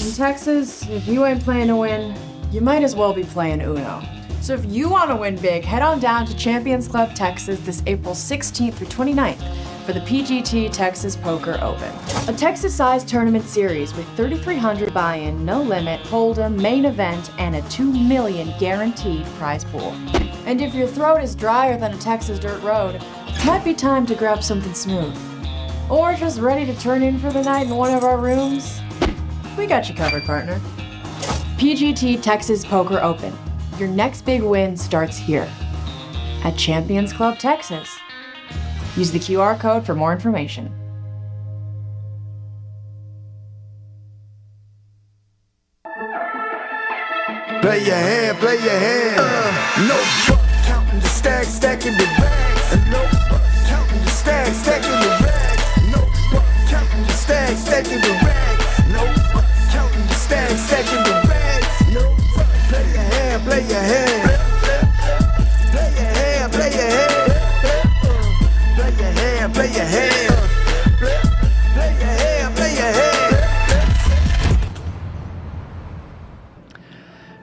In Texas, if you ain't playing to win, you might as well be playing Uno. So if you want to win big, head on down to Champions Club Texas this April 16th through 29th for the PGT Texas Poker Open. A Texas-sized tournament series with 3,300 buy-in, no limit, hold'em, main event, and a $2 million guaranteed prize pool. And if your throat is drier than a Texas dirt road, it might be time to grab something smooth. Or just ready to turn in for the night in one of our rooms? We got you covered, partner. PGT Texas Poker Open. Your next big win starts here at Champions Club Texas. Use the QR code for more information. Play your hand, play your hand. No fuck, counting the stacks, stacking the bags. And no fuck, counting the stacks, stacking the bags. No fuck, counting the stacks, stacking the bags. No fuck, counting the stacks, stacking the bags. No fuck, play your hand, play your hand. Play your hand, play your hand. Play your hand, play your hand. Play your hand, play your hand.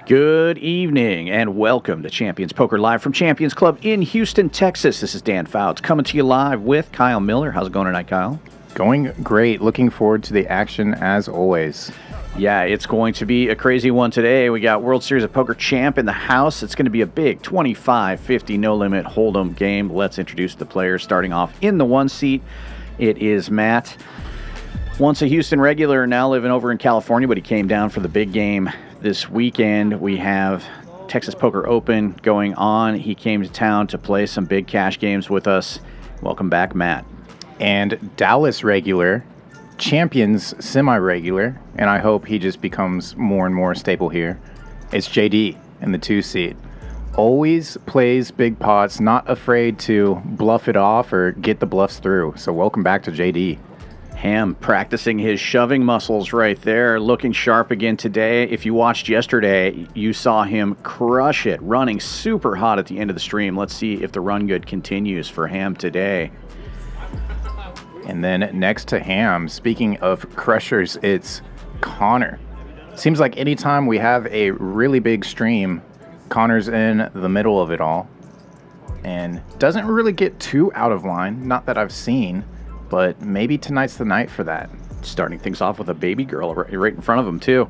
Good evening and welcome to Champions Poker Live from Champions Club in Houston, Texas. This is Dan Fouts coming to you live with Kyle Miller. How's it going tonight, Kyle? Going great. Looking forward to the action as always. Yeah, it's going to be a crazy one today. We got World Series of Poker champ in the house. It's going to be a big 25-50 no-limit hold'em game. Let's introduce the players. Starting off in the one seat, it is Matt. Once a Houston regular, now living over in California, but he came down for the big game this weekend. We have Texas Poker Open going on. He came to town to play some big cash games with us. Welcome back, Matt. And Dallas regular, Champions semi-regular, and I hope he just becomes more and more staple here. It's JD in the 2-seat. Always plays big pots, not afraid to bluff it off or get the bluffs through. So welcome back to JD. Ham practicing his shoving muscles right there, looking sharp again today. If you watched yesterday, you saw him crush it, running super hot at the end of the stream. Let's see if the run good continues for Ham today. And then next to Ham, speaking of crushers, it's Conor. Seems like anytime we have a really big stream, Conor's in the middle of it all. And doesn't really get too out of line, not that I've seen. But maybe tonight's the night for that. Starting things off with a baby girl right in front of him, too.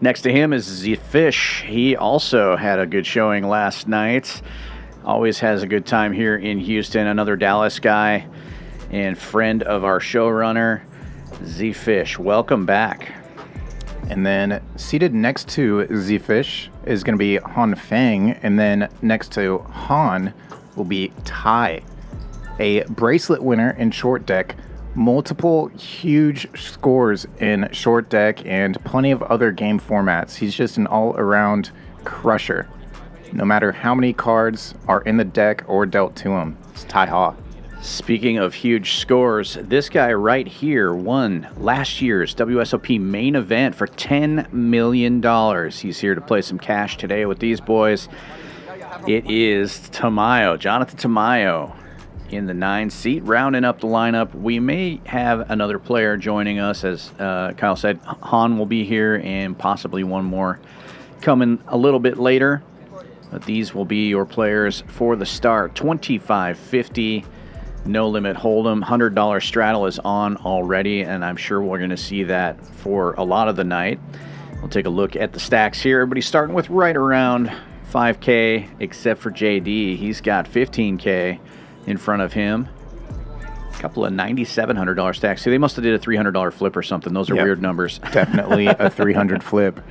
Next to him is Zefish. He also had a good showing last night. Always has a good time here in Houston. Another Dallas guy and friend of our showrunner, Zefish. Welcome back. And then seated next to Zefish is going to be Han Feng. And then next to Han will be Tai. A bracelet winner in short deck, multiple huge scores in short deck, and plenty of other game formats. He's just an all-around crusher. No matter how many cards are in the deck or dealt to him, it's Tai Ha. Speaking of huge scores, this guy right here won last year's WSOP main event for $10 million. He's here to play some cash today with these boys. It is Tamayo, Jonathan Tamayo. In the 9-seat, rounding up the lineup. We may have another player joining us, as Kyle said. Han will be here, and possibly one more coming a little bit later. But these will be your players for the start. 25-50, no limit hold'em. $100 straddle is on already, and I'm sure we're going to see that for a lot of the night. We'll take a look at the stacks here. Everybody's starting with right around 5K, except for JD. He's got 15K. In front of him. A couple of $9,700 stacks. See, they must have did a $300 flip or something. Those are weird numbers. Definitely a 300 flip.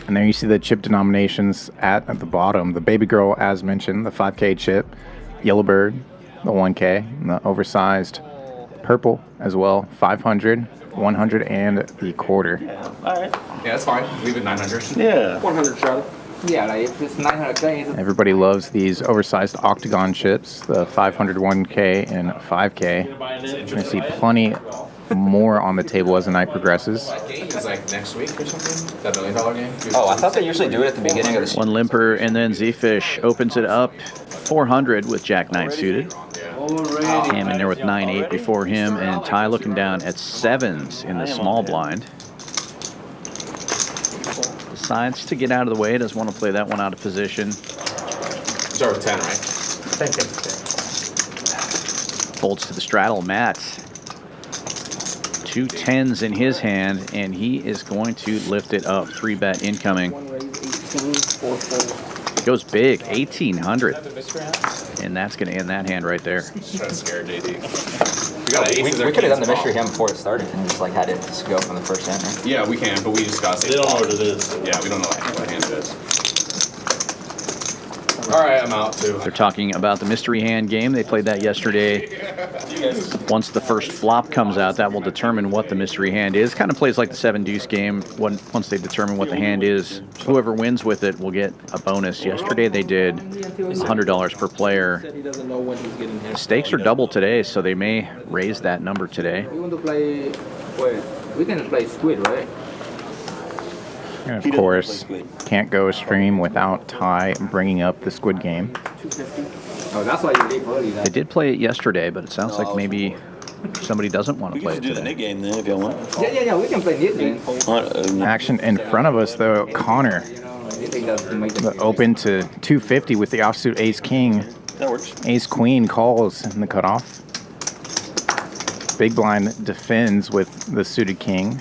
And there you see the chip denominations at the bottom. The baby girl, as mentioned, the 5K chip. Yellowbird, the 1K. And the oversized purple as well. 500, 100, and the quarter. Yeah, all right. Yeah, that's fine. Leave it 900. Yeah. 100 shot. Yeah, like if it's 900K. Everybody loves these oversized octagon chips, the 500, 1K, and 5K. I see plenty more on the table as the night progresses. That game is like next week or something? That $1 million game? Oh, I thought they usually do it at the beginning of the One limper, and then Zefish opens it up 400 with Jack 9 suited. Ham in there with 9-8 before him, and Ty looking down at 7s in the small blind. Decides to get out of the way. Doesn't want to play that one out of position. Start with 10, right? Thank you. Folds to the straddle. Matt. 2 10s in his hand, and he is going to lift it up. 3-bet incoming. Goes big, 1,800. And that's going to end that hand right there. Just trying to scare JD. We could have done the mystery hand before it started and just like had it just go from the first hand, right? Yeah, we can, but we discussed it. They don't know what it is. Yeah, we don't know what hand it is. All right, I'm out too. They're talking about the mystery hand game. They played that yesterday. Once the first flop comes out, that will determine what the mystery hand is. Kind of plays like the 7-deuce game. Once they determine what the hand is, whoever wins with it will get a bonus. Yesterday they did $100 per player. The stakes are double today, so they may raise that number today. We want to play. Wait, we can play squid, right? And of course, can't go a stream without Ty bringing up the squid game. Oh, that's why you leave early. They did play it yesterday, but it sounds like maybe somebody doesn't want to play it do the today. Nick game then if you want. Yeah, we can play Nid game. Action in front of us, though. Connor, the open to 250 with the offsuit ace-king. That works. Ace-queen calls in the cutoff. Big blind defends with the suited king.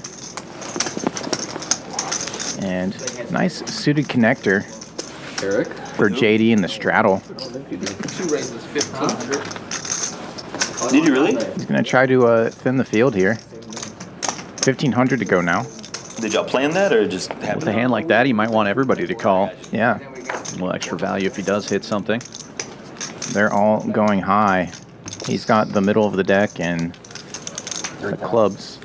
And nice suited connector for JD in the straddle. Did you really? He's going to try to thin the field here. 1,500 to go now. Did y'all plan that or just With happen? a hand like that, he might want everybody to call. Yeah, A little extra value if he does hit something. they're all going high. He's got the middle of the deck and the clubs.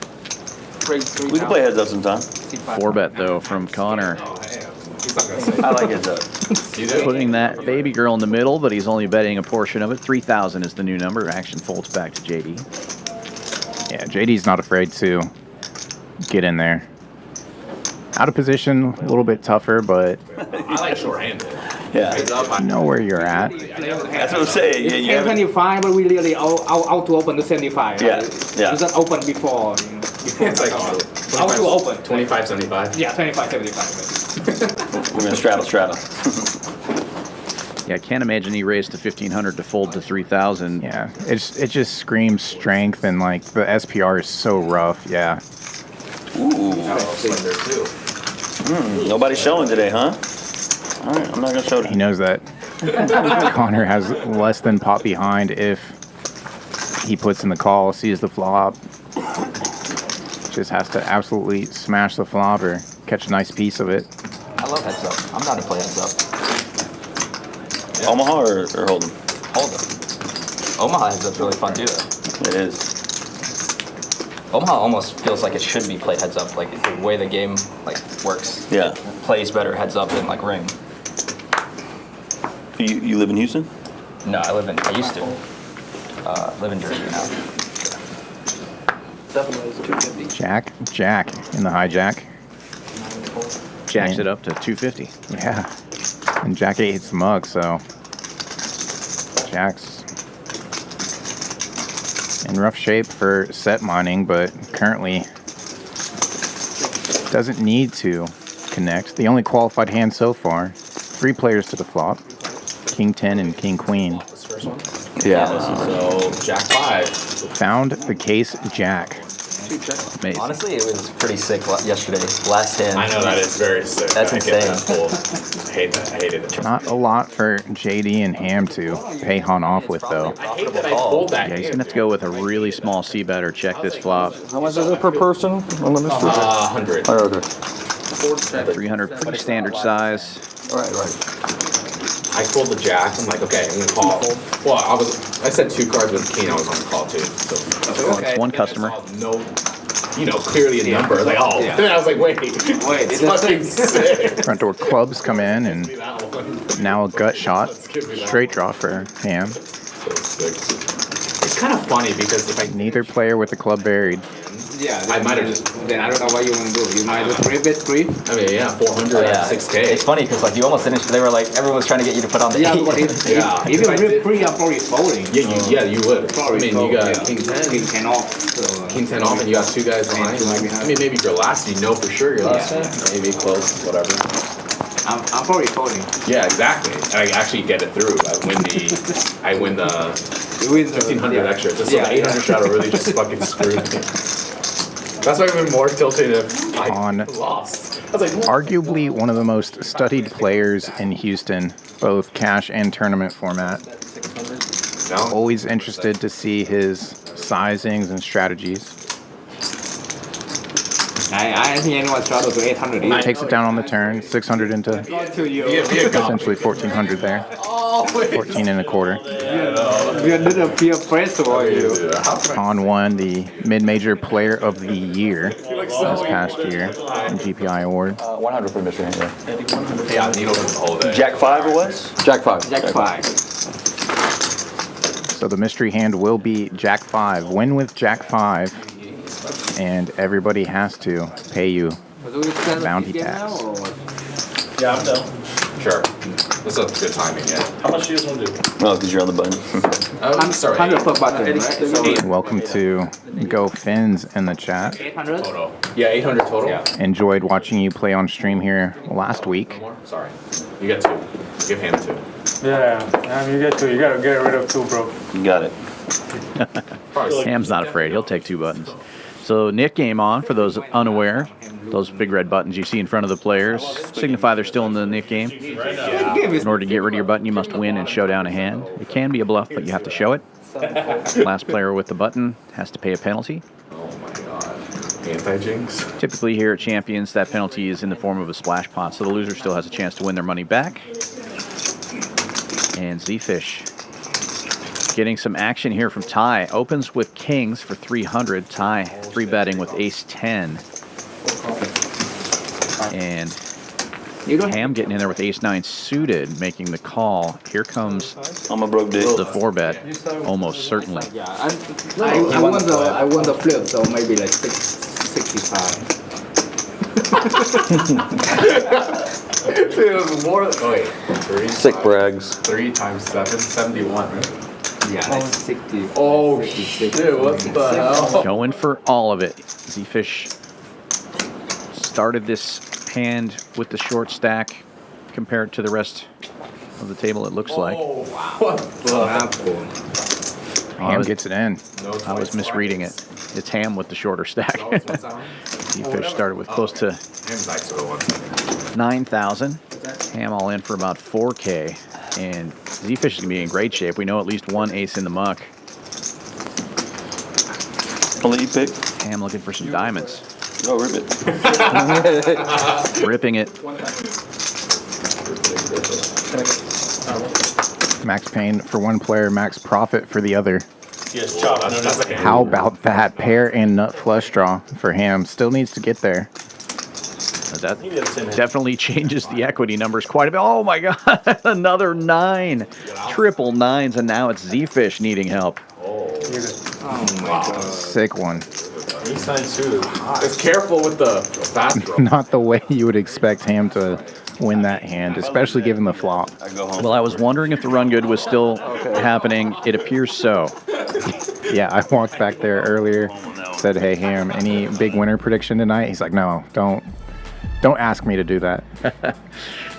We can play heads up sometime. 4-bet, though, from Connor. Oh, damn. He's not going to say I like heads up. You do? Putting that baby girl in the middle, but he's only betting a portion of it. 3,000 is the new number. Action folds back to JD. Yeah, JD's not afraid to get in there. Out of position, a little bit tougher, but I like short-handed. Yeah. Heads up, I you know where you're at. That's what I'm saying. Yeah, you haven't. 25, but we really out to open the 75. Yeah, Right? yeah. It doesn't open before. It's like Out to open. 25, 75. Yeah, 25, 75. We're going to straddle. Yeah, I can't imagine he raised to 1,500 to fold to 3,000. Yeah, it just screams strength, and like the SPR is so rough. Yeah, Ooh. Slender too. Nobody's showing today, huh? All right, I'm not going to show he them. knows that Connor has less than pot behind if he puts in the call, sees the flop, just has to absolutely smash the flop or catch a nice piece of it. I love heads up. I'm not to play heads up. Omaha or Hold'em? Hold up. Omaha heads up's really fun too, though. It is. Omaha almost feels like it should be played heads up, like the way the game like works. Yeah. It plays better heads up than like ring. You live in Houston? No, I used to live in Jersey now. Jack in the hijack. Jacks Man. it up to 250. Yeah, and Jack 8 hits the mug, so Jack's in rough shape for set mining, but currently doesn't need to connect. The only qualified hand so far, 3 players to the flop, King 10 and King Queen. This first one. Yeah. So Jack 5. Found the case Jack. Amazing. Honestly, it was pretty sick yesterday. Last hand. I know that is very sick. That's I get insane. that fold. I hate that. I hated it. Not a lot for JD and Ham to pay Han off with, though. I hate that I pulled that Yeah, he's game. going to have to go with a really small C-bet or check this flop. How much is it per person on the mystery? 100. Oh, okay. 300, pretty standard size. Right. I pulled the jack. I'm like, okay, I'm gonna call. Well, I said 2 cards with king. I was on the call too. So It's one customer. No, clearly a number. Like, oh, then I was like, wait, it's fucking sick. Front door clubs come in, and That one. now a gut shot. Straight draw for Ham. So sick. It's kind of funny because if I Neither player with the club buried. Yeah. I might have just. Then I don't know what you want to do. You might do 3-bet 3. I mean, yeah, 400 Oh, yeah. 6K. It's funny because like you almost didn't. They were like everyone was trying to get you to put on the Yeah, 8. but if Yeah. if you rip 3, I'm probably folding. Yeah, you would. I mean, you got King 10. King 10 off. So, King 10 off, and you got 2 guys behind. two guys behind. I mean, maybe your last, you know for sure your last one. Maybe close, whatever. I'm probably folding. Yeah, exactly. I actually get it through. I win the You win the 1500 extra. Just Yeah, so the 800 shadow really just fucking screwed me. That's why I've been more tilted if I On lost. I was like, arguably one of the most studied players in Houston, both cash and tournament format. no. Always interested to see his sizings and strategies. I think anyone struggle to 800 He takes it down on the turn, 600 into to you. essentially 1400 there. 14 and a quarter. We are little peer pressure for you. Han won the mid-major player of the year this past year in GPI award. 100 for mystery hand. Yeah. Yeah, needle can hold it. Jack 5 it was? Jack 5. Jack 5. So the mystery hand will be Jack 5. Win with Jack 5. And everybody has to pay you bounty tax. Yeah, I'm done. Sure. This is good timing, yeah. How much do you guys want to do? No, because you're on the button. I'm sorry. 100 per button, right? So Welcome to Go Fins in the chat. 800? Total. Yeah, 800 total. Yeah. Enjoyed watching you play on stream here last week. More? Sorry. You get 2. Give him 2. Yeah, you get 2. You gotta get rid of 2, bro. You got it. Ham's not afraid. He'll take 2 buttons. So Nick game on for those unaware. Those big red buttons you see in front of the players signify they're still in the Nick game. In order to get rid of your button, you must win and show down a hand. It can be a bluff, but you have to show it. Last player with the button has to pay a penalty. Oh my god. Anti-jinx. Typically here at Champions, that penalty is in the form of a splash pot, so the loser still has a chance to win their money back. And Zefish getting some action here from Ty. Opens with kings for 300. Ty 3-betting with ace 10. And Ham getting in there with ace 9 suited, making the call. Here comes I'm a broke dick. the 4-bet, almost certainly. Yeah, I won the flip, so maybe like 65. Dude, more. Oh, wait. 3. Sick brags. 3 times 7, 71, right? Yeah, like 60. Oh, shit. What the hell? Going for all of it. Zefish started this hand with the short stack compared to the rest of the table, it looks like. Oh, wow. What the Ham gets it in. I was misreading it. It's Ham with the shorter stack. Zefish started with close to 9,000. Ham all in for about 4K. And Zefish is going to be in great shape. We know at least one ace in the muck. I'll let you pick. Ham looking for some diamonds. Oh, rip it. Ripping it. Max pain for one player, max profit for the other. Yes, chop. I know that's like How about that pair and nut flush draw for Ham? Still needs to get there. That definitely changes the equity numbers quite a bit. Oh my God, another 9. Triple 9s, and now it's Zefish needing help. Oh my god. Sick one. Ace 9 suited. It's careful with the fast draw. Not the way you would expect Ham to win that hand, especially given the flop. I go home. Well, I was wondering if the run good was still happening. It appears so. Yeah, I walked back there earlier, said, hey, Ham, any big winner prediction tonight? He's like, no, don't ask me to do that.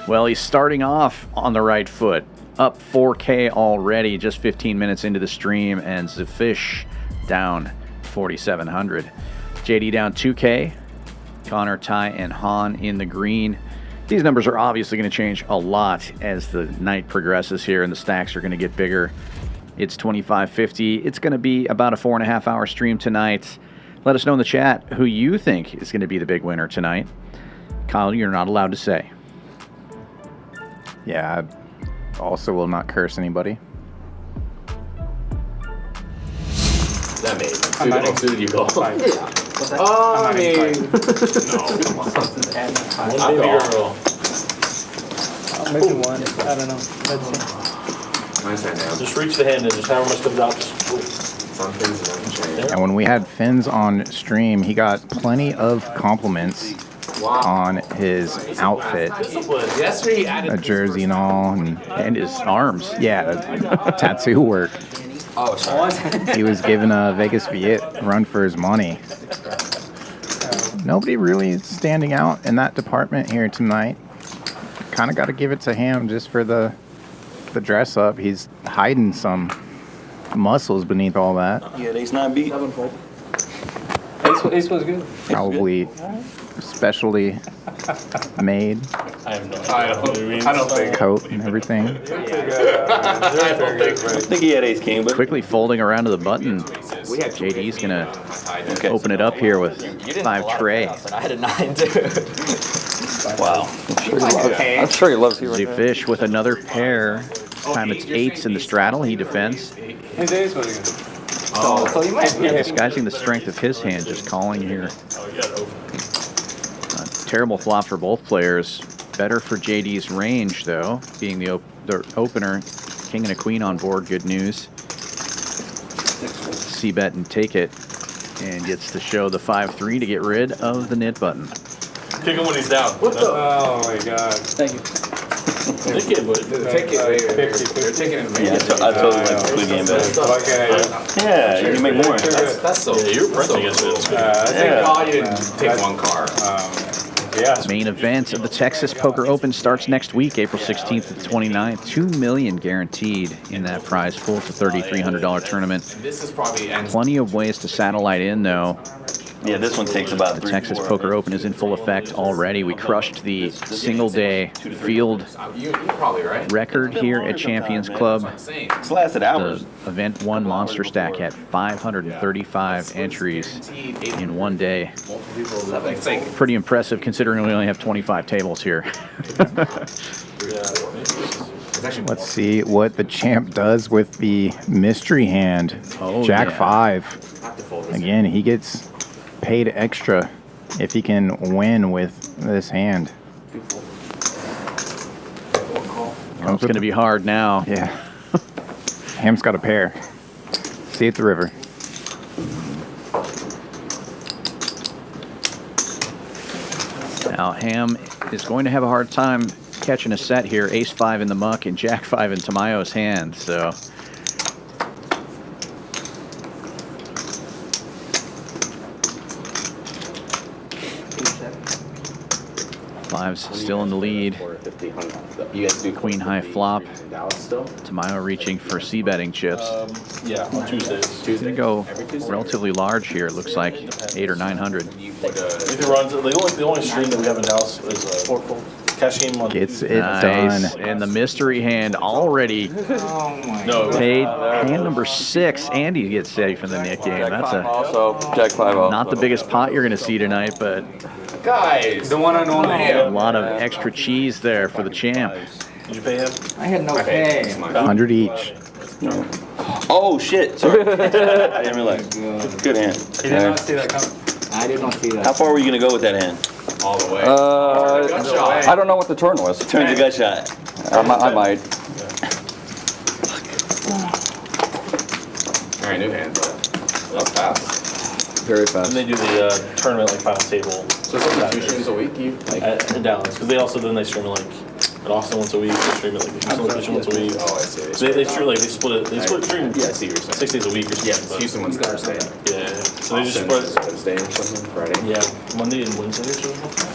Well, he's starting off on the right foot. Up 4K already, just 15 minutes into the stream, and Zefish down 4,700. JD down 2K. Conor, Ty, and Han in the green. These numbers are obviously going to change a lot as the night progresses here, and the stacks are going to get bigger. It's 25.50. It's going to be about a 4.5-hour stream tonight. Let us know in the chat who you think is going to be the big winner tonight. Kyle, you're not allowed to say. Yeah, I also will not curse anybody. That made it. Suited you go. Yeah. Oh, I mean. No, come on. One baby girl. Maybe one. I don't know. Let's see. Nice hand now. Just reach the hand and just however much comes out. Just on Fins. And when we had Fins on stream, he got plenty of compliments on his outfit, Yesterday he added a jersey and all, And his arms. yeah, tattoo work. Oh, sorry. He was giving a Vegas Viet run for his money. Nobody really is standing out in that department here tonight. Kind of got to give it to him just for the dress up. He's hiding some muscles beneath all that. Yeah, ace 9 beat. Ace was good. Probably specially made I have no I idea. don't think. coat and everything. I think he had ace king, but Quickly folding around to the button. JD's going to open it up here with You didn't 5 have a lot of tray. payouts, and I had a 9 too. wow. I'm sure he loves you. Zefish with another pair. This time it's 8s in the straddle. He defends. His ace was good. So you might. Disguising the strength of his hand, just calling here. Terrible flop for both players. Better for JD's range, though, being the opener. King and a queen on board, good news. C-bet and take it, and gets to show the 5-3 to get rid of the knit button. Kick him when he's down. Oh my god. Thank you. Take it, but Take it. They're taking it. Yeah, I totally went to the game bet. Yeah, you can make more. That's so. yeah, you're pressing against it. Thank God you didn't take one car. Yeah. Main event of the Texas Poker Open starts next week, April 16th to the 29th. $2 million guaranteed in that prize pool. It's a $3,300 tournament. This is probably Plenty of ways to satellite in, though. Yeah, this one takes about The 3 Texas 4. Poker Open is in full effect already. We crushed the single-day field you probably right. record here at Champions Club. It's lasted hours. The event one monster stack had 535 entries in one day. It's like Pretty impressive considering we only have 25 tables here. Let's see what the champ does with the mystery hand. Oh, Jack yeah. 5. Again, he gets paid extra if he can win with this hand. Well, it's going to be hard now. Yeah. Ham's got a pair. See you at the river. Now, Ham is going to have a hard time catching a set here. Ace 5 in the muck and Jack 5 in Tamayo's hand. So, Five's still in the lead. Queen high flop. Tamayo reaching for c-betting chips. Yeah, on Tuesdays. He's going to go relatively large here. It looks like 800 or 900. If he runs, the only stream that we have in Dallas is cash game on. Gets it Nice. done. And the mystery hand already No, paid. Hand number 6. Andy gets safe in the Nick game. That's Also, Jack 5 off. not the biggest pot you're going to see tonight, but guys. The one and only. a lot of extra cheese there for the champ. did you pay him? I had no pay. 100 each. Oh shit! Sorry, I didn't realize. Good hand. He did not see that coming. I did not see that. How far were you gonna go with that hand? All the way. I don't know what the turn was. Turns a gut shot. I might. All right, new hand, but that's fast. Very And fast. they do the tournament like final table So it's only 2 streams a week. You like? in Dallas because they also then they stream it like in Austin once a week. They stream it like the Houston location once a week. Oh, I see. So they stream like they split it. They split stream Yeah, I see what you're saying. 6 days a week or something. Yeah, Houston one's Thursday. Yeah. So they just Austin's split. Wednesday or something. Friday. Yeah, Monday and Wednesday or something.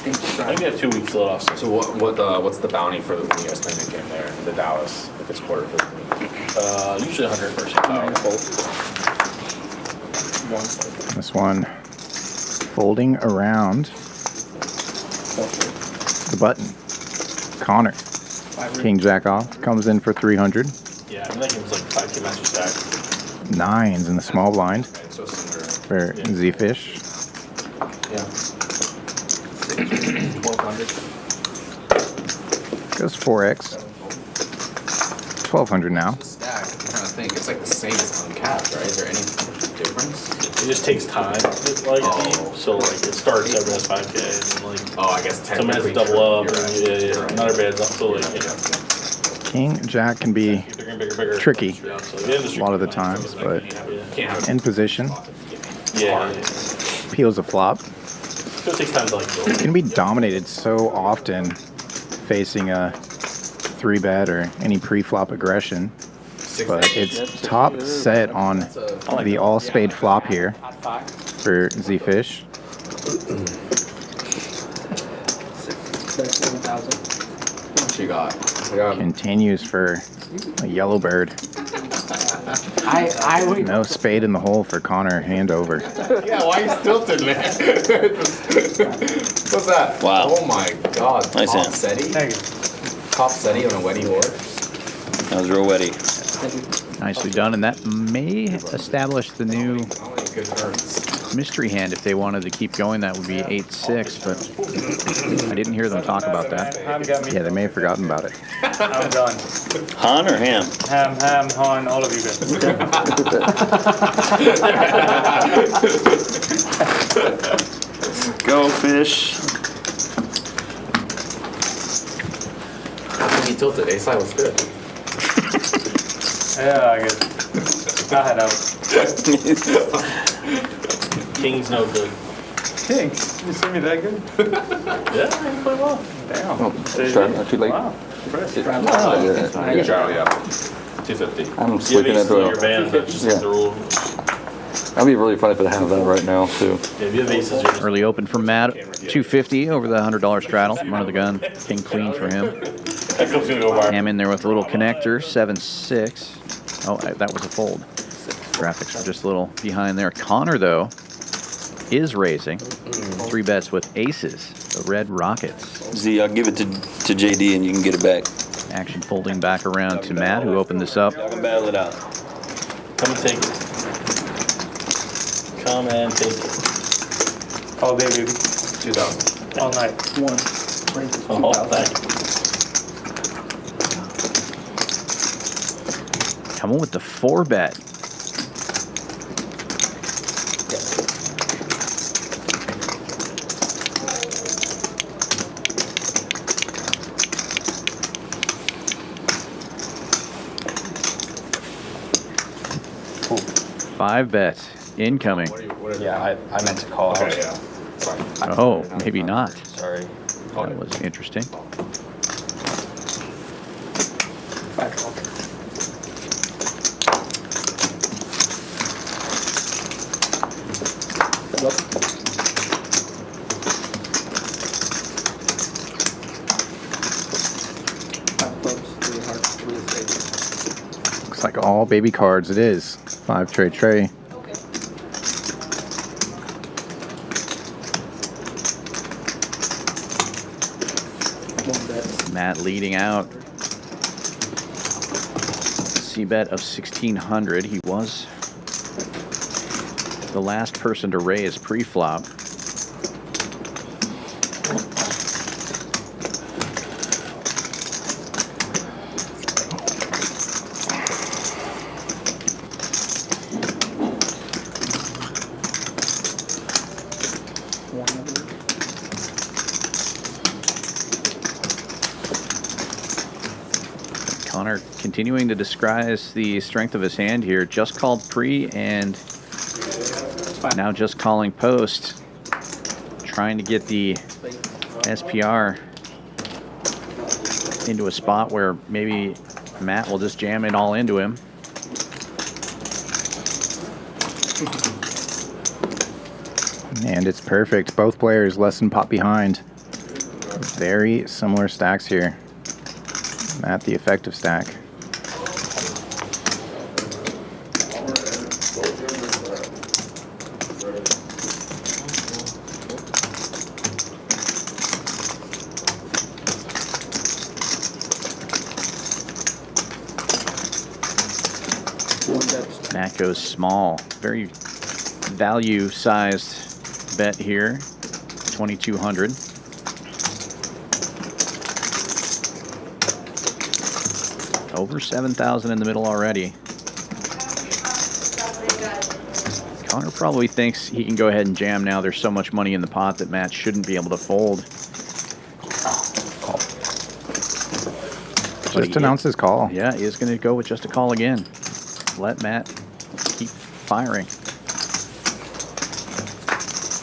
I think we have 2 weeks till Austin. So what's the bounty for when you guys play the game there, the Dallas, if it's quarter for the week? Usually 100 person. This one folding around the button. Connor. King Jack off. Comes in for 300. Yeah, I mean that game's like 5K master stack. 9s in the small blind So similar. for Zefish. Yeah. 1200. Goes 4x. 1200 now. Stack. I'm trying to think. It's like the same as uncapped, right? Is there any difference? It just takes time, like so like it starts every has 5K and then like Oh, I guess some has to double up and yeah, not everybody has up to like King Jack can be tricky a lot of the times, but in position, peels a flop. Can be dominated so often facing a 3-bet or any pre-flop aggression, but it's top set on the all-spade flop here for Zefish. What you got? Continues for a yellow bird. No spade in the hole for Conor, hand over. Yeah, why you stilted, man? What's that? Wow. Oh my god. Nice Top hand. SETI? Top SETI on a wetty board? That was real wetty. Nicely done, and that may establish the new Good turns. mystery hand. If they wanted to keep going, that would be 8-6, but I didn't hear them talk about that. Ham got me. Yeah, they may have forgotten about it. I'm done. Han or ham? Ham, Han, all of you guys. Go fish. He tilted. A-side was good. Yeah, I guess. I had out. King's no good. Thanks. You see me that good? Yeah, you play well. Damn. Not too late. Wow. Good Charlie, yeah. 250. I'm You sleeping have at aces on your band, that's just Yeah. the rule. That'd be really fun if it had that right now too. Yeah, if you have aces, you're just Early open for Matt, 250 over the $100 straddle. Run of the gun, king queen for him. that comes gonna go wide. Ham in there with a little connector, 7-6. Oh, that was a fold. Graphics are just a little behind there. Conor, though, is raising. 3 bets with aces, the Red Rockets. Z, I'll give it to JD and you can get it back. Action folding back around to Matt, who opened this up. Y'all can battle it out. Come and take it. Come and take it. All day, baby. 2,000. All night. Oh, thank you. Coming with the 4-bet. Five bets incoming. Yeah, I meant to call. Okay, yeah. Sorry. Oh, maybe not. Sorry. That was interesting. Looks like all baby cards it is. 5 tray. Matt leading out. C-bet of 1,600. He was the last person to raise pre-flop. Conor continuing to disguise the strength of his hand here. Just called pre and now just calling post. Trying to get the SPR into a spot where maybe Matt will just jam it all into him. And it's perfect. Both players less than pot behind. Very similar stacks here. At the effective stack. Matt goes small. Very value-sized bet here. 2,200. Over 7,000 in the middle already. Conor probably thinks he can go ahead and jam now. There's so much money in the pot that Matt shouldn't be able to fold. Just announce his call. Yeah, he is going to go with just a call again. Let Matt keep firing.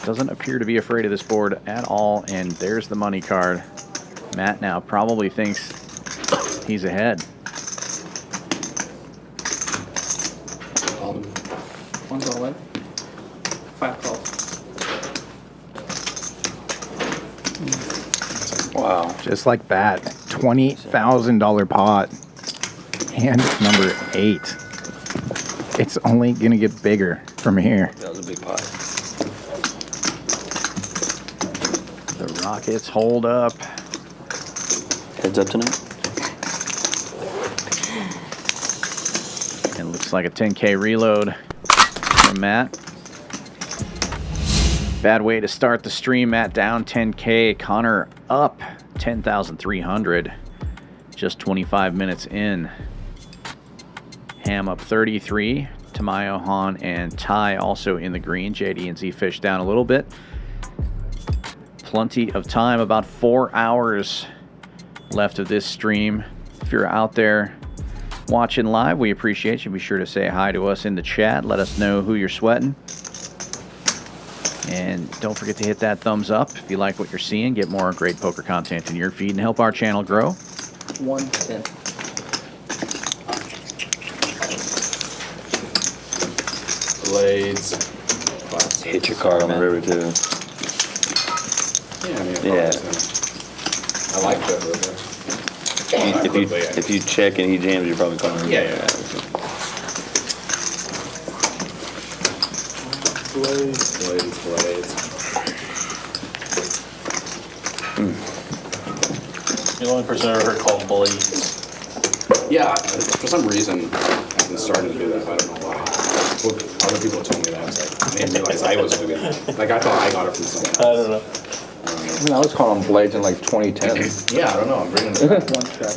Doesn't appear to be afraid of this board at all, and there's the money card. Matt now probably thinks he's ahead. One's all in. 5 calls. Wow. Just like that. $20,000 pot. Hand number 8. It's only going to get bigger from here. That was a big pot. The Rockets hold up. Heads up tonight. And looks like a 10K reload from Matt. Bad way to start the stream. Matt down 10K. Conor up 10,300. Just 25 minutes in. Ham up 33. Tamayo, Han, and Ty also in the green. JD and Zefish down a little bit. Plenty of time. About 4 hours left of this stream. If you're out there watching live, we appreciate you. Be sure to say hi to us in the chat. Let us know who you're sweating. And don't forget to hit that thumbs up if you like what you're seeing. Get more great poker content in your feed and help our channel grow. 110. Blades. Hit your card on the river too. Yeah, I mean, Yeah. I like that river. If you check and he jams, you're probably calling him. Yeah. Blades. You're the only person I ever heard called Blades. Yeah, for some reason, I've been starting to do that. I don't know why. Well, other people told me that. I was like, I didn't realize I was doing it. Like, I thought I got it from someone else. I don't know. I was calling him Blades in like 2010. Yeah, I don't know. I'm bringing it back. One shot.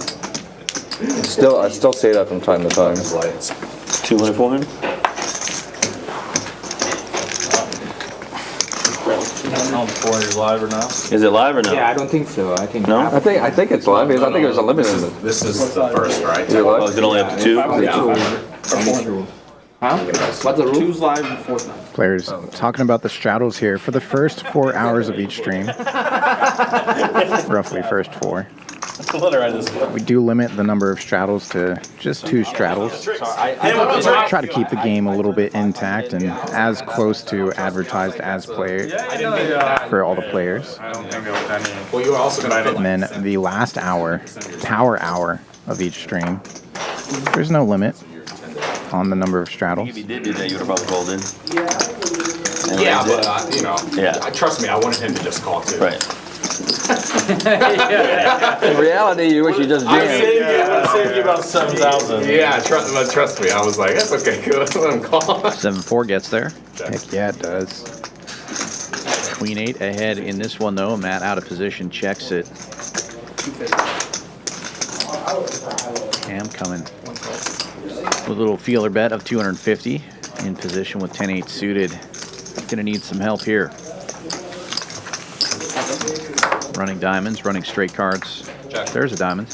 I still say that from time to time. Blades. 200 for him? I don't know if it's live or not. Is it live or no? Yeah, I don't think so. I think No? I think it's live. I think there's a limit in it. This is the first, right? Is it live? Oh, is it only up to 2? Huh? What's the rule? Two's live and four's not. Players talking about the straddles here for the first 4 hours of each stream. Roughly first 4. Let her write this one. We do limit the number of straddles to just 2 straddles. Try to keep the game a little bit intact and as close to advertised as played for all the players. I don't think there was any. Well, you were also going to And then the last hour, power hour of each stream, there's no limit on the number of straddles. If he did do that, you would have probably called in. Yeah, but, you know, Yeah. trust me, I wanted him to just call too. Right. In reality, you wish you just I jammed. saved you about 7,000. Yeah, trust me. I was like, that's okay, good. Let him call. 7-4 gets there. Heck yeah, it does. Queen 8 ahead in this one, though. Matt out of position, checks it. Ham coming with a little feeler bet of 250 in position with 10-8 suited. Gonna need some help here. Running diamonds, running straight cards. There's a diamond.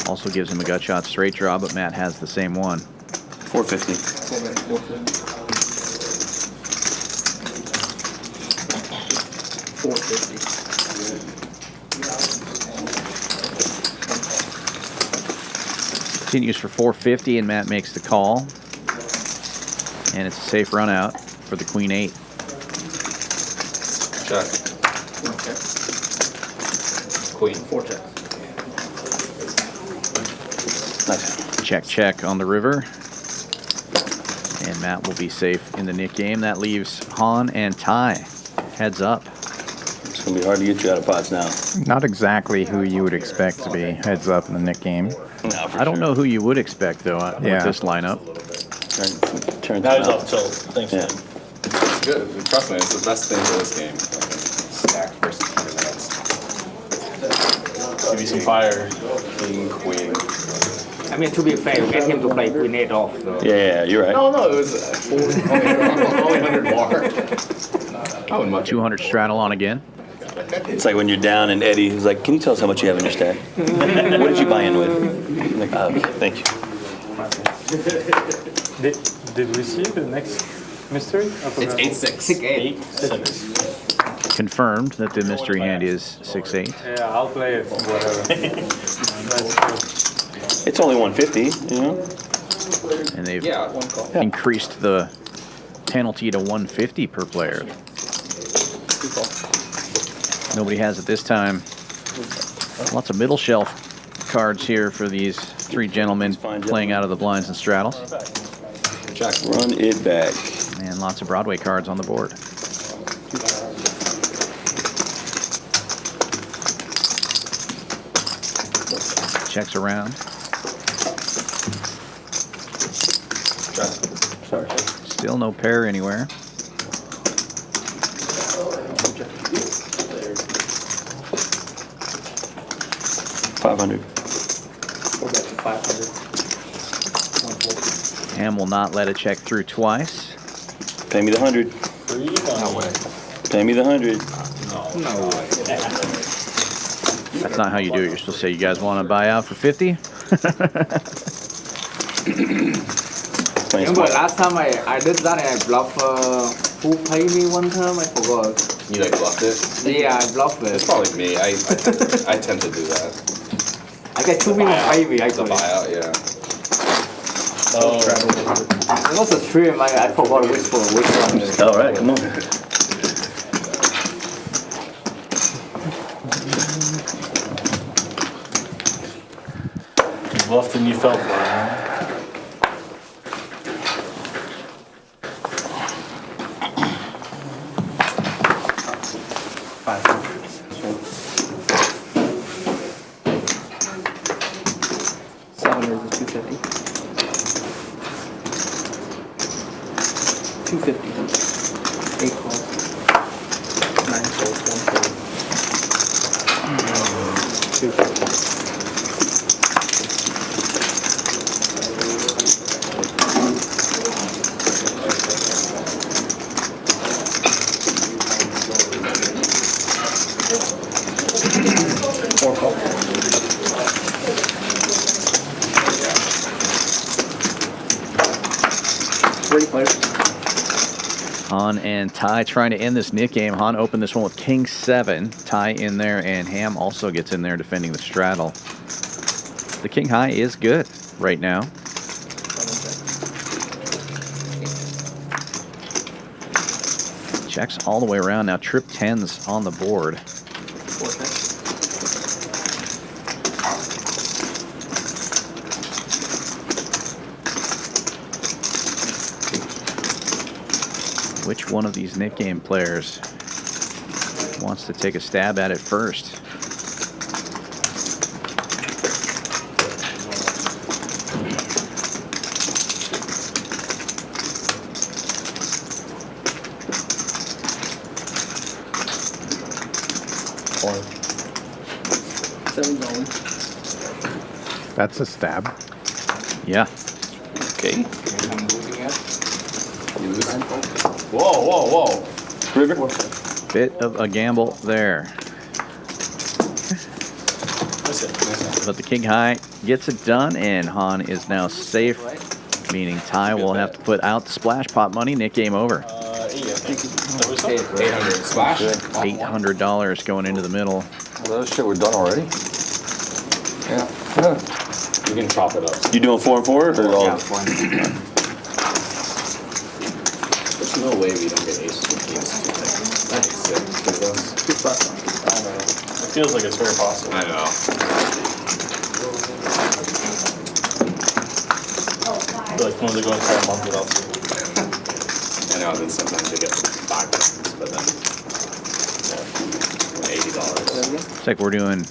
Also gives him a gut shot straight draw, but Matt has the same one. 450. 450. Continues for 450, and Matt makes the call. And it's a safe run out for the Queen 8. Check. Queen. 4 checks. Nice. Check on the river. And Matt will be safe in the Nick game. That leaves Han and Ty heads up. It's going to be hard to get you out of pots now. Not exactly who you would expect to be heads up in the Nick game. No, I don't know who you would expect, though, with this lineup. Turn Now he's out. off tilt. Thanks, Yeah. man. It's good. Trust me, it's the best thing for this game. Stacked versus 20 minutes. Give you some fire. King, queen. I mean, to be fair, you get him to play Queen 8 off. So. Yeah, you're right. No, it was only 100 more. I would much 200 straddle on again. It's like when you're down and Eddie is like, can you tell us how much you have in your stack? What did you buy in with? I'm like, okay, thank you. Did we see the next mystery? It's 8-6. 8-6. Confirmed that the mystery hand is 6-8. Yeah, I'll play it. Whatever. It's only 150, you know? And they've One call. increased the penalty to 150 per player. Nobody has it this time. Lots of middle shelf cards here for these three gentlemen playing out of the blinds and straddles. Run it back. And lots of Broadway cards on the board. Checks around. Sorry. Still no pair anywhere. $500. Go back to 500. Ham will not let a check through twice. Pay me the 100. No way. Pay me the 100. No way. That's not how you do it. You're supposed to say, you guys want to buy out for 50? Remember last time I did that and I bluffed who paid me one time? I forgot. You like bluffed it? Yeah, I bluffed It's it. probably me. I tend to do that. I got 2 people pay me The actually. buyout, yeah. Oh. It was a stream, I forgot which one. All right, come on. You bluffed and you fell for it, huh? Han and Ty trying to end this Nick game. Han opened this one with King 7. Ty in there, and Ham also gets in there defending the straddle. The King High is good right now. Checks all the way around now. Trip 10s on the board. Which one of these Nick game players wants to take a stab at it first? That's a stab. Yeah. Okay. Whoa, whoa, whoa. River. Bit of a gamble there. But the King High gets it done, and Han is now safe, meaning Ty will have to put out the splash pot money. Nick game over. 800 splash. $800 going into the middle. Well, that shit we're done already. Yeah. You can chop it up. You doing 4 and 4 or all? Yeah, fine. There's no way we don't get aces with kings. That's sick. It feels like it's very possible. I know. I feel like when they go into a month without I know, then sometimes they get 5 bucks, but then $80. It's like we're doing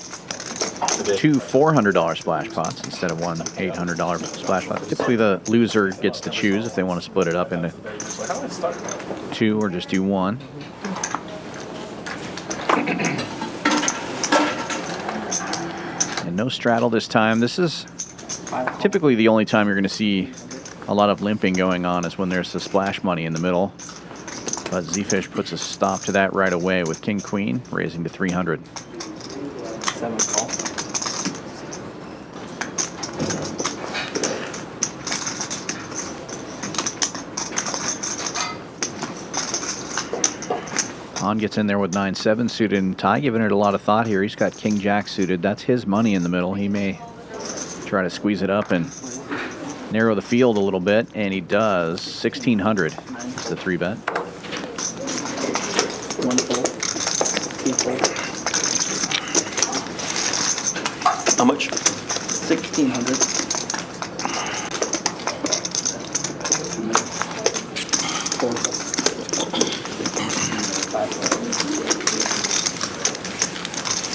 two $400 splash pots instead of one $800 splash pot. Typically the loser gets to choose if they want to split it up into two or just do one. And no straddle this time. This is typically the only time you're going to see a lot of limping going on is when there's the splash money in the middle. But Zefish puts a stop to that right away with King Queen, raising to 300. 7 call. Han gets in there with 9-7 suited, and Ty giving it a lot of thought here. He's got King Jack suited. That's his money in the middle. He may try to squeeze it up and narrow the field a little bit, and he does. 1,600 is the 3-bet. 1 fold. 2 fold. How much? 1,600.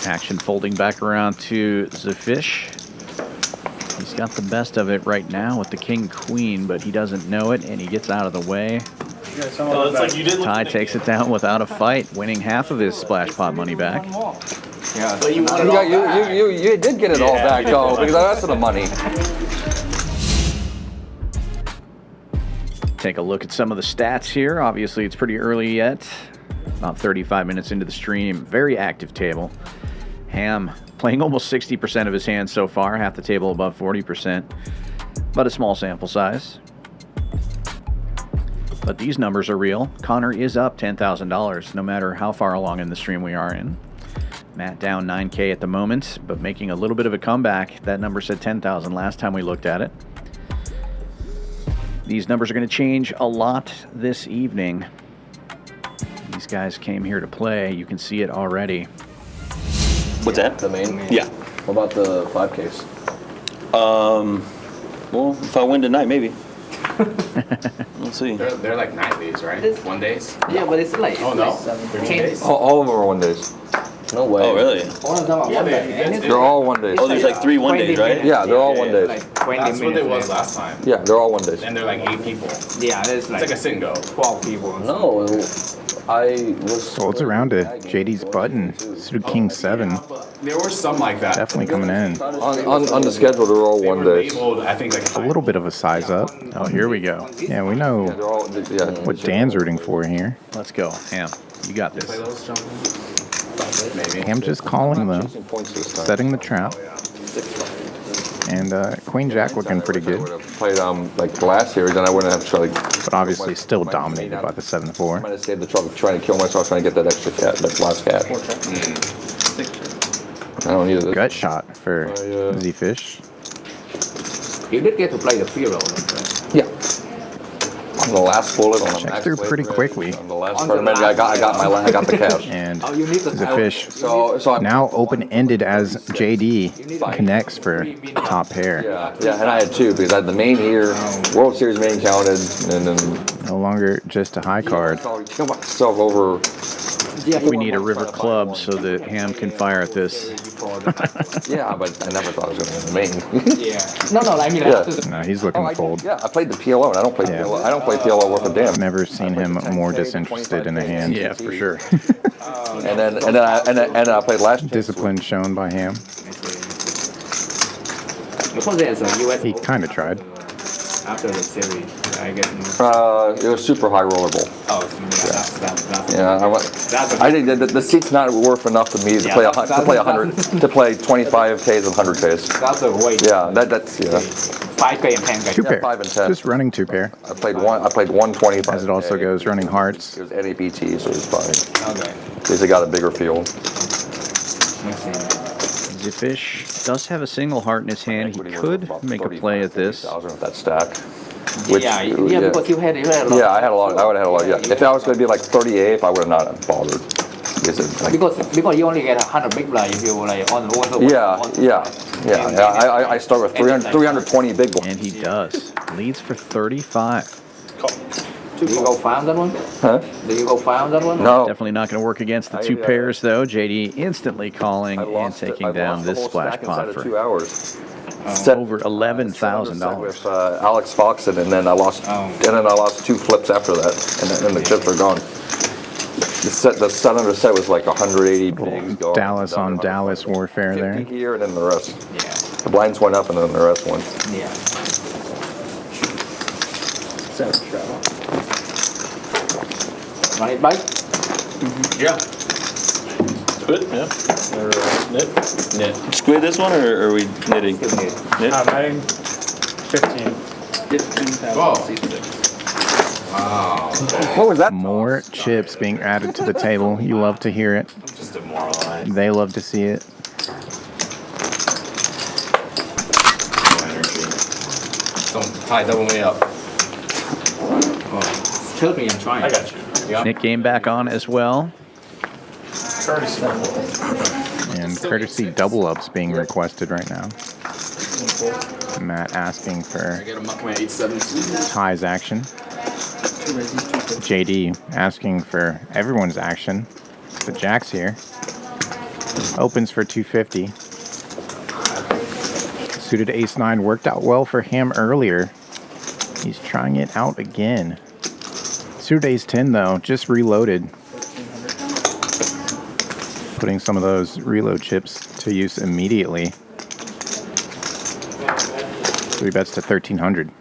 Action folding back around to Zefish. He's got the best of it right now with the King Queen, but he doesn't know it, and he gets out of the way. Oh, it's like you did look Ty at the takes it down without a fight, winning half of his splash pot money back. Yeah. But you wanted all back. You did get it all back, though, because I asked for the money. Take a look at some of the stats here. Obviously, it's pretty early yet. About 35 minutes into the stream. Very active table. Ham playing almost 60% of his hands so far. Half the table above 40%. But a small sample size. But these numbers are real. Conor is up $10,000 no matter how far along in the stream we are in. Matt down 9K at the moment, but making a little bit of a comeback. That number said 10,000 last time we looked at it. These numbers are going to change a lot this evening. These guys came here to play. You can see it already. What's that? The main? Yeah. What about the 5Ks? Well, if I win tonight, maybe. Let's see. They're like nightlies, right? 1 days? Yeah, but it's like. Oh, no. They're 1 days? All of them are 1 days. No way. Oh, really? All of them are 1 day. They're all 1 days. Oh, there's like 3 1 days, right? Yeah, they're all 1 days. Like 20 That's what it minutes was left. last time. Yeah, they're all 1 days. And they're like 8 people. Yeah, it's It's like a sit and go. 12 people. No, I was. Folds around to JD's button. Suited King 7. There were some like that. Definitely coming in. On the schedule, they're all They 1 were day. labeled, I think, like A little bit of a size up. Oh, here we go. Yeah, we know They're all, yeah. what Dan's rooting for here. Let's go. Ham, you got this. maybe. Ham just calling though, Chasing points this time. setting the trap. And Queen Jack looking pretty I good, would have played like the last series, and I wouldn't have tried. but obviously still dominated by the I 7-4. might have saved the trouble trying to kill myself, trying to get that extra cat, that last cat. I don't need it. Gut shot for Zefish. You did get to play the Firo, right? Yeah. On the last bullet on the Checked max through play pretty rate, quickly. On the last tournament, I got the cash. And Oh, you need the Zefish So I'm now open-ended as JD connects for top pair. Yeah, and I had 2 because I had the main here, World Series main counted, and then No longer just a high card. I kill myself over. We need a river club so that Ham can fire at this. Yeah, but I never thought I was going to win the main. Yeah. No, I mean, Yeah. No, he's looking to fold. Yeah, I played the PLO, and I don't play Yeah. PLO. I don't play PLO worth a damn. Never seen him more disinterested in a hand. Yeah, for sure. And then I played last. Discipline shown by Ham. Because there's a US He kind of tried. after the series, I guess. It was super high rollerball. Oh, that's Yeah, I think that the seat's not worth enough to me to play a, to play 100 to play 25Ks and 100Ks. that's a way. Yeah, that's 5K and 10K. Two pair. 5 and 10. Just running 2 pair. I played 125. As it also goes running hearts. It was NAPT, so it was fine. Okay. Because they got a bigger field. Let's see. Zefish does have a single heart in his hand. He could make a play at this. 30,000 with that stack. Which, yeah, because you had a lot. Yeah, I had a lot. I would have had a lot. Yeah, if I was going to be like 38, I would have not bothered. Because it's like, Because you only get 100 big blind if you like on one. yeah. I start with 320 big blind. And he does. Leads for 35. Did you go farm that one? Huh? Did you go farm that one? No. Definitely not going to work against the 2 pairs, though. JD instantly calling and taking down this splash pot for 2 hours. over $11,000. With Alex Foxon, and then I lost, and 2 flips after that, and then the chips are gone. The set under set was like 180 bigs going. Dallas on Dallas warfare 50 there. here, and then the rest. Yeah. The blinds went up, and then the rest went. Yeah. Right, bite? Yeah. Good, yeah. Or knit? Knit. Squid this one, or are we knitting? Knit. I'm adding 15. 15,000. Wow. What was that? More chips being added to the table. You love to hear it. Just demoralized. They love to see it. No energy. Don't tie double me up. Help me, I'm trying. I got you. Yeah. Nick game back on as well. Courtesy. And courtesy double ups being requested right now. Matt asking for I get a muck my 8-7. Ty's action. JD asking for everyone's action. The Jack's here. Opens for 250. Suited ace-9 worked out well for him earlier. He's trying it out again. Suited ace-10 though, just reloaded. Putting some of those reload chips to use immediately. 3 bets to 1,300.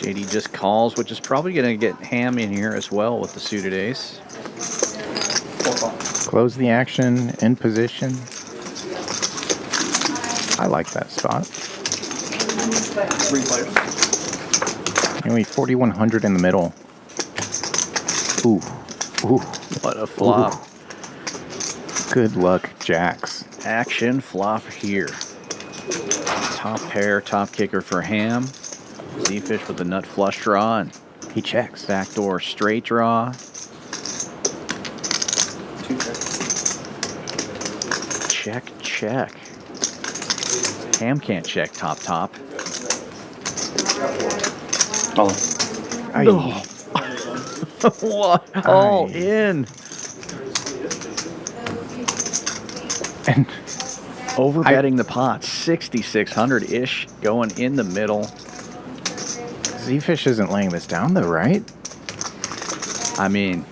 JD just calls, which is probably going to get Ham in here as well with the suited ace. Close the action in position. I like that spot. 3 players. Nearly 4,100 in the middle. Ooh. Ooh. What a flop. Ooh. Good luck, Jacks. Action flop here. Top pair, top kicker for Ham. Zefish with the nut flush draw, and he checks. Backdoor straight draw. 2 checks. Check, check. Ham can't check top. Oh. What? All in. And overbetting the pot, 6,600-ish going in the middle. Zefish isn't laying this down though, right? I mean,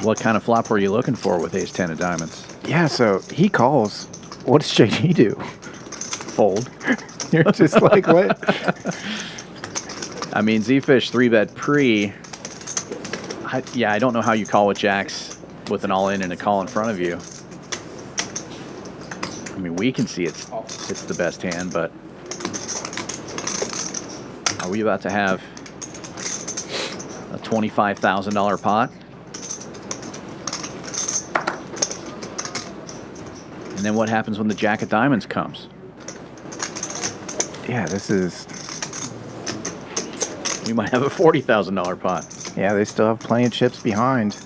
what kind of flop were you looking for with ace-10 of diamonds? Yeah, so he calls. What does JD do? Fold. You're just like, what? I mean, Zefish 3-bet pre. I don't know how you call with jacks with an all-in and a call in front of you. I mean, we can see it's the best hand, but are we about to have a $25,000 pot? And then what happens when the jack of diamonds comes? Yeah, this is... We might have a $40,000 pot. Yeah, they still have plenty of chips behind.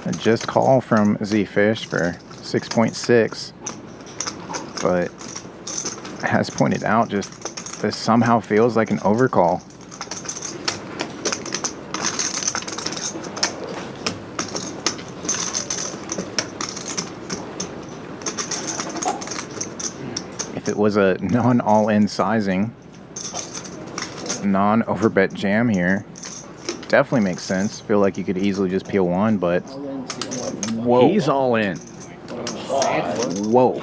A just call from Zefish for 6.6. But as pointed out, just this somehow feels like an overcall. If it was a non-all-in sizing, non-overbet jam here, definitely makes sense. Feel like you could easily just peel one, but whoa, he's all in. Whoa.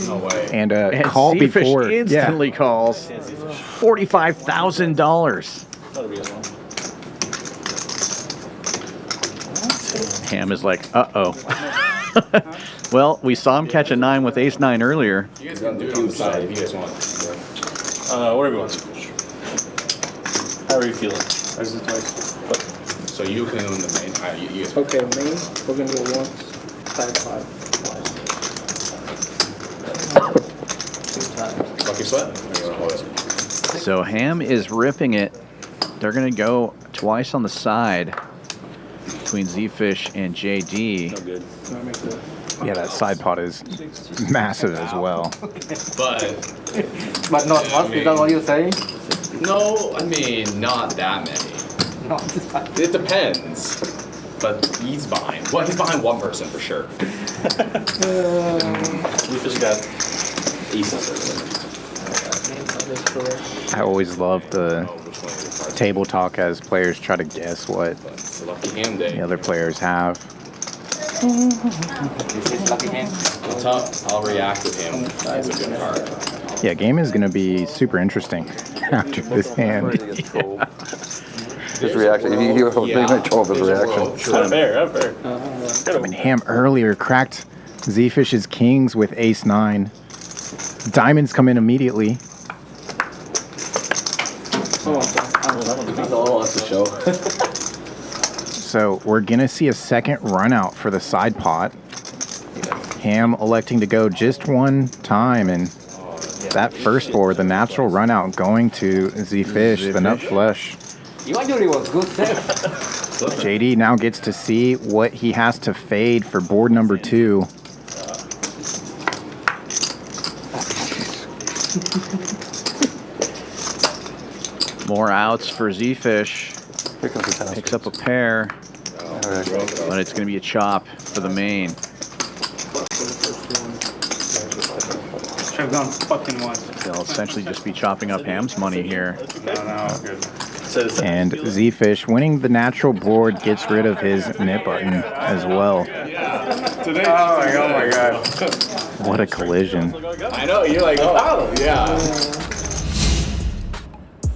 No way. And And call Zefish before. instantly calls. $45,000. Ham is like, uh-oh. Well, we saw him catch a 9 with ace-9 earlier. You guys can do it on the side if you guys want. Whatever you want. How are you feeling? As it was. So you can own the main. You guys. Okay, main, we're gonna go once, side 5. Lucky sweat. So Ham is ripping it. They're going to go twice on the side between Zefish and JD. No good. Yeah, that side pot is massive as well. But not much, is that what you're saying? No, I mean not that many. It depends. But he's behind. Well, he's behind one person for sure. We just got aces. I always love the table talk as players try to guess what It's a lucky hand day. the other players have. I'll react with him. It's a good card. Yeah, game is going to be super interesting after this hand. His reaction. You have pretty much control of his reaction. Fair. I mean, Ham earlier cracked Zefish's kings with ace-9. Diamonds come in immediately. That's a show. So we're going to see a second run out for the side pot. Ham electing to go just one time, and that first board, the natural run out going to Zefish, the nut flush. Eventually was good save. JD now gets to see what he has to fade for board number 2. More outs for Zefish. Picks up a pair, but it's going to be a chop for the main. Should've gone fucking once. They'll essentially just be chopping up Ham's money here. No, good. And Zefish, winning the natural board, gets rid of his nip button as well. Oh my god. What a collision. I know, you're like, oh, yeah.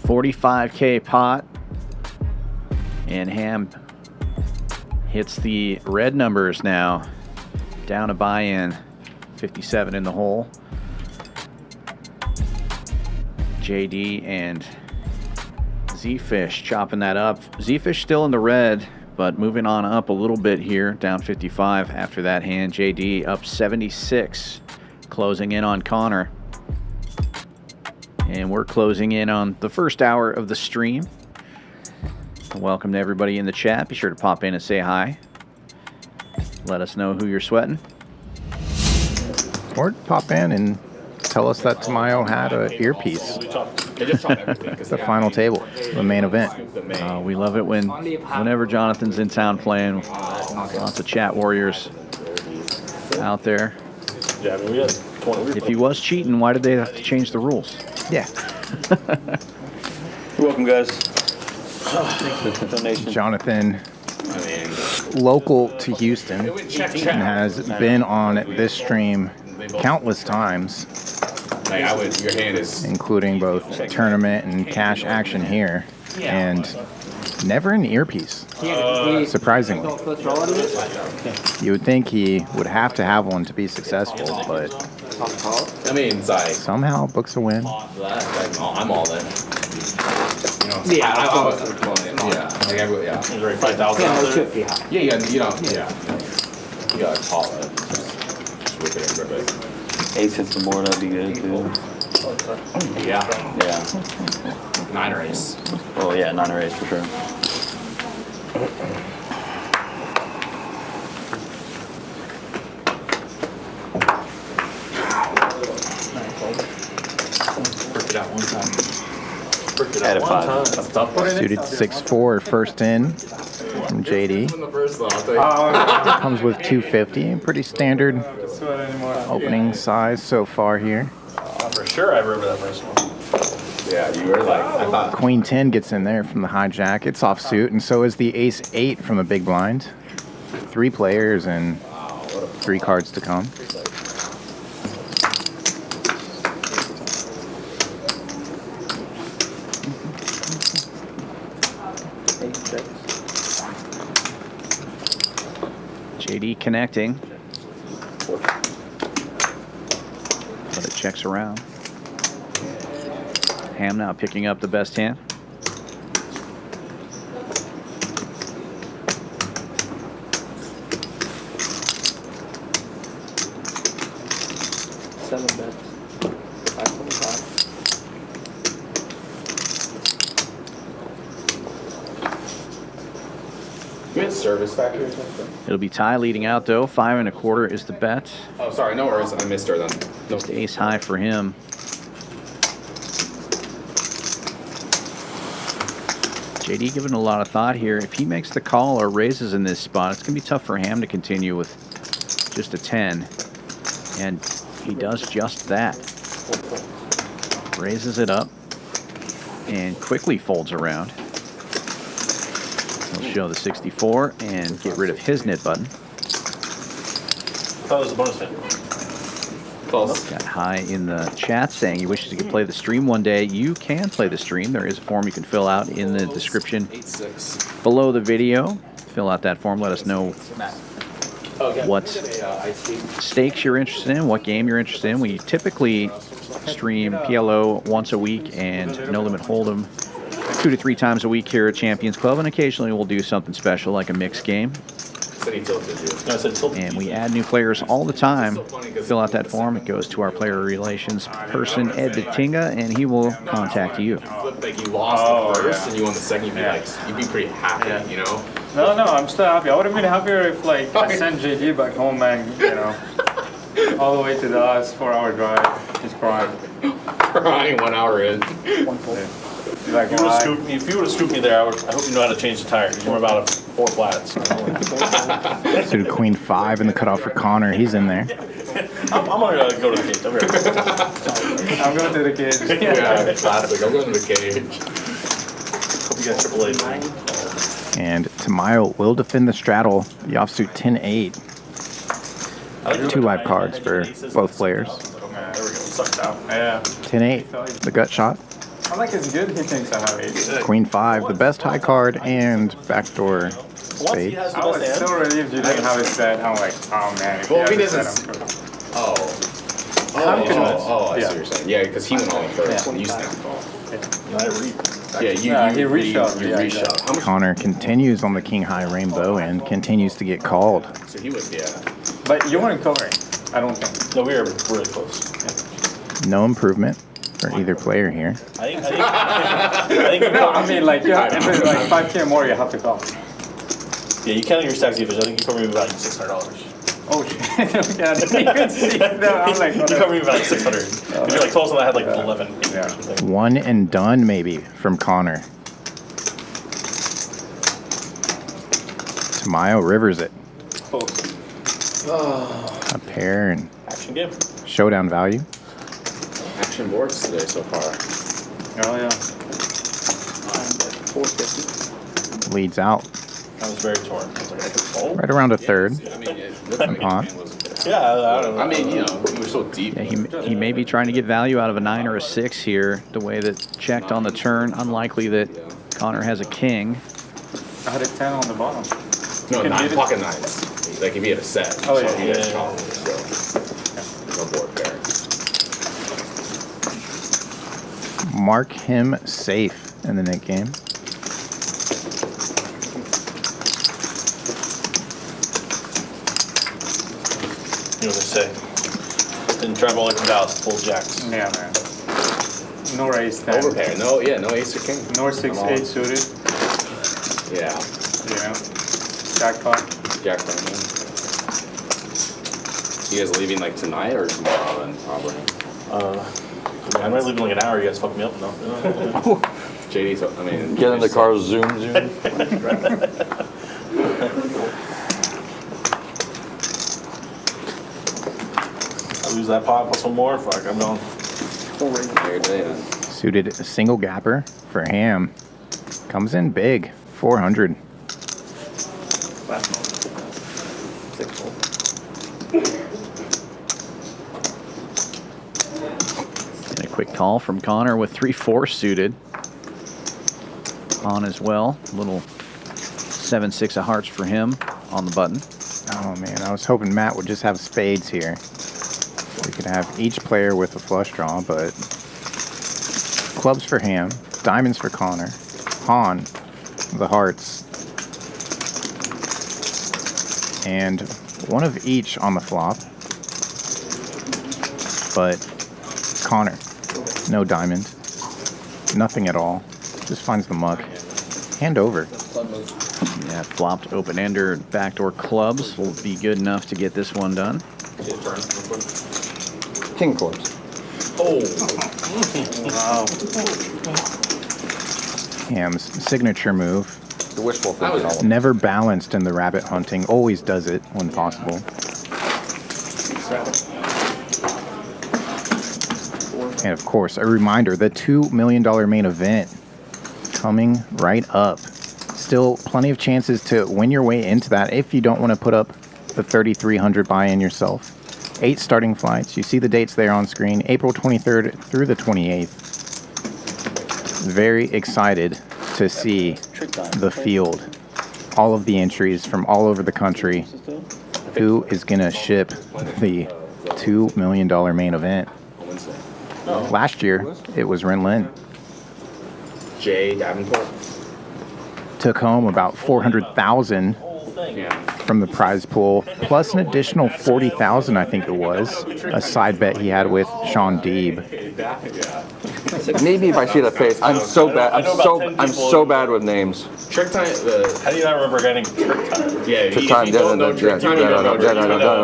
45K pot. And Ham hits the red numbers now. Down a buy-in. 57 in the hole. JD and Zefish chopping that up. Zefish still in the red, but moving on up a little bit here, down 55 after that hand. JD up 76, closing in on Conor. And we're closing in on the first hour of the stream. Welcome to everybody in the chat. Be sure to pop in and say hi. Let us know who you're sweating. Or pop in and tell us that Tamayo had an earpiece. It's the final table, the main event. We love it whenever Jonathan's in town playing. Lots of chat warriors out there. Yeah, I mean, we had 20. If he was cheating, why did they have to change the rules? Yeah. You're welcome, guys. Donation. Jonathan, local to Houston, and has been on this stream countless times, Your hand is. including both tournament and cash action here, and never an earpiece, surprisingly. You would think he would have to have one to be successful, but I mean, it's like, somehow books a win. I'm all in. You know, Yeah, I was, yeah. like every, yeah. He's already 5,000 out there. Yeah, you know, yeah. You gotta call it. Just whip it in real quick. Ace hits the board, that'd be good, too. Yeah. Yeah. 9 or ace. Oh, yeah, 9 or ace for sure. At a 5. That's tough. Suited 6-4, first in from JD. The first though, I'll tell you. Comes with 250, pretty standard opening size so far here. For sure, I remember that first one. Yeah, you were like, I thought. Queen 10 gets in there from the hijack. It's off suit, and so is the ace 8 from the big blind. 3 players and 3 cards to come. JD connecting. But it checks around. Ham now picking up the best hand. Good service factor or something. It'll be Ty leading out though. 5 1/4 is the bet. Oh, sorry, no worries. I missed her then. No. Just ace high for him. JD giving a lot of thought here. If he makes the call or raises in this spot, it's going to be tough for Ham to continue with just a 10. And he does just that. Raises it up. and quickly folds around. He'll show the 64 and get rid of his knit button. I thought it was a bonus hit. Close. Got high in the chat saying he wishes he could play the stream one day. You can play the stream. There is a form you can fill out in the description below the video. Fill out that form. Let us know what stakes you're interested in, what game you're interested in. We typically stream PLO once a week and No Limit Hold'em 2 to 3 times a week here at Champions Club, and occasionally we'll do something special like a mixed game. And we add new players all the time. Fill out that form. It goes to our player relations person, Ed Tinga, and he will contact you. Like you lost the first and you won the second, you'd be pretty happy, you know? No, I'm still happy. I would have been happier if like I sent JD back home and, you know, all the way to Dallas, 4-hour drive. He's crying. Crying 1 hour in. Like, If you would have scooped me there, I hope you know how to change the tire. You were about 4 flats. Suited queen 5 in the cutoff for Conor. He's in there. I'm gonna go to the cage. I'm going to the cage. Yeah, classic. I'm going to the cage. Hope you got AAA. And Tamayo will defend the straddle. The offsuit 10-8. 2 live cards for both players. There we go. Sucked out. Yeah. 10-8. The gut shot. I'm like, it's good. He thinks I have 8. Queen 5, the best high card and backdoor spade. I was so relieved you didn't have it set. I'm like, oh man. If Well, he he has it doesn't. set, I'm cool. I see what you're saying. Yeah, because he went all in first and you snapped off. Yeah, he reshot. You reshot. How much? Connor continues on the king high rainbow and continues to get called. So he was, But you weren't covering, I don't think. No, we were really close. No improvement for either player here. I think No, I mean, like, you have, if it's like 5K more, you have to call. yeah, you counted your stacks, Zefish. I think you covered me about $600. Oh shit! Yeah, I didn't even see that. I'm like, You covered me about like 600. You're like close, and I had like 11. Yeah. One and done maybe from Connor. Tamayo rivers it. A pair and Action game. showdown value. Action boards today so far. Oh yeah. 450. Leads out I was very torn. I was like, I could fold. right around a third. I mean, it looked like Pot. the man was. Yeah, I don't know. I mean, you know, we were so deep. Yeah, he may be trying to get value out of a 9 or a 6 here, the way that checked on the turn. Unlikely that Connor has a king. I had a 10 on the bottom. No, can nine, beat it. pocket nines. Like if he had a set. Oh, so yeah, he had yeah, a yeah. chop, so no board pair. Mark him safe in the net game. You know what they say. Didn't drive all the way from Dallas, full jacks. Yeah, man. No raise 10. Overpair. No, yeah, no ace or king. No 6-8 suited. Yeah. You know. Jackpot. Jack Brandon. You guys leaving like tonight or tomorrow then probably? I might leave in like an hour. You guys fuck me up. No. JD's, I mean. Get in the car, zoom. I lose that pot plus one more. Fuck, I'm going. Suited single gapper for Ham. Comes in big, 400. And a quick call from Connor with 3-4 suited. On as well. Little 7-6 of hearts for him on the button. Oh man, I was hoping Matt would just have spades here. We could have each player with a flush draw, but clubs for Ham, diamonds for Connor, pawn, the hearts, and one of each on the flop. But Connor, no diamond, nothing at all, just finds the muck. Hand over. Yeah, flopped open-ender backdoor clubs will be good enough to get this one done. King clubs. Oh. Wow. Ham's signature move. The wishful thinking. Never balanced in the rabbit hunting, always does it when possible. And of course, a reminder, the $2 million main event coming right up. Still plenty of chances to win your way into that if you don't want to put up the 3,300 buy-in yourself. 8 starting flights. You see the dates there on screen, April 23rd through the 28th. Very excited to see the field. All of the entries from all over the country. Who is going to ship the $2 million main event? Last year, it was Ren Lin. Jay Davenport. Took home about $400,000 from the prize pool, plus an additional $40,000, I think it was, a side bet he had with Sean Deeb. Name me if I see that face. I'm so bad. I'm so bad with names. Trick time. How do you not remember getting trick time? Yeah, Trick time.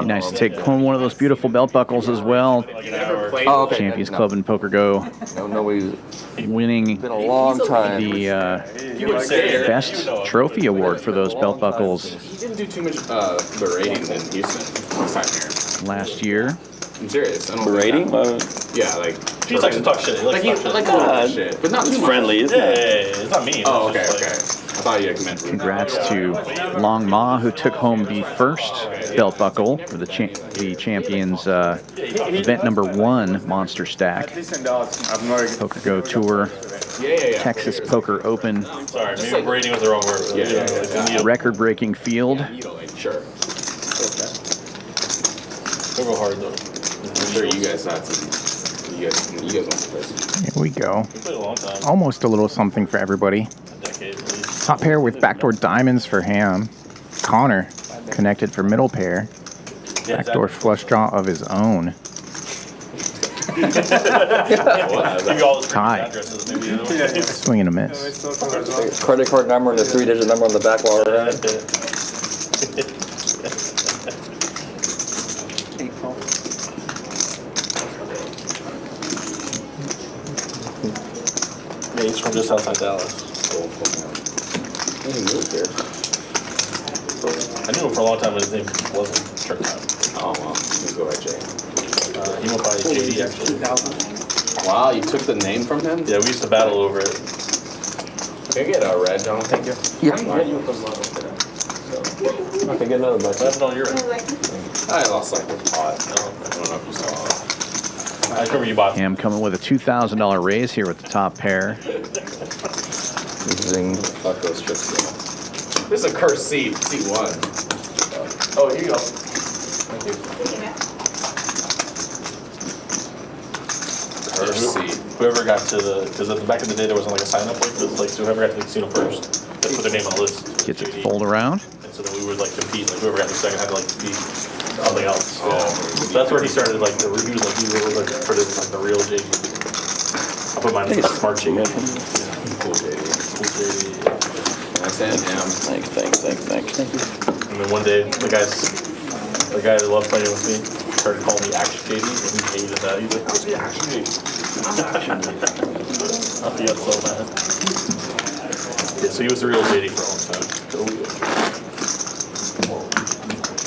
Nice to take home one of those beautiful belt buckles as well. Oh, okay. Champions Club and Poker Go Nobody's winning been a long time. the best trophy award for those belt buckles He didn't do too much berating in Houston last time here. last year. I'm serious. I don't Berating? Yeah, like. He likes to talk shit. He likes to talk shit. a little shit, but not too much. Friendly, isn't Yeah, it? it's not mean. Oh, It's okay, just okay. I thought you meant. Congrats to Long Ma, who took home the first belt buckle for the Champions event number 1 Monster Stack. Poker Go Tour, Texas Poker Open, Sorry, maybe berating was the wrong word. record-breaking field. Sure. Don't go hard though. I'm sure you guys had some. You guys went first. Here we go. We played a long time. Almost a little something for everybody. A decade at least. Top pair with backdoor diamonds for Ham. Connor connected for middle pair. Backdoor flush draw of his own. Tie. Swing and a miss. Credit card number and the 3-digit number on the back wall. Yeah, he's from just outside Dallas. He moved here. I knew him for a long time, but his name wasn't Trick Time. Oh well, you go ahead, Jay. He went by JD actually. Wow, you took the name from him? Yeah, we used to battle over it. Can I get a red, John? Thank you. Yeah. I can get another What bucket. happened on your end? I lost like a pot. I don't know if you saw it. I remember you bought. Ham coming with a $2,000 raise here with the top pair. Zing. Fuck those tricks. This is a cursed seat. Seat 1. Oh, here you go. Thank you. Cursed seat. Whoever got to the, because back in the day there wasn't like a sign up like this, like so whoever got to the casino first, they put their name on the list. Gets it to fold around. And so then we would like compete, like whoever got to second had to like compete something else. Yeah. So that's where he started like the reviews, like he was like for this like the real JD. I put mine as like smart JD. Cool, JD. Cool JD. Nice and ham. Thanks. And then one day the guy that loved playing with me started calling me Action JD, and he hated that. He's like, "What's the Action JD?" He got so mad. Yeah, so he was the real JD for a long time.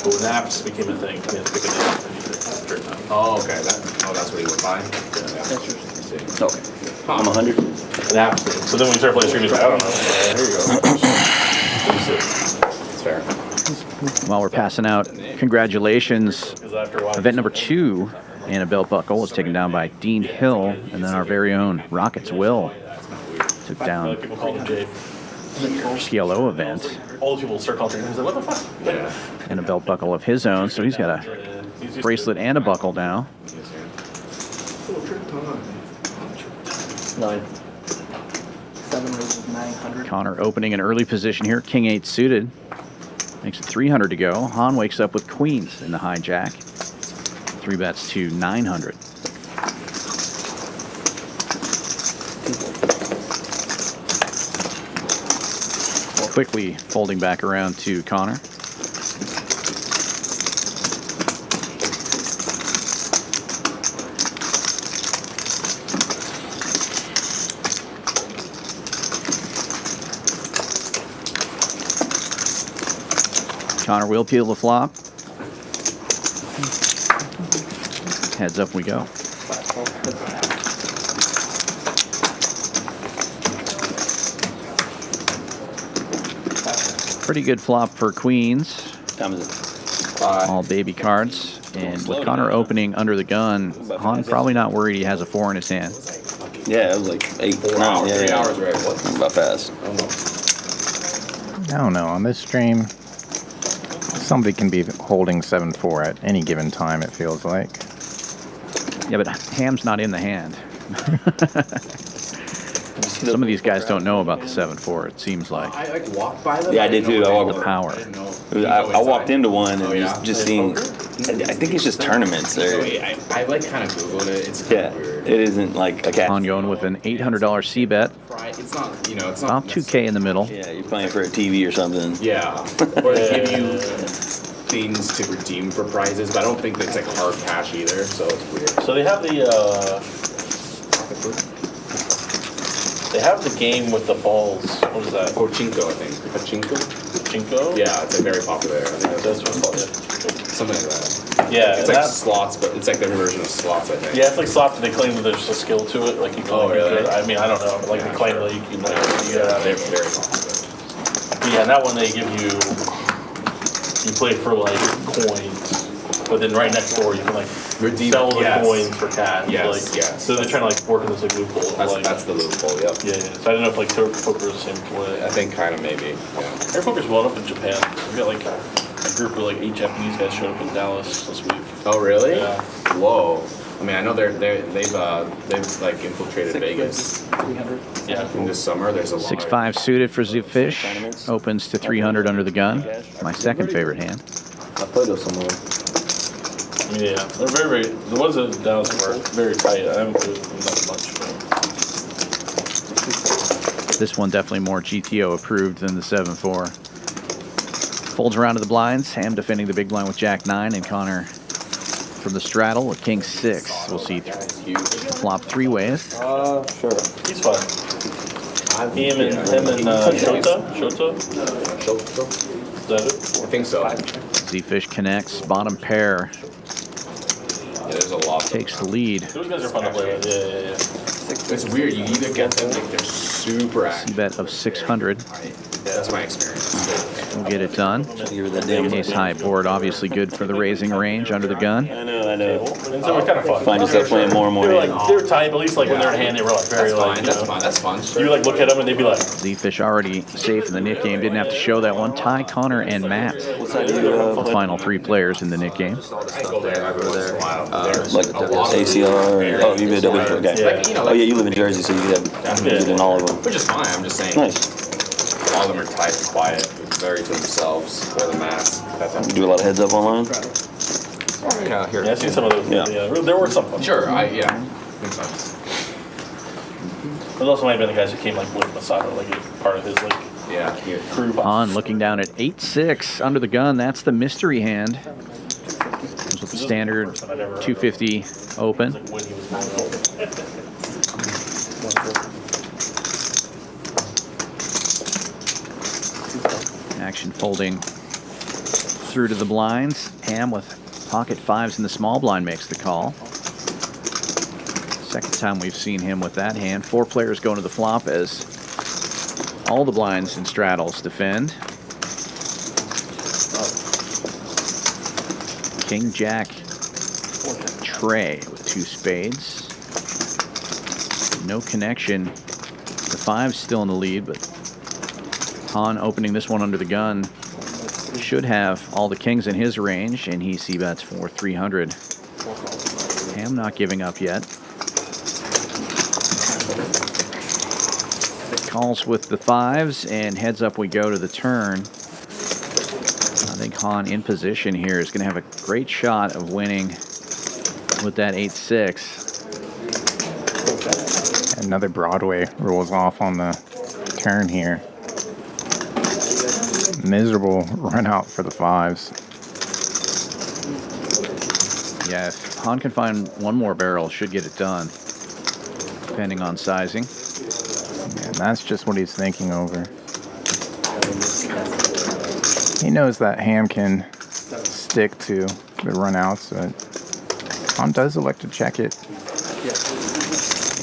But when apps became a thing, we had to pick a name. Oh, okay. That's what he went by. Yeah. Okay. I'm 100. An apps thing. So then when we started playing stream, he's like, I don't know. Here you go. It's fair. While we're passing out, congratulations. Because after a while, Event number 2 and a belt buckle was taken down by Dean Hill, and then our very own Rockets Will took down people call him Jay. PLO event Old people start calling him. He's like, what the fuck? Yeah. and a belt buckle of his own. So he's got a bracelet and a buckle now. 9. 7 raises 900. Connor opening an early position here, King 8 suited. Makes it 300 to go. Han wakes up with queens in the hijack. 3 bets to 900. Quickly folding back around to Connor. Connor will peel the flop. Heads up we go. Pretty good flop for queens. Time is it? All baby cards. And with Conor opening under the gun, Han probably not worried he has a 4 in his hand. Yeah, it was like 8, 9. Yeah, 3 yeah. hours, right? What? About fast. I don't know. On this stream, somebody can be holding 7-4 at any given time, it feels like. Yeah, but Ham's not in the hand. Some of these guys don't know about the 7-4, it seems like. I like walked by them. Yeah, I did too. The power. I walked into one and just seeing. I think it's just tournaments. I like kind of Googled it. It's kind of weird. It isn't like a cat. Han going with an $800 C bet. It's not, you know, it's not. About 2K in the middle. Yeah, you're playing for a TV or something. Yeah. Or they give you things to redeem for prizes, but I don't think that's like hard cash either, so it's weird. So they have the game with the balls. What is that? Pachinko, I think. Pachinko? Pachinko? Yeah, it's like very popular. I think That's what it's called. something like that. Yeah, It's like slots, but it's like their version of slots, I think. Yeah, it's like slots, and they claim that there's a skill to it. Like you can. Oh, really? I mean, I don't know. Like they claim that you can. They're very popular. Yeah, and that one they give you. You play for like coins, but then right next door you can like sell the coins for cash. Yes, like, yes. So they're trying to like work in this like loophole. That's the loophole, yep. Yeah, yeah. So I don't know if like poker is the same way. I think kind of maybe. Yeah. Air poker's well up in Japan. We got like a group of like 8 Japanese guys showed up in Dallas this week. Oh really? Yeah. Whoa. I mean, I know they've like infiltrated Vegas. 300. Yeah. In this summer, there's a lot. 6-5 suited for Zefish. Opens to 300 under the gun. My second favorite hand. I played with some of them. Yeah, they're very, the ones in Dallas were very tight. I haven't played them that much. But. This one definitely more GTO approved than the 7-4. Folds around to the blinds. Ham defending the big blind with Jack 9 and Conor from the straddle with King 6. We'll see flop 3 ways. Sure. He's fun. Him and Shota? Is that it? I think so. Zefish connects. Bottom pair. Yeah, there's a lot. Takes the lead. Those guys are fun to play with. Yeah. It's weird. You either get them like they're super active. C-bet of 600. That's my experience. We'll get it done. Ace high board, obviously good for the raising range under the gun. I know. And so it's kind of fun. Find yourself playing more and more. They're tight, but at least like when they're in hand, they were like very That's fine. You would like look at them and they'd be like. Zefish already safe in the Nick game. Didn't have to show that one. Ty, Conor, and Matt. The final 3 players in the Nick game. I go there. Like ACR. Oh, you live in okay. Oh yeah, you live in Jersey, so you get in all of them. Which is fine. I'm just saying. Nice. All of them are tight and quiet, very to themselves. Wear the mask. You do a lot of heads up online. Yeah, here. Yeah, I've seen some of those. Yeah, there were some. Sure. Makes sense. There's also might have been the guys who came like with Masato, like part of his like crew. On looking down at 8-6 under the gun. That's the mystery hand. Comes with the standard 250 open. Action folding through to the blinds. Ham with pocket 5s in the small blind makes the call. Second time we've seen him with that hand. 4 players going to the flop as all the blinds and straddles defend. King Jack Trey with 2 spades. No connection. The 5's still in the lead, but Han opening this one under the gun should have all the kings in his range, and he c-bets for 300. Ham not giving up yet. Calls with the 5s, and heads up we go to the turn. I think Han in position here is going to have a great shot of winning with that 8-6. Another Broadway rolls off on the turn here. Miserable run out for the 5s. Yeah, if Han can find one more barrel, should get it done, depending on sizing. And that's just what he's thinking over. He knows that Ham can stick to the runouts, but Han does elect to check it.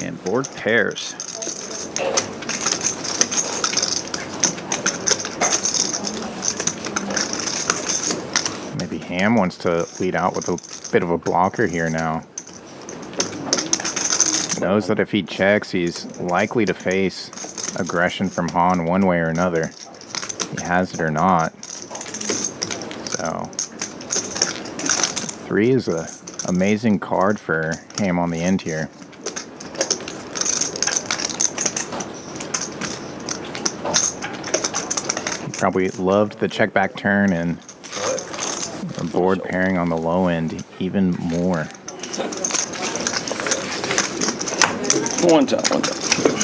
And board pairs. Ham wants to lead out with a bit of a blocker here now. Knows that if he checks, he's likely to face aggression from Han one way or another. He has it or not. So 3 is a amazing card for Ham on the end here. He probably loved the check back turn and the board pairing on the low end even more. One time.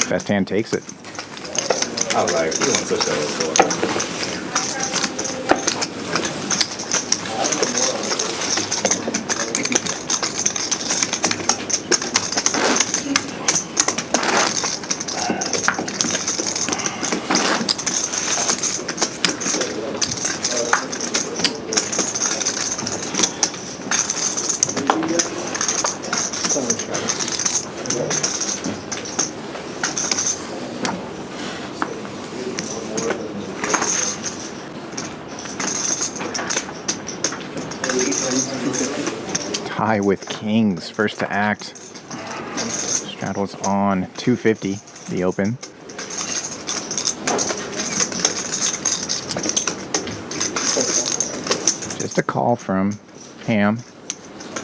Best hand takes it. I was like, you want such a Tie with kings, first to act. Straddles on 250, the open. Just a call from Ham.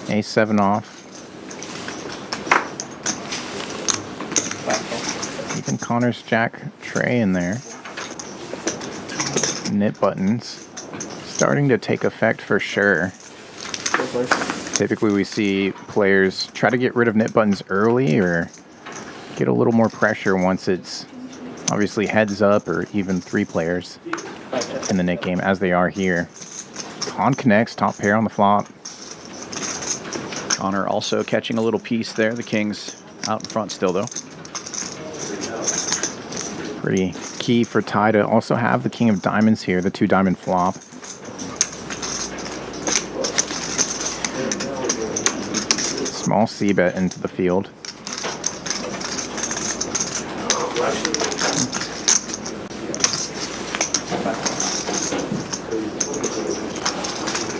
A7 off. Even Connor's jack tray in there. Nip buttons starting to take effect for sure. Typically we see players try to get rid of nip buttons early or get a little more pressure once it's obviously heads up or even 3 players in the nit game as they are here. Han connects, top pair on the flop. Conor also catching a little piece there. The king's out in front still though. Pretty key for Ty to also have the king of diamonds here, the 2 diamond flop. Small c-bet into the field.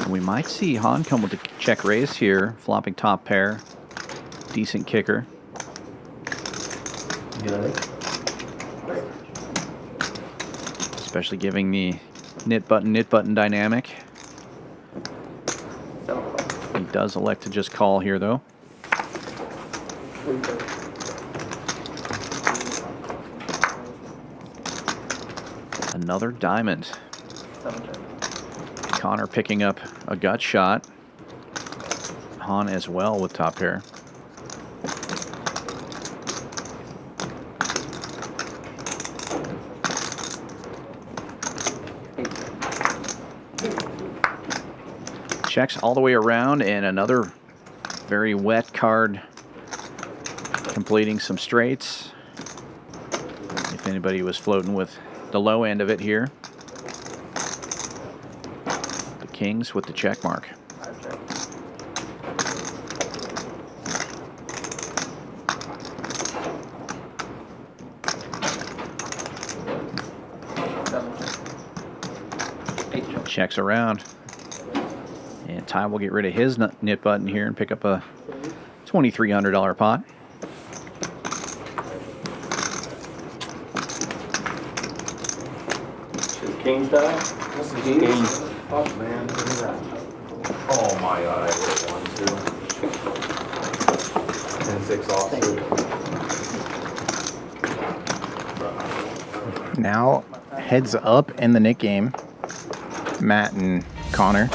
We might see Han come with a check raise here, flopping top pair. Decent kicker. Especially giving the nit button dynamic. He does elect to just call here though. Another diamond. Conor picking up a gut shot. Han as well with top pair. Checks all the way around, and another very wet card completing some straights. If anybody was floating with the low end of it here. The kings with the check mark. Checks around. And Ty will get rid of his nit button here and pick up a $2,300 pot. King style? What's the king? Fuck, man. Look at that. Oh my god, I would have 1, 2. 10-6 off. Now heads up in the nit game. Matt and Conor.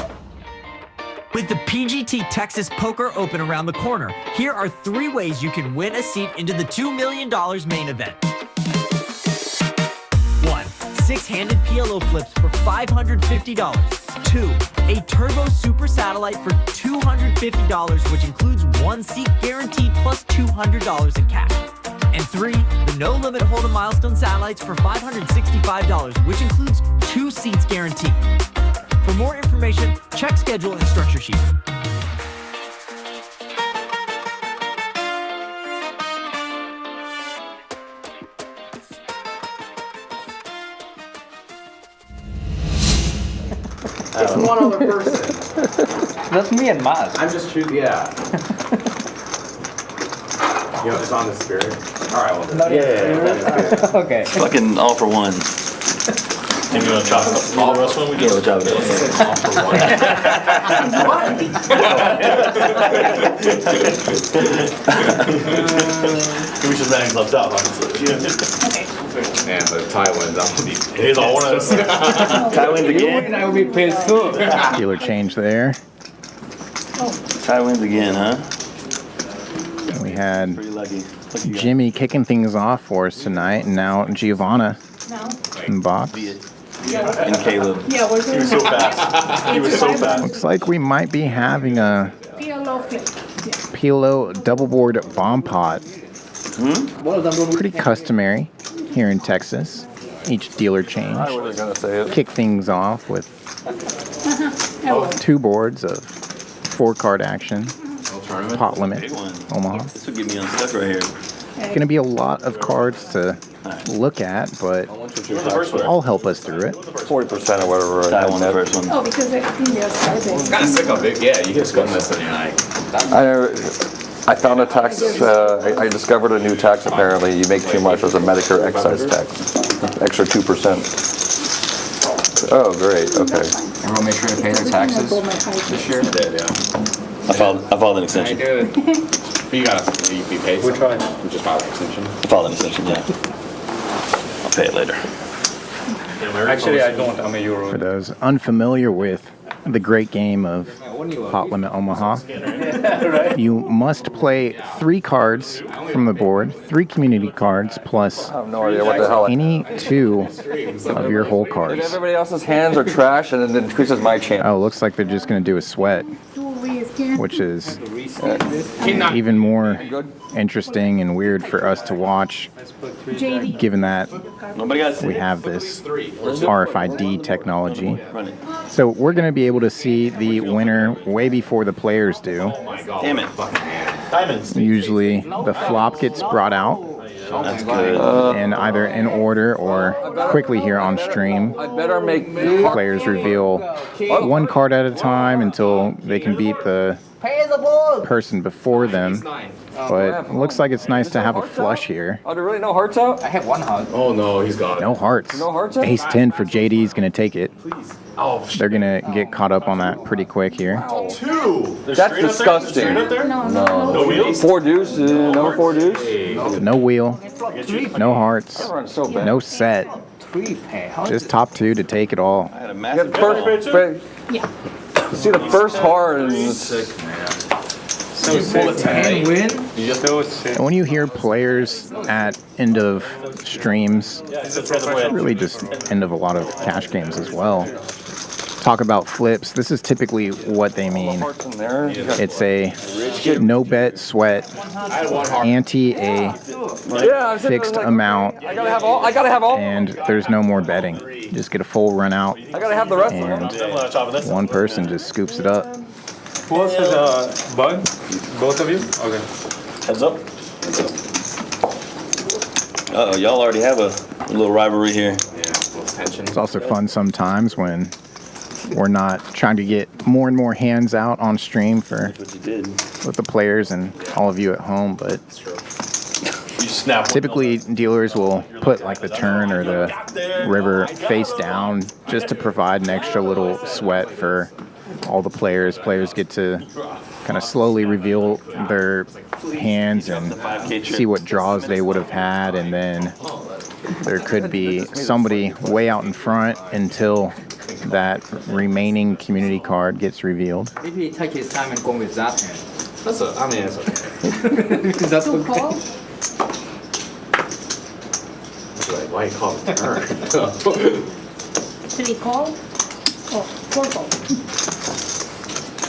With the PGT Texas Poker Open around the corner, here are 3 ways you can win a seat into the $2 million main event. 1. 6-handed PLO flips for $550. 2. A Turbo Super Satellite for $250, which includes 1 seat guaranteed plus $200 in cash. And 3. The No Limit Hold'em Milestone Satellites for $565, which includes 2 seats guaranteed. For more information, check schedule and structure sheet. It's one other person. That's me and Maz. I'm just choosing. Yeah. You know, it's on the spirit. All right. Well, Yeah. Okay. Fucking all for one. And you want to chop it up all the rest one? We do. Yeah, we'll chop it We should manage left out, obviously. Man, but if Ty wins, I'm gonna be. It is all one of us. Ty wins again. I will be pissed too. Dealer change there. Ty wins again, huh? And we had Pretty lucky. Lucky guy. Jimmy kicking things off for us tonight, and now Giovanna in the box. And Caleb. He was so fast. He was so fast. Looks like we might be having a PLO double board bomb pot. Pretty customary here in Texas. Each dealer change. I wasn't gonna say it. Kick things off with 2 boards of 4-card action. Pot limit. Big one. Omaha. This will get me unstuck right here. Going to be a lot of cards to look at, but I'll help us through it. 40% or whatever. Ty won the first one. Oh, because I think they're sizing. Kind of sick of it. Yeah, you can spin this in your night. I found a tax. I discovered a new tax. Apparently, you make too much as a Medicare excise tax. Extra 2%. Oh, great. Okay. Everyone make sure to pay their taxes this year. I filed an extension. You gotta be paid. Which one? You just filed an extension. I filed an extension, yeah. I'll pay it later. Actually, I don't. I'm a Euro. For those unfamiliar with the great game of Pot Limit Omaha, you must play 3 cards from the board, 3 community cards, plus I have no idea what the hell. any 2 of your whole cards. Everybody else's hands are trash, and it increases my chance. Oh, looks like they're just going to do a sweat, which is even more interesting and weird for us to watch, given that Nobody got we have this RFID technology. Run it. So we're going to be able to see the winner way before the players do. Damn it. Diamonds. Usually the flop gets brought out, That's good. and either in order or quickly here on stream, I better make. players reveal 1 card at a time until they can beat the person before them. But it looks like it's nice to have a flush here. Oh, there really no hearts out? I have 1 heart. Oh no, he's gone. No hearts. No hearts out? Ace 10 for JD is going to take it. Oh, They're going to get caught up on that pretty quick here. 2. That's disgusting. No wheels? 4 deuce? No 4 deuce? No wheel, no hearts, That runs so bad. no set. 3 pair. How Just top 2 to take it all. I had a Get massive first, see the first heart is you pull a 10 win? And when you hear players at end of streams, really just end of a lot of cash games as well, talk about flips, this is typically what they mean. hearts in there. You got- It's a no bet sweat, ante a Yeah, I'm sitting fixed there like, amount, I gotta have all. I gotta have all. and there's no more betting. You just get a full run out, I gotta have the rest of and them. one person just scoops it up. Who else has a bug? Both of you? Okay. Heads up. Uh-oh, y'all already have a little rivalry here. It's also fun sometimes when we're not trying to get more and more hands out on stream for What you did. with the players and all of you at home, but You snap. typically dealers will put like the turn or the river face down just to provide an extra little sweat for all the players. Players get to kind of slowly reveal their hands and see what draws they would have had, and then there could be somebody way out in front until that remaining community card gets revealed. Maybe he take his time and go with that hand. That's a, I mean, it's okay. That's Two okay. call. Like, why you call it turn? 3 call. Oh, 4 call.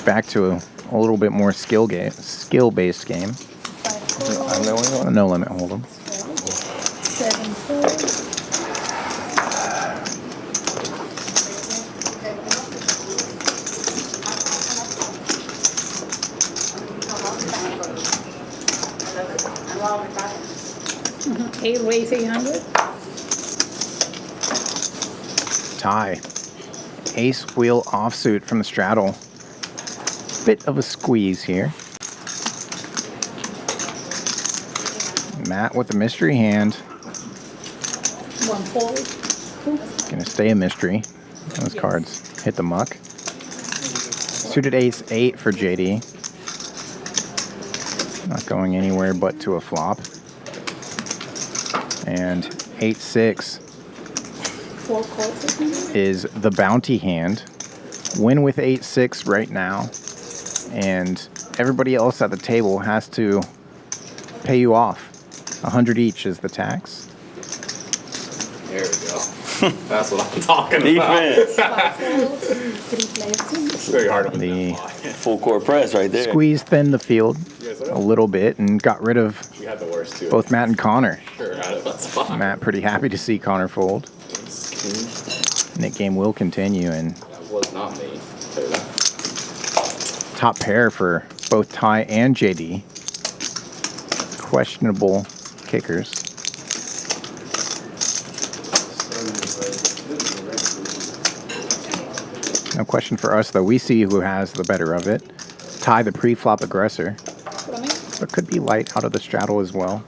Back to a little bit more skill-based game. 5 call. No limit hold'em. 7 call. Eight raise 800. Tie. Ace wheel offsuit from the straddle. bit of a squeeze here. Matt with the mystery hand. 140. Gonna stay a mystery. Those cards hit the muck. Suited ace 8 for JD. Not going anywhere but to a flop. And 8-6 4 cards. is the bounty hand. Win with 8-6 right now. And everybody else at the table has to pay you off. 100 each is the tax. There we go. That's what I'm talking about. It's very hard to The full court press right there. squeeze thinned the field a little bit and got rid of We had the worst too. both Matt and Connor. Sure, out of that spot. Matt pretty happy to see Connor fold. Nick game will continue, and That was not me. I'll tell you that. top pair for both Ty and JD. Questionable kickers. No question for us, though. We see who has the better of it. Ty, the pre-flop aggressor, but could be light out of the straddle as well.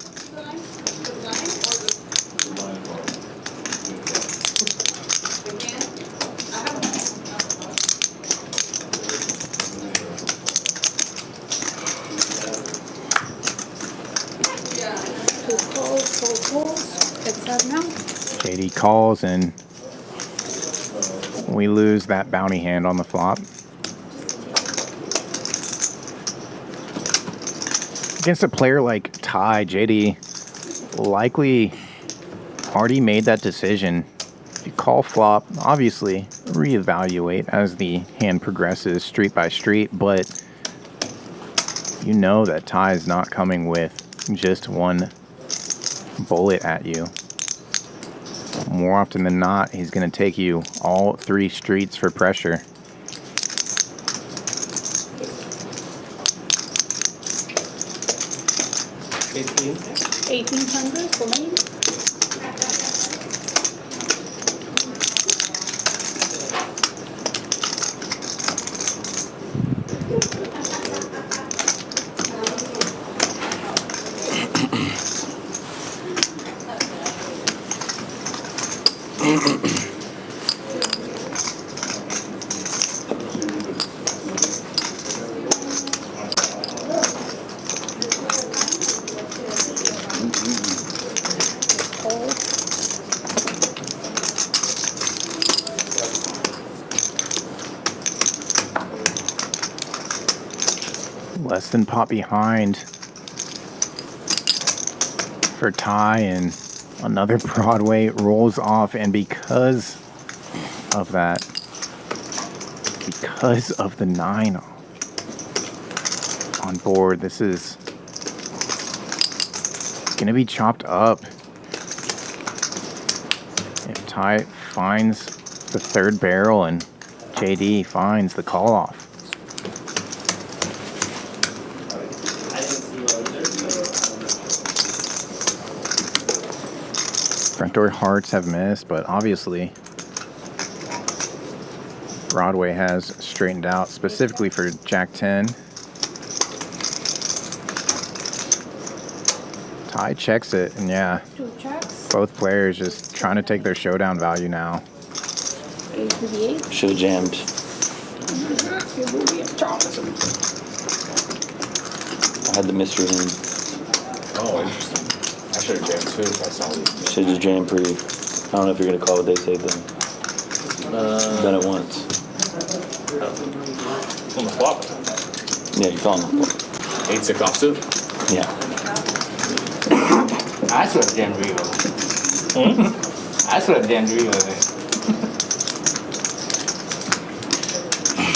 JD calls, and we lose that bounty hand on the flop. Against a player like Ty, JD likely already made that decision. If you call flop, obviously reevaluate as the hand progresses street by street, but you know that Ty is not coming with just one bullet at you. More often than not, he's going to take you all 3 streets for pressure. $1,800 for me. Less than pot behind for Ty, and another Broadway rolls off, and because of that, because of the 9 on board, this is gonna be chopped up. If Ty finds the 3rd barrel and JD finds the call off. Front door hearts have missed, but obviously Broadway has straightened out specifically for Jack 10. Ty checks it, and yeah, 2 checks. both players just trying to take their showdown value now. 8 to the 8. Should have jammed. It will be a chop. I had the mystery hand. Oh, interesting. I should have jammed too if I saw you. Should just jam pre. I don't know if you're gonna call what they say then. Done it once. On the flop. Yeah, you're calling the flop. 8-6 offsuit. Yeah. I should have jammed real. I should have jammed real.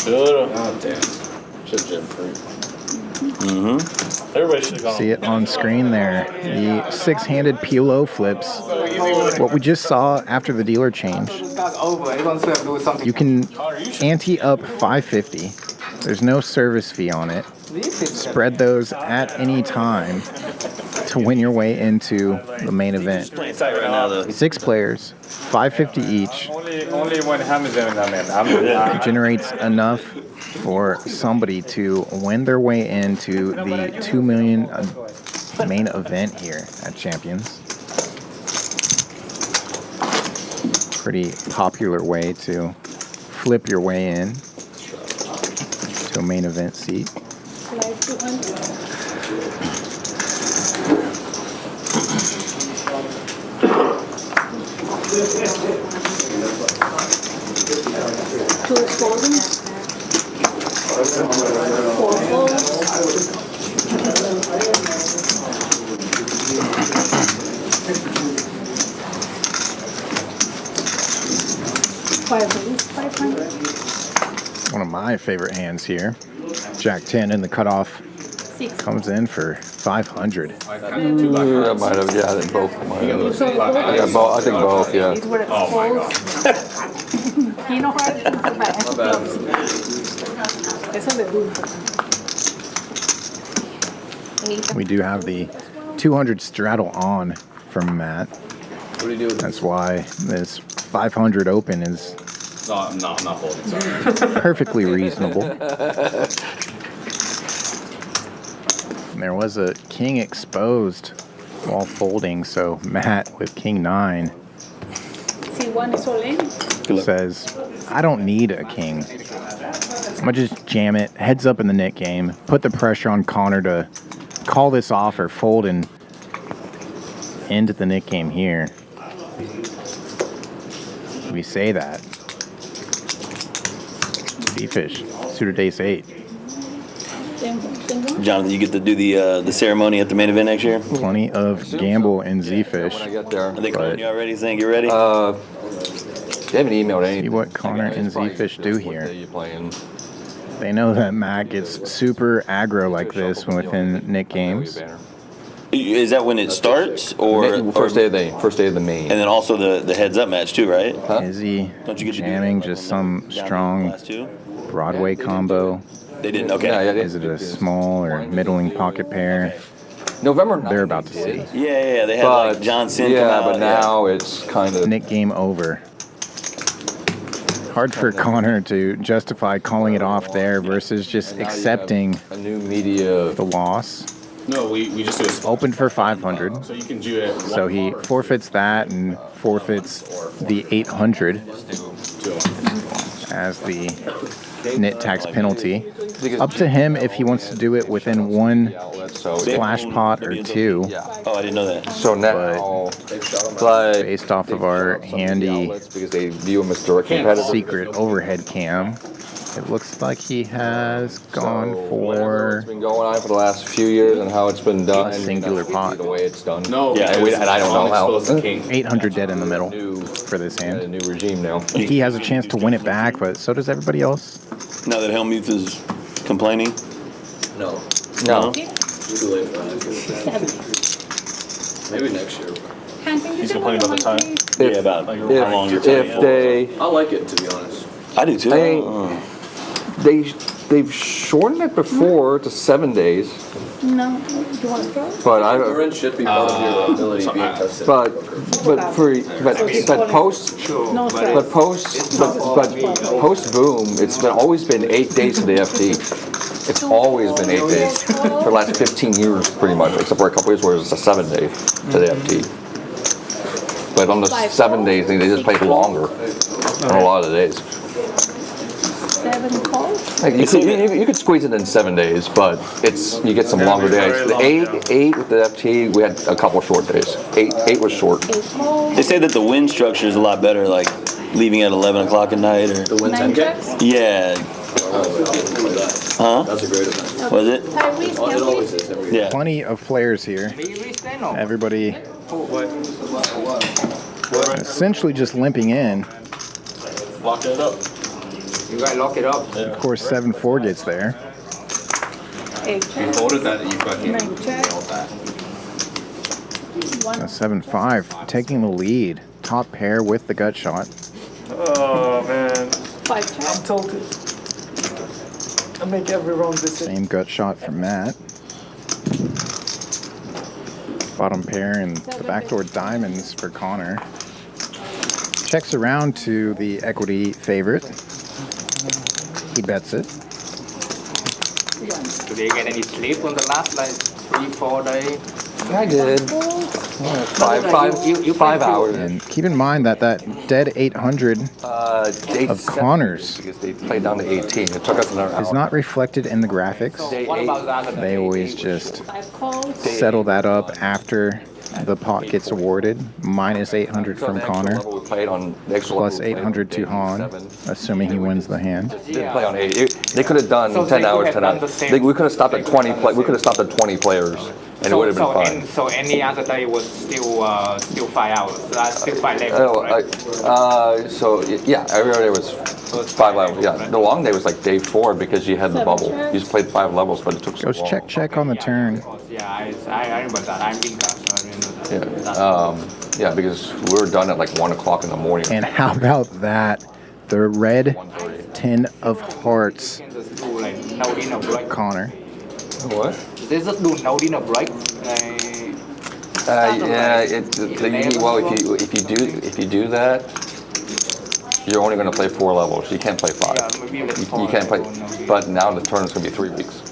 Oh, damn. Should have jammed free. Everybody should have gone. See it on screen there. The 6-handed PLO flips. What we just saw after the dealer change. You can ante up 550. There's no service fee on it. Spread those at any time to win your way into the main event. 6 players, 550 each. only when Hamilton Generates enough for somebody to win their way into the $2 million main event here at Champions. Pretty popular way to flip your way in to a main event seat. Live 200. Two exposing. 4 folds. 500. One of my favorite hands here. Jack 10 in the cutoff. 6. Comes in for 500. I might have, yeah, I think both might have. Yeah, both, I think both, yeah. These were exposed. You know how to do that. Eso le gusta. We do have the 200 straddle on from Matt. What do you do with That's why this 500 open is No, I'm not folding. Sorry. perfectly reasonable. And there was a king exposed while folding, so Matt with king 9 See, one is all in. says, I don't need a king. I'm gonna just jam it, heads up in the net game, put the pressure on Conor to call this off or fold and end the net game here. We say that. Zefish, suited ace 8. Jonathan, you get to do the ceremony at the main event next year? Plenty of gamble in Zefish. When I get there. Are they calling you already saying you're ready? They haven't emailed anything. See what Conor and Zefish do here. What day you playing? They know that Matt gets super aggro like this when within Nick games. Is that when it starts, or First day of the main? and then also the heads up match too, right? Is he Don't you get to do jamming that, just some strong last two? Broadway combo? They didn't. Okay. Yeah, Is it a small or middling pocket pair? November 9th. They're about to see. Yeah. They had like John Sin come Yeah, out. but now it's kind of. Nick game over. Hard for Conor to justify calling it off there versus just accepting a new media the loss. No, we just do a spot. Open for 500. So you can do it. So he forfeits that and forfeits the 800 as the net tax penalty. Up to him if he wants to do it within one splash pot or two. Oh, I didn't know that. So now, like, based off of our handy because they view him as direct competitor. secret overhead cam, it looks like he has gone for It's been going on for the last few years and how it's been done. a singular pot. The way it's done. No, Yeah, and I don't know how. 800 dead in the middle for this A hand. new regime now. He has a chance to win it back, but so does everybody else. Now that Helmuth is complaining. No. Too late for that. Maybe next year. He's complaining about the time. Yeah, about like how long you're playing. If they, I like it, to be honest. I do too. they've shortened it before to 7 days, No, you want to throw? but I. Current should be part of your ability being tested. But post No stress. but post boom, it's always been 8 days to the FT. It's always been 8 days for the last 15 years, pretty much, except for a couple years where it's a 7 day to the FT. But on the 7 days, they just play longer on a lot of the days. 7 calls? Like you could squeeze it in 7 days, but you get some longer days. The eight with the FT, we had a couple short days. Eight was short. 8 calls? They say that the win structure is a lot better, like leaving at 11 o'clock at night, or The win 9 10K? checks? yeah. Huh? That's a great event. Was it? Tyrese, It can always we? is every year. Yeah. Plenty of players here. Everybody essentially just limping in. Lock it up. You gotta lock it up. Of course, 7-4 gets there. 8 You checks. folded that, you fucking 9 checks. nailed that. 1. 7-5 taking the lead. Top pair with the gut shot. Oh man. 5 checks. Tilted. I make every wrong decision. Same gut shot from Matt. Bottom pair and the backdoor diamonds for Conor. Checks around to the equity favorite. He bets it. Did you get any sleep on the last like 3-4 days? I did. Five hours. And keep in mind that dead 800 of Conor's because they played down to 18. It took us another hour. is not reflected in the graphics. They always just settle that up after the pot gets awarded. Minus 800 from Conor, plus 800 to Han, assuming he wins the hand. Didn't play on 8. They could have done 10 hours, 10 hours. We could have stopped at 20. We could have stopped at 20 players, and it would have been fine. So any other day was still 5 hours. Still 5 days. So yeah, every day was 5 levels. Yeah, the long day was like day 4 because you had the bubble. You just played 5 levels, but it took so long. Goes check on the turn. Yeah, I remember that. I'm being Yeah, because we were done at like 1 o'clock in the morning. And how about that? The red 10 of hearts. Conor. What? They just do no dinner break. Well, if you do that, you're only going to play 4 levels. You can't play 5. You can't play. But now the tournament's going to be 3 weeks.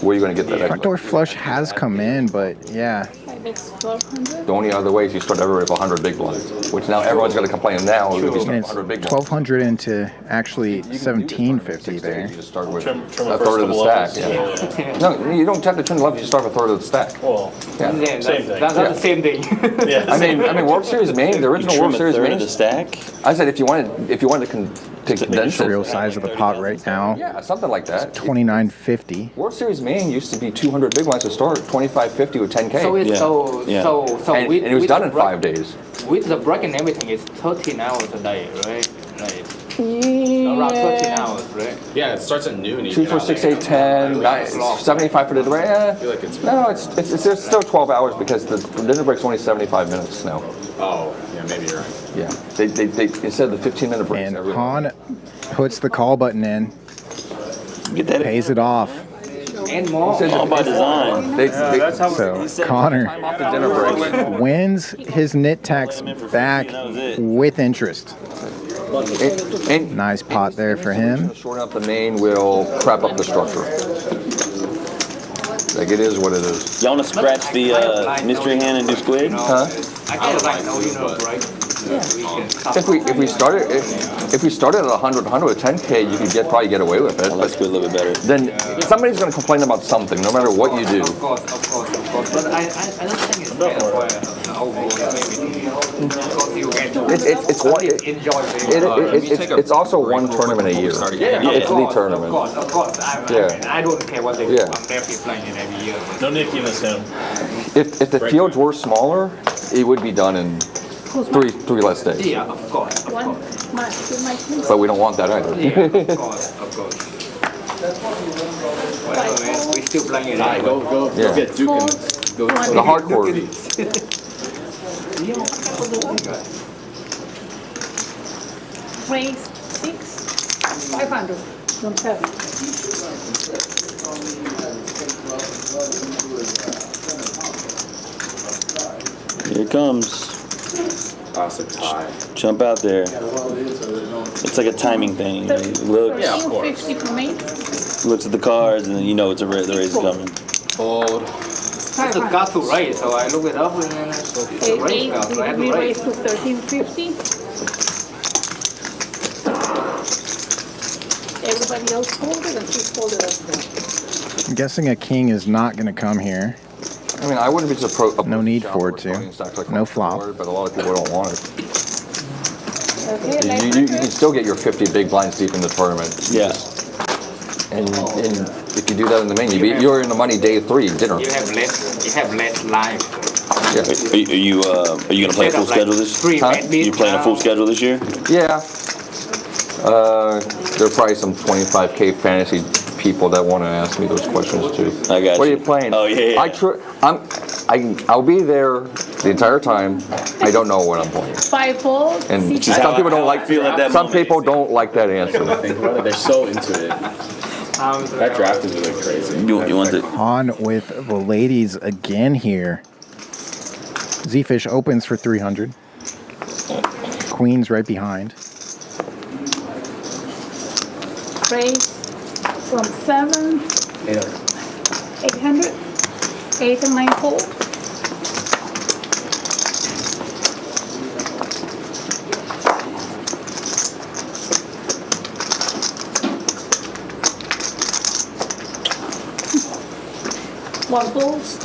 Where are you going to get that? Front door flush has come in, but yeah. The only other way is you start everywhere with 100 big blinds, which now everyone's going to complain now. And it's 1,200 into actually 1,750 there. You just start with a third of the stack. Yeah. No, you don't have to turn the levels. You start with a third of the stack. Well, yeah. Same thing. That's the same thing. Yeah. I mean, World Series main, the original World Series main. The stack. I said if you wanted to condense the it. real size of the pot right now. Yeah, something like that. 2950. World Series main used to be 200 big blinds to start, 2550 with 10K. So and it was done in 5 days. With the break and everything, it's 13 hours a day, right? Around 13 hours, right? Yeah, it starts at noon. 2, 4, 6, 8, 10, 75 for the break. I feel like it's it's still 12 hours because the dinner break's only 75 minutes now. Oh, yeah, maybe you're right. Yeah, they instead of the 15-minute break. And Han puts the call button in, pays it off. And more. All by design. So Conor wins his knit tax back with interest. Nice pot there for him. Shorting up the main will crap up the structure. Like it is what it is. Y'all want to scratch the mystery hand and do squid? Huh? If we started at 100 with 10K, you could probably get away with it. I'll let squid a little bit better. Then somebody's going to complain about something, no matter what you do. Of course. But I don't think it's fair for it's also one tournament a year. It's the tournament. Of course. I don't care what they do. I'm definitely playing it every year. No nickiness him. If the fields were smaller, it would be done in three less days. Yeah, of course. But we don't want that either. Of course. Whatever, man. We still playing it. Go get Duke and go. The hardcore. Raise 6, 500. Don't have it. Here it comes. Classic tie. Jump out there. It's like a timing thing. You know, he looks, 50 for me. looks at the cards, and then you know the race is coming. Fold. It's a got to raise, so I look it up and then it's a raise card, so I have to We raise. raise to 1350. Everybody else folded and she folded as well. I'm guessing a king is not going to come here. I mean, I wouldn't be surprised. No need for it to. No flop. But a lot of people don't want it. Okay, You can still get your 50 big blinds deep in the tournament. Yeah. And if you do that in the main, you're in the money day 3 dinner. You have less live. Yeah. Are you gonna play a full schedule this year? Huh? You playing a full schedule this year? Yeah. There are probably some 25K fantasy people that want to ask me those questions too. I got What you. are you playing? Oh yeah. I'll be there the entire time. I don't know what I'm playing. 5 fold. And some people don't like. Some people don't like that answer. They're so into it. That draft is really crazy. You want the On with the ladies again here. Zefish opens for 300. Queen's right behind. Raise from 7, 800, 8 and 9 fold. One folds.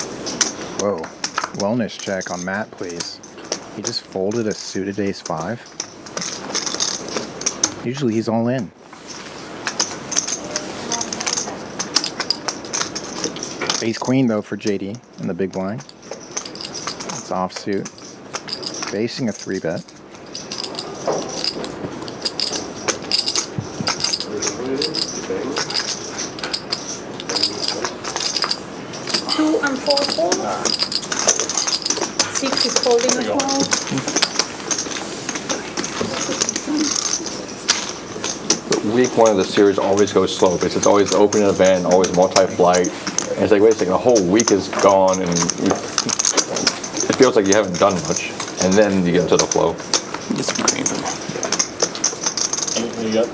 Whoa. Wellness check on Matt, please. He just folded a suited ace 5. Usually he's all in. Ace queen though for JD in the big blind. It's offsuit. Facing a 3-bet. Two and 4 fold. 6 is folding as well. Week 1 of the series always goes slow because it's always the opening event, always multi-flight. And it's like, wait a second, the whole week is gone and it feels like you haven't done much. And then you get into the flow. Get some cream. What you got?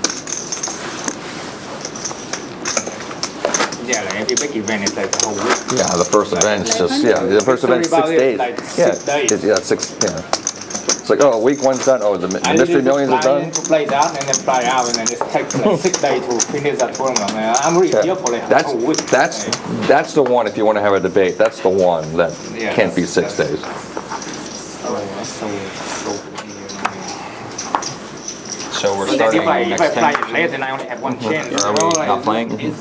Yeah, like every big event is like the whole week. Yeah, the first event's just, the first event's 6 days. Like Yeah, 6 days. yeah, 6, yeah. It's like, oh, week 1's done, oh, the mystery millions is done. To play that and then fly out and then it takes like 6 days to finish that tournament. I'm really here for like a whole week. That's the one, if you want to have a debate, that's the one that can't be 6 days. So we're If starting I next play time. it late, then I only have one chance. Are we not playing?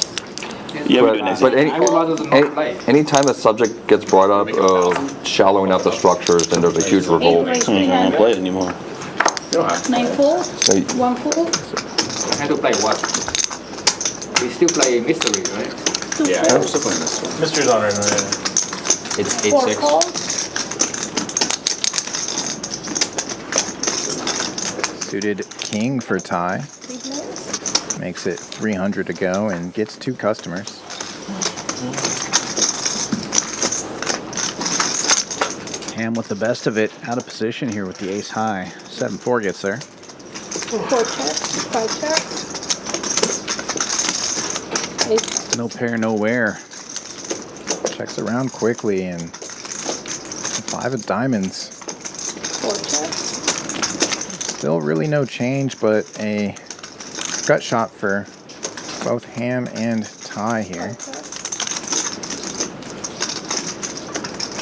Yeah, we do next But time. I would rather than not play. anytime the subject gets brought up of shallowing out the structures, then there's a huge revolt. Raise I don't play it anymore. 9 fold. So 1 fold. I have to play what? We still play mystery, right? 2 Yeah, fold. I'm still playing this one. Mystery's on right now. It's 4 8-6. call. Suited king for tie. Makes it 300 to go and gets 2 customers. Ham with the best of it, out of position here with the ace high. 7-4 gets there. 4 checks. 5 checks. 8. No pair, nowhere. Checks around quickly and 5 of diamonds. 4 checks. Still really no change, but a gut shot for both Ham and Ty here.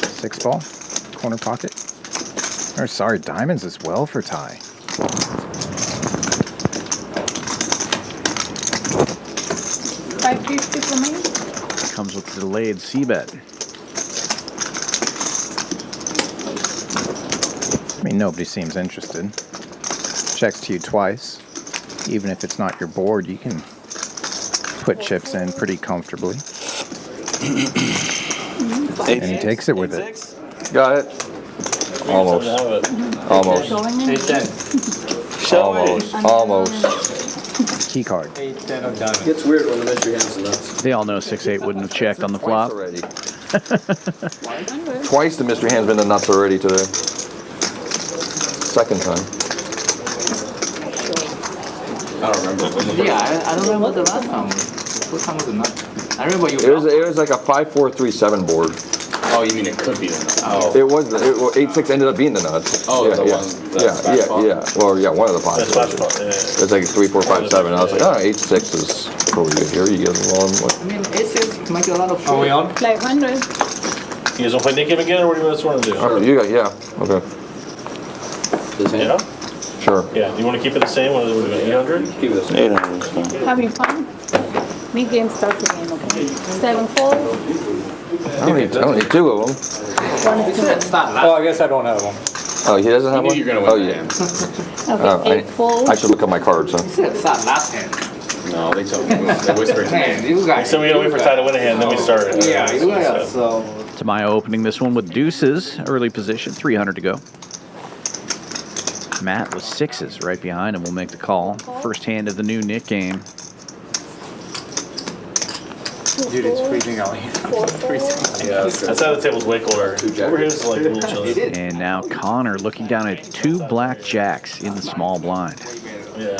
6 ball, corner pocket. Or sorry, diamonds as well for Ty. $5.50 for me. Comes with the delayed C-bet. I mean, nobody seems interested. Checks to you twice. Even if it's not your board, you can put chips in pretty comfortably. And he takes it with it. Got it. Almost. Almost. Almost. Key card. Gets weird when the mystery hands are nuts. They all know 6-8 wouldn't have checked on the flop. Already. Twice the mystery hand's been the nuts already today. Second time. I don't remember. Yeah, I don't remember the last time. What time was the nut? I remember you. It was like a 5-4-3-7 board. Oh, you mean it could be the nuts? Oh. It was 8-6 ended up being the nuts. Oh, yeah, the yeah. one. The Well, yeah, one of the 5. That's flash spot, yeah. It was like 3, 4, 5, 7. I was like, 8-6 is probably good here. You get one. I mean, it make a lot of. Are we on? Like 100. You guys want to play Nick game again, or what do you guys want to do? You got, okay. Yeah? Sure. Yeah, do you want to keep it the same? What is it, 800? Keep it the same. 800 is fine. Having fun. Mid game starts again, okay? 7 fold. I don't need 2 of them. 1 is too many. Oh, I guess I don't have one. Oh, he doesn't have You one? knew you're gonna win Oh, that yeah. Okay, 8 fold. I should look at my cards, huh? It's not last hand. No, they told me. They whispered to me. Man, you guys. So we gotta wait for Ty to win a hand, then we start it. Yeah, you guys. So. Tamayo opening this one with deuces, early position, 300 to go. Matt with 6s right behind him will make the call. First hand of the new Nick game. 2 Dude, it's freezing out here. Yeah, that side of the table's way colder. Over here is like a little chilly. And now Conor looking down at 2 black jacks in the small blind. Yeah.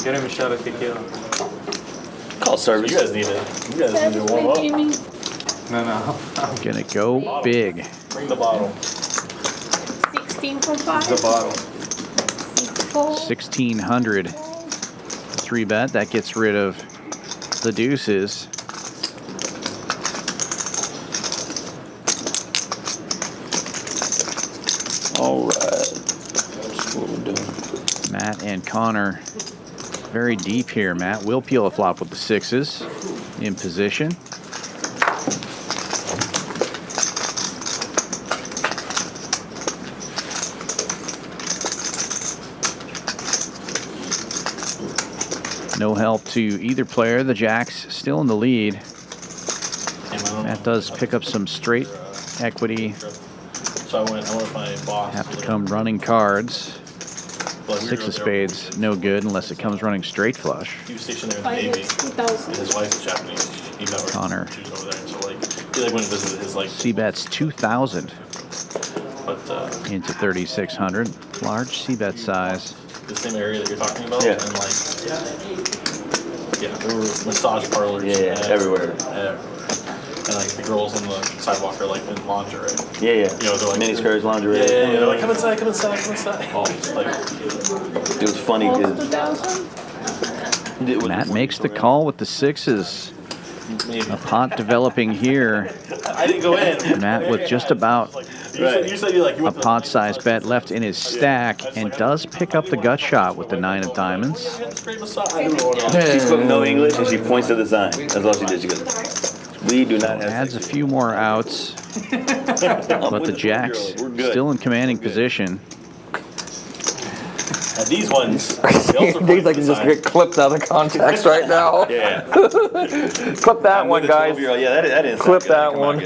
Get him a shot of tequila. Call service. You guys need it. You guys need to warm up. No. I'm gonna go big. Bring the bottle. 16 for 5. The bottle. 1,600. 3-bet. That gets rid of the deuces. All right. That's what we're doing. Matt and Conor very deep here. Matt will peel a flop with the 6s in position. No help to either player. The jacks still in the lead. Matt does pick up some straight equity. So I went to my boss. Have to come running cards. 6 of spades, no good unless it comes running straight flush. He was stationed there in the Navy. And his wife's Japanese. He met her. Connor. She was over there. So like, he like went and visited his like. C-bets 2,000 But into 3,600. Large C-bet size. the same area that you're talking about. Yeah. And like, yeah, there were massage parlors. Yeah, everywhere. And like the girls on the sidewalk are like in lingerie. Yeah, yeah. You know, they're like miniskirts, lingerie. Yeah, they're like, come inside, come inside, come inside. Oh, like, it was funny because Matt makes the call with the 6s. A pot developing here. I didn't go in. Matt with just about You said you like, you a pot-sized bet left in his stack, and does pick up the gut shot with the 9 of diamonds. She spoke no English and she points to the sign. That's all she did. She goes, we do not have. Adds a few more outs, but the jacks still in commanding position. And these ones, These I can just get clipped out of context right now. Yeah. Clip that one, guys. Yeah, that didn't Clip sound that good. one.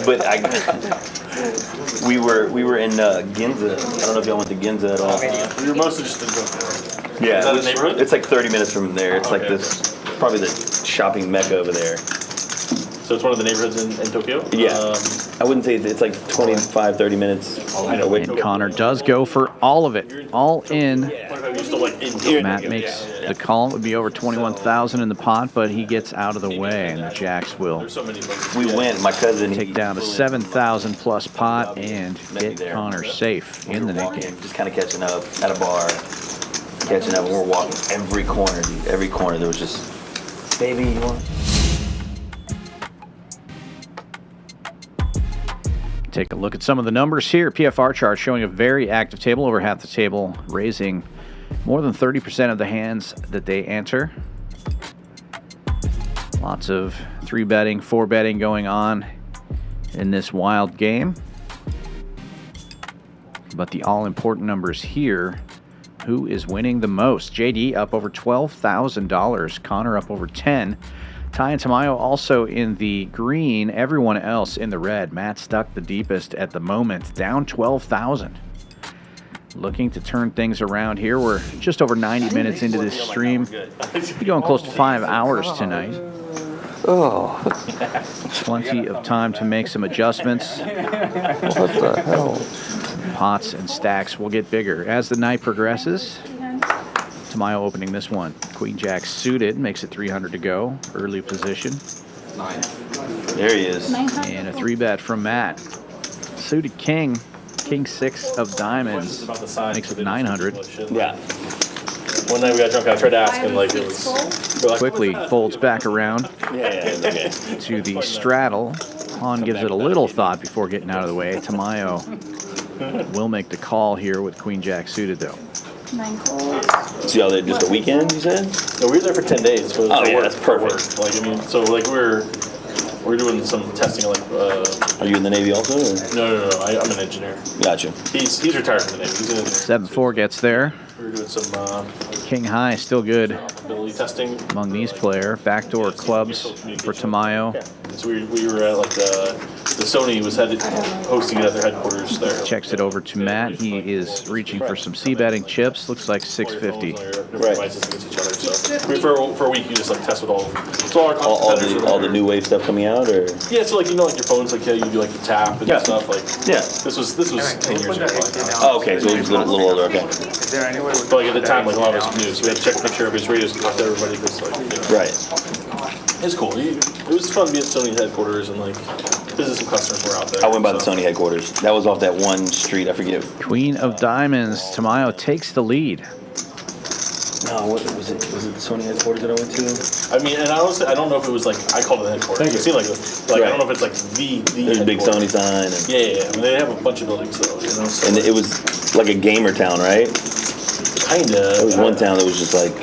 But we were in Ginza. I don't know if y'all went to Ginza at all. We were mostly just in Tokyo. Yeah, Is that a neighborhood? it's like 30 minutes from there. It's like Okay. this, probably the shopping mecca over there. So it's one of the neighborhoods in Tokyo? Yeah. I wouldn't say it's like 25, 30 minutes. And Conor does go for all of it, all in. Matt makes the call. It would be over 21,000 in the pot, but he gets out of the way, and the jacks will We went, my cousin. take down a 7,000 plus pot and get Conor safe in the net game. Just kind of catching up at a bar, catching up, and we're walking every corner, dude. Every corner there was just, baby, you want? Take a look at some of the numbers here. PFR chart showing a very active table, over half the table raising more than 30% of the hands that they enter. Lots of 3-betting, 4-betting going on in this wild game. But the all-important numbers here, who is winning the most? JD up over $12,000, Conor up over 10. Ty and Tamayo also in the green, everyone else in the red. Matt stuck the deepest at the moment, down 12,000. Looking to turn things around here. We're just over 90 minutes into this stream. We're going close to 5 hours tonight. Oh. Plenty of time to make some adjustments. What the hell? Pots and stacks will get bigger as the night progresses. Tamayo opening this one. Queen Jack suited, makes it 300 to go. Early position. There he is. And a 3-bet from Matt. Suited king. King 6 of diamonds. Makes it 900. Yeah. One night we got drunk, I tried to ask him, like, it was... Quickly folds back around Yeah. to the straddle. Han gives it a little thought before getting out of the way. Tamayo will make the call here with Queen Jack suited, though. 9 calls. So y'all there just a weekend, you said? No, we were there for 10 days. So Oh, yeah, that's perfect. Like, I mean, so, like, we're doing some testing, like... Are you in the Navy also? Or? No. I'm an engineer. Gotcha. He's retired from the Navy. He's an engineer. 7-4 gets there. We were doing some... King high still good ability testing. among these players. Backdoor clubs for Tamayo. So we were at like the Sony was hosting it at their headquarters there. Checks it over to Matt. He is reaching for some c-betting chips. Looks like 650. Devices against each other. So I mean, for a week, you just like test with all. So all the new wave stuff coming out, or yeah, so like like your phones, like you do like the tap and stuff. Like this was 10 years ago. Oh, okay, so it was a little older. Okay. But like at the time, like a lot of us knew, so we had to check to make sure everybody's radios talk to everybody. Because right. It's cool. It was fun to be at Sony headquarters and like visit some customers were out there. I went by the Sony headquarters. That was off that one street. I forget. Queen of Diamonds. Tamayo takes the lead. No, what was it? Was it the Sony headquarters that I went to? I mean, and honestly, I don't know if it was like I called it the headquarters. It seemed like I don't know if it's like the. There's a big Sony sign. And yeah. I mean, they have a bunch of buildings though, you know. So and it was like a gamer town, right? Kinda. There was one town that was just like.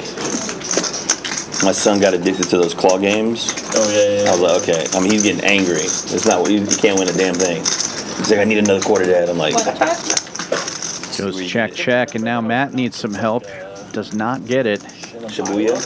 My son got addicted to those claw games. Oh yeah. I was like, okay. I mean, he's getting angry. It's not. You can't win a damn thing. He's like, I need another quarter, Dad. I'm like. Goes check, and now Matt needs some help. Does not get it. Shibuya?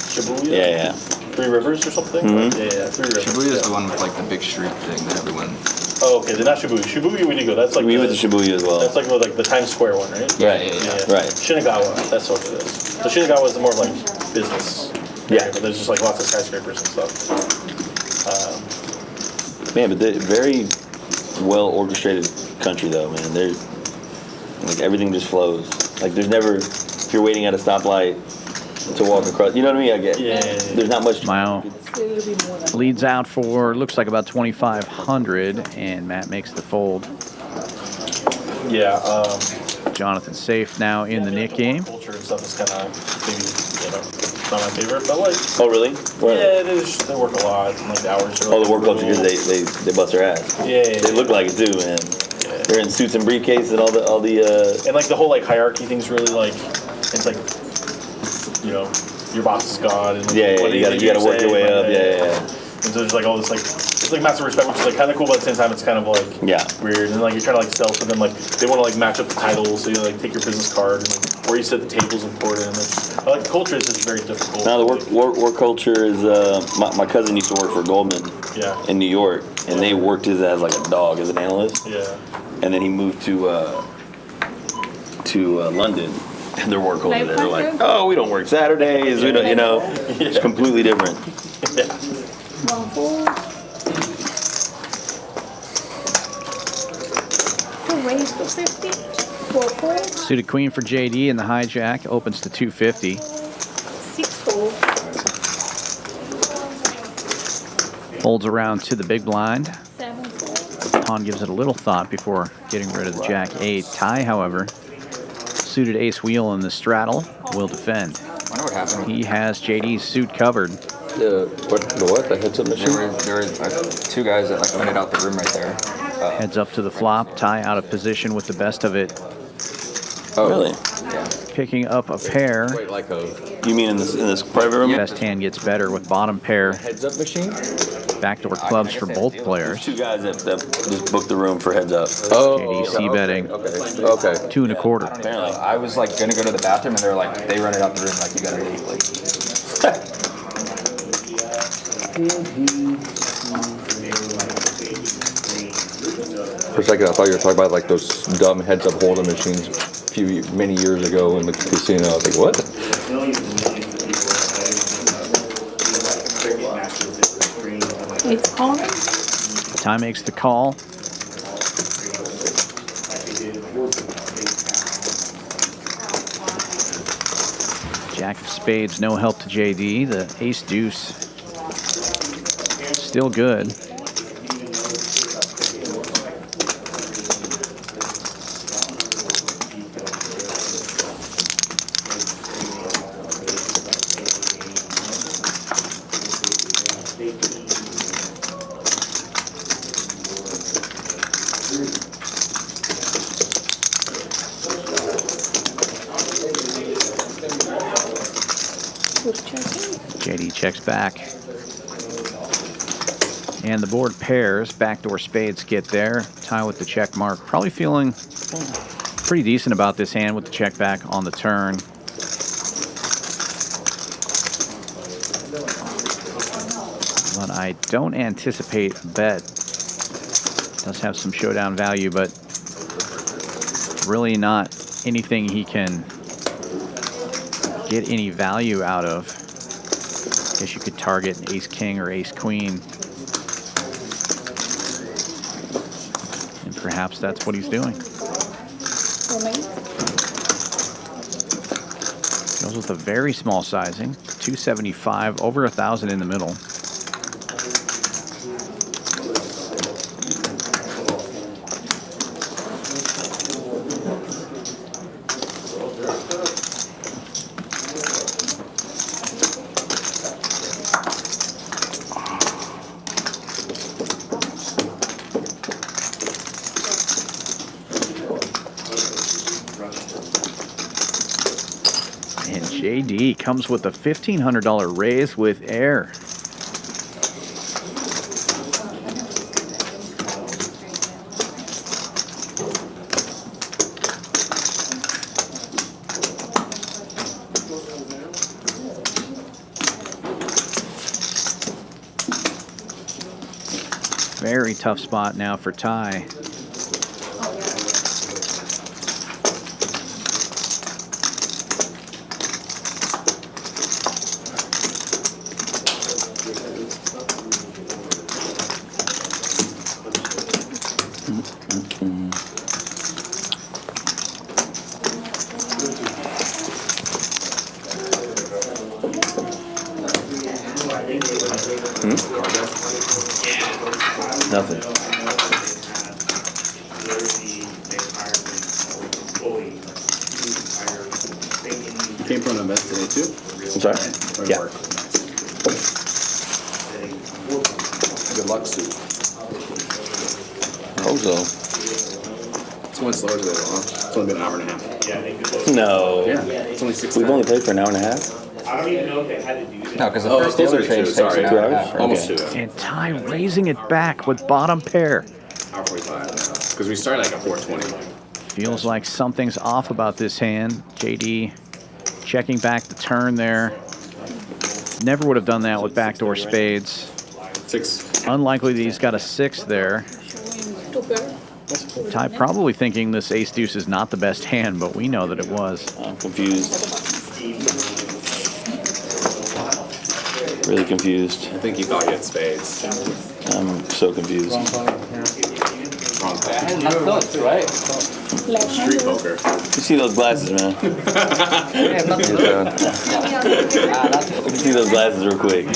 Yeah. Three Rivers or something? Mm-hmm. Yeah, Three Rivers. Shibuya is the one with like the big street thing that everyone. Oh, okay. They're not Shibuya. Shibuya we did go. That's like we went to Shibuya as well. That's like the Times Square one, right? Right. Right. Shinagawa. That's what it is. So Shinagawa is more like business. Yeah. But there's just like lots of skyscrapers and stuff. Man, but they're very well orchestrated country though, man. They're like everything just flows. Like there's never. If you're waiting at a stoplight to walk across, you know what I mean? I get. Yeah. There's not much. Mile leads out for looks like about 2,500, and Matt makes the fold. Yeah. Jonathan safe now in the Nick game. Culture and stuff is kind of maybe not my favorite, but like. Oh really? Yeah, it is. They work a lot, and like the hours are. Oh, the work culture because they bust their ass. Yeah. They look like it too, man. Yeah. They're in suits and briefcases and all the. And like the whole like hierarchy thing's really like. It's like, your boss is God. And you gotta work your way up. Yeah. And so there's like all this like, it's like massive respect, which is like kind of cool, but at the same time it's kind of like weird. And like you're trying to like sell for them, like they want to like match up the titles, so you like take your business card and like where you sit at the table's important. And like the culture is just very difficult. Now the work culture is my cousin used to work for Goldman in New York, and they worked his as like a dog as an analyst. Yeah. And then he moved to London. And their work culture, they're like, oh, we don't work Saturdays. We don't, it's completely different. Raise to 50. Suited queen for JD, and the hijack opens to 250. 6-4. Folds around to the big blind. 7-4. Pawn gives it a little thought before getting rid of the jack 8. Tie, however. Suited ace wheel in the straddle will defend. I wonder what happened. He has JD's suit covered. The heads up machine? There were two guys that like went out the room right there. Heads up to the flop. Tie out of position with the best of it. Oh, really? Yeah. Picking up a pair. Wait, like a. You mean in this private room? Best hand gets better with bottom pair. Heads up machine? Backdoor clubs for both players. Two guys that just booked the room for heads up. Oh. JD c-betting. Okay. 2 1/4. Apparently. I was like gonna go to the bathroom and they were like, they rented out the room like you gotta leave. Like. For a second, I thought you were talking about like those dumb heads-up hold'em machines many years ago in the casino. I was like, what? It's calling. Tie makes the call. Jack of spades, no help to JD. The ace deuce, still good. JD checks back. And the board pairs. Backdoor spades get there. Tie with the check mark. Probably feeling pretty decent about this hand with the check back on the turn. I don't anticipate a bet. Does have some showdown value, but really not anything he can get any value out of. I guess you could target an ace-king or ace-queen. And perhaps that's what he's doing. Goes with a very small sizing, 275, over 1,000 in the middle. JD comes with a $1,500 raise with air. Very tough spot now for Ty. Nothing. Came from an event today too? I'm sorry? Yeah. Good luck, Sue. Hope so. It's went slower today, huh? It's only been an hour and a half. No. Yeah, it's only 6 We've only played for an hour and a half. I don't even know if they had to do that. No, because the first dealer change takes an hour and a half. Almost 2. And Ty raising it back with bottom pair. Hour 45. Because we started like at 420. Feels like something's off about this hand. JD checking back the turn there. Never would have done that with backdoor spades. 6. Unlikely that he's got a 6 there. Ty probably thinking this ace deuce is not the best hand, but we know that it was. I'm confused. Really confused. I think he thought he had spades. I'm so confused. Wrong path. Right? Street poker. You see those glasses, man? You see those glasses real quick.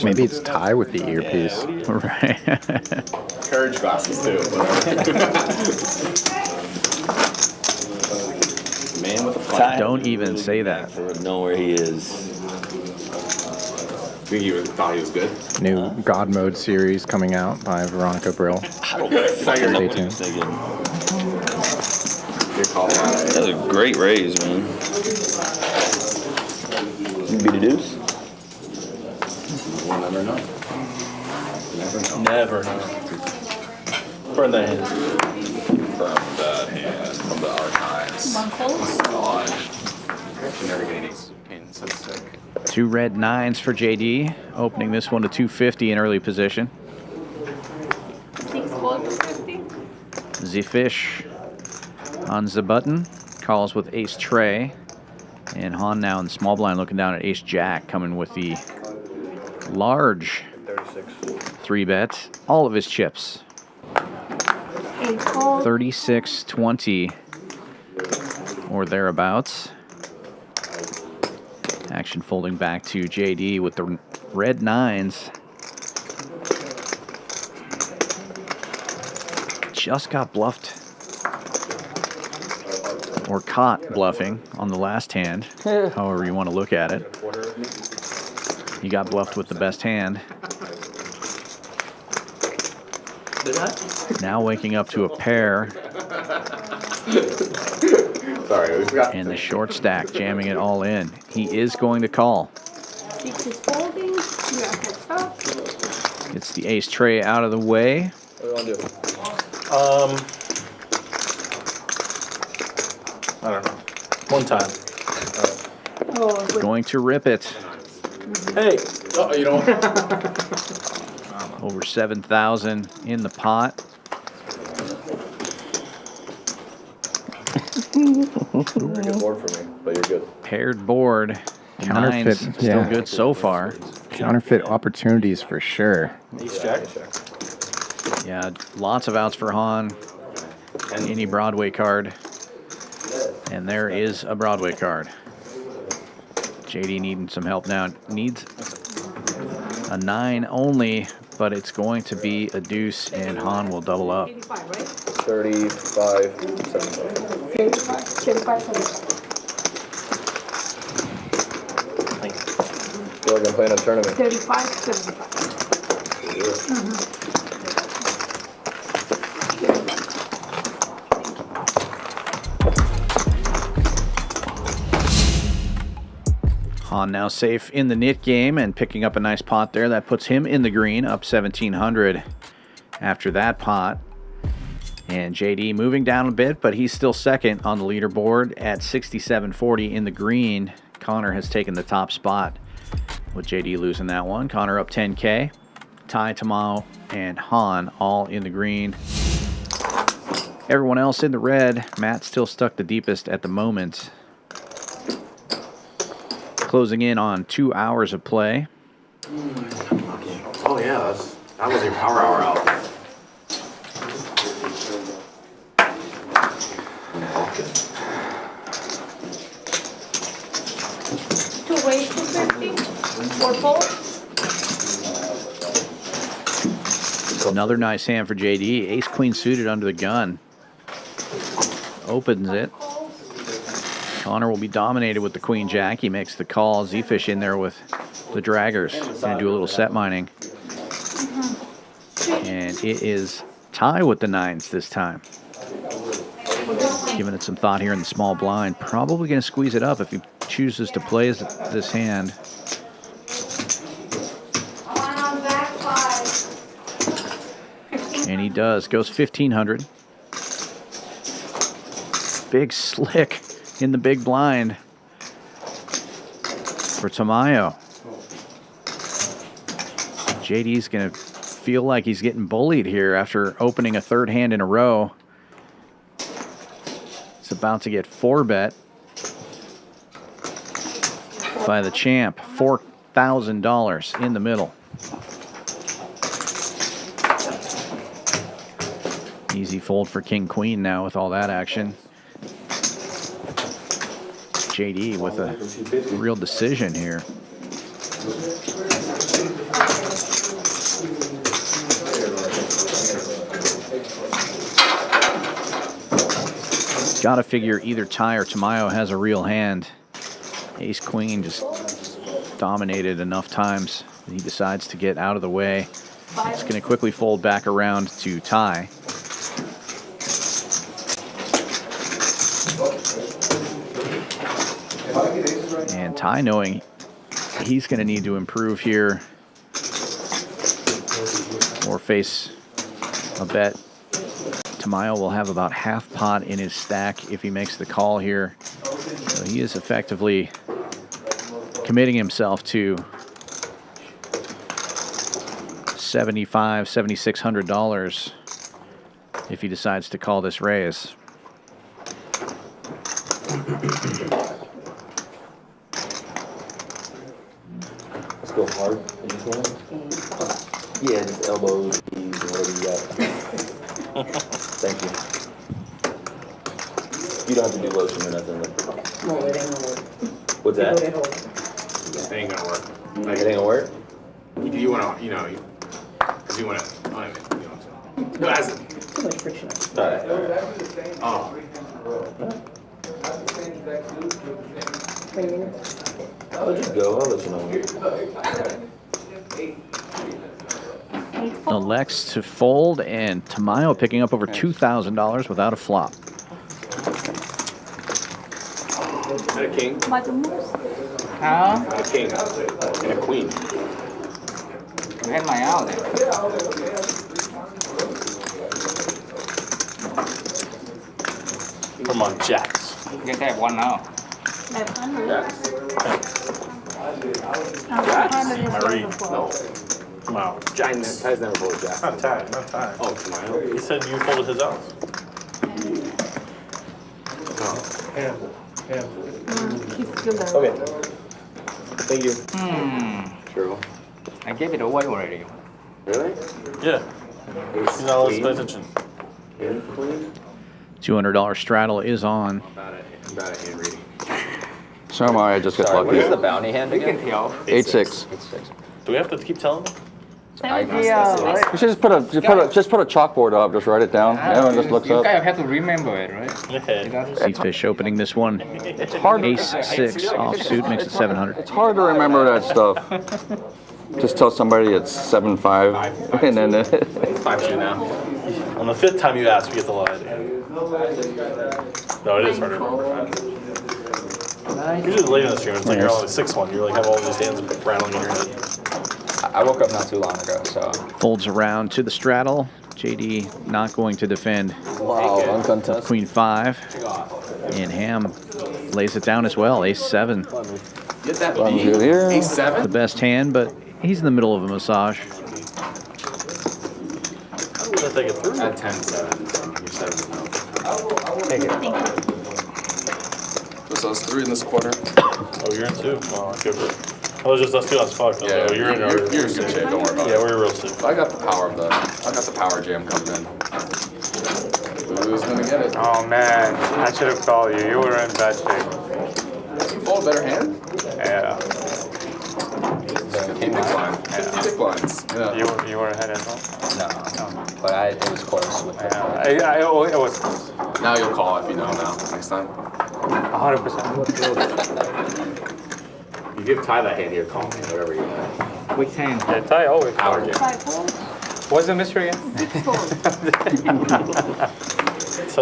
Maybe it's Ty with the earpiece. Right. Courage glasses too. Man with a plan. Don't even say that. Know where he is. Think he thought he was good? New God Mode series coming out by Veronica Brill. Stay tuned. That was a great raise, man. You beat a deuce? We'll never know. Never know. Burn that hand. From the hand, from the archives. One fold. God. Never get any pins. So sick. 2 red 9s for JD, opening this one to 250 in early position. 6 fold to 50. Zefish on the button, calls with ace tray, and Han now in the small blind looking down at ace jack, coming with the large 3 bet, all of his chips. 8 fold. 36-20 or thereabouts. Action folding back to JD with the red 9s. Just got bluffed. Or caught bluffing on the last hand, however you want to look at it. You got bluffed with the best hand. Now waking up to a pair. Sorry, we forgot. And the short stack, jamming it all in. He is going to call. 6 is folding. You are heads up. Gets the ace tray out of the way. What do you want to do? I don't know. One time. Oh, good. Going to rip it. Hey. Oh, you don't. Over 7,000 in the pot. Very good board for me, but you're good. Paired board. Counterfeit, Nine's still good so far. Counterfeit opportunities for sure. Ace jack. Yeah, lots of outs for Han. Any Broadway card. And there is a Broadway card. JD needing some help now. Needs a 9 only, but it's going to be a deuce, and Han will double up. 35, 75. 35. Feel like I'm playing a tournament. 35, 75. Han now safe in the knit game and picking up a nice pot there. That puts him in the green, up 1,700 after that pot. And JD moving down a bit, but he's still second on the leaderboard at 67.40 in the green. Conor has taken the top spot with JD losing that one. Conor up 10K. Ty, Tamayo, and Han all in the green. Everyone else in the red. Matt still stuck the deepest at the moment. Closing in on 2 hours of play. Oh yeah, that was your power hour out. Two ways to 50 or both. Another nice hand for JD. Ace queen suited under the gun. Opens it. Conor will be dominated with the queen jack. He makes the call. Zefish in there with the draggers. Gonna do a little set mining. And it is Ty with the 9s this time. Giving it some thought here in the small blind. Probably gonna squeeze it up if he chooses to play this hand. And he does. Goes 1,500. Big slick in the big blind for Tamayo. JD's going to feel like he's getting bullied here after opening a third hand in a row. It's about to get 4-bet by the champ. $4,000 in the middle. Easy fold for King Queen now with all that action. JD with a real decision here. Got to figure either Ty or Tamayo has a real hand. Ace Queen just dominated enough times that he decides to get out of the way. It's going to quickly fold back around to Ty. And Ty, knowing he's going to need to improve here or face a bet, Tamayo will have about half pot in his stack if he makes the call here. So he is effectively committing himself to $7,600 if he decides to call this raise. Let's go hard. Yeah, just elbows, knees, whatever you got. Thank you. You don't have to do lotion or nothing. No, it ain't gonna work. What's that? It ain't gonna work. Like, it ain't gonna work? You wanna, because you wanna, no, as it. Too much friction. Alright. Oh. 20 minutes. I'll just go. I'll let you know. Elects to fold, and Tamayo picking up over $2,000 without a flop. And a king. Huh? A king. And a queen. You had my out there. Come on, jacks. Get that one now. 500. Marie. No. Wow. Giant Ty's never folded jack. Not Ty, not Ty. Oh, Tamayo. He said you folded his out. He's still there. Okay. Thank you. True. I gave it away already. Really? Yeah. He's not allowed to pay attention. $200 straddle is on. Bad at hand reading. So am I just got Sorry, what lucky. is the bounty hand again? 8-6. Do we have to keep telling them? You should just put a chalkboard up. Just write it down. Everyone just looks up. guys have to remember it, right? Zefish opening this one. It's hard. Ace-6 offsuit makes it 700. It's hard to remember that stuff. Just tell somebody it's 7-5, and then 5-2 now. On the 5th time you ask, we get the lie. No, it is hard to remember. Usually late in the stream, it's like you're on the 6-1. You like have all these hands rattling in your head. I woke up not too long ago, so. Folds around to the straddle. JD not going to defend. wow, uncontested. Queen 5. And Ham lays it down as well. Ace-7. Get that Runs B. you here. Ace-7. The best hand, but he's in the middle of a massage. How would I take it through? At 10-7. You said no. Take it. So it's 3 in this quarter. Oh, you're in 2? Oh, good. Oh, it's just us 2 on spot. Yeah, Oh, you're in. You're in good shape. Don't worry about it. Yeah, we're real safe. I got the power jam coming in. Who's gonna get it? Oh man, I should have called you. You were in bad shape. You fold better hand? Yeah. Big blind. Big blinds. Yeah. You were ahead as well. No, but it was close. With It was close. Now you'll call if you know now. Next time. 100%. You give Ty that hand here, call me, whatever you want. Which hand? Yeah, Ty always. Power jam. What's the mystery again? 6 folds.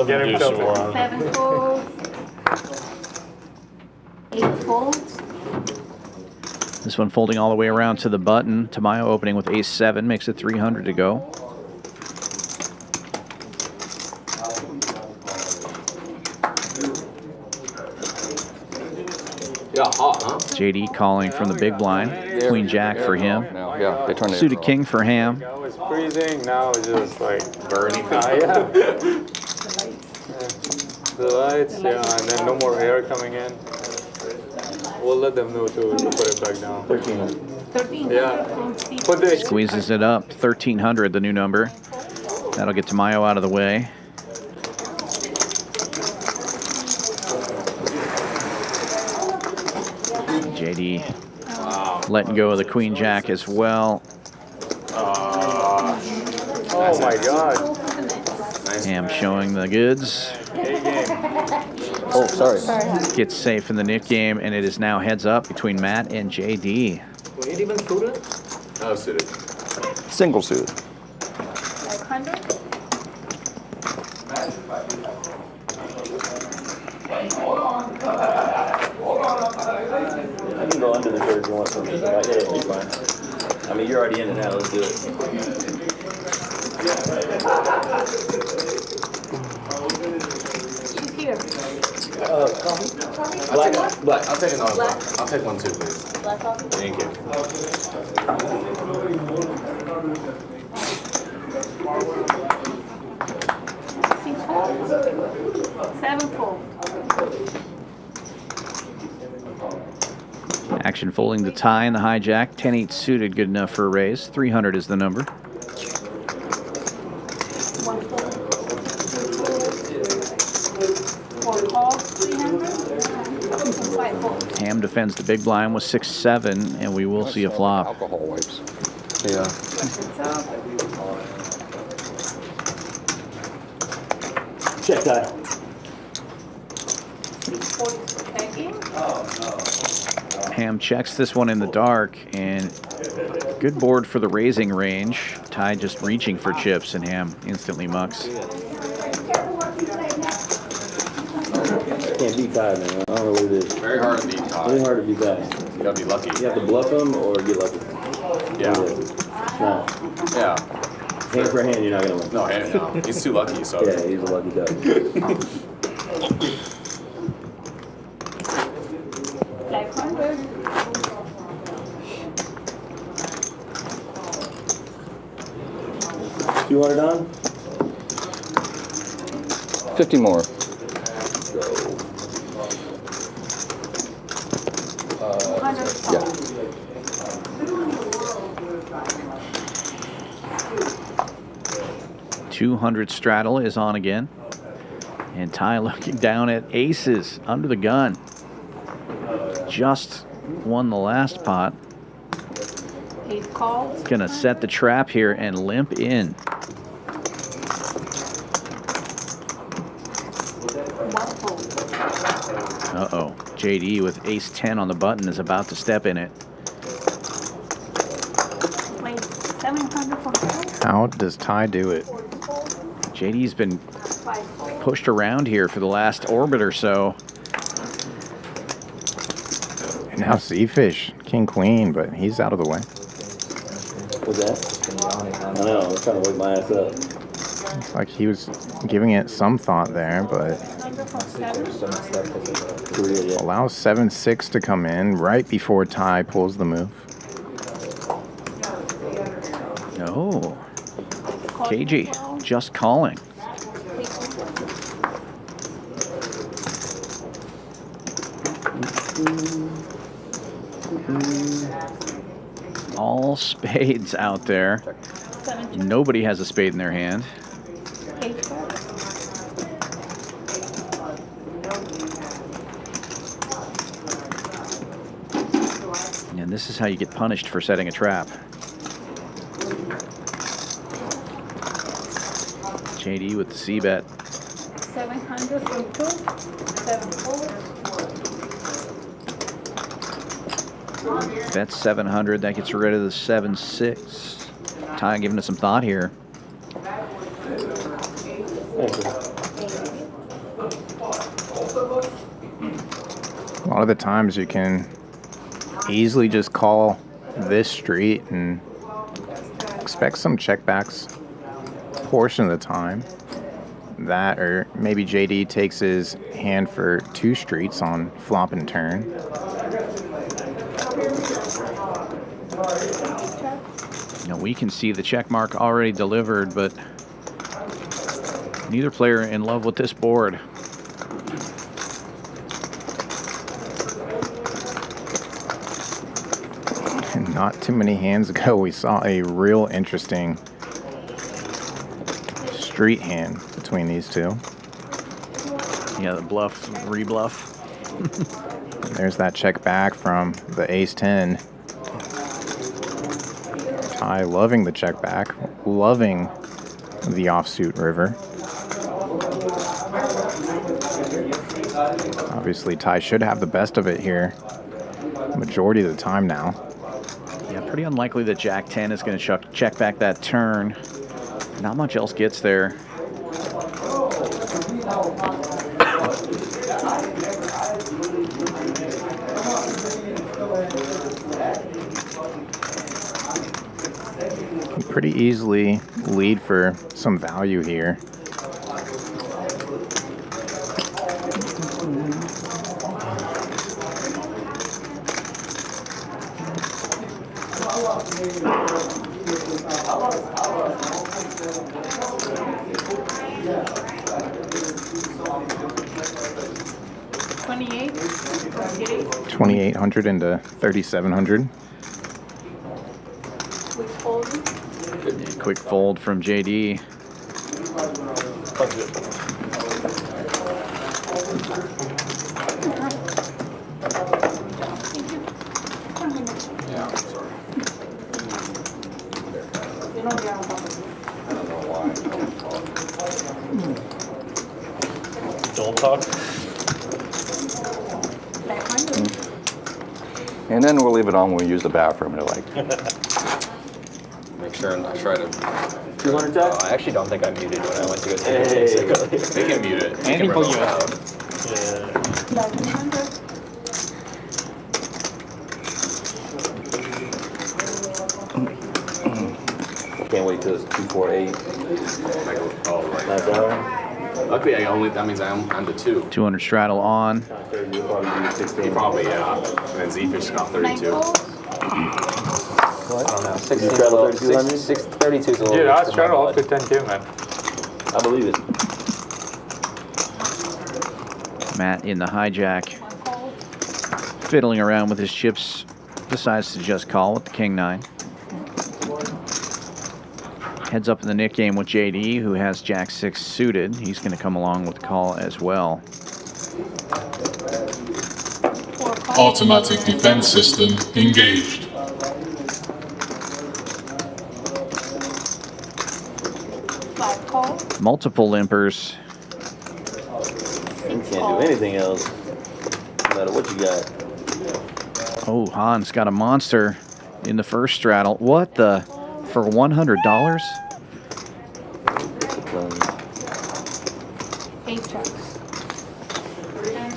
Get him filtered. 7 folds. 8 folds. This one folding all the way around to the button. Tamayo opening with Ace-7 makes it 300 to go. Yeah, hot, huh? JD calling from the big blind. Queen Jack for him. Yeah, they turn it. Suited King for Ham. I was freezing. Now it's just like burning. Yeah. The lights, yeah, and then no more air coming in. We'll let them know to put it back down. 13. Yeah. Put the Squeezes it up. 1,300, the new number. That'll get Tamayo out of the way. JD letting go of the Queen Jack as well. oh my God. Ham showing the goods. Oh, sorry. Gets safe in the knit game, and it is now heads up between Matt and JD. Were you even suited? I was suited. Single suit. Like 100. I can go under the shirt if you want something. Yeah, you're fine. I mean, you're already in it now. Let's do it. She's here. Black. I'll take another Black. one. I'll take one too, please. Black coffee. Thank you. 6 folds. 7 folds. Action folding the tie and the hijack. 10-8 suited, good enough for a raise. 300 is the number. 1 fold. 4 calls. 300. 5 folds. Ham defends the big blind with 6-7, and we will see a flop. Alcohol wipes. Yeah. Check that. 640 checking. Ham checks this one in the dark, and good board for the raising range. Ty just reaching for chips, and Ham instantly mucks. Can't beat Ty, man. I don't know what it is. Very hard to beat Ty. Very hard to beat Ty. You gotta be lucky. You have to bluff him or get lucky. Yeah. No. Yeah. Hand for hand, you're not gonna win. No, he's too lucky, so. Yeah, he's a lucky guy. Like 100. 200 on? 50 more. Yeah. $200 straddle is on again. And Ty looking down at aces under the gun. Just won the last pot. Eight calls. Gonna set the trap here and limp in. Uh-oh. JD with ace 10 on the button is about to step in it. Wait, 700 for calls? How does Ty do it? JD's been pushed around here for the last orbit or so. And now Zefish, king queen, but he's out of the way. What's that? I know, I was trying to wake my ass up. It's like he was giving it some thought there, but allows 7-6 to come in right before Ty pulls the move. No. KG just calling. All spades out there. Nobody has a spade in their hand. And this is how you get punished for setting a trap. JD with the C bet. 700 for 2, 7-4. That's 700. That gets rid of the 7-6. Ty giving it some thought here. A lot of the times you can easily just call this street and expect some checkbacks portion of the time. That, or maybe JD takes his hand for 2 streets on flop and turn. Now we can see the check mark already delivered, but neither player in love with this board. And not too many hands ago, we saw a real interesting street hand between these two. Yeah, the bluff, rebluff. There's that check back from the ace 10. Ty loving the check back, loving the offsuit river. Obviously, Ty should have the best of it here majority of the time now. Yeah, pretty unlikely that Jack 10 is going to check back that turn. Not much else gets there. Pretty easily lead for some value here. $2,800 into $3,700. Quick fold from JD. Yeah, I'm sorry. Don't talk. And then we'll leave it on when we use the bathroom. And like, Make sure and I try to. 200 Jack? I actually don't think I muted when I went to go take it. They can mute it. And he pulled you out. Can't wait till it's 248. Oh, right. That's all. Luckily, that means I'm the 2. 200 straddle on. He probably, yeah. And then Zefish got 32. I don't know. You 16 straddle is a 3200? 32 is a little. Dude, I for my straddle up to blood. 10K, man. I believe it. Matt in the hijack, fiddling around with his chips, decides to just call with the King 9. Heads up in the Nick game with JD, who has Jack 6 suited. He's going to come along with the call as well. Automatic defense system engaged. Multiple limpers. You can't do anything else, no matter what you got. Oh, Hans got a monster in the first straddle. What the? For $100? 8 checks.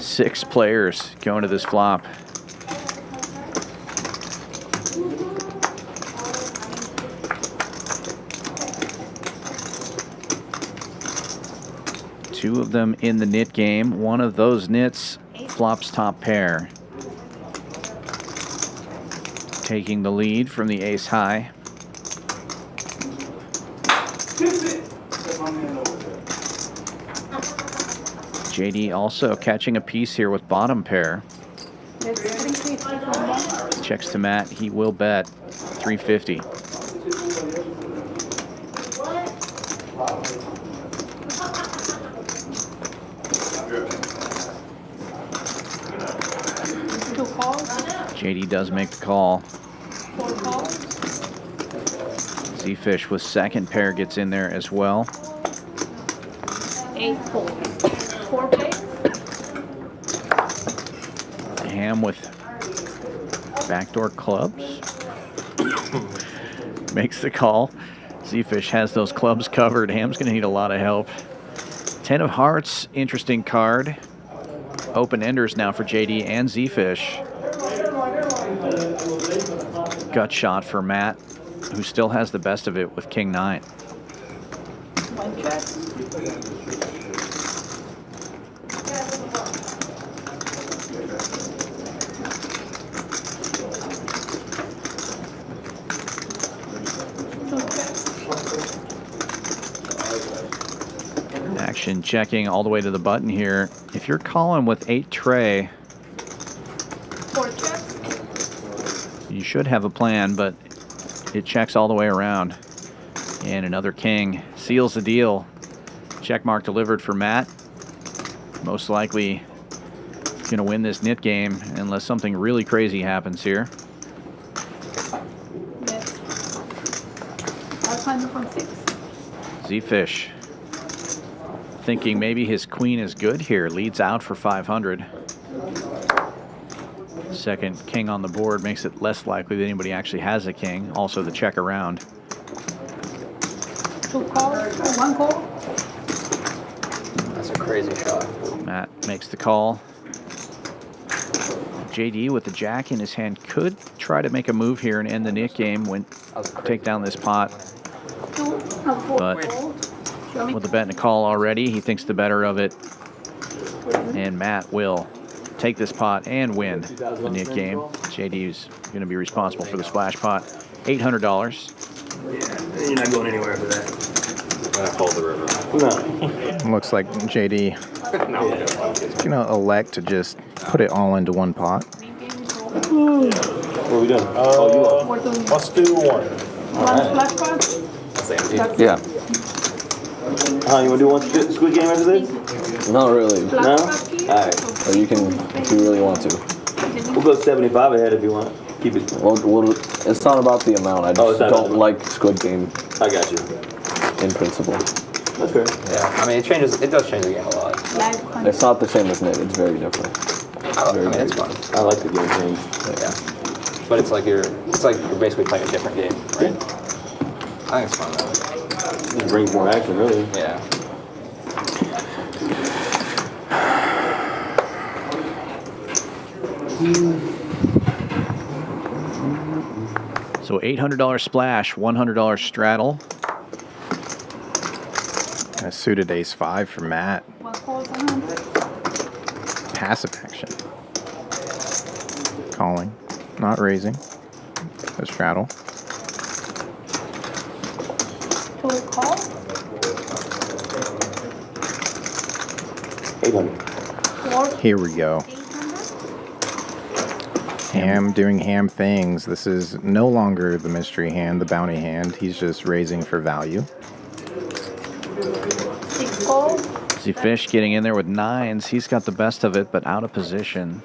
6 players going to this flop. Two of them in the nit game. One of those nits flops top pair. Taking the lead from the ace high. JD also catching a piece here with bottom pair. Checks to Matt. He will bet 350. JD does make the call. Zefish with second pair gets in there as well. 8-4. 4 play. Ham with backdoor clubs. Makes the call. Zefish has those clubs covered. Ham's going to need a lot of help. 10 of hearts, interesting card. Open enders now for JD and Zefish. Gut shot for Matt, who still has the best of it with King 9. 1 check. Action checking all the way to the button here. If you're calling with 8 tray, 4 checks. you should have a plan, but it checks all the way around. And another king seals the deal. Check mark delivered for Matt. Most likely going to win this nit game unless something really crazy happens here. Yes. I'll find it from 6. Zefish thinking maybe his queen is good here. Leads out for 500. Second king on the board makes it less likely that anybody actually has a king. Also the check around. 2 calls, 1 call. That's a crazy shot. Matt makes the call. JD with the jack in his hand could try to make a move here and end the nit game. Take down this pot. But with the bet and a call already, he thinks the better of it. And Matt will take this pot and win the nit game. JD is going to be responsible for the splash pot. $800. Yeah, you're not going anywhere after that. I fold the river. No. Looks like JD is going to elect to just put it all into one pot. What are we doing? Let's do 1. One splash pot. Yeah. You want to do one squid game after this? Not really. No? Alright. Or you can, if you really want to. We'll go 75 ahead if you want. Keep it. Well, it's not about the amount. I just don't like Squid Game. I got you. In principle. That's fair. Yeah, I mean, it does change the game a lot. It's not the same as Nit. It's very different. I mean, it's fun. I like the game change. Yeah. But it's like you're basically playing a different game, right? I think it's fun though. It brings more action, really. Yeah. So $800 splash, $100 straddle. A suited ace 5 for Matt. Passive action. Calling, not raising. A straddle. Full call? Here we go. Ham doing ham things. This is no longer the mystery hand, the bounty hand. He's just raising for value. Zefish getting in there with 9s. He's got the best of it, but out of position.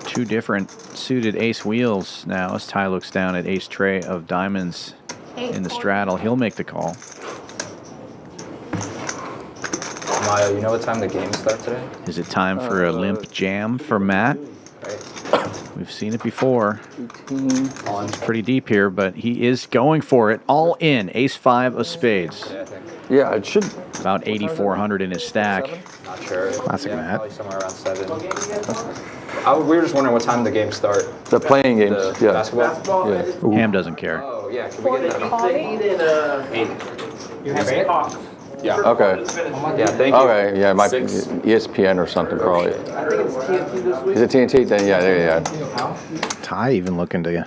Two different suited ace wheels now as Ty looks down at ace tray of diamonds in the straddle. He'll make the call. Tamayo, you know what time the game starts today? Is it time for a limp jam for Matt? We've seen it before. It's pretty deep here, but he is going for it. All in. Ace-5 of spades. Yeah, it should. About 8,400 in his stack. Not sure. Classic Matt. Probably somewhere around 7. We were just wondering what time the games start. The playing games, The yeah. basketball? Yeah. Ham doesn't care. Oh, yeah. Can we get that? You have 8 Hawks. Yeah. Okay. Yeah, thank you. Okay, yeah, my ESPN or something probably. I think it's TNT this week. Is it TNT? Then yeah, there, yeah. Ty even looking to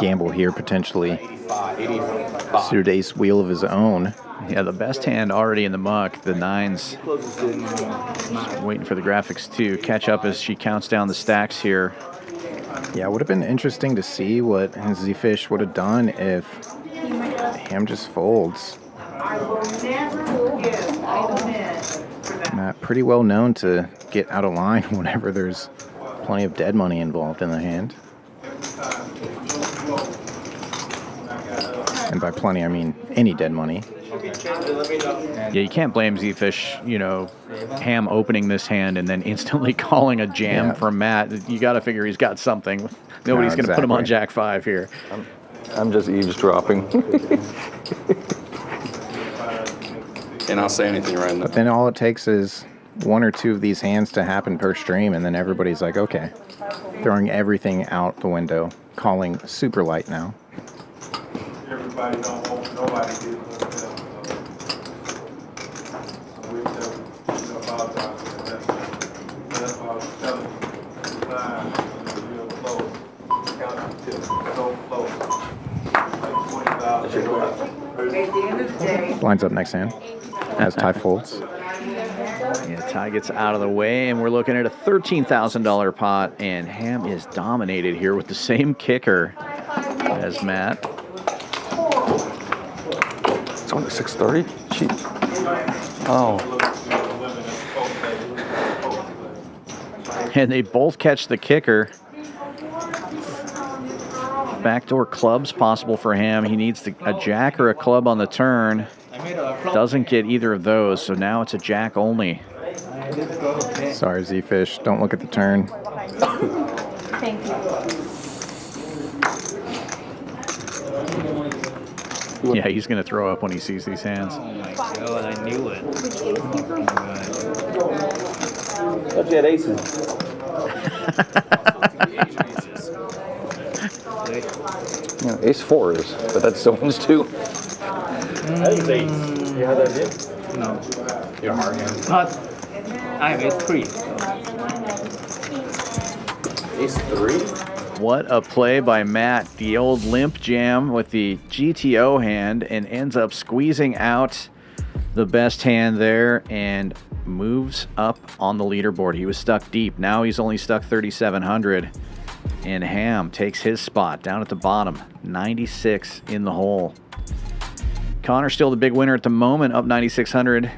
gamble here potentially. 85. Suited ace wheel of his own. Yeah, the best hand already in the muck. The 9s. Just waiting for the graphics to catch up as she counts down the stacks here. Yeah, it would have been interesting to see what Zefish would have done if Ham just folds. Matt, pretty well known to get out of line whenever there's plenty of dead money involved in the hand. And by plenty, I mean any dead money. Yeah, you can't blame Zefish, you know, Ham opening this hand and then instantly calling a jam from Matt. You got to figure he's got something. Nobody's going to put him on Jack 5 here. I'm just eavesdropping. And I'll say anything right now. But then all it takes is one or two of these hands to happen per stream, and then everybody's like, okay, throwing everything out the window, calling super light now. Everybody don't want nobody to Lines up next hand as Ty folds. Yeah, Ty gets out of the way, and we're looking at a $13,000 pot, and Ham is dominated here with the same kicker as Matt. It's only 6:30. Gee. Oh. And they both catch the kicker. Backdoor clubs possible for Ham. He needs a jack or a club on the turn. Doesn't get either of those, so now it's a jack only. Sorry, Zefish. Don't look at the turn. Thank you. Yeah, he's going to throw up when he sees these hands. Oh my god, I knew it. Thought you had aces. Yeah, ace 4s, but that's someone's too. I think it's ace. You have that idea? No. You're a hard hand. Not. I have ace 3. Ace 3? What a play by Matt. The old limp jam with the GTO hand and ends up squeezing out the best hand there and moves up on the leaderboard. He was stuck deep. Now he's only stuck 3,700. And Ham takes his spot down at the bottom. 96 in the hole. Conor still the big winner at the moment, up 9,600.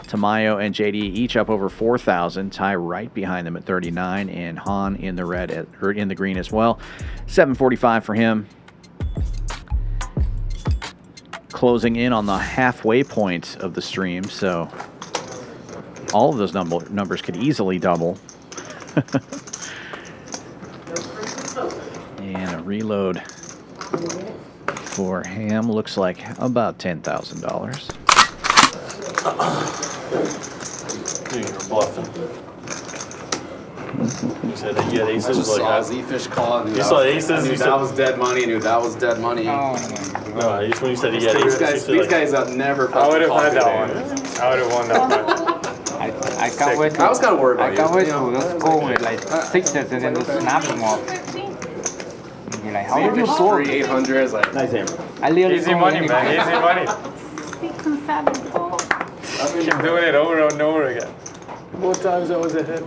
Tamayo and JD each up over 4,000. Ty right behind them at 39, and Han in the red or in the green as well. 745 for him. Closing in on the halfway point of the stream, so all of those numbers could easily double. And a reload for Ham looks like about $10,000. You're bluffing. You said that you had I aces. just saw Zefish call. You saw aces. I knew You that was dead money. I knew that was dead money. No, just when you said he had aces. These guys have never. I would have had that one. I would have won that one. I can't wait. I was kind of worried about I can't wait you. to just go with like 6s and then just snap them off. You're like, how did you score? 800s, like Nice hammer. I literally Easy money, man. Easy money. 6 and 7. Oh, Keep doing it over and over again. Both times I was ahead.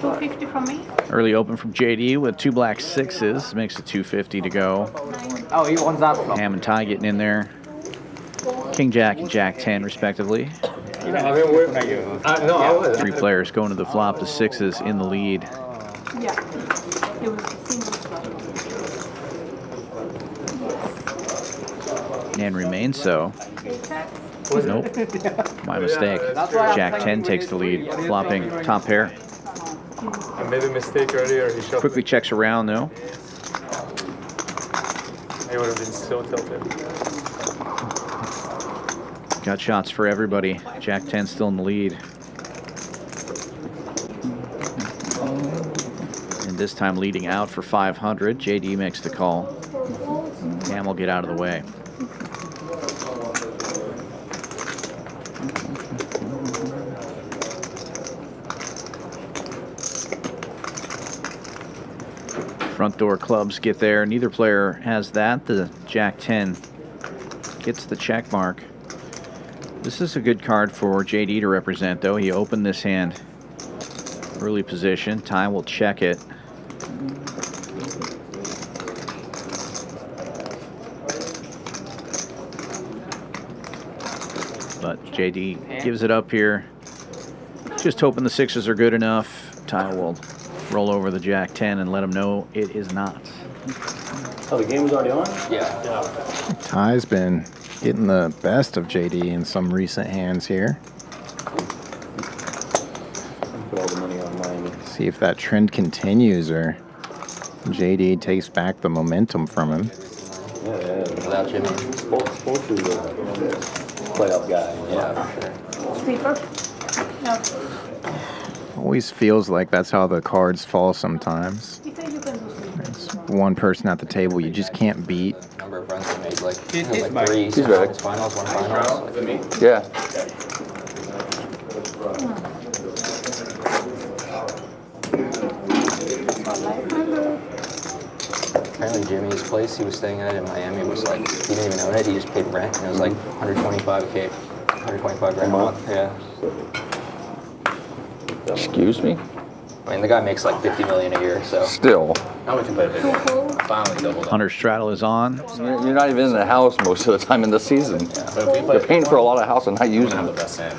250 from me. Early open from JD with 2 black 6s. Makes it 250 to go. Oh, he wants that flop. Ham and Ty getting in there. King Jack and Jack 10 respectively. You know, I mean, no, I was. 3 players going to the flop. The 6s in the lead. Yeah. It was single flop. And remains so. Exact. Nope. My mistake. Jack 10 takes the lead, flopping top pair. I made a mistake earlier. He shuffled. Quickly checks around though. He would have been so tilted. Got shots for everybody. Jack 10 still in the lead. And this time leading out for 500. JD makes the call. Cam will get out of the way. Front door clubs get there. Neither player has that. The Jack 10 gets the check mark. This is a good card for JD to represent, though. He opened this hand early position. Ty will check it. But JD gives it up here. Just hoping the 6s are good enough. Ty will roll over the Jack 10 and let him know it is not. Oh, the game was already on? Yeah. Ty's been getting the best of JD in some recent hands here. Put all the money on mine. See if that trend continues or JD takes back the momentum from him. Yeah. Without Jimmy. Sports is a playoff guy. Yeah, for sure. Sleeper? No. Always feels like that's how the cards fall sometimes. He said you can do sleeper. There's one person at the table you just can't beat. Number of runs he made, like, He's like back. 3 He's back. finals, 1 finals. Is it me? Yeah. Apparently Jimmy's place he was staying at in Miami was like, he didn't even own it, he just paid rent, and it was like 125K, 125 grand a month. Yeah. Excuse me? I mean, the guy makes like 50 million a year, so. Still. Now we can play a big one. Finally doubled up. Hunter Straddle is on. You're not even in the house most of the time in the season. But if we play You're paying for a lot of house and not we're using gonna have the it. best hand.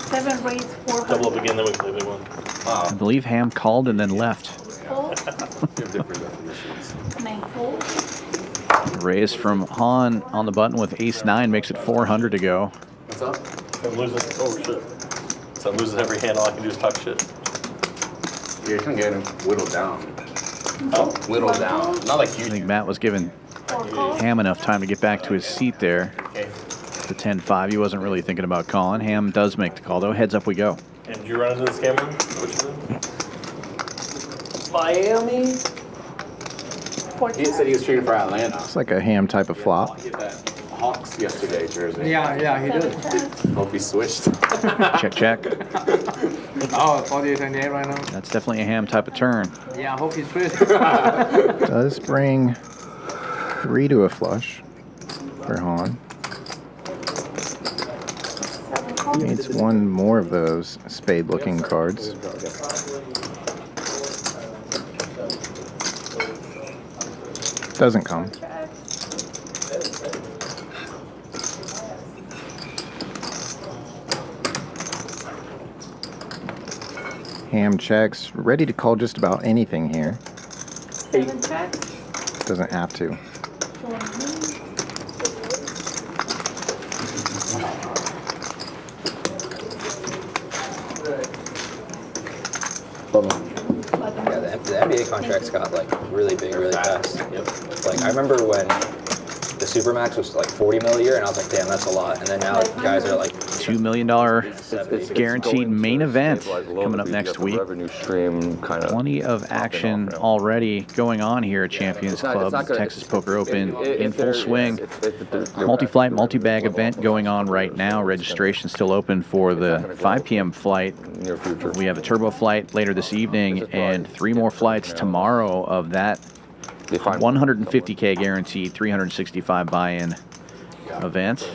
7 raise, 4 Double up again, then we play a big one. I believe Ham called and then left. fold, We have different definitions. 9 fold. Raise from Han on the button with ace 9 makes it 400 to go. What's up? I'm losing. Oh, shit. So I'm losing every hand. All I can do is talk shit. Yeah, you can get him whittled down. Oh. Whittled down. Not like I you. think Matt was giving 4 calls. Ham enough time to get back to his seat there. Okay. The 10-5. He wasn't really thinking about calling. Ham does make the call, though. Heads up we go. And did you run into the scammer? What you did? Miami? He said he was treating for Atlanta. It's like a Ham type of flop. He had that Hawks yesterday jersey. Yeah, he did. Hope he switched. Check, check. Oh, 48-28 right now. That's definitely a Ham type of turn. Yeah, I hope he's fit. Does bring 3 to a flush for Han. Needs one more of those spade-looking cards. Doesn't come. Ham checks, ready to call just about anything here. 7 check. Doesn't have to. 4 lead. Yeah, the NBA contracts got like really big, really fast. Yep. Like I remember when the Supermax was like 40 mil a year, and I was like, damn, that's a lot. And then now guys are like $2 million guaranteed main event coming up next week. Revenue stream kind of. Plenty of action already going on here at Champions Club. Texas Poker Open in full swing. Multi-flight, multi-bag event going on right now. Registration still open for the 5 p.m. flight. We have a turbo flight later this evening and 3 more flights tomorrow of that they find 150K guaranteed, 365 buy-in event.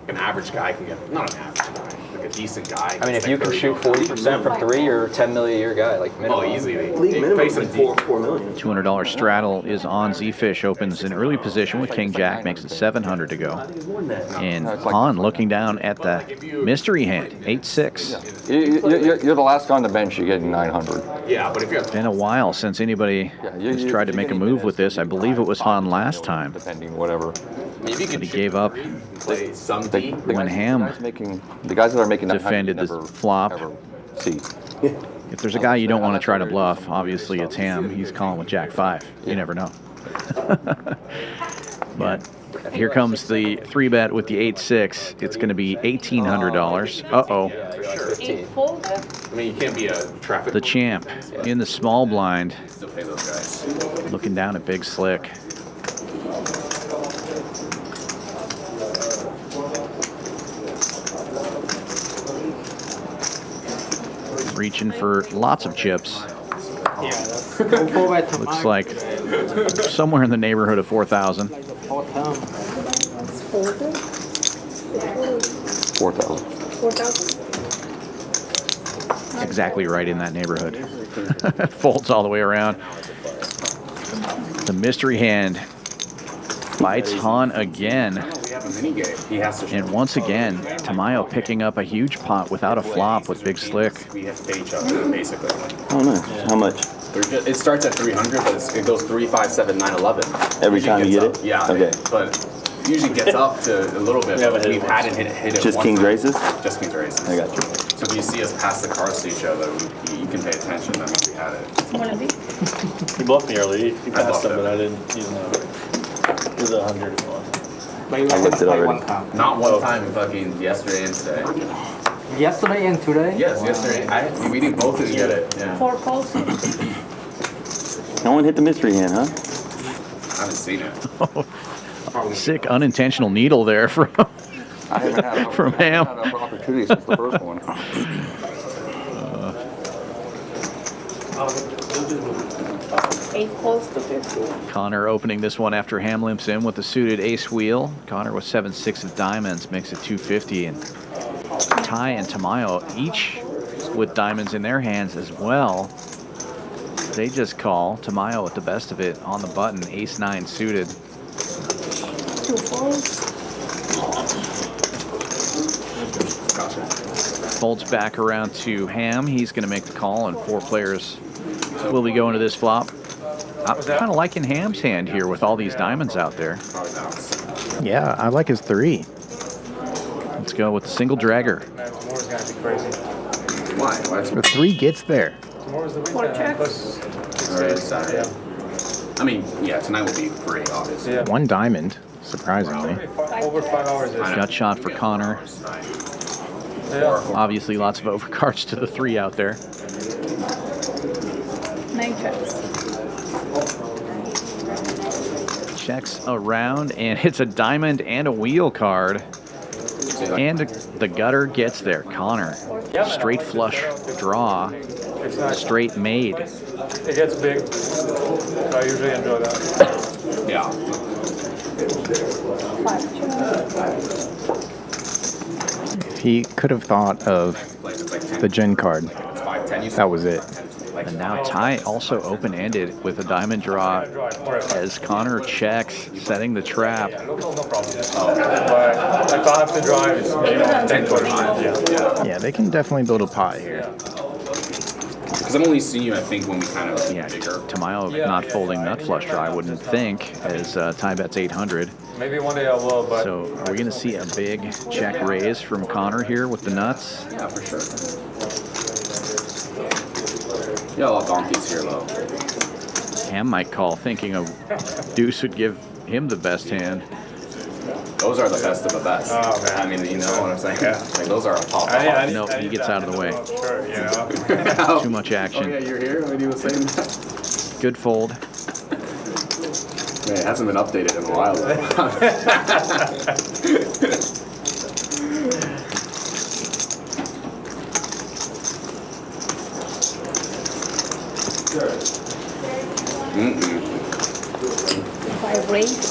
An average guy can get, not an average guy, like a decent guy. I mean, if you can shoot 40% from 3, you're a $10 million a year guy, like minimum. Oh, easily. League minimum is like $4 million. $200 straddle is on. Zefish opens in early position with King Jack, makes it 700 to go. And Han looking down at the mystery hand, 8-6. You're the last guy on the bench. You're getting 900. Yeah, but if you're Been a while since anybody has tried to make a move with this. I believe it was Han last time. Depending, whatever. maybe you But could he gave up play some D. when Ham The guys that are making that defended the flop. See. If there's a guy you don't want to try to bluff, obviously it's Ham. He's calling with Jack 5. You never know. But here comes the 3-bet with the 8-6. It's going to be $1,800. Uh-oh. I mean, you can't be a traffic. The champ in the small blind, Still pay those guys. looking down at Big Slick. Reaching for lots of chips. Looks like somewhere in the neighborhood of 4,000. 4,000. Exactly right in that neighborhood. Folds all the way around. The mystery hand bites Han again. We have a mini game. He has to. And once again, Tamayo picking up a huge pot without a flop with Big Slick. We have to pay each other, basically. Oh, nice. How much? It starts at 300, but it goes 3, 5, 7, 9, 11. Every time you get it? Yeah. Okay. But usually gets up to a little bit. But we've had it hit it. Just one King's time. Races? Just King's Races. I got you. So if you see us pass the cards to each other, you can pay attention. That means we had it. He bluffed me early. He passed bluffed him, but I didn't. He didn't have it. It was 100. I looked it already. Not one time, fucking yesterday and today. Yesterday and today? Yes, yesterday. We did both didn't get it. Yeah. 4 calls. No one hit the mystery hand, huh? I haven't seen it. Sick unintentional needle there from from Ham. Opportunity since the first one. 8 calls to 50. Conor opening this one after Ham limps in with the suited ace wheel. Conor with 7-6 of diamonds makes it 250, and Ty and Tamayo each with diamonds in their hands as well. They just call. Tamayo with the best of it on the button, ace-9 suited. 2 calls. Folds back around to Ham. He's going to make the call, and 4 players will be going to this flop. I'm kind of liking Ham's hand here with all these diamonds out there. Yeah, I like his 3. Let's go with the single dragger. Tomorrow's gonna be crazy. Why? The 3 gets there. Tomorrow's the 4 weekend. checks. Saturday. I mean, yeah, tonight will be free, obviously. Yeah. 1 diamond, surprisingly. Over 5 hours. Gut shot for Conor. Obviously, lots of overcards to the 3 out there. 9 checks. Checks around, and hits a diamond and a wheel card. And the gutter gets there. Conor, straight flush draw, straight made. It gets big. I usually enjoy that. Yeah. 5 checks. He could have thought of the Gen card. That was it. And now Ty also open-ended with a diamond draw as Conor checks, setting the trap. No problem. But if I have to drive, it's 10, 20. Yeah, they can definitely build a pot here. Because I'm only seeing you, I think, when we kind of bigger. Tamayo not folding nut flush draw, I wouldn't think, as Ty bets 800. Maybe one day I will, but... So are we going to see a big check raise from Conor here with the nuts? Yeah, for sure. Yeah, a lot of donkeys here, though. Ham might call, thinking a deuce would give him the best hand. Those are the best of the best. Oh, man. I mean, you know what I'm saying? Yeah. Like, those are a top. No, he gets out of the way. Sure, you know. Too much action. Oh, yeah, you're here when he was saying that. Good fold. Man, it hasn't been updated in a while, though.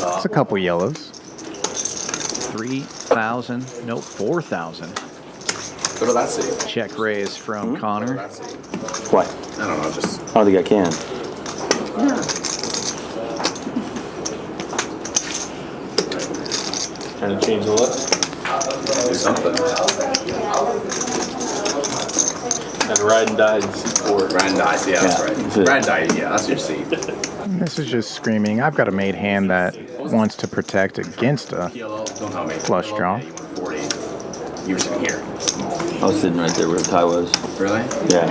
It's a couple yellows. 3,000. Nope, 4,000. What did that say? Check raise from Conor. Why? I don't know, just... I don't think I can. Trying to change the look. Do something. And ride and dies. Or Ride and dies, yeah, that's right. Ride and die, yeah, that's your seat. This is just screaming. I've got a made hand that wants to protect against a flush draw. You were sitting here. I was sitting right there where the tie was. Really? Yeah.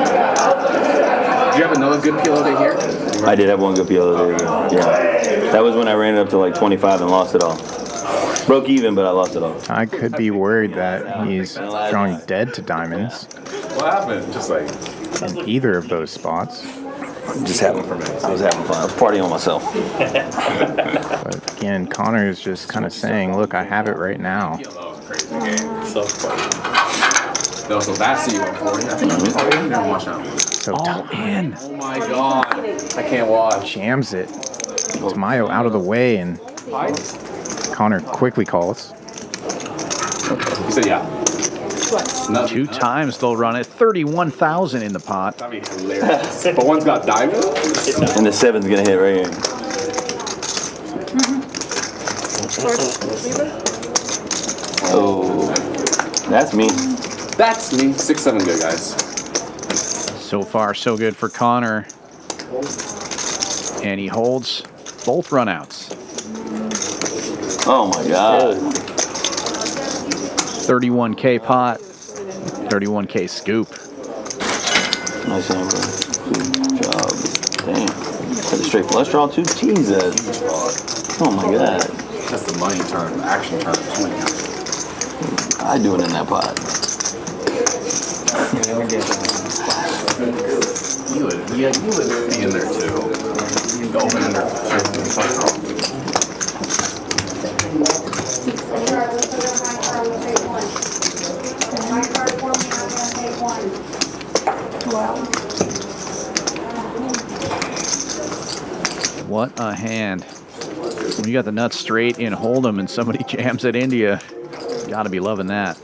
Do you have another good PLO day here? I did have one good PLO there. Yeah. That was when I ran it up to like 25 and lost it all. Broke even, but I lost it all. I could be worried that he's drawing dead to diamonds. What happened? Just like... In either of those spots. Just having fun. I was having fun. I was partying on myself. But again, Conor is just kind of saying, look, I have it right now. So funny. No, so that's the U140. I think you never watched that one. So in. Oh my god. I can't watch. Jams it. Tamayo out of the way, and Conor quickly calls. You said yeah. Two times they'll run it. 31,000 in the pot. That'd be hilarious. But one's got diamond. And the 7's gonna hit right here. Oh, that's me. That's me. 6-7 good, guys. So far, so good for Conor. And he holds both runouts. Oh my god. 31K pot, 31K scoop. Nice hammer. Good job. Damn. That's a straight flush draw too? Jesus. Oh my god. That's the money turn, action turn. I do it in that pot. You would be in there too. The open ender. What a hand. When you got the nuts straight in Hold'em and somebody jams at India, gotta be loving that.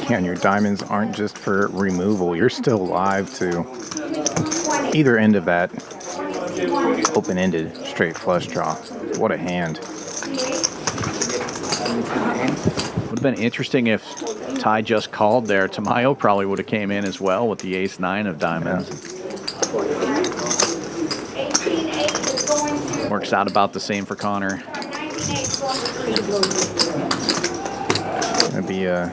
Yeah, and your diamonds aren't just for removal. You're still live to either end of that open-ended straight flush draw. What a hand. Would have been interesting if Ty just called there. Tamayo probably would have came in as well with the ace-9 of diamonds. Works out about the same for Conor. It'd be a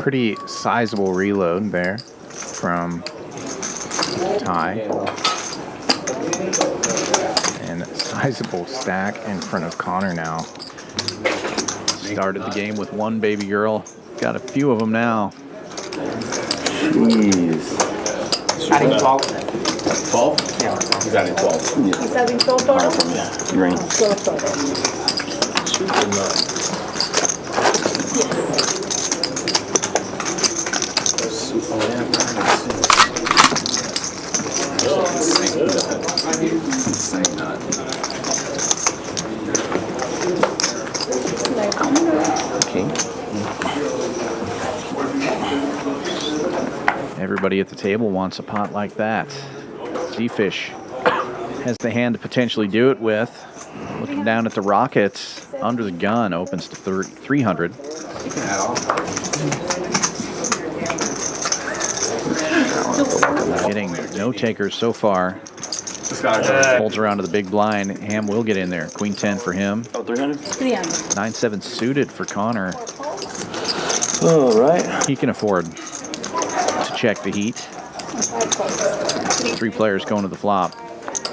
pretty sizable reload there from Ty. And a sizable stack in front of Conor now. Started the game with one baby girl. Got a few of them now. Jeez. Adding 12. 12? Yeah. He's adding 12. Yeah. He's adding 12 total? Green. 12 total. Insane nut. Okay. Everybody at the table wants a pot like that. Zefish has the hand to potentially do it with. Looking down at the Rockets, under the gun, opens to 300. Getting no takers so far. Holds around to the big blind. Ham will get in there. Queen 10 for him. Oh, 300? 300. 9-7 suited for Conor. All right. He can afford to check the heat. 3 players going to the flop.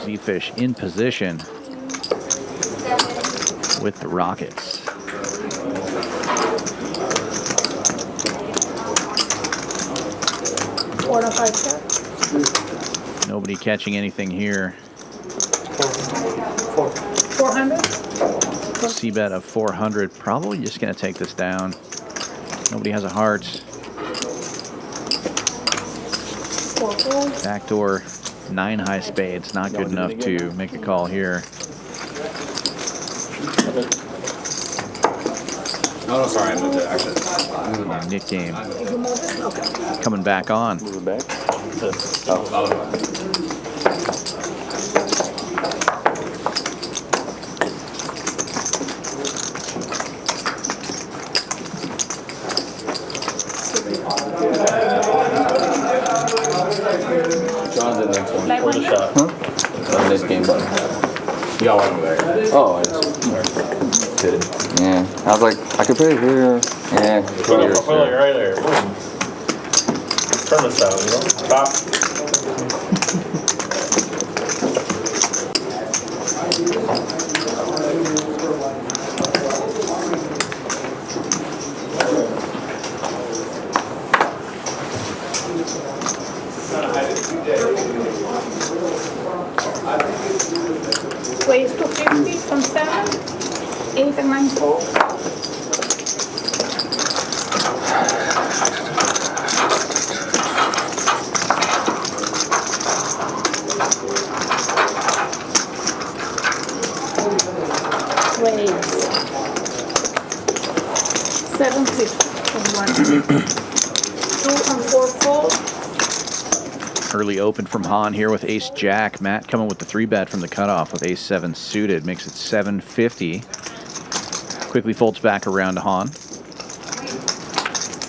Zefish in position with the Rockets. Four to 5 check. Nobody catching anything here. 400. C-bet of 400. Probably just going to take this down. Nobody has a heart. 4 fold. Backdoor 9 high spades, not good enough to make a call here. No, sorry, I moved it actually. Nick game coming back on. Move it back. John's in next one. Like For the one? shot. On this game button. You got one over there. Oh, I just kidding. Yeah. I was like, I could put it here. Yeah. Put it like right there. Boom. Turn this out, you know? Top. Ways to 50 from 7, 8 and 9 4. Ways 7 6 from 1. 2 and 4 4. Early open from Han here with ace jack. Matt coming with the 3-bet from the cutoff with ace 7 suited. Makes it 750. Quickly folds back around to Han.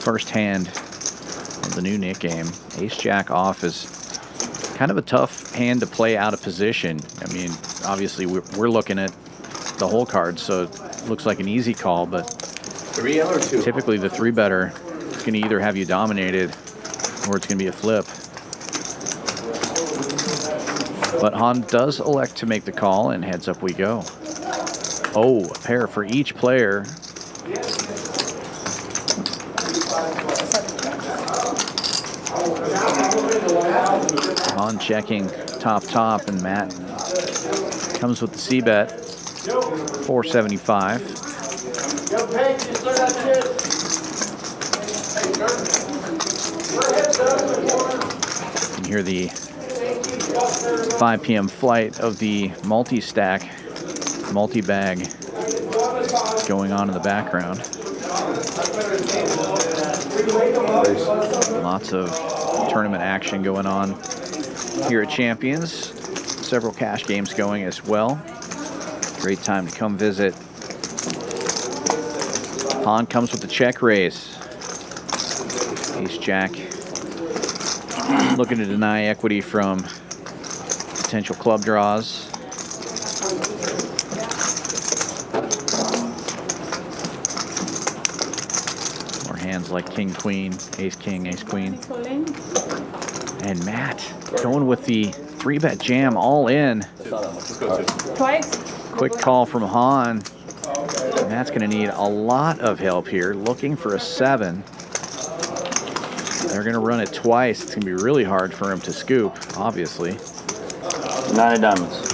First hand of the new Nick game. Ace jack off is kind of a tough hand to play out of position. I mean, obviously we're looking at the whole card, so it looks like an easy call, but 3 or 2? typically the 3-better is going to either have you dominated or it's going to be a flip. But Han does elect to make the call, and heads up we go. Oh, a pair for each player. Han checking top, and Matt comes with the C-bet, 475. You can hear the 5 p.m. flight of the multi-stack, multi-bag going on in the background. Lots of tournament action going on here at Champions. Several cash games going as well. Great time to come visit. Han comes with the check raise. Ace Jack looking to deny equity from potential club draws. More hands like King, Queen, Ace, King, Ace, Queen. And Matt going with the 3-bet jam all in. Twice. Quick call from Han. Matt's going to need a lot of help here, looking for a 7. They're going to run it twice. It's going to be really hard for him to scoop, obviously. 9 of diamonds.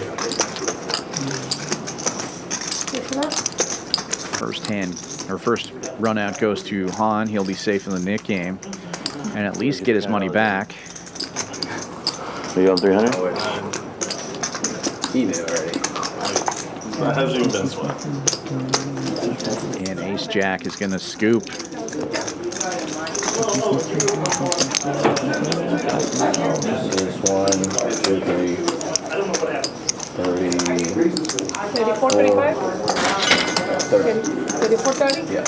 First hand, or first run out goes to Han. He'll be safe in the Nick game and at least get his money back. Are you on 300? He knew already. That hasn't even been sweat. And Ace Jack is going to scoop. This 1, 2, 3, 30. 34, 35? 34, 30? Yeah.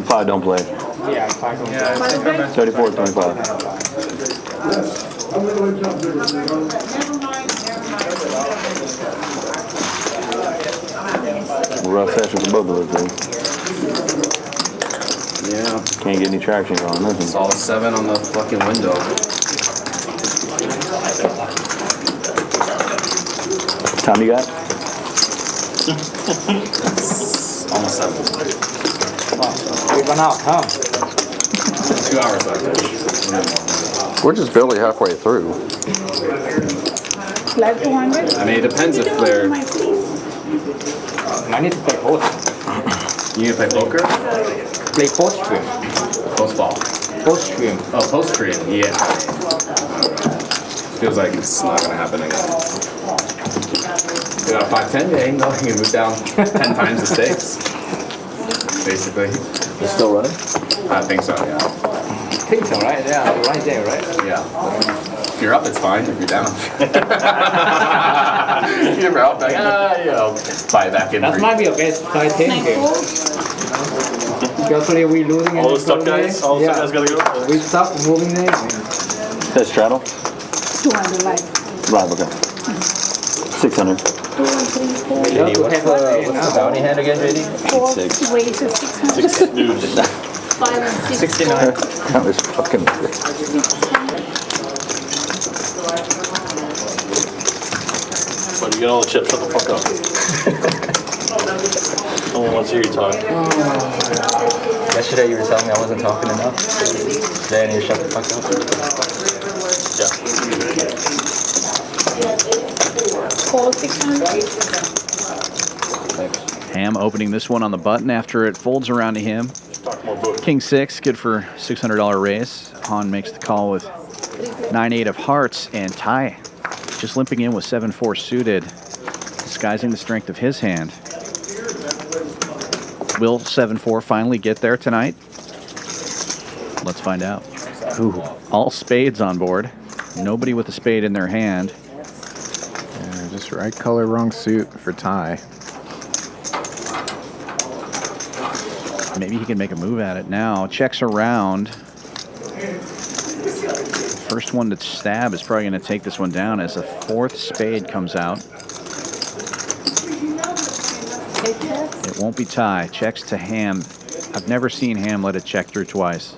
Five don't play. Yeah, 5 don't play. 34, 25. Rough session for both of us, dude. Yeah. Can't get any traction on nothing. Saw a 7 on the fucking window. Time you got? Almost 7. We've run out, huh? 2 hours left. We're just barely halfway through. Flat 200? I mean, it depends if they're... I need to play post. You need to play poker? Play post stream. Post-fall. Post-stream. Oh, post-stream, yeah. Feels like it's not gonna happen again. You got a 5-10 game, though. You move down 10 times the stakes. Basically. You're still running? I think so, yeah. Think so, right? Yeah, right there, right? Yeah. If you're up, it's fine. If you're down, if you're up, like, buy it back in. That might be a best 5-10 game. Especially we losing. All the stuck guys? All the stuck guys gotta go? We stop moving there. That's straddle? 200 live. Live, okay. 600. 2, 3, 4. JD, what's the bounty hand again, JD? 4 Six. ways to 600. 5 and 6. 69. That was fucking. But you get all the chips, shut the fuck up. No one wants to hear you talk. Yesterday you were telling me I wasn't talking enough. Today I need to shut the fuck up. Yeah. 4, 600. Ham opening this one on the button after it folds around to him. King 6, good for $600 raise. Han makes the call with 9-8 of hearts, and Tai just limping in with 7-4 suited, disguising the strength of his hand. Will 7-4 finally get there tonight? Let's find out. Ooh, all spades on board. Nobody with a spade in their hand. Just right color, wrong suit for Tai. Maybe he can make a move at it now. Checks around. First one to stab is probably going to take this one down as a fourth spade comes out. It won't be Tai. Checks to Ham. I've never seen Ham let it check through twice.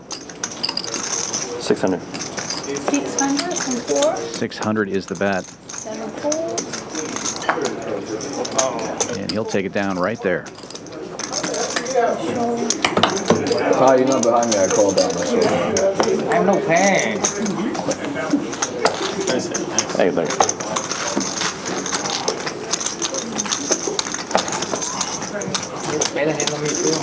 600. 600 and 4. 600 is the bet. 7, 4. And he'll take it down right there. Ty, you're not behind me. I called down. I have no pen. Hey, there. Better hand on me too.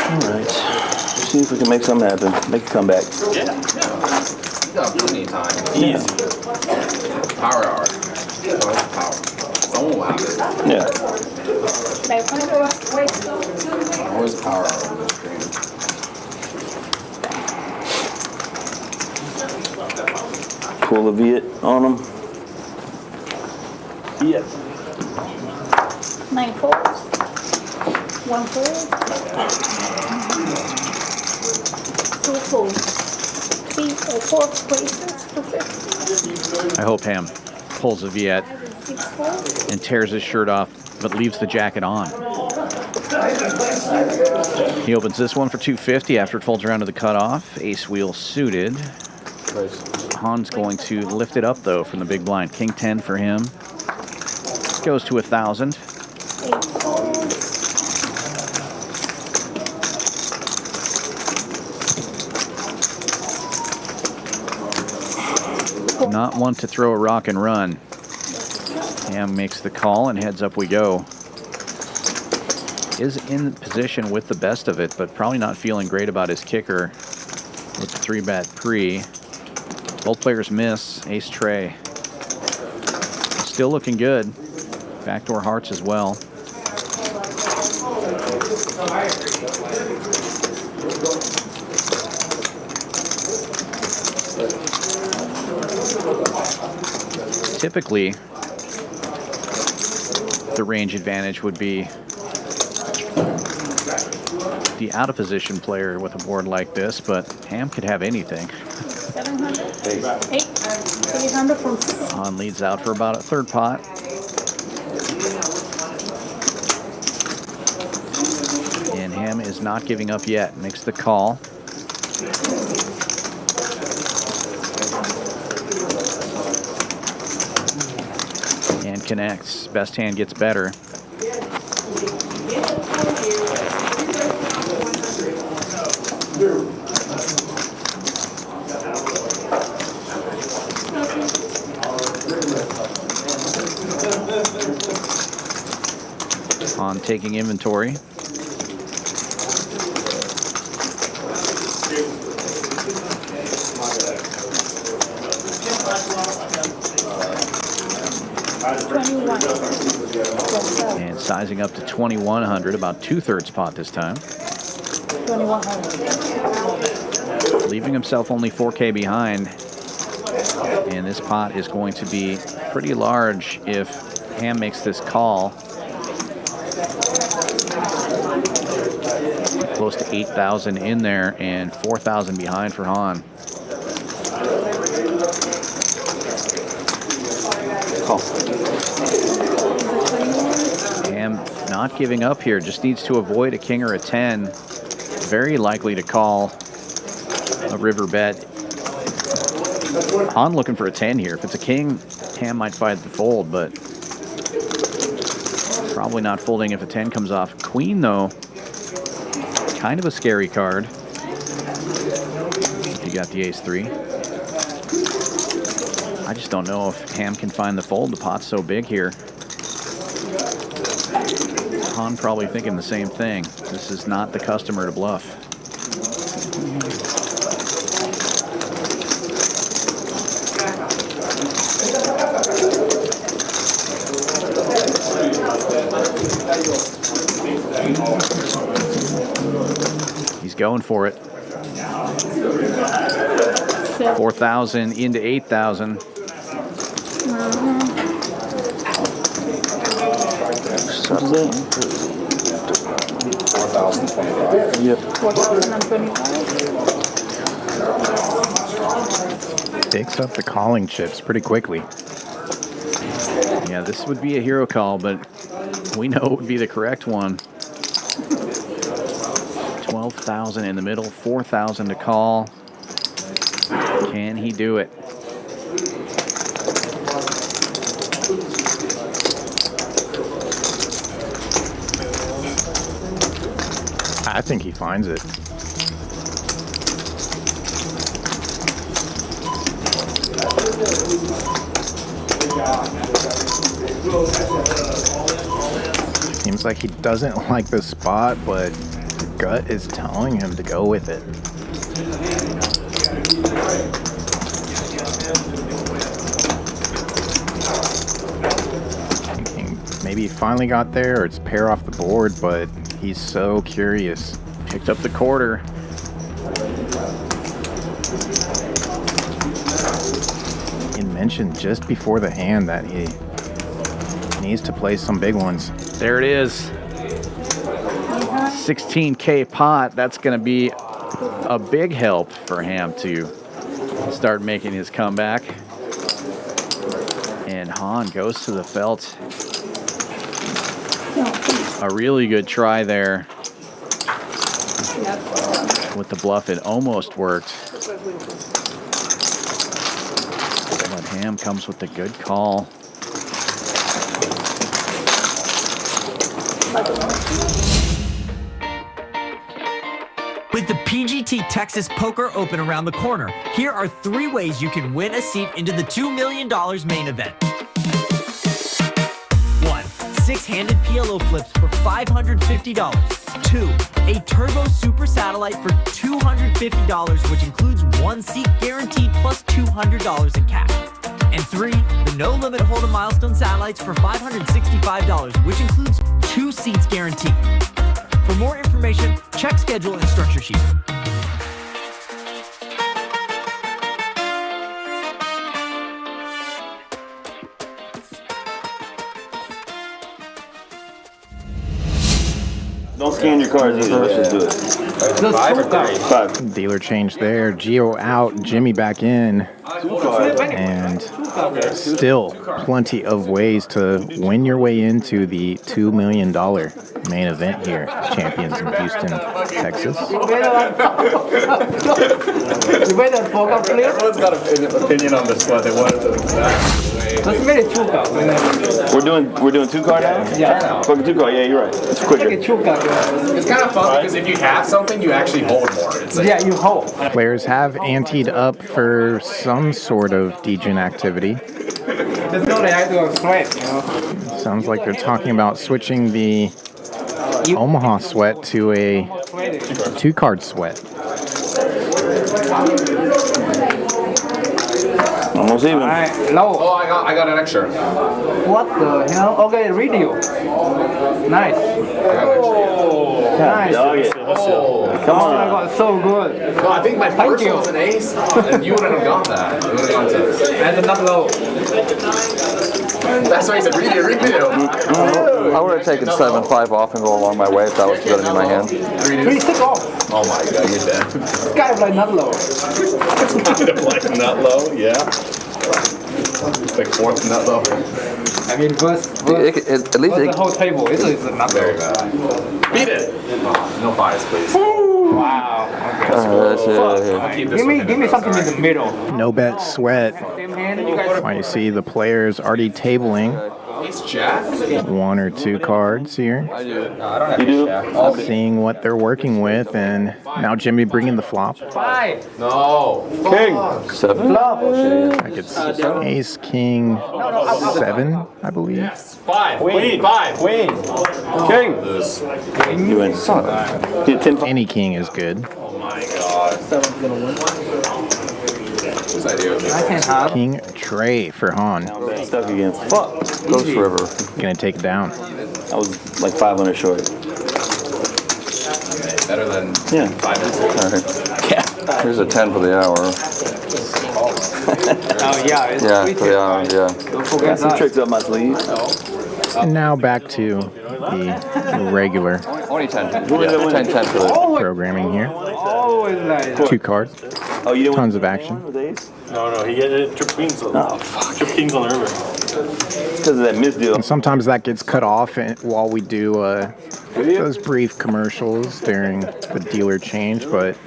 All right. See if we can make something happen. Make a comeback. Yeah. You got plenty of time. Easy. Power hour. Power. Someone will have it. Yeah. 500. Always a power hour on the stream. Pull the Viet on them. Yeah. 9 fours. 1 4. 2 fours. 3 or 4 places. 250. I hope Ham pulls a Viet 6 4. and tears his shirt off, but leaves the jacket on. He opens this one for 250 after it folds around to the cutoff. Ace wheel suited. Han's going to lift it up though from the big blind. King 10 for him. Goes to 1,000. 8 fours. Not one to throw a rock and run. Ham makes the call and heads up we go. Is in position with the best of it, but probably not feeling great about his kicker with the 3-bet pre. Both players miss. Ace tray. Still looking good. Backdoor hearts as well. Typically, the range advantage would be the out of position player with a board like this, but Ham could have anything. 700. 8. 300 from 6. Han leads out for about a third pot. And Ham is not giving up yet. Makes the call. And connects. Best hand gets better. taking inventory. And sizing up to 2,100, about 2/3 pot this time. 2,100. Leaving himself only 4K behind. And this pot is going to be pretty large if Ham makes this call. Close to 8,000 in there and 4,000 behind for Han. Ham not giving up here, just needs to avoid a king or a 10. Very likely to call a river bet. Han looking for a 10 here. If it's a king, Ham might find the fold, but probably not folding if a 10 comes off. Queen, though, kind of a scary card. If you got the ace-3. I just don't know if Ham can find the fold. The pot's so big here. Han probably thinking the same thing. This is not the customer to bluff. He's going for it. 4,000 into 8,000. Yep. Takes up the calling chips pretty quickly. Yeah, this would be a hero call, but we know it would be the correct one. 12,000 in the middle, 4,000 to call. Can he do it? I think he finds it. Seems like he doesn't like the spot, but the gut is telling him to go with it. Thinking maybe he finally got there, or it's pair off the board, but he's so curious. Picked up the quarter. He mentioned just before the hand that he needs to play some big ones. There it is. 16K pot. That's going to be a big help for Ham to start making his comeback. And Han goes to the felt. A really good try there. With the bluff, it almost worked. But Ham comes with the good call. With the PGT Texas Poker Open around the corner, here are 3 ways you can win a seat into the $2 million main event. 1. 6-handed PLO flips for $550. 2. A turbo super satellite for $250, which includes 1 seat guaranteed plus $200 in cash. And 3. The no-limit Hold'em milestone satellites for $565, which includes 2 seats guaranteed. For more information, check schedule and structure sheet. Don't scan your cards either. Let's just do it. 5 or 3? 5. Dealer change there. Geo out, Jimmy back in. And still plenty of ways to win your way into the $2 million main event here. Champions in Houston, Texas. Everyone's got an opinion on this one. They wanted to We're doing 2 card now? Yeah. Fucking 2 card, yeah, you're right. It's quicker. It's kind of fun because if you have something, you actually hold more. It's like, you hold. Players have anteed up for some sort of degen activity. Just know that I do a straight, you know. Sounds like they're talking about switching the Omaha sweat to a 2-card sweat. Almost even. Low. Oh, I got an extra. What the hell? Okay, radio. Nice. Nice. Come on. Oh my god, so good. No, I think my Thank first you. one was an ace, and you wouldn't have gotten that. You would have gone to. And another low. That's why he said read it. I would have taken 7-5 off and go along my way if that was going to be my hand. 3-6 off. Oh my god, you're dead. It's kind of like not low. Kind of like nut low, yeah. Like fourth nut low. I mean, first At least the whole table is not Very low. bad. Beat it. No fives, please. Wow. Okay. Give me something in the middle. No bet sweat. Same hand, you guys. Why you see the players already tabling Ace jack? 1 or 2 cards here. No, I don't have ace jack. Seeing what they're working with, and now Jimmy bringing the flop. 5. No. King. 7. Flop. I could see ace, king, 7, I believe. 5. Queen. 5. Queen. King. You win. Any king is good. Oh my god. 7's gonna win. This idea I can have. King Trey for Han. Stuck again. Fuck. Ghost River. Gonna take it down. I was like 500 short. better than 5 and 6. All right. Yeah. Here's a 10 for the hour. Oh yeah, it's Yeah, for the hour, yeah. Don't forget Some that. tricks up my sleeve. And now back to the regular Only 10. Yeah, 10 for the programming here. Always nice. 2 cards. Oh, you didn't Tons of action. No, he had it. Trip Kings. Oh, fuck. Trip Kings on the river. It's because of that misdeal. And sometimes that gets cut off while we do those brief commercials during the dealer change, but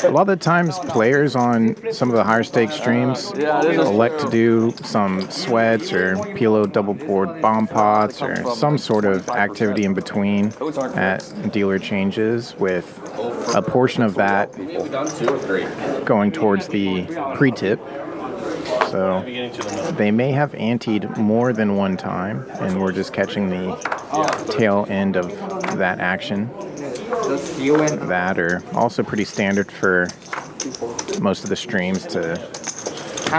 a lot of the times players on some of the higher stakes streams elect to do some sweats or PLO double board bomb pots or some sort of activity in between at dealer changes, with a portion of that going towards the pre-tip. So they may have anteed more than one time, and we're just catching the tail end of that action. That are also pretty standard for most of the streams to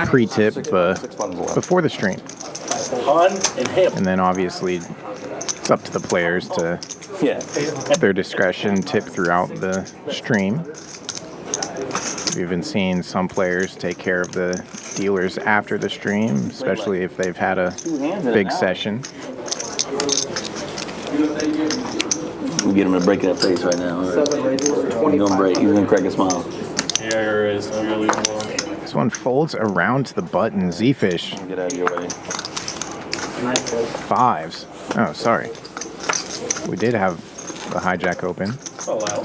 pre-tip before the stream. And then obviously it's up to the players to, at their discretion, tip throughout the stream. We've even seen some players take care of the dealers after the stream, especially if they've had a big session. We get him to break that face right now. He's gonna break. He's gonna crack a smile. Yeah, here it is. I'm gonna leave him alone. This one folds around to the button. Zefish. Get out of your way. 5s. Oh, sorry. We did have the hijack open. Oh, wow.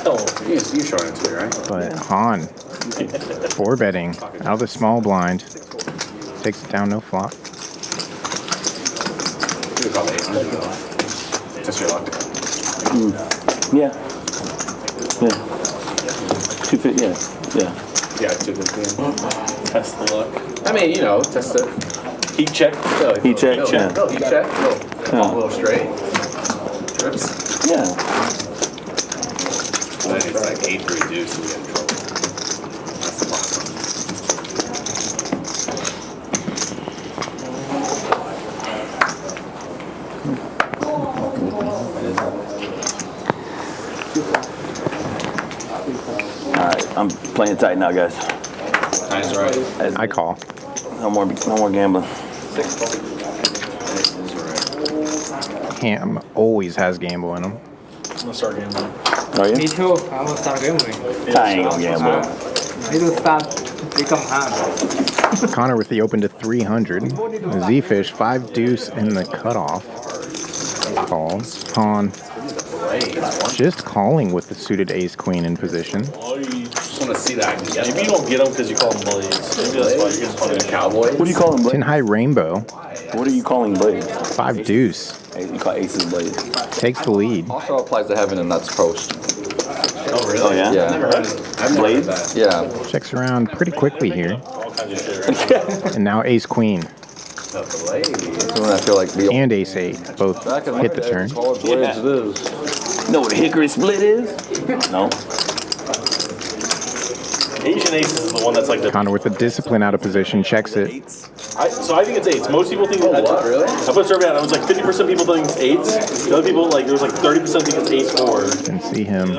Oh, you showed it to me, right? But Han, 4-betting out of the small blind. Takes it down, no flop. You call it 800. Just your luck. Yeah. 250. Yeah. Yeah, 250. Test the luck. I mean, test it. Heat check. Heat check. Yeah. No, heat check. A little straight. Trips. Yeah. Then it's like 8-3 deuce and we get in trouble. That's the last All right, I'm playing tight now, guys. Time's right. I call. No more gambling. Ham always has gamble in him. I'm gonna start gambling. Are you? Me too. I'm gonna start gambling. I ain't gonna gamble. Need to start become hand. Conor with the open to 300. Zefish 5 deuce in the cutoff. Calls. Han just calling with the suited ace queen in position. Oh, you just want to see that. Maybe you don't get them because you call them blades. Maybe that's why you're just calling them cowboys. What do you call them, blades? Tin high rainbow. What are you calling blades? 5 deuce. You call aces blades. Takes the lead. Also applies to heaven and nuts post. Oh, really? Oh, yeah? Yeah. I've never heard it. I've never heard that. Yeah. Checks around pretty quickly here. all kinds of shit, right? And now ace queen. So when I feel like and ace 8 both hit the turn. Blades it is. You know what a hickory split is? No. Asian aces is the one that's like the. Conor with the discipline out of position, checks it. So I think it's eights. Most people think. Really? I put a survey out. It was like 50% people think it's eights. The other people there was like 30% think it's ace four. You can see him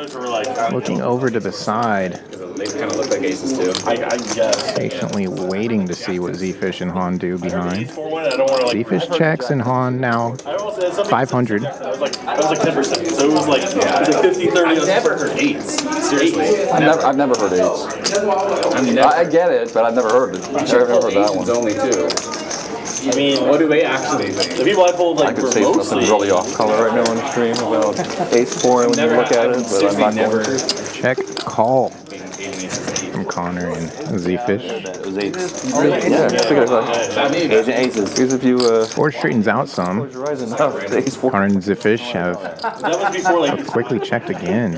looking over to the side. They kind of look like aces too. I guess. Patiently waiting to see what Zefish and Han do behind. Zefish checks and Han now 500. That was like 10%. So it was like 50, 30. I've never heard eights. Seriously. I've never heard eights. I get it, but I've never heard it. I've never heard that one. Only two. I mean, what do they actually think? The people I pulled like I could say something really off color right now on the stream about ace four when you look at it, but I'm not going to. Check call from Conor and Zefish. It was eights. Yeah, figure it out. Asian aces. Because if you board straightens out some. Conor and Zefish have quickly checked again.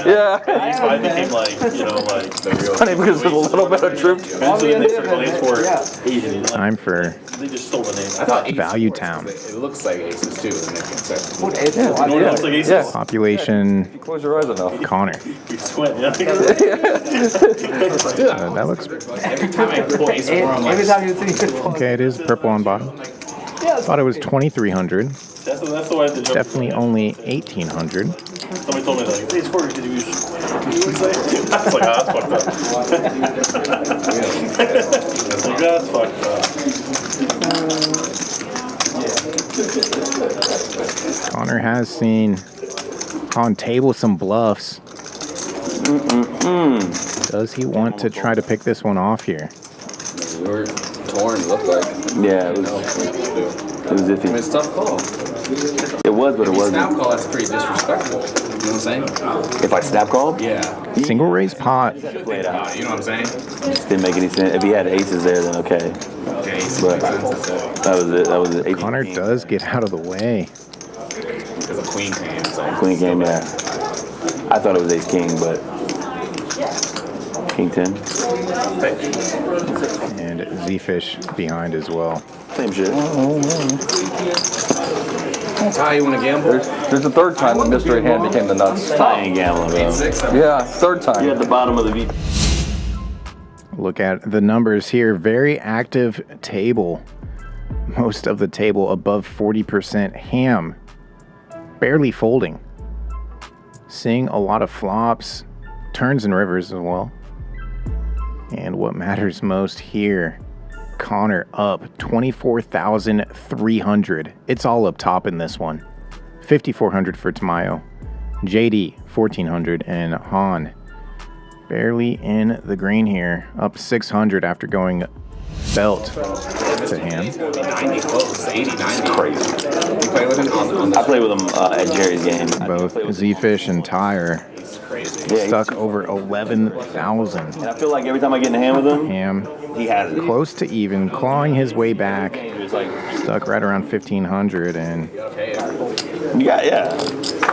Yeah. I became like, you know, like it's funny because there's a little bit of truth. Time for they just stole the name. I thought Value Town. It looks like aces too. Yeah. Population. Close your eyes enough. Conor. You squint, yeah. That looks. Every time I pull ace four, I'm like, Okay, it is purple on bottom. Thought it was 2,300. That's the way I had to jump. Definitely only 1,800. Somebody told me like, ace four, did you use? I was like, that's fucked up. Like, that's fucked up. Conor has seen Han table some bluffs. Does he want to try to pick this one off here? we were torn, it looked like. Yeah, it was iffy. I mean, it's a tough call. It was, but it wasn't. Snap call, that's pretty disrespectful. You know what I'm saying? If I snap called? Yeah. Single raise pot. Play it out. You know what I'm saying? Just didn't make any sense. If he had aces there, then okay. Okay, But that was it. That was it. Conor does get out of the way. Because of queen came. So. Queen game, yeah. I thought it was ace king, but king 10. And Zefish behind as well. Same shit. Ty, you want to gamble? There's the third time the mystery hand became the nuts. Ty ain't gambling, bro. Yeah, third time. You're at the bottom of the V. Look at the numbers here. Very active table. Most of the table above 40% ham. Barely folding. Seeing a lot of flops, turns and rivers as well. And what matters most here, Conor up 24,300. It's all up top in this one. 5,400 for Tamayo. JD 1,400 and Han barely in the green here. Up 600 after going belt to ham. 90 close, 80, 90. Crazy. You play with him on the I played with him at Jerry's game. Both Zefish and Ty are Yeah, stuck over 11,000. And I feel like every time I get in the hand with him, Ham he has it. close to even, clawing his way back. It's like, Stuck right around 1,500, and yeah.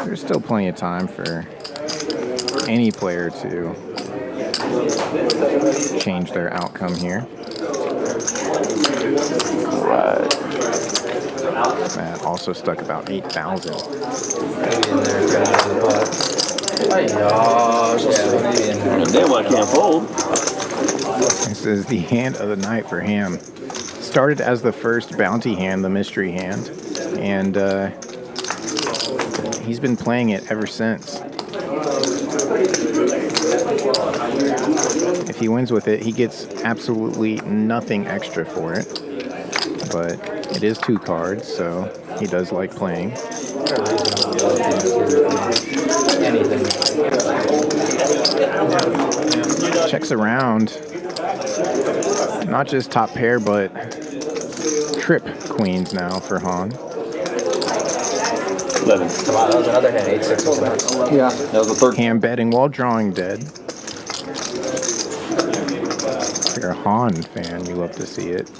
there's still plenty of time for any player to change their outcome here. Right. That also stuck about 8,000. Damn, I can't fold. This is the hand of the night for Ham. Started as the first bounty hand, the mystery hand, and he's been playing it ever since. If he wins with it, he gets absolutely nothing extra for it. But it is 2 cards, so he does like playing. Checks around. Not just top pair, but trip queens now for Han. 11. Come on, that was another hand, 8-6 was that. Yeah, that was the third. Ham betting while drawing dead. If you're a Han fan, you love to see it.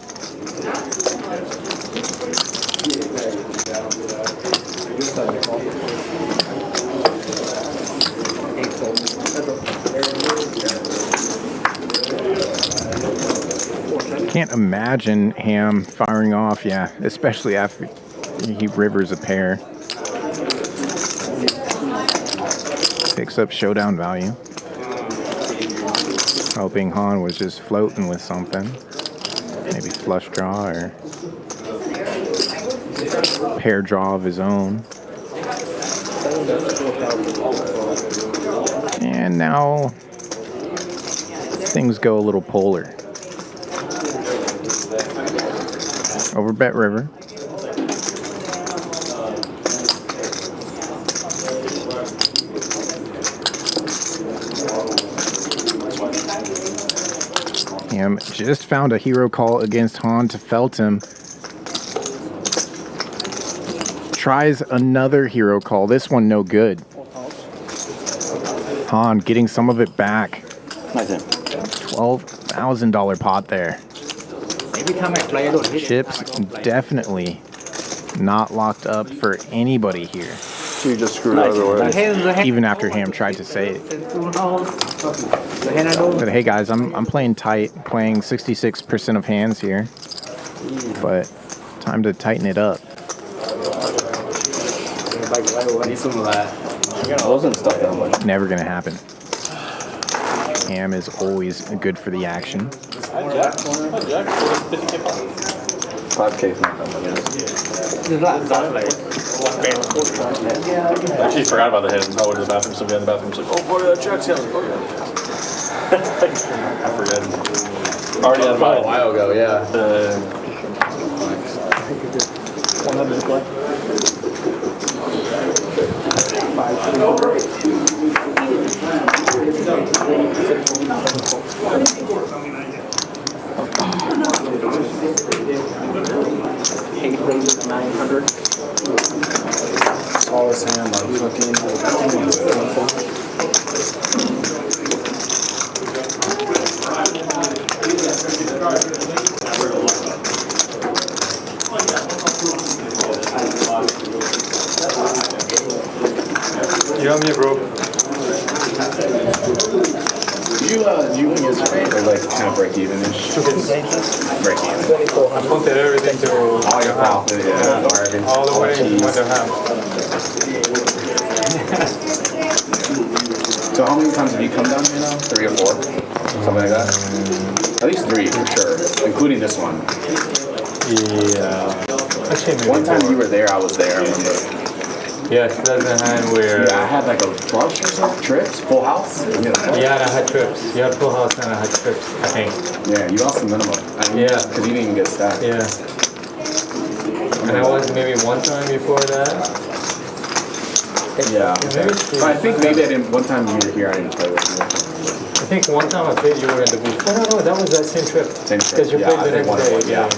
Can't imagine Ham firing off, yeah, especially after He rivers a pair. Picks up showdown value. Hoping Han was just floating with something. Maybe flush draw or pair draw of his own. And now things go a little polar. Over bet river. Ham just found a hero call against Han to felt him. Tries another hero call. This one no good. Han getting some of it back. $12,000 pot there. Every time I play, I don't hit Chips definitely not locked up for anybody here. You just screwed out of the way. Even after Ham tried to say it. But hey guys, I'm playing tight, playing 66% of hands here. But time to tighten it up. Never gonna happen. Ham is always good for the action. 5K. I actually forgot about the head and probably to the bathroom. Somebody in the bathroom was like, oh, boy, that check's in. I forget. Already had a while ago, yeah. Smallest hand, like fucking. You on me, bro. Do you win yesterday or like kind of break even-ish? Break even. I punted everything to all your profit, yeah. all the way to what they have. So how many times have you come down here now? 3 or 4? Something like that? At least 3 for sure, including this one. Yeah. Actually, one time you were there, I was there, I remember. Yes, that's the hand where... Yeah, I had like a flush or something, trips, full house. Yeah, and I had trips. You had full house and I had trips, I think. Yeah, you lost the minimum. Yeah. Because you didn't even get stacked. Yeah. And I was maybe one time before that. Yeah. But I think maybe I didn't, one time you were here, I didn't play with you. I think one time I played, you were in the booth. Oh, no, that was that same trip. Same trip. Because you played the next day. Yeah.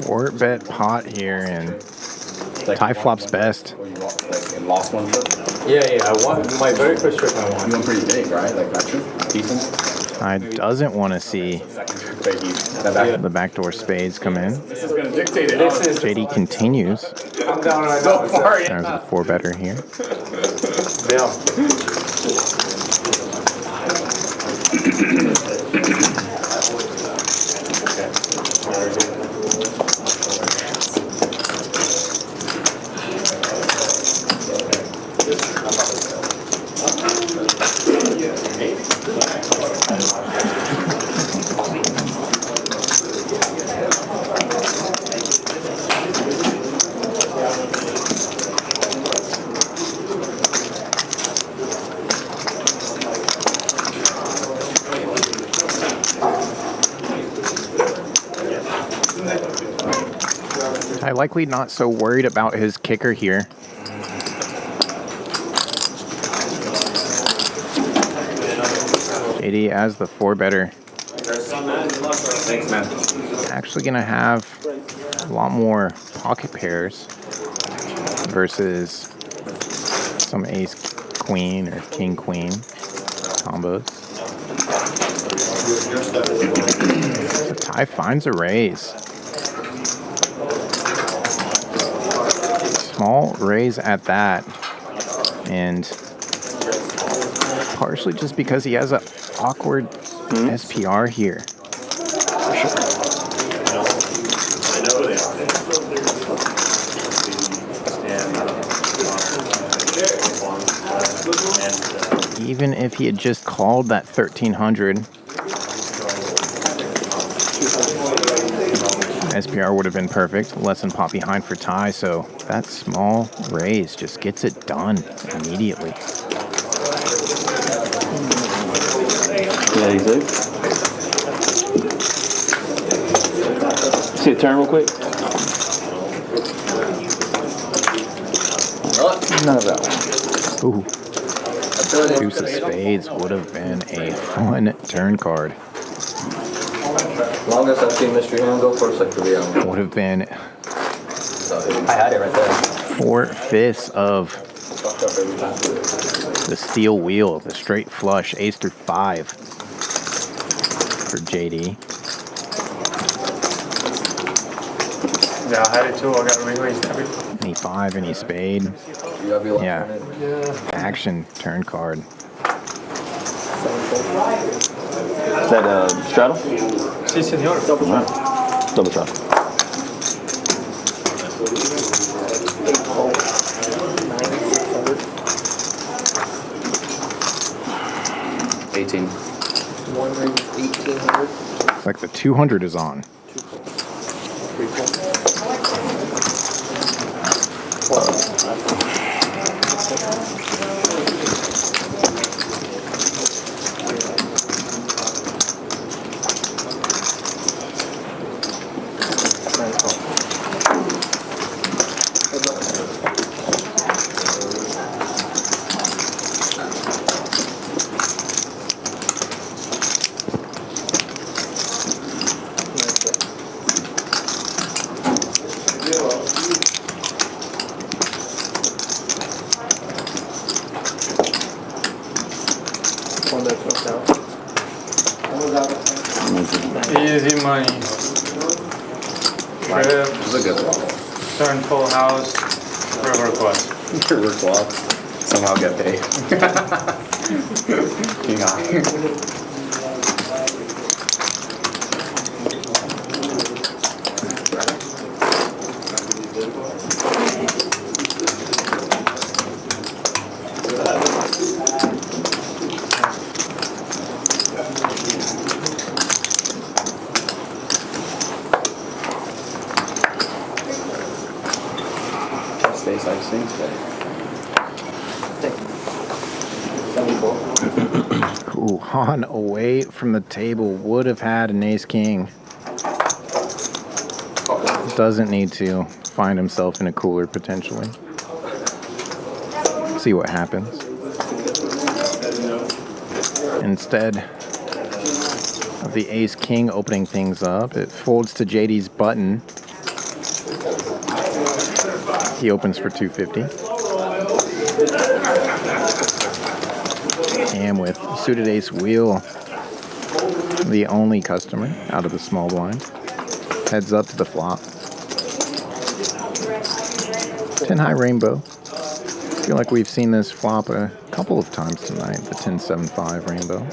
4 bet pot here and Ty flops best. Lost one trip? Yeah, I won. My very first trip I won. You went pretty big, right? Like that trip? Decent? Ty doesn't want to see the backdoor spades come in. This is going to dictate it. JD continues. I'm down right so now. far, There's a 4 better here. Yeah. Ty likely not so worried about his kicker here. JD as the 4 better. Thanks, man. Actually gonna have a lot more pocket pairs versus some ace queen or king queen combos. So Ty finds a raise. Small raise at that, and partially just because he has an awkward SPR here. Even if he had just called that 1300, SPR would have been perfect. Less than pot behind for Ty, so that small raise just gets it done immediately. Yeah, he's there. See a turn real quick? None of that one. Ooh. Deuce of spades would have been a fun turn card. Longest I've seen Mystery Hand go for a sector beyond. Would have been I had it right there. 4/5 of the steel wheel, the straight flush, ace through 5 for JD. Yeah, I had it too. I got re-raised everything. Any 5, any spade. Yeah. Action turn card. Is that straddle? Si, senor. Double shot. Double shot. One ring is 1800. It's like the 200 is on. Easy money. Trip. This is a good one. Turn full house. River quest. River flop. Somehow get paid. King eye. Ooh, Han away from the table would have had an ace-king. Doesn't need to find himself in a cooler potentially. See what happens. Instead of the ace-king opening things up, it folds to JD's button. He opens for 250. And with suited ace wheel, the only customer out of the small blind, heads up to the flop. 10 high rainbow. I feel like we've seen this flop a couple of times tonight, the 10-7-5 rainbow.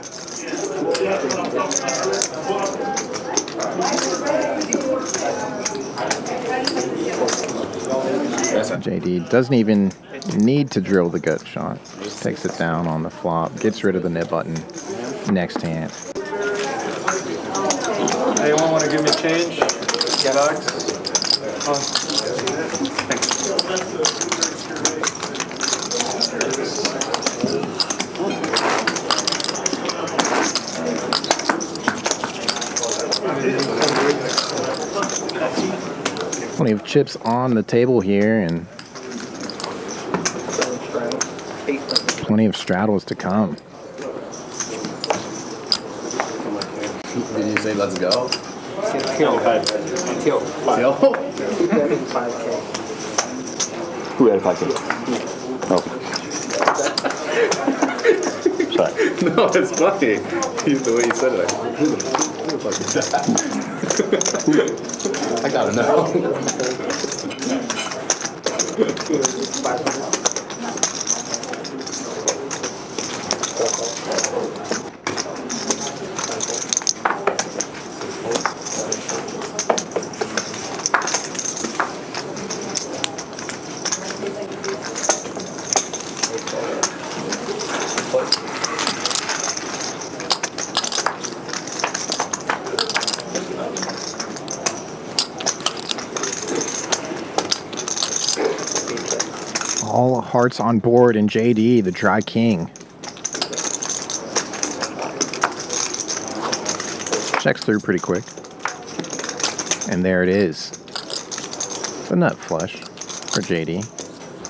JD doesn't even need to drill the gut shot. Just takes it down on the flop, gets rid of the nib button. Next hand. Anyone want to give me change? Bucks? Oh. Plenty of chips on the table here, and plenty of straddles to come. Did you say let's go? Till. Who had a 5K? Oh. Sorry. No, it's funny. The way you said it, who the fuck is that? I gotta know. All hearts on board, and JD, the Dry King. Checks through pretty quick. And there it is. The nut flush for JD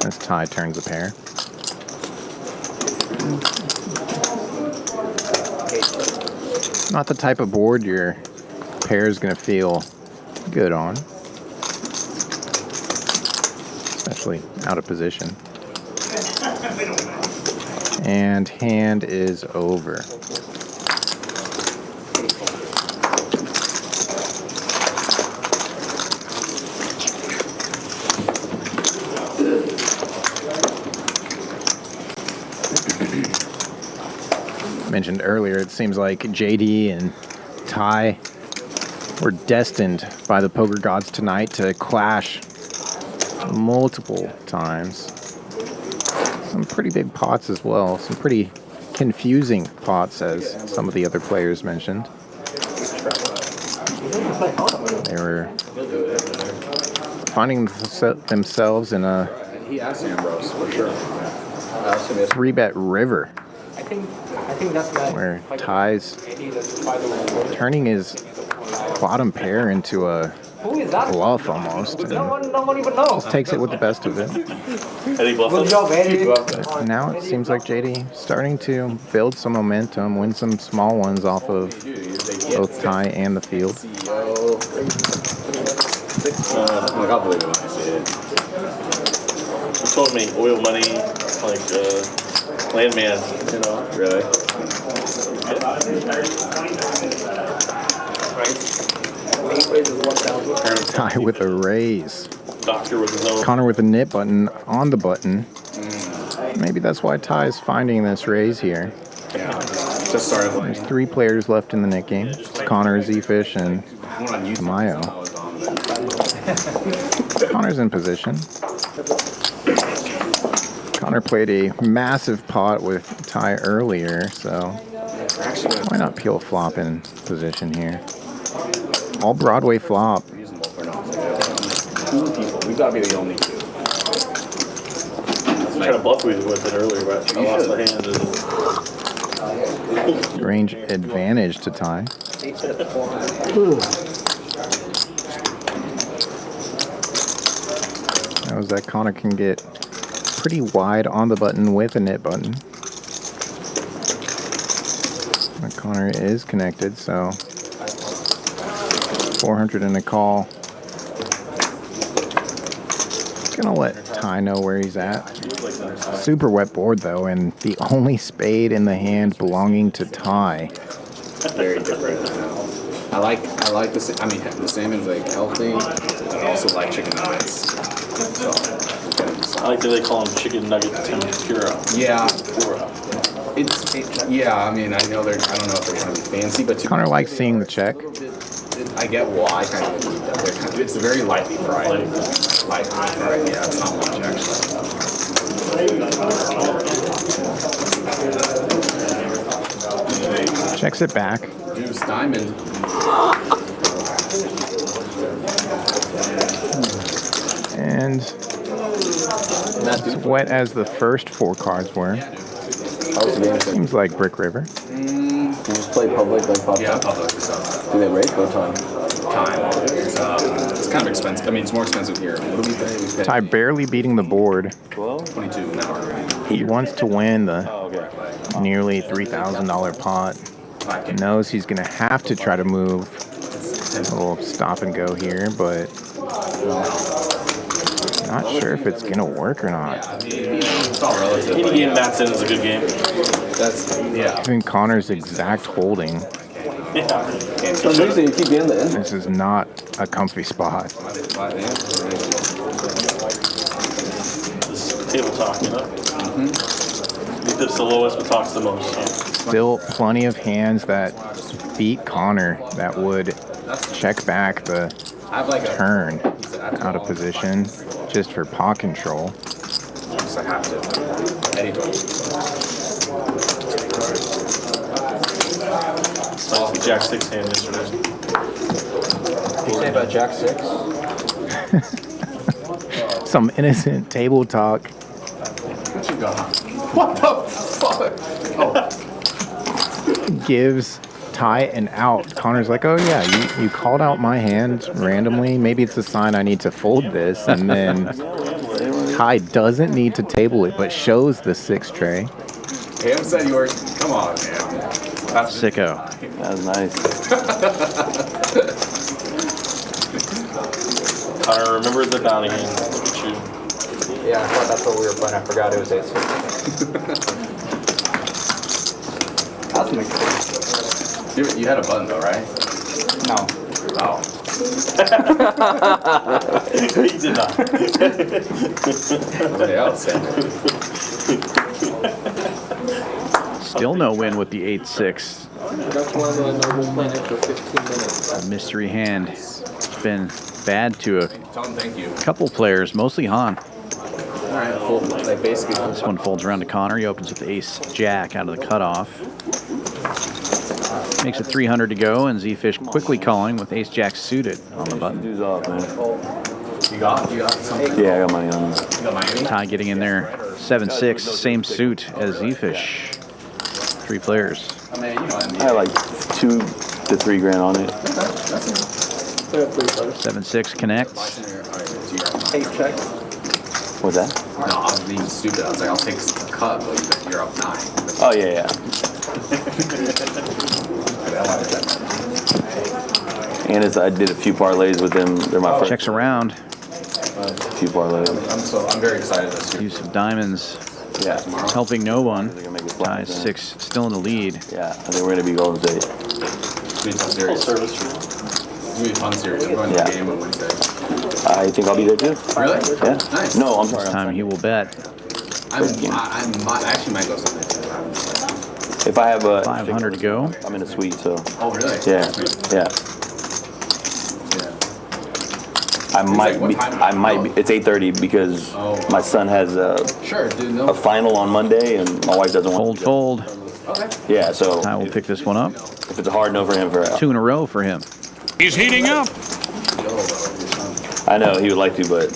as Ty turns a pair. Not the type of board your pair is going to feel good on. Especially out of position. And hand is over. Mentioned earlier, it seems like JD and Ty were destined by the poker gods tonight to clash multiple times. Some pretty big pots as well. Some pretty confusing pots, as some of the other players mentioned. They were finding themselves in a 3-bet river. I think that's like where Ty's turning his bottom pair into a bluff almost. And no one even knows. just takes it with the best of it. Good job, Eddie. But now it seems like JD starting to build some momentum, win some small ones off of both Ty and the field. I'll believe it when I see it. You told me oil money, like landman, you know. Really? Ty with a raise. Doctor with his own. Conor with a nip button on the button. Maybe that's why Ty is finding this raise here. Yeah, just started like. There's 3 players left in the net game. It's Conor, Zefish, and Tamayo. Conor's in position. Conor played a massive pot with Ty earlier, so why not peel flop in position here? All Broadway flop. Two people. We've got to be the only two. I was trying to bluff with it earlier, but I lost the hand. Range advantage to Ty. Knows that Conor can get pretty wide on the button with a nit button. But Conor is connected, so 400 and a call. Gonna let Ty know where he's at. Super wet board though, and the only spade in the hand belonging to Ty. Very different. I like the. I mean, the salmon's like healthy, but I also like chicken nuggets. So, I like that they call them chicken nugget tempura. Yeah. Yeah. I mean, I know they're. I don't know if they're trying to be fancy, but Conor likes seeing the check. I get why. Kind of. They're kind of. It's very lightly fried. Lightly fried. Yeah, it's not much actually. Checks it back. Deuce diamond. And as wet as the first 4 cards were. Seems like Brick River. You just play public like pop. Yeah, public. Do they rate or time? Time. It's kind of expensive. I mean, it's more expensive here. What do we pay? We pay Ty barely beating the board. 22 an hour. He wants to win the nearly $3,000 pot. Knows he's going to have to try to move a little stop and go here, but not sure if it's going to work or not. It's all relative. Any game Matson is a good game. That's, yeah. Even Conor's exact holding. Yeah. You keep getting the end. This is not a comfy spot. This table talk, you know? He dips the lowest but talks the most. So. Still plenty of hands that beat Conor that would check back the turn out of position just for pot control. I have to. Spicy Jack 6 hand yesterday. What do you say about Jack 6? Some innocent table talk What you got? What the fuck? Oh. Gives Ty an out. Connor's like, oh yeah, you called out my hand randomly. Maybe it's a sign I need to fold this. And then Ty doesn't need to table it, but shows the 6 tray. Ham said you were. Come on, man. That's sicko. That was nice. Connor, remember the bounty hand. Look at you. Yeah, I thought that's what we were playing. I forgot it was 8-6. That's my You had a button though, right? No. Oh. He did not. Somebody else. Still no win with the 8-6. That's one of the normal playing extra 15 minutes. A mystery hand. It's been bad to a Tell him thank you. couple players, mostly Han. Alright, full, like basically. This one folds around to Connor. He opens with ace-jack out of the cutoff. Makes it 300 to go, and Zefish quickly calling with ace-jack suited on the button. Dude's off, man. You got something? Yeah, I got money on him. You got Miami? Ty getting in there, 7-6, same suit as Zefish. 3 players. I mean, you know, I had like 2 to 3 grand on it. 7-6 connects. 8 check. What's that? No, I was being stupid. I was like, I'll take a cut, but you're up 9. Oh, yeah. And I did a few parlays with them. They're my first. Checks around. A few parlays. I'm very excited this year. Use of diamonds. Yeah. Helping no one. Ty 6 still in the lead. Yeah, I think we're going to be Golden State. It's going to be a fun series. It's going to be a fun series. I'm going to the game on Wednesday. I think I'll be there too. Really? Yeah. Nice. No, I'm sorry. This time he will bet. I actually might go something. If I have a 500 to go. I'm in a suite, so. Oh, really? Yeah. Yeah. I might be. It's 8:30 because my son has a final on Monday, and my wife doesn't want to. Fold. Okay. Yeah, so. Ty will pick this one up. If it's a hard no for him, 2 in a row for him. He's heating up. I know he would like to, but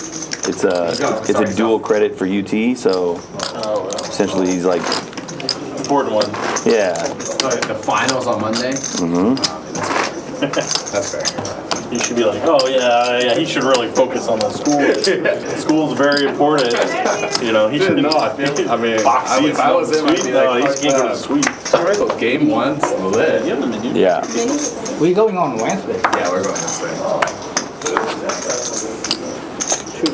it's a dual credit for UT, so essentially he's like. Important one. Yeah. The finals on Monday? Mm-hmm. That's fair. You should be like, oh yeah, he should really focus on the school. School's very important. You know, he should. No, I think. I mean, if I was him, I'd be like, he's going to go to the suite. Game 1's lit. Yeah. We're going on Wednesday. Yeah, we're going Wednesday.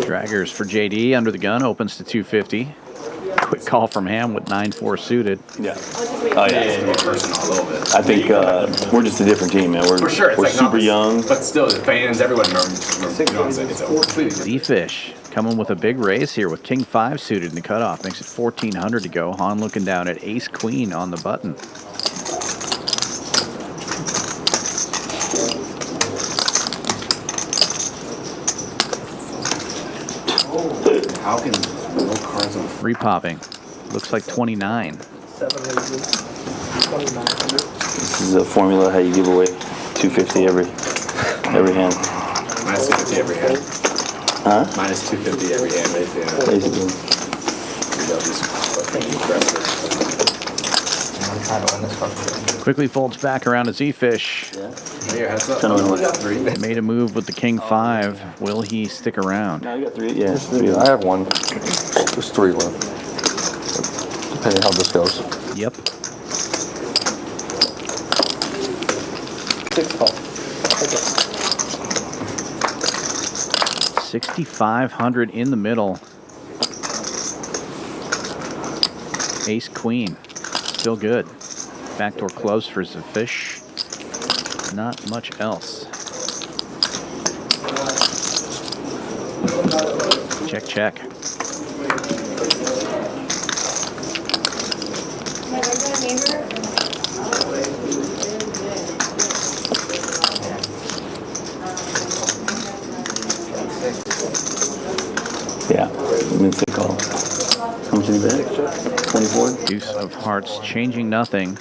Draggers for JD under the gun, opens to 250. Quick call from Ham with 9-4 suited. Yeah. Oh yeah. I think we're just a different team, man. We're For sure, it's we're like super young. But still, the fans, everyone, you know what I'm saying? It's a completely Zefish coming with a big raise here with King 5 suited in the cutoff. Makes it 1,400 to go. Han looking down at Ace Queen on the button. How can no cards on Repopping. Looks like 29. 7 raises. 2,900. This is a formula how you give away 250 every hand. Minus 250 every hand. Huh? Minus 250 every hand, basically. Basically. Quickly folds back around to Zefish. Made a move with the King 5. Will he stick around? No, you got 3. Yeah, 3. I have 1. There's 3 left. Depending how this goes. Yep. 6 call. 6,500 in the middle. Ace Queen. Still good. Backdoor close for Zefish. Not much else. Check, check. Yeah, mid-sick call. How much did you bet? 24? Deuce of hearts changing nothing.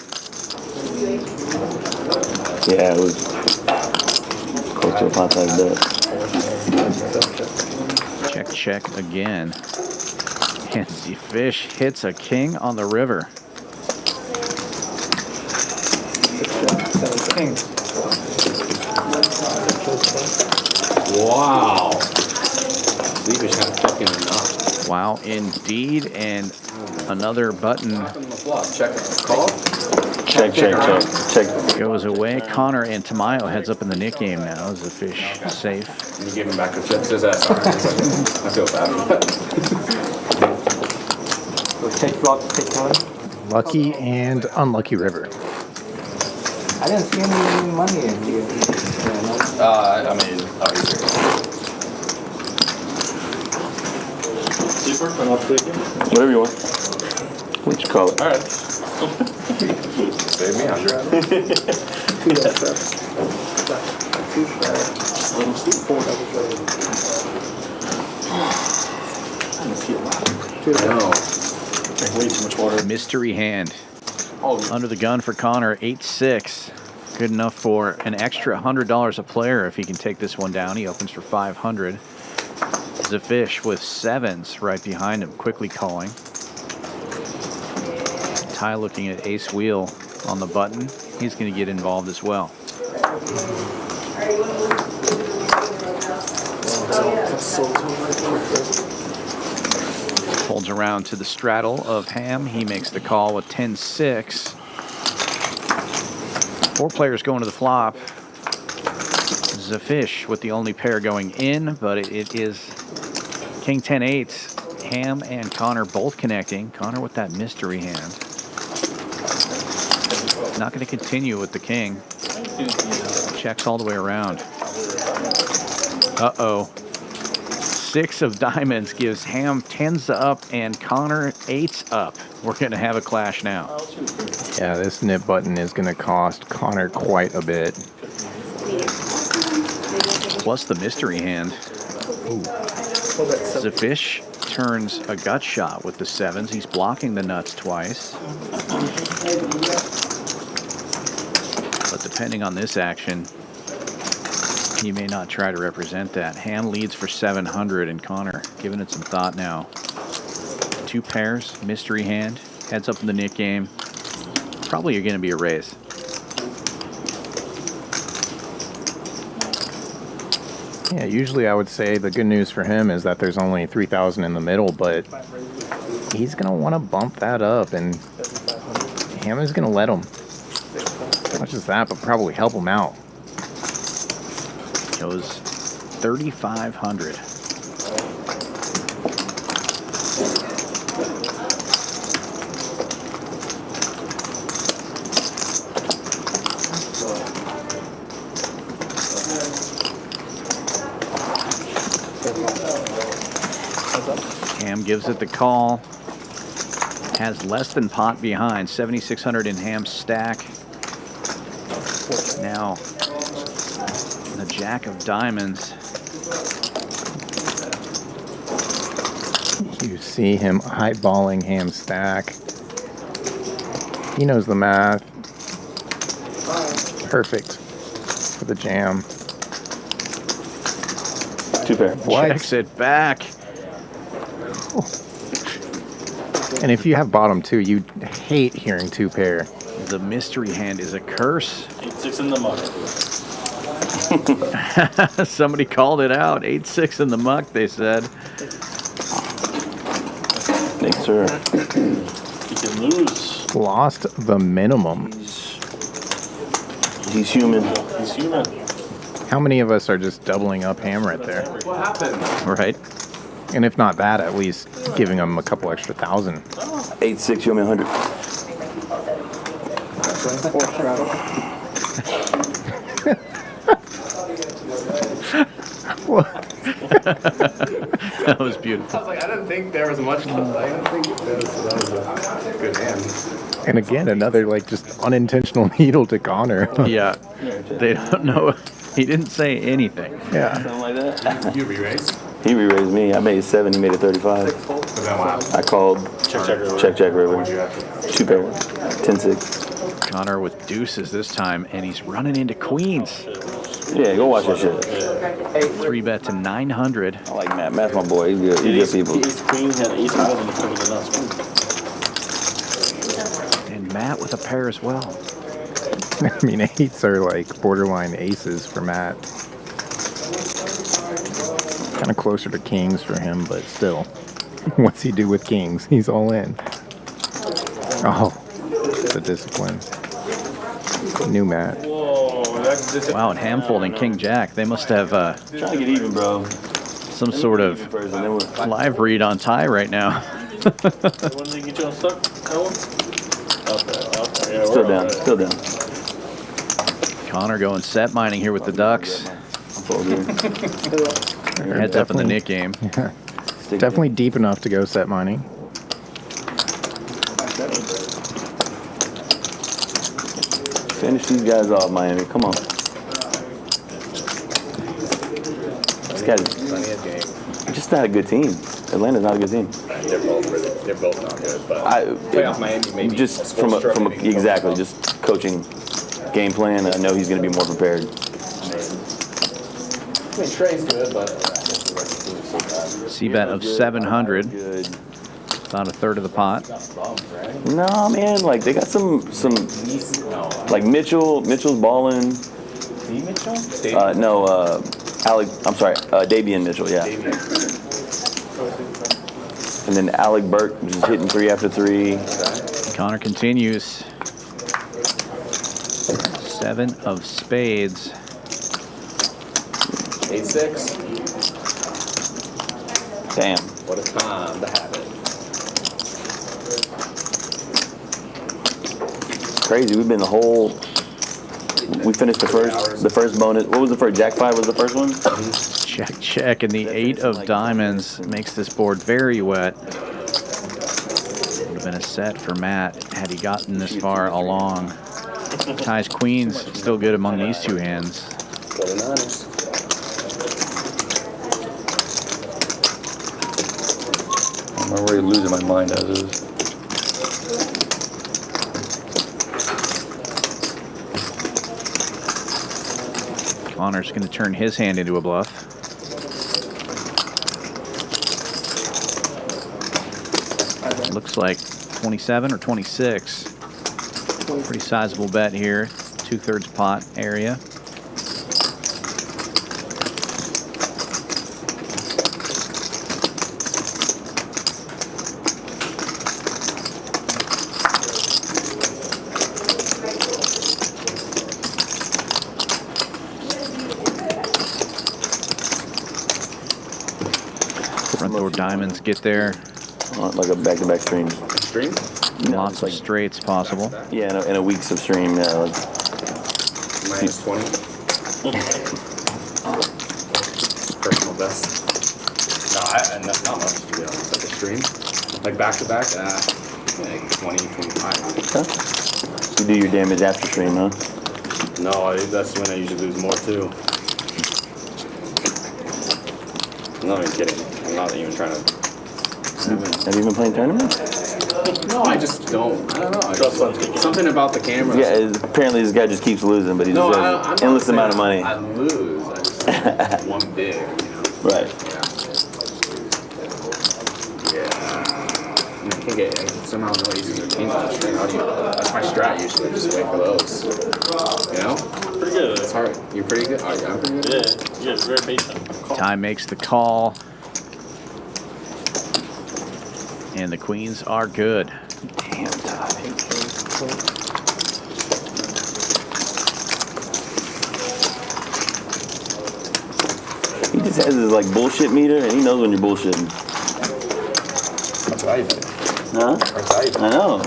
Yeah, it was close to a pot-size bet. Check, check again. And Zefish hits a king on the river. Wow. Zefish had fucking enough. Wow, indeed. And another button Check. Call. Check. goes away. Conor and Tamayo heads up in the Nick game now. Zefish safe. And you gave him back the chips. His ass. I feel bad. Take flop, take time. Lucky and unlucky river. I didn't see any money in here. I mean, obviously. Super? I'm not tweaking. Whatever you want. What you call it? All right. Save me 100. No. Drink way too much water. Mystery hand. Under the gun for Conor, 8-6. Good enough for an extra $100 a player if he can take this one down. He opens for 500. Zefish with sevens right behind him, quickly calling. Ty looking at ace wheel on the button. He's going to get involved as well. Folds around to the straddle of Ham. He makes the call with 10-6. 4 players going to the flop. Zefish with the only pair going in, but it is King 10-8. Ham and Conor both connecting. Conor with that mystery hand. Not going to continue with the king. Checks all the way around. Uh-oh. 6 of diamonds gives Ham 10s up and Conor 8s up. We're going to have a clash now. Yeah, this nip button is going to cost Conor quite a bit. Plus the mystery hand. Ooh. Zefish turns a gut shot with the 7s. He's blocking the nuts twice. But depending on this action, he may not try to represent that. Ham leads for 700 and Conor giving it some thought now. 2 pairs, mystery hand, heads up in the Nick game. Probably going to be a raise. Yeah, usually I would say the good news for him is that there's only 3,000 in the middle, but he's going to want to bump that up, and Ham is going to let him. Not just that, but probably help him out. Goes 3,500. Ham gives it the call. Has less than pot behind. 7,600 in Ham's stack. Now the jack of diamonds. You see him eyeballing Ham's stack. He knows the math. Perfect for the jam. 2 pair. What? Checks it back. And if you have bottom 2, you hate hearing 2 pair. The mystery hand is a curse. 8-6 in the muck. Somebody called it out. 8-6 in the muck, they said. Thanks, sir. He can lose. Lost the minimum. He's human. He's human. How many of us are just doubling up Ham right there? What happened? Right. And if not that, at least giving him a couple extra thousand. 8-6, you owe me 100. That was beautiful. I was like, I didn't think there was much left. I didn't think that was a good hand. And again, another like just unintentional needle to Conor. Yeah. They don't know. He didn't say anything. Yeah. Something like that. You re-raised? He re-raised me. I made 7. He made it 35. I called check river. 2 pair. 10-6. Conor with deuces this time, and he's running into queens. Yeah, go watch that shit. Three bet to 900. I like Matt. Matt's my boy. He's good. He's good people. Ace queen had ace of on the top of the nuts. And Matt with a pair as well. I mean, eights are like borderline aces for Matt. Kind of closer to kings for him, but still. What's he do with kings? He's all in. Oh, the discipline. New Matt. Wow, and ham folding King Jack. They must have Trying to get even, bro. some sort of live read on Ty right now. When they get you unstuck, that one? Okay. Yeah, Still down. Still down. Conor going set mining here with the Ducks. Heads up in the Nick game. Yeah. Definitely deep enough to go set mining. Finish these guys off, Miami. Come on. This guy's just not a good team. Atlanta's not a good team. They're both not good, but Playoff Miami maybe. Just from a exactly, just coaching game plan. I know he's going to be more prepared. I mean, Trey's good, but C-bet of 700. About a third of the pot. No, man, like they got some like Mitchell's balling. Mitchell? Alec. I'm sorry, Davian Mitchell. Yeah. And then Alec Burke just hitting 3 after 3. Conor continues. 7 of spades. 8-6. Damn. What a time to have it. Crazy. We've been the whole. We finished the first bonus. What was the first? Jack 5 was the first one. Check, check, and the 8 of diamonds makes this board very wet. Would have been a set for Matt had he gotten this far along. Ty's queens still good among these two hands. I'm already losing my mind as is. Conor's going to turn his hand into a bluff. Looks like 27 or 26. Pretty sizable bet here. 2/3 pot area. Front door diamonds get there. Like a back-to-back stream. Stream? Lots of straights possible. Yeah, in a week's of stream. Yeah, like minus 20. Personal best. No, not much to be honest. Like a stream, like back-to-back, like 20, 25. Huh? You do your damage after stream, huh? No, that's when I usually lose more too. I'm not even kidding. I'm not even trying to. Have you been playing tournaments? No, I just don't. I don't know. Something about the camera. Yeah, apparently this guy just keeps losing, but he just has an endless amount of money. I lose. I just one big, you know. Right. Yeah. I can get somehow no aces or kings on the string. How do you? That's my strat usually. Just wait for those. You know. Pretty good. It's hard. You're pretty good. Oh, yeah, I'm pretty good. Yeah, it's very patient. Ty makes the call. And the queens are good. Damn, Ty. He just has his like bullshit meter, and he knows when you're bullshitting. That's what I do. Huh? I know.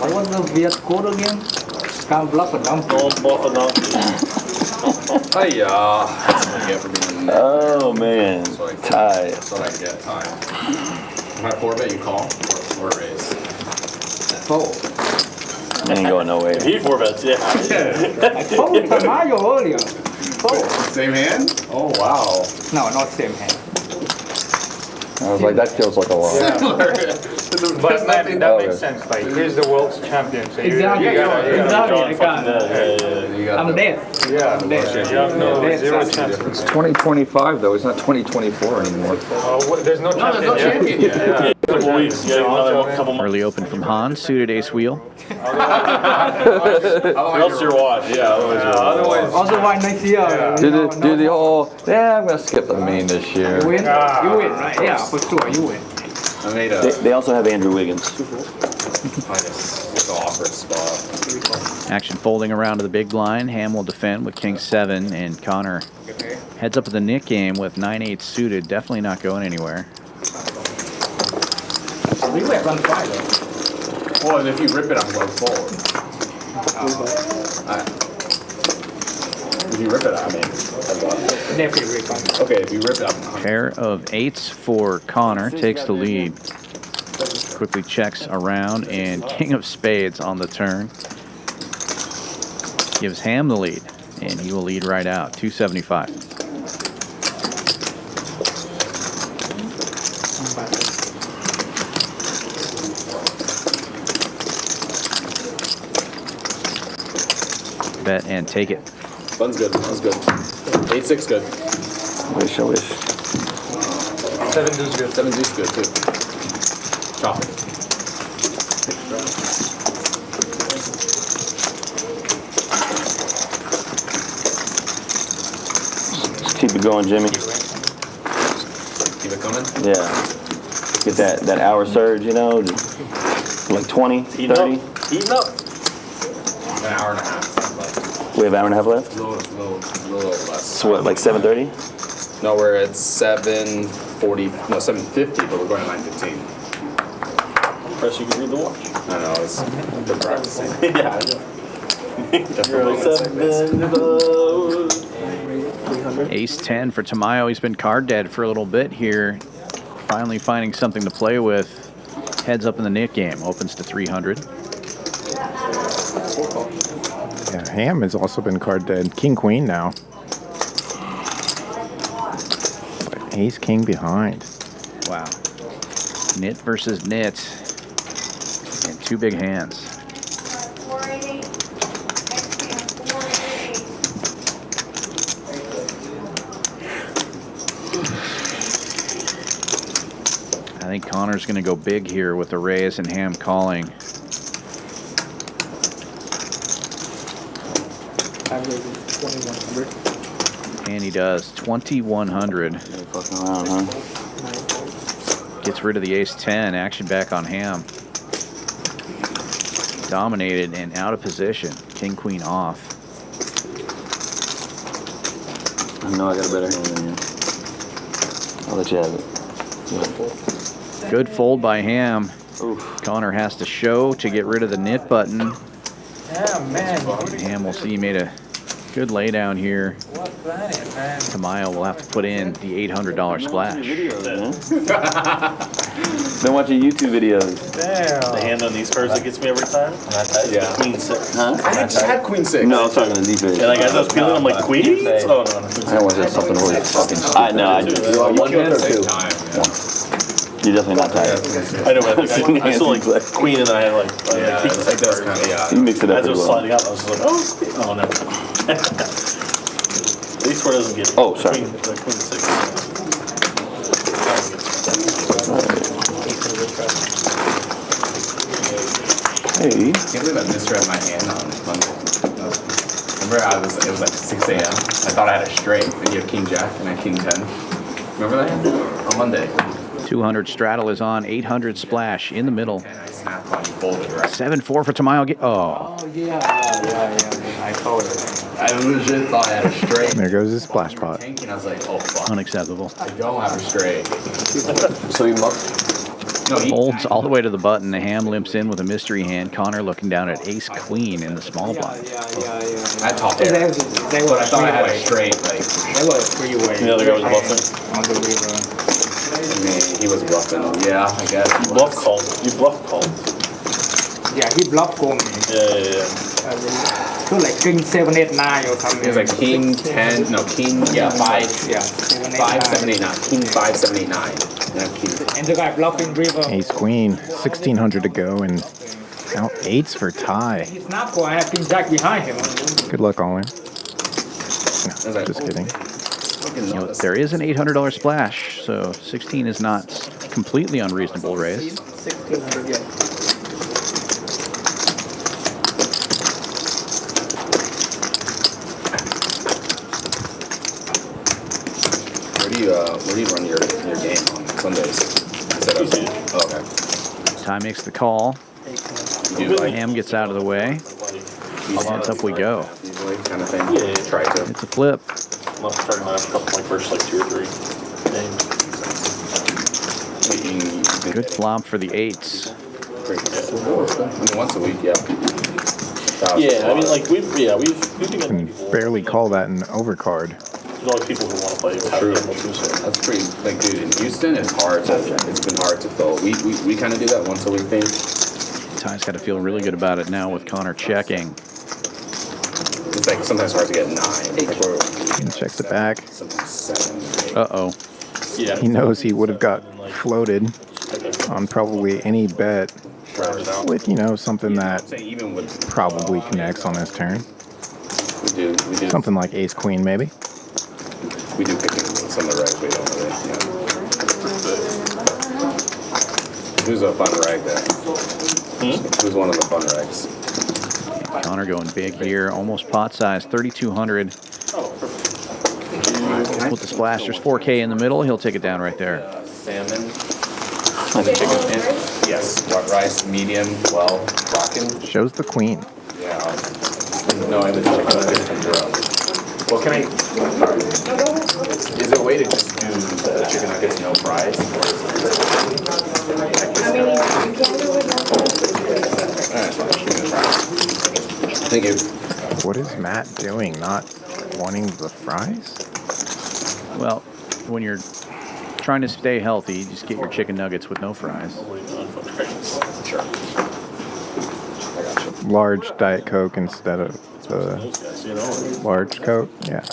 What was the weird code again? Can't bluff a donkey. Don't bluff a donkey. Hey, that's what I get for being. Oh man, Ty. That's what I get. Ty. If I 4-bet, you call or raise. Fold. That ain't going nowhere. He 4-bets, yeah. I told Tamayo earlier. Fold. Same hand? Oh wow. No, not same hand. I was like, that feels like a lot. Similar. But man, that makes sense. Like, he's the world's champion. So Exactly. You gotta I can't. I'm dead. Yeah, I'm dead. You have no zero chance. It's 2025 though. It's not 2024 anymore. There's no champion yet. Early open from Han, suited ace wheel. Else your watch, yeah. Otherwise, Also, why next year? Do the whole? Yeah, I'm gonna skip the main this year. You win. You win, right? Yeah, for sure, you win. I made a. They also have Andrew Wiggins. It's offer spot. Action folding around to the big blind. Ham will defend with king 7, and Conor heads up to the Nick game with 9-8 suited. Definitely not going anywhere. We went run 5 though. Well, and if you rip it, I'm going forward. If you rip it, I mean, Definitely rip. okay, if you rip it, I'm Pair of 8s for Conor, takes the lead. Quickly checks around, and king of spades on the turn. Gives Ham the lead, and he will lead right out, 275. Bet and take it. Fun's good. Fun's good. 8-6 good. Wish, I wish. 7 deuce good. 7 deuce good too. Chop it. Just keep it going, Jimmy. Keep it coming? Yeah. Get that hour surge, you know, like 20, 30. Heating up. An hour and a half. We have an hour and a half left? A little less. So what, like 7:30? No, we're at 7:40. No, 7:50, but we're going to 9:15. Press, you can read the watch. I know, it's good practicing. Yeah, I know. Ace 10 for Tamayo. He's been card dead for a little bit here. Finally finding something to play with. Heads up in the Nick game. Opens to 300. Yeah, Ham has also been card dead. King Queen now. But Ace King behind. Wow. Nit versus Nit. And 2 big hands. I think Conor's going to go big here with the raise and Ham calling. And he does. 2,100. Fucking around, huh? Gets rid of the ace 10. Action back on Ham. Dominated and out of position. King queen off. I know I got a better hand than you. I'll let you have it. Yeah. Good fold by Ham. Oof. Conor has to show to get rid of the nit button. Yeah, man. Ham will see he made a good laydown here. What planet, man? Tamayo will have to put in the $800 splash. Been watching YouTube videos. Damn. The hand on these cards that gets me every time. Yeah. Queen 6. Huh? I just had Queen 6. No, I'm talking to Zefish. And like as I was peeling, I'm like, Queens? Oh, no. I want to say something really fucking stupid. I know. You one hand or two? You're definitely not tired. I know, but I still like Queen and I had like Yeah, King it 6 does cards. kind of, yeah. You mix it up As it was pretty well. sliding out, I was just like, oh no. At least where doesn't get it. Oh, sorry. Queen 6. Hey. I can't believe I misread my hand on Monday. Remember, it was like 6 a.m. I thought I had a straight, and you have King Jack and I had King 10. Remember that hand? On Monday. 200 straddle is on. 800 splash in the middle. And I snapped on you folded, right? 7-4 for Tamayo. Oh, yeah. I saw it. I legit thought I had a straight. There goes his splash pot. And I was like, oh fuck. Unacceptable. I don't have a straight. So you mucked? No, he Folds all the way to the button. The Ham limps in with a mystery hand. Conor looking down at ace queen in the small blind. I topped it. They But I thought I had a straight. Like, They were three-way. The other guy was bluffing. On the river. I mean, he was bluffing. Yeah, I guess. Bluff called. You bluff called. Yeah, he blocked for me. Yeah. So like king 7, 8, 9 or something. It was like king 10, no, king, yeah, 5, Yeah, 5, 7, 8, 9. King 5, 7, 8, 9. And the guy bluffing river. Ace queen, 1600 to go, and now 8s for tie. He's not cool. I have king jack behind him. Good luck, all in. No, just kidding. You know, there is an $800 splash, so 16 is not completely unreasonable raise. 1600, yeah. Where do you run your game on Sundays? Oh, okay. Ty makes the call. Ham gets out of the way. Hands up we go. Usually kind of thing. Yeah, try to. It's a flip. I'm starting to have a couple, like first like 2 or 3 games. Good flop for the 8s. I mean, once a week, yeah. Yeah, I mean, like we've been getting Can barely call that an overcard. There's always people who want to play. True. That's pretty. Like, dude, in Houston, it's been hard to fill. We kind of do that once a week thing. Ty's got to feel really good about it now with Conor checking. It's like sometimes hard to get 9. And checks it back. Uh-oh. Yeah. He knows he would have got floated on probably any bet with, you know, something that probably connects on his turn. We do. Something like ace queen, maybe. We do picking with some of the rags we don't really, Who's a fun rag there? Who's one of the fun rags? Conor going big here, almost pot size, 3,200. With the splash, there's 4K in the middle. He'll take it down right there. Salmon. Yes. What rice? Medium. Well, rockin'. Shows the queen. Yeah. No, I was checking Well, can I? Is there a way to just do the chicken nuggets no fries? Thank you. What is Matt doing? Not wanting the fries? Well, when you're trying to stay healthy, you just get your chicken nuggets with no fries. Sure. Large Diet Coke instead of the large Coke? Yeah.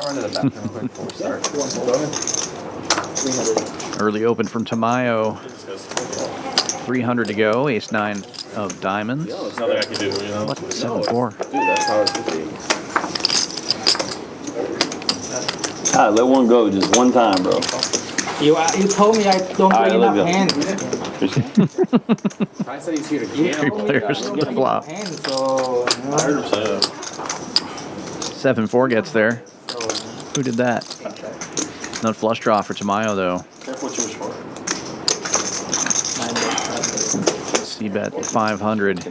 Early open from Tamayo. 300 to go. Ace-9 of diamonds. There's nothing I can do, you know? What? 7-4. Dude, that's how it should be. Let one go just one time, bro. You told me I don't play enough hands. I said he's here to gamble. 3 players to the flop. 100%. 7-4 gets there. Who did that? Not flush draw for Tamayo, though. Careful what you wish for. C-bet 500.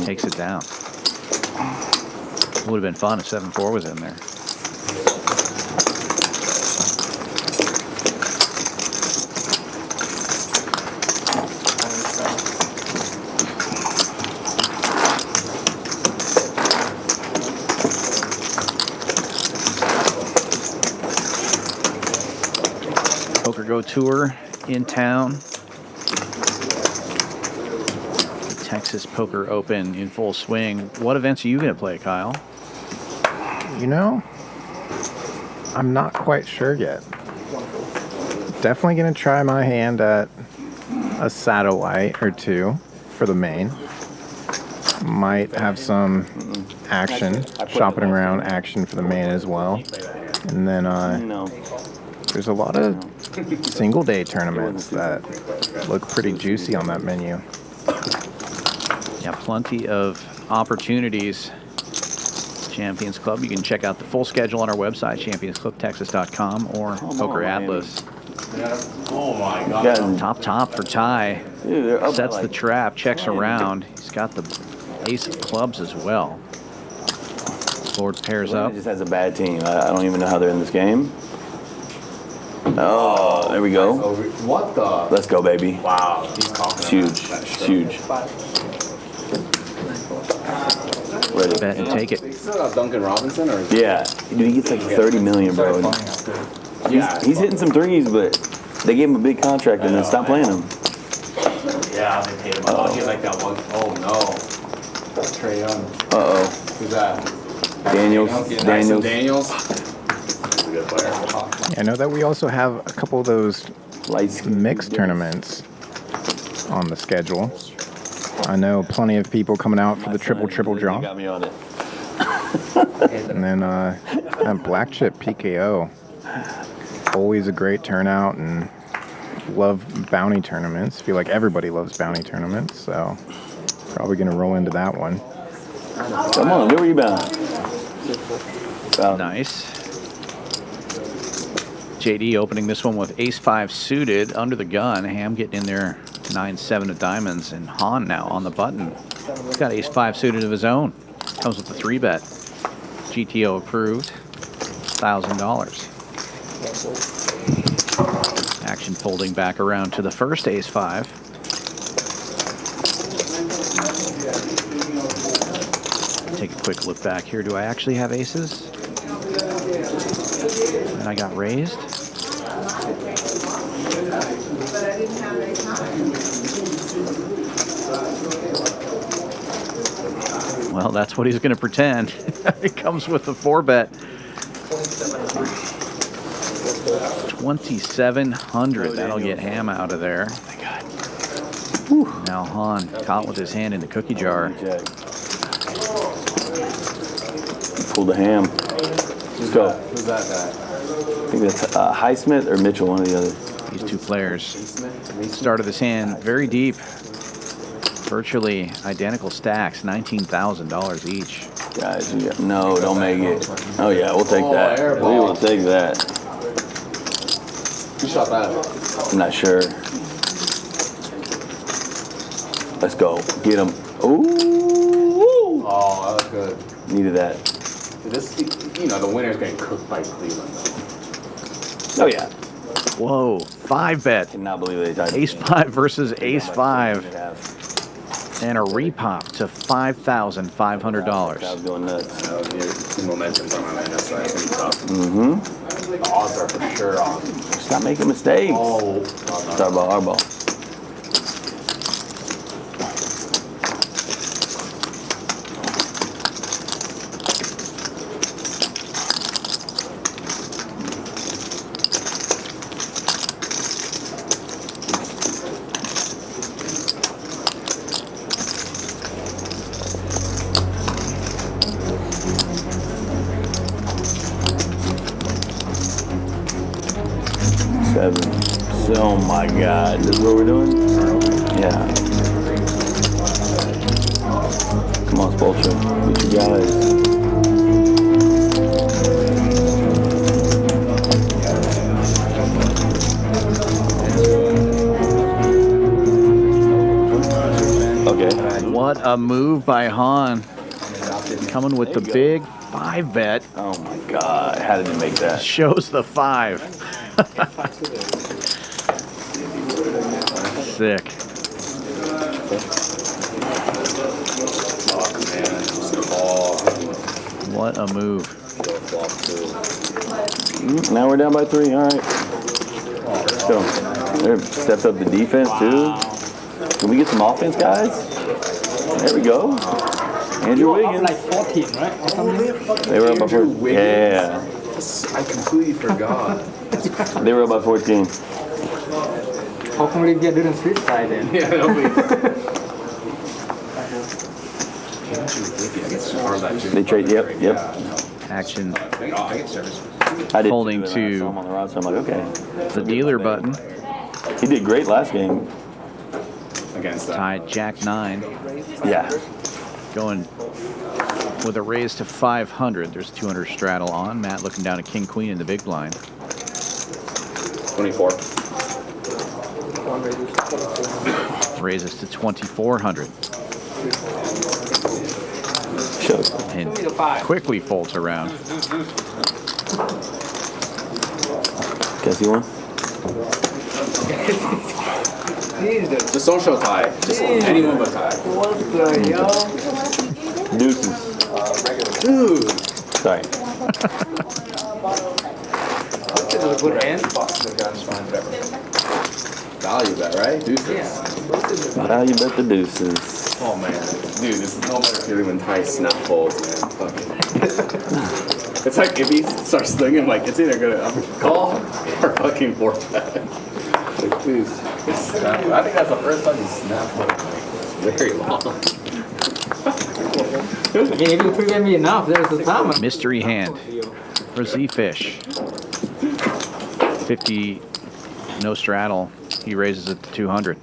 Takes it down. Would have been fun if 7-4 was in there. Poker Go Tour in town. The Texas Poker Open in full swing. What events are you going to play, Kyle? You know, I'm not quite sure yet. Definitely going to try my hand at a satellite or 2 for the main. Might have some action, shopping around action for the main as well. And then there's a lot of single day tournaments that look pretty juicy on that menu. Yeah, plenty of opportunities. Champions Club. You can check out the full schedule on our website, championsclubtexas.com or Poker Atlas. Oh my God. Top for Ty. Sets the trap, checks around. He's got the ace of clubs as well. Board pairs up. Just has a bad team. I don't even know how they're in this game. Oh, there we go. What the? Let's go, baby. Wow. He's confident. It's huge. Ready. Bet and take it. You still got Duncan Robinson? Or Yeah. Dude, he gets like 30 million, bro. He's hitting some threes, but they gave him a big contract and then stopped playing him. Yeah, they paid him. Oh, he like that one. Oh, no. Trey Young. Uh-oh. Who's that? Daniels. Daniels. He's a good player. I know that we also have a couple of those mixed tournaments on the schedule. I know plenty of people coming out for the triple draw. Got me on it. And then that black chip PKO. Always a great turnout, and love bounty tournaments. Feel like everybody loves bounty tournaments, so probably gonna roll into that one. Come on, get where you bound. Nice. JD opening this one with ace-5 suited under the gun. Ham getting in there, 9-7 of diamonds, and Han now on the button. He's got ace-5 suited of his own. Comes with the 3-bet. GTO approved, $1,000. Action folding back around to the first ace-5. Take a quick look back here. Do I actually have aces? And I got raised. Well, that's what he's going to pretend. It comes with a 4-bet. 2,700. That'll get Ham out of there. Now Han caught with his hand in the cookie jar. Pull the Ham. Let's go. Who's that guy? I think that's Highsmith or Mitchell, one or the other. These two players started this hand very deep. Virtually identical stacks, $19,000 each. Guys, no, don't make it. Oh yeah, we'll take that. We will take that. Who shot that? I'm not sure. Let's go. Get him. Ooh. Oh, that was good. Needed that. This, you know, the winner's getting cooked by Cleveland. Oh yeah. Whoa, 5-bet. Cannot believe they tied. Ace-5 versus ace-5. And a repop to $5,500. I was going nuts. The momentum's on my man. That's right. It's going to be tough. Mm-hmm. The odds are for sure on. Stop making mistakes. Oh. Sorry about our ball. Oh my God, this is what we're doing? Yeah. Come on, Spoltra. Get you guys. Okay. What a move by Han. Coming with the big 5-bet. Oh my God, how did he make that? Shows the 5. Sick. What a move. Now we're down by 3. All right. Let's go. There, stepped up the defense too. Can we get some offense, guys? There we go. Andrew Wiggins. Like 14, right? They were up by 14. Yeah. I completely forgot. They were up by 14. How come we didn't switch side then? Yeah, nobody. They trade. Yep. Action. I did Holding too, and I to saw him on the roster. I'm like, okay. the dealer button. He did great last game. Against that. Tied Jack 9. Yeah. Going with a raise to 500. There's 200 straddle on. Matt looking down at King Queen in the big blind. 24. Raises to 2,400. And quickly folds around. Guess you won? Just don't show tie. Just anyone but tie. Deuces. Dude. Sorry. Good hand. Value bet, right? Deuces. Value bet the deuces. Oh man, dude, this is no better feeling when tie snap folds, man. Fuck. It's like if he starts slinging, like it's either gonna call or fucking 4-bet. Like, please. Snap. I think that's the first time you snapped one. It's very long. If you prevent me enough, there's a time. Mystery hand for Zefish. 50, no straddle. He raises it to 200.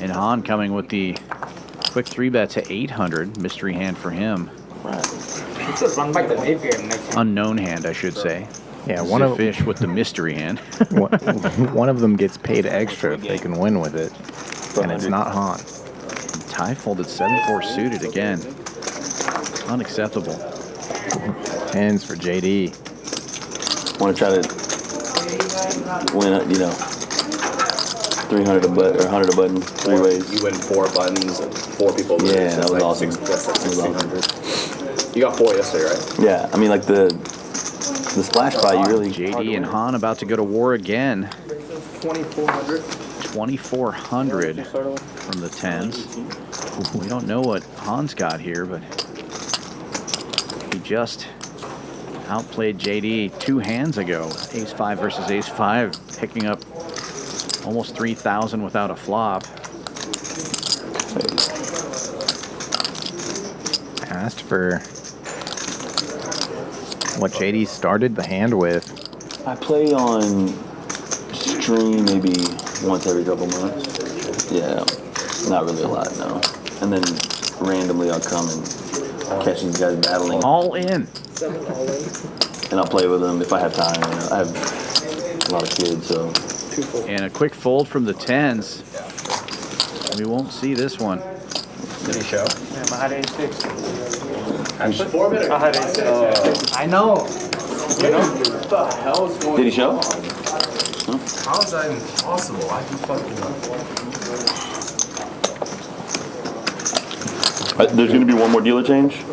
And Han coming with the quick 3-bet to 800. Mystery hand for him. It's just run back the name game next. Unknown hand, I should say. Yeah, one of Zefish with the mystery hand. one of them gets paid extra if they can win with it, and it's not Han. Tie folded 7-4 suited again. Unacceptable. Tens for JD. Want to try to win, you know, 300 a button or 100 a button, 3 ways. You win 4 buttons, 4 people lose. Yeah, that was awesome. That's like 1,600. You got 4 yesterday, right? Yeah, I mean, like the splash buy, you really. JD and Han about to go to war again. 2,400. 2,400 from the 10s. We don't know what Han's got here, but he just outplayed JD 2 hands ago. Ace-5 versus Ace-5, picking up almost 3,000 without a flop. Asked for what JD started the hand with. I play on stream maybe once every couple months. Yeah, not really a lot, no. And then randomly I'll come and catch these guys battling. All in. And I'll play with them if I have time. You know, I have a lot of kids, so. And a quick fold from the 10s. We won't see this one. Did he show? Yeah, I had ace-6. Actually, 4 minutes. I had ace-6. I know. You know? What the hell is going on? Did he show? How is that even possible? I can fucking There's going to be one more dealer change?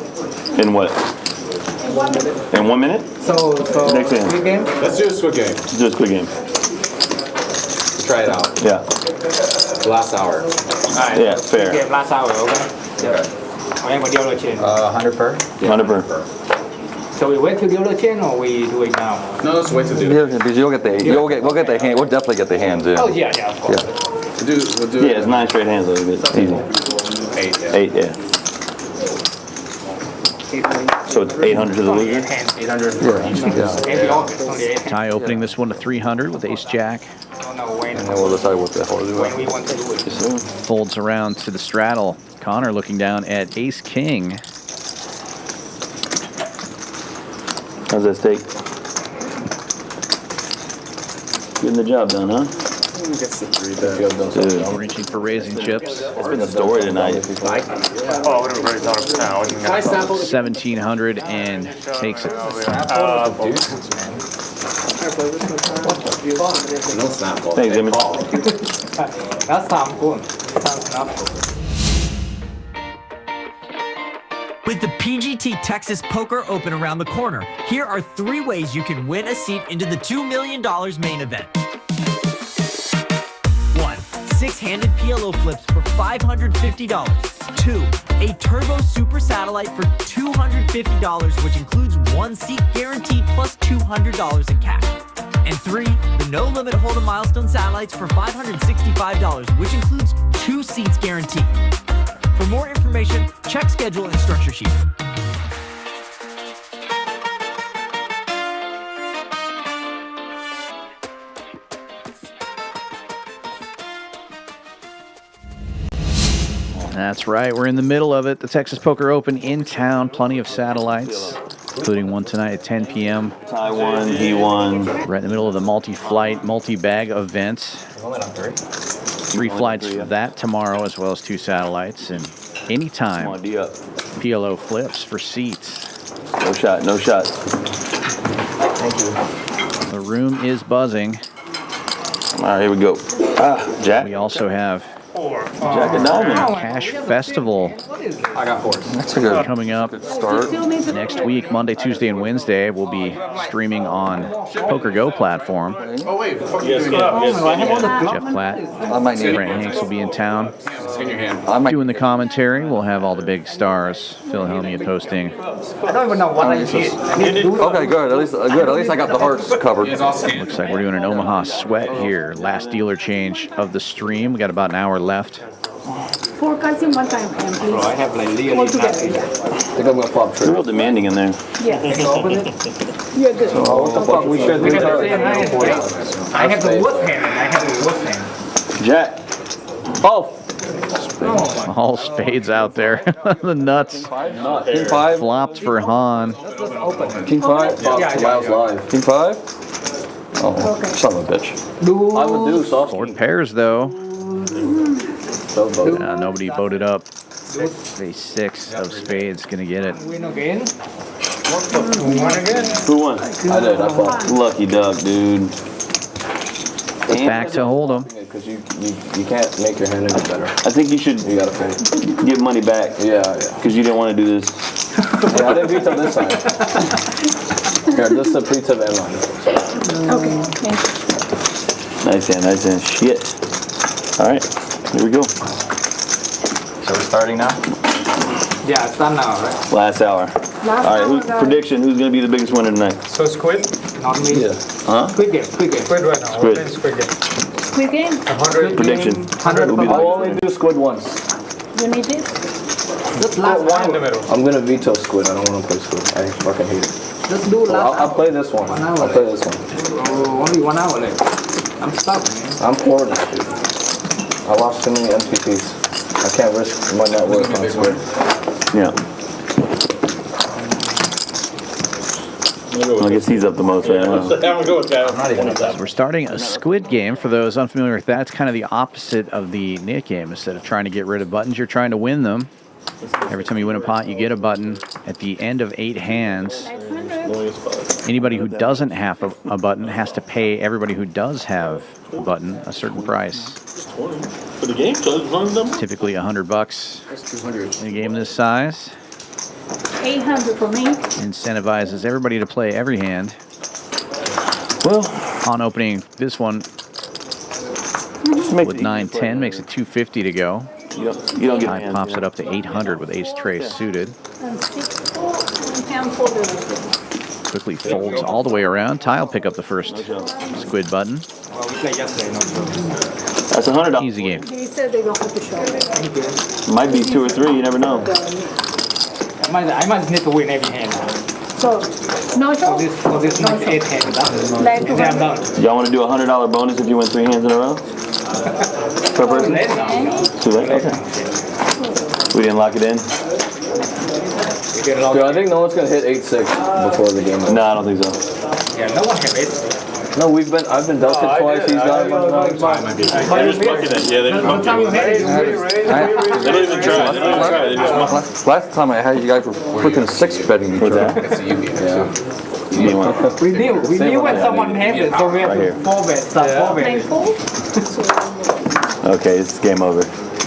In what? 1 minute. In 1 minute? So Next hand. squid game? Let's do a squid game. Let's do a quick game. Try it out. Yeah. Last hour. Alright. Yeah, fair. Game last hour, okay? Okay. I have a dealer chain. 100 per? 100 per. So we wait till dealer chain or we do it now? No, let's wait to do it. Yeah, because we'll get the hand. We'll definitely get the hands in. Oh yeah, of course. We'll do Yeah, it's 9 straight hands though. It's easy. 8, yeah. 8, yeah. So it's 800 to the loser? 800. Ty opening this one to 300 with ace-jack. And then we'll decide what the hell to do. When we want to do it. Folds around to the straddle. Conor looking down at ace-king. How's that steak? Getting the job done, huh? Gets the 3 bet. Reaching for raising chips. It's been a story tonight. Oh, I would have already thought of now. 1,700 and takes it. No snap ball. Thanks, Jimmy. That's Sam Kun. With the PGT Texas Poker Open around the corner, here are 3 ways you can win a seat into the $2 million main event. 1. 6-handed PLO flips for $550. 2. A turbo super satellite for $250, which includes 1 seat guaranteed plus $200 in cash. And 3. The no limit hold'em milestone satellites for $565, which includes 2 seats guaranteed. For more information, check schedule and structure sheet. That's right, we're in the middle of it. The Texas Poker Open in town. Plenty of satellites, including one tonight at 10 p.m. Ty won, he won. Right in the middle of the multi-flight, multi-bag event. 3 flights for that tomorrow, as well as 2 satellites. And anytime, PLO flips for seats. No shot, no shot. Thank you. The room is buzzing. All right, here we go. Jack. We also have Jack and Diamond. Cash Festival. I got 4. That's a good Coming up next week, Monday, Tuesday, and Wednesday. We'll be streaming on Poker Go platform. Oh, wait. Jeff Platt, I might need Brent Hanks will be in town. in your hand. Doing the commentary, we'll have all the big stars. Phil Hellmuth hosting. I don't even know what I did. Okay, good. At least I got the hearts covered. Looks like we're doing an Omaha sweat here. Last dealer change of the stream. We got about an hour left. 4 cards in one time, and please. Bro, I have like legally All together, nothing. yeah. I think I'm gonna flop You're real demanding in there. Yes. You're good. So what the fuck we should do? I have the worst hand. I have the worst hand. Jack. Oh. All spades out there. The nuts. King 5. Flopped for Han. King 5. Yeah. Live. King 5. Oh, son of a bitch. I would do soft. 4 pairs though. Nobody voted up. A 6 of spades gonna get it. Win again. Won again. Who won? I did. I flopped. Lucky duck, dude. Back to Hold'em. Because you can't make your hand any better. I think you should gotta pay. give money back. Yeah. Because you didn't want to do this. Yeah, I didn't veto this time. Here, this is the pre-tip and line. Okay, thank you. Nice hand. Shit. All right, here we go. So we're starting now? Yeah, it's done now, right? Last hour. All right, prediction, who's going to be the biggest winner tonight? So squid? Not me. Yeah. Huh? Squid game. Squid right now. Squid. Squid game. Quick game. 100 Prediction. 100 Who'll be the I'll only do squid once. You need this? Just last one in the middle. I'm gonna veto squid. I don't want to play squid. I fucking hate it. Just do So last I'll play this one. I'll play this one. Oh, only 1 hour left. I'm stuck, man. I'm poor this dude. I lost too many MPPs. I can't risk my net worth on squid. Yeah. I guess he's up the most right now. So we're starting a squid game. For those unfamiliar with that, it's kind of the opposite of the knit game. Instead of trying to get rid of buttons, you're trying to win them. Every time you win a pot, you get a button. At the end of 8 hands, anybody who doesn't have a button has to pay everybody who does have a button a certain price. For the game, so it's running them. Typically $100 in a game this size. 800 for me. Incentivizes everybody to play every hand. Well, on opening this one with 9-10 makes it 250 to go. You don't get Guy pops it up to 800 with ace tray suited. Quickly folds all the way around. Ty will pick up the first squid button. That's $100. Easy game. They said they don't have to show. Might be 2 or 3. You never know. I might need to win every hand. So, no show? For this next 8 hands. Like And then I'm done. Y'all want to do a $100 bonus if you win 3 hands in a row? Per person? Too late? Okay. We didn't lock it in? Dude, I think no one's gonna hit 8-6 before the game. No, I don't think so. Yeah, no one can 8-6. No, I've been dusted twice. He's got it. They're just bucking it. Yeah, they just bucking it. They don't even try. They don't even try. They just buck. Last time I had you guys were freaking 6 betting each other. Yeah. We knew when someone had it, so we have to 4 bet, start 4 bet. Okay, it's game over.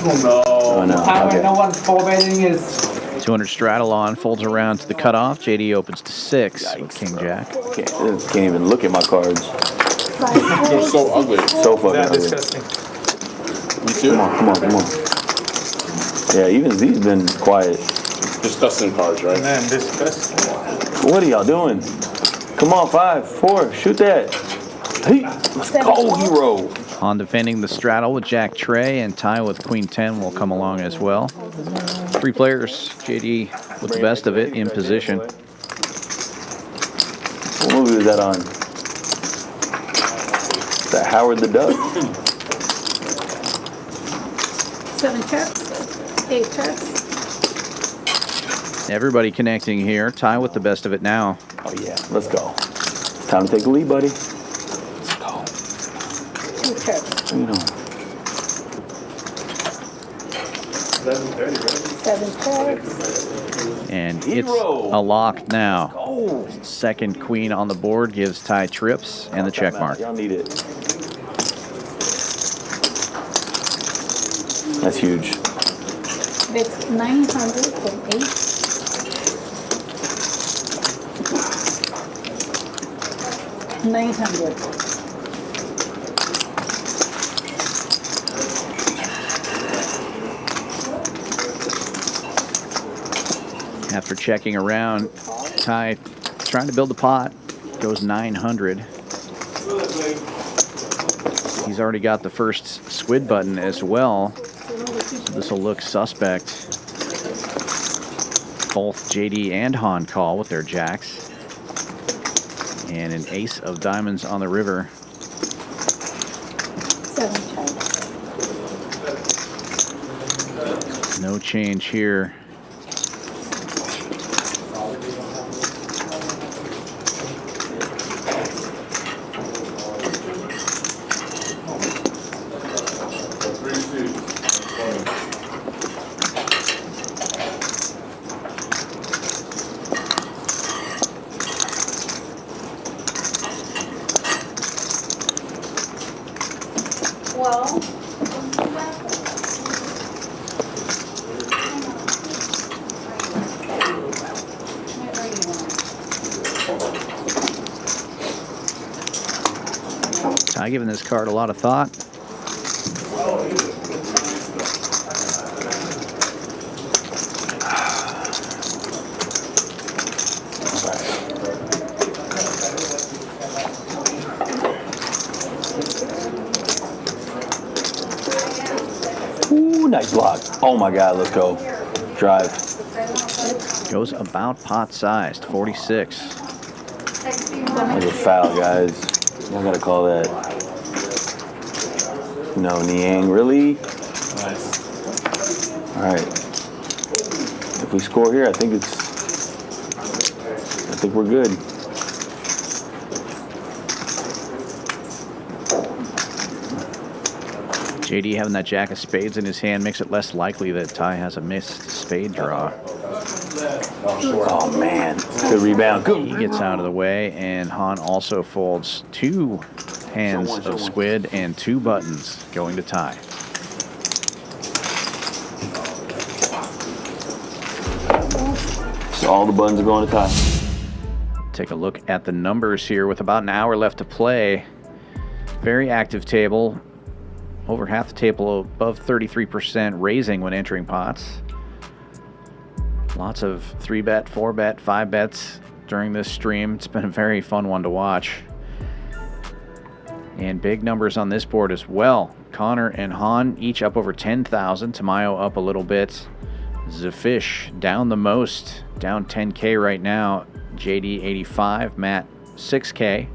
Oh no. Time when Okay. no one's 4 betting is 200 straddle on, folds around to the cutoff. JD opens to 6 with King Jack. Can't even look at my cards. They're so ugly. So fucking ugly. Disgusting. Me too. Come on. Yeah, even Z's been quiet. Disgusting cards, right? Man, disgusting. What are y'all doing? Come on, 5, 4, shoot that. Hey, let's go, hero. On defending the straddle with Jack Trey, and Ty with Queen 10 will come along as well. 3 players, JD with the best of it in position. What movie was that on? That Howard the Duck? 7 checks, 8 checks. Everybody connecting here. Ty with the best of it now. Oh yeah, let's go. It's time to take the lead, buddy. Let's go. 2 checks. You know. 7 checks. And it's a lock now. Second queen on the board gives Ty trips and the check mark. Y'all need it. That's huge. That's 900 for 8. $900. After checking around, Ty trying to build the pot, goes 900. He's already got the first squid button as well. So this will look suspect. Both JD and Han call with their jacks. And an ace of diamonds on the river. No change here. Ty giving this card a lot of thought. Ooh, nice block. Oh my God, let's go. Drive. Goes about pot sized, 46. That was a foul, guys. I gotta call that. No, Niang, really? Nice. All right. If we score here, I think we're good. JD having that jack of spades in his hand makes it less likely that Ty has a missed spade draw. Oh man, good rebound. Good. He gets out of the way, and Han also folds 2 hands of squid and 2 buttons going to Ty. So all the buttons are going to Ty. Take a look at the numbers here with about an hour left to play. Very active table. Over half the table above 33% raising when entering pots. Lots of 3-bet, 4-bet, 5-bets during this stream. It's been a very fun one to watch. And big numbers on this board as well. Conor and Han each up over 10,000. Tamayo up a little bit. Zefish down the most, down 10K right now. JD 85, Matt 6K,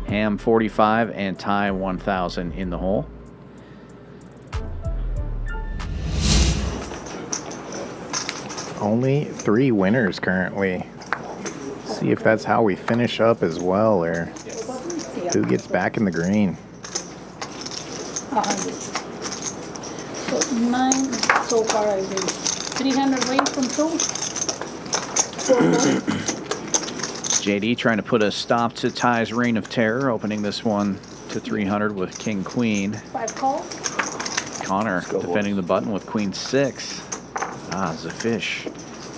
Ham 45, and Ty 1,000 in the hole. Only 3 winners currently. See if that's how we finish up as well, or who gets back in the green. So mine so far I win. 300 range from 2. JD trying to put a stop to Ty's reign of terror, opening this one to 300 with King Queen. 5 call. Conor defending the button with Queen 6. Ah, Zefish.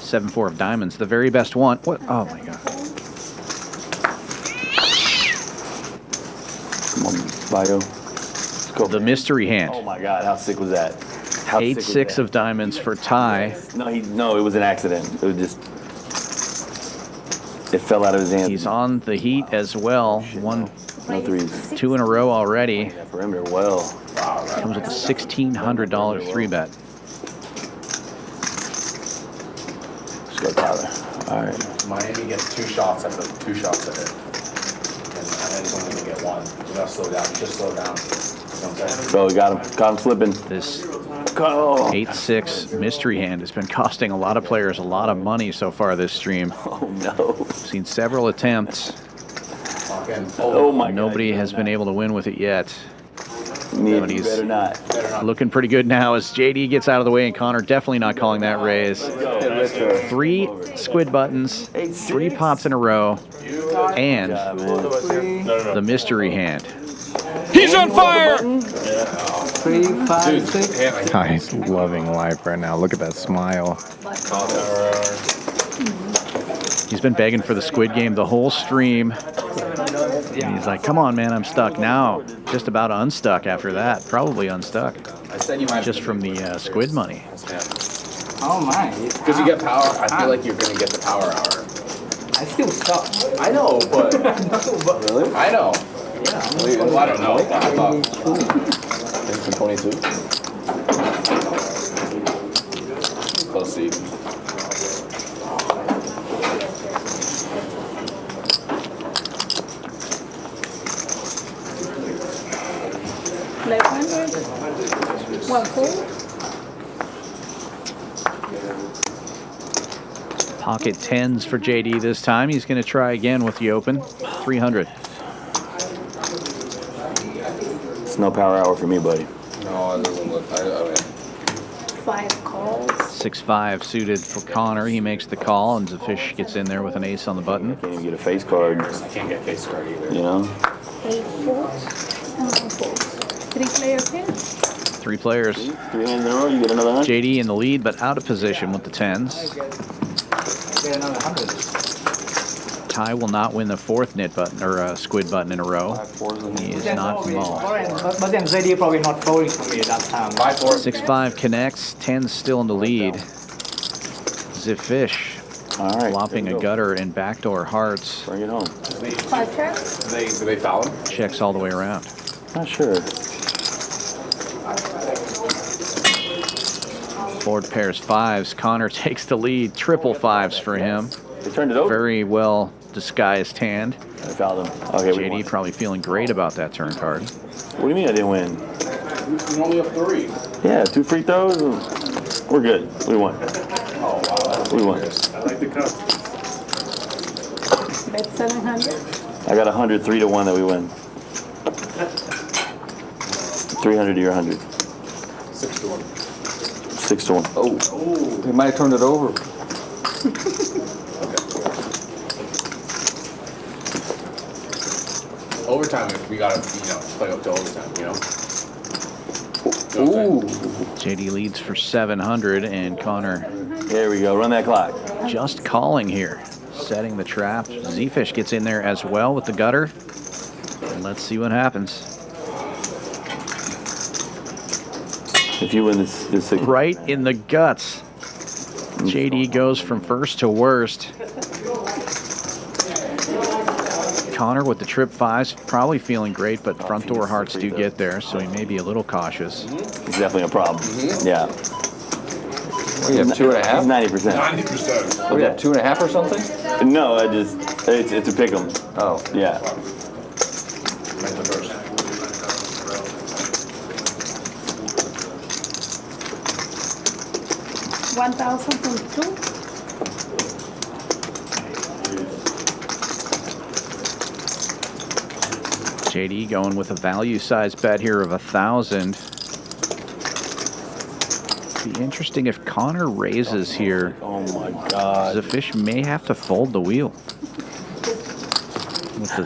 7-4 of diamonds, the very best one. What? Oh my God. Come on, Bio. Let's go. The mystery hand. Oh my God, how sick was that? 8-6 of diamonds for Ty. No, it was an accident. It was just, it fell out of his hand. He's on the heat as well. No threes. 2 in a row already. Yeah, perimeter well. Comes with a $1,600 3-bet. Let's go, Tyler. All right. Miami gets 2 shots at it. And I just only going to get 1. You gotta slow down. Just slow down. You know what I'm saying? Bro, we got him slipping. This 8-6 mystery hand has been costing a lot of players a lot of money so far this stream. Oh no. Seen several attempts. Oh my God. Nobody has been able to win with it yet. But he's better not. Looking pretty good now as JD gets out of the way, and Conor definitely not calling that raise. 3 squid buttons, 3 pots in a row, and the mystery hand. He's on fire! 3, 5, 6. Ty's loving life right now. Look at that smile. He's been begging for the squid game the whole stream. And he's like, come on, man, I'm stuck. Now, just about unstuck after that. Probably unstuck. Just from the squid money. Oh my. Because you get power, I feel like you're going to get the power hour. I still suck. I know, but. Really? I know. Yeah. Well, I don't know. I thought. Thanks for 22. Close seat. Like 100. One full. Pocket tens for JD this time. He's going to try again with the open. 300. It's no power hour for me, buddy. No, it doesn't look. I mean. 5 calls. 6-5 suited for Conor. He makes the call, and Zefish gets in there with an ace on the button. Can't even get a face card. I can't get a face card either. You know? 8 folds and 1 fold. 3 players here. 3 players. 3 hands in a row, you get another 100. JD in the lead, but out of position with the tens. Get another 100. Ty will not win the 4th knit button or squid button in a row. He is not involved. But then ZD probably not folding for me that time. 6-5 connects. 10's still in the lead. Zefish flopping a gutter and backdoor hearts. Bring it home. 5 checks. Do they foul him? Checks all the way around. Not sure. Board pairs 5s. Conor takes the lead. Triple 5s for him. They turned it over. Very well disguised hand. I fouled him. Okay, JD probably feeling great about that turn card. What do you mean I didn't win? You only have 3. Yeah, 2 free throws. We're good. We won. Oh, wow. We won. I like the cup. Bet 700. I got 100, 3-1 that we win. 300 to your 100. 6-1. 6-1. Oh, they might have turned it over. Overtime, we gotta, play up to overtime, Ooh. JD leads for 700, and Conor. There we go. Run that clock. Just calling here, setting the trap. Zefish gets in there as well with the gutter. And let's see what happens. If you win this right in the guts. JD goes from first to worst. Conor with the trip 5s, probably feeling great, but front door hearts do get there, so he may be a little cautious. It's definitely a problem. Yeah. We have 2.5? 90%. 90%. We have 2.5 or something? No, it's a pick 'em. Oh. Yeah. Make the first. $1,000 JD going with a value size bet here of 1,000. Be interesting if Conor raises here. Oh my God. Zefish may have to fold the wheel. With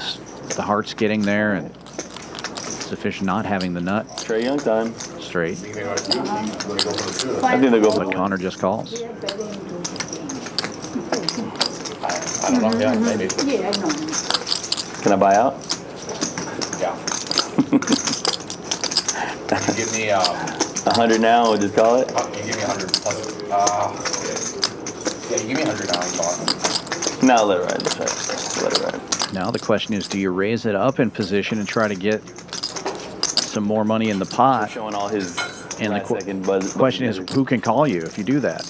the hearts getting there and Zefish not having the nut. Trey Young time. Straight. I think they'll go for But Conor just calls. I don't know. Yeah, maybe. Yeah, I know. Can I buy out? Yeah. You give me 100 now, we'll just call it? You give me 100 plus. Yeah, you give me 100 now. No, let it ride. Let it ride. Now the question is, do you raise it up in position and try to get some more money in the pot? Showing all his and the question is, who can call you if you do that?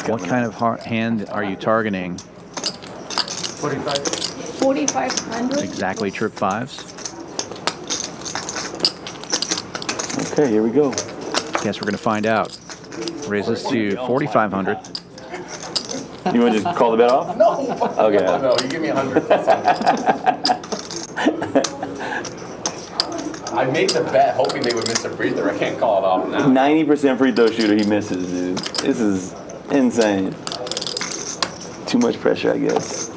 What kind of hand are you targeting? 4,500. Exactly trip 5s. Okay, here we go. Guess we're going to find out. Raises to 4,500. You want to just call the bet off? No. Okay. No, you give me 100 plus 100. I made the bet hoping they would miss a breather. I can't call it off now. 90% free throw shooter, he misses, dude. This is insane. Too much pressure, I guess.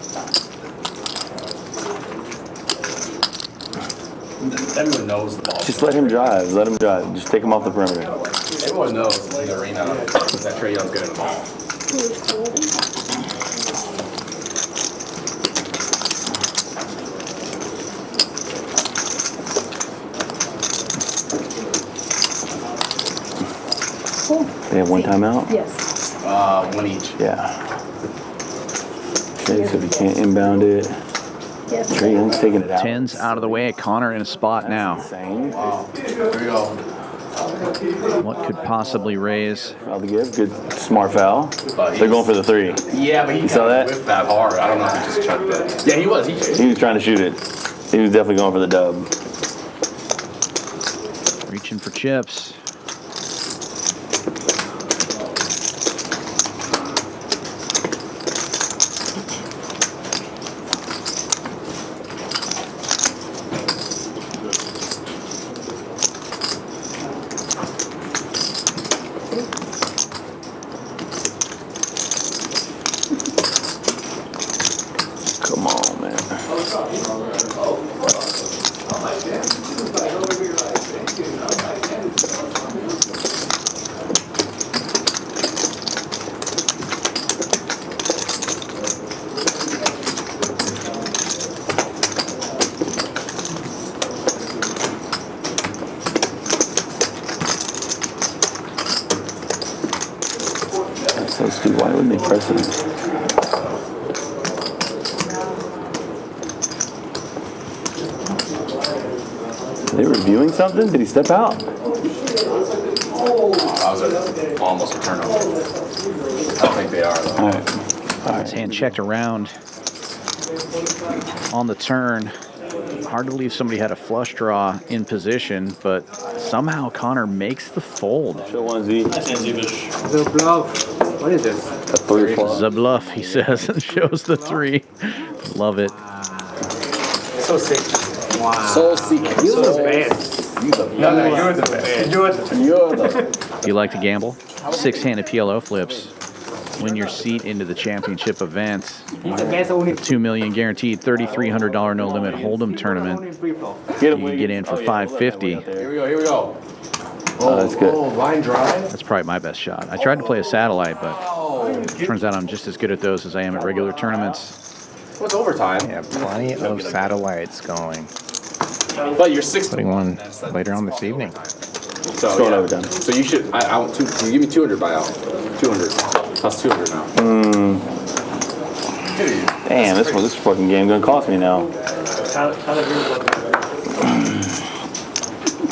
Everyone knows the ball. Just let him drive. Let him drive. Just take him off the perimeter. Everyone knows in the arena that Trae Young's good at the ball. They have one timeout? Yes. One each. Yeah. Okay, so we can't inbound it. Trey Young's taking it out. 10's out of the way. Conor in a spot now. Wow. Here we go. What could possibly raise? Foul to give. Good smart foul. They're going for the 3. Yeah, but he saw that? whipped that hard. I don't know if he just chucked it. Yeah, he was. He was trying to shoot it. He was definitely going for the dub. Reaching for chips. Come on, man. That's so stupid. Why wouldn't they press it? Are they reviewing something? Did he step out? That was almost a turnover. I don't think they are, though. All right. His hand checked around on the turn. Hard to believe somebody had a flush draw in position, but somehow Conor makes the fold. Show one, Z. The bluff. What is this? A 3 flop. The bluff, he says, and shows the 3. Love it. So sick. Wow. So sick. You're the best. No, you're the best. You're the You like to gamble? 6-handed PLO flips. Win your seat into the championship event. He's the best only. $2 million guaranteed, $3,300 no limit Hold'em tournament. You can get in for $550. Here we go. Here we go. Oh, that's good. Oh, line drive. That's probably my best shot. I tried to play a satellite, but turns out I'm just as good at those as I am at regular tournaments. What's overtime? Yeah, plenty of satellites going. But you're 60. Putting one later on this evening. So, going overtime. So you should. I want to. Can you give me 200 buyout? 200. Plus 200 now. Damn, this fucking game gonna cost me now.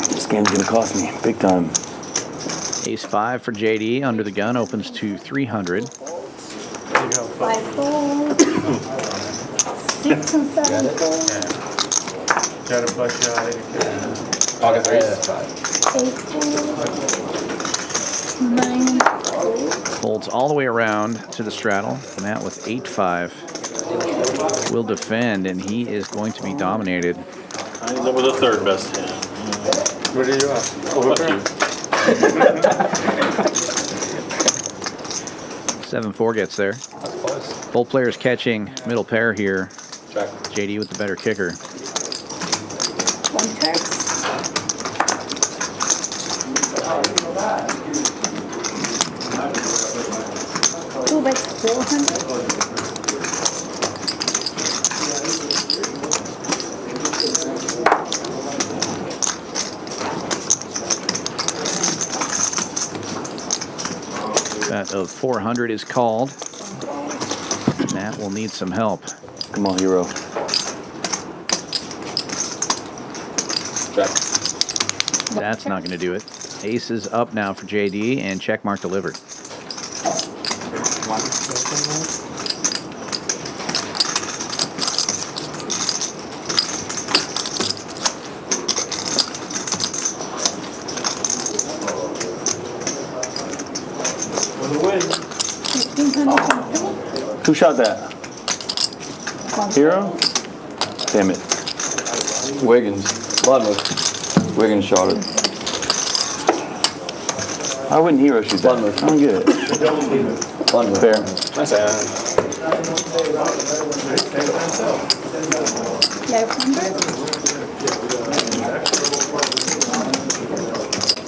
This game's gonna cost me big time. Ace-5 for JD under the gun opens to 300. 5 fold. 6 and 7 fold. Try to flush you out. Pocket 3. 8 fold. 9 fold. Folds all the way around to the straddle. Matt with 8-5 will defend, and he is going to be dominated. I ended up with the 3rd best hand. What do you have? Fuck 7-4 gets there. Both players catching middle pair here. Check. JD with the better kicker. 1 turn. Two bets 400. Bet of 400 is called. Matt will need some help. Come on, hero. Check. That's not going to do it. Ace is up now for JD, and check mark delivered. Who shot that? Hero? Damn it. Wiggins. Wiggins shot it. Why wouldn't Hero shoot that? I don't get it. Fair. Nice hand.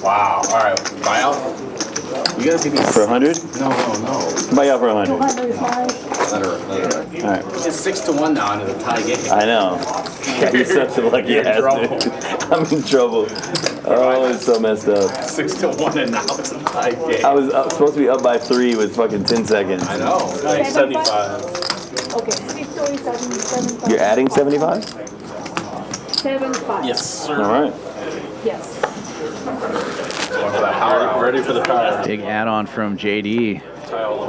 Wow. All right. Buyout. You gotta see these. For 100? No. Buy out for 100. 205. Let her. All right. It's 6-1 now into the tie game. I know. Yeah, you're such a lucky ass, dude. I'm in trouble. Oh, it's so messed up. 6-1 and now it's a tie game. I was supposed to be up by 3 with fucking 10 seconds. I know. Like 75. Okay, 627. You're adding 75? 75. Yes, sir. All right. Yes. Ready for the power. Big add-on from JD.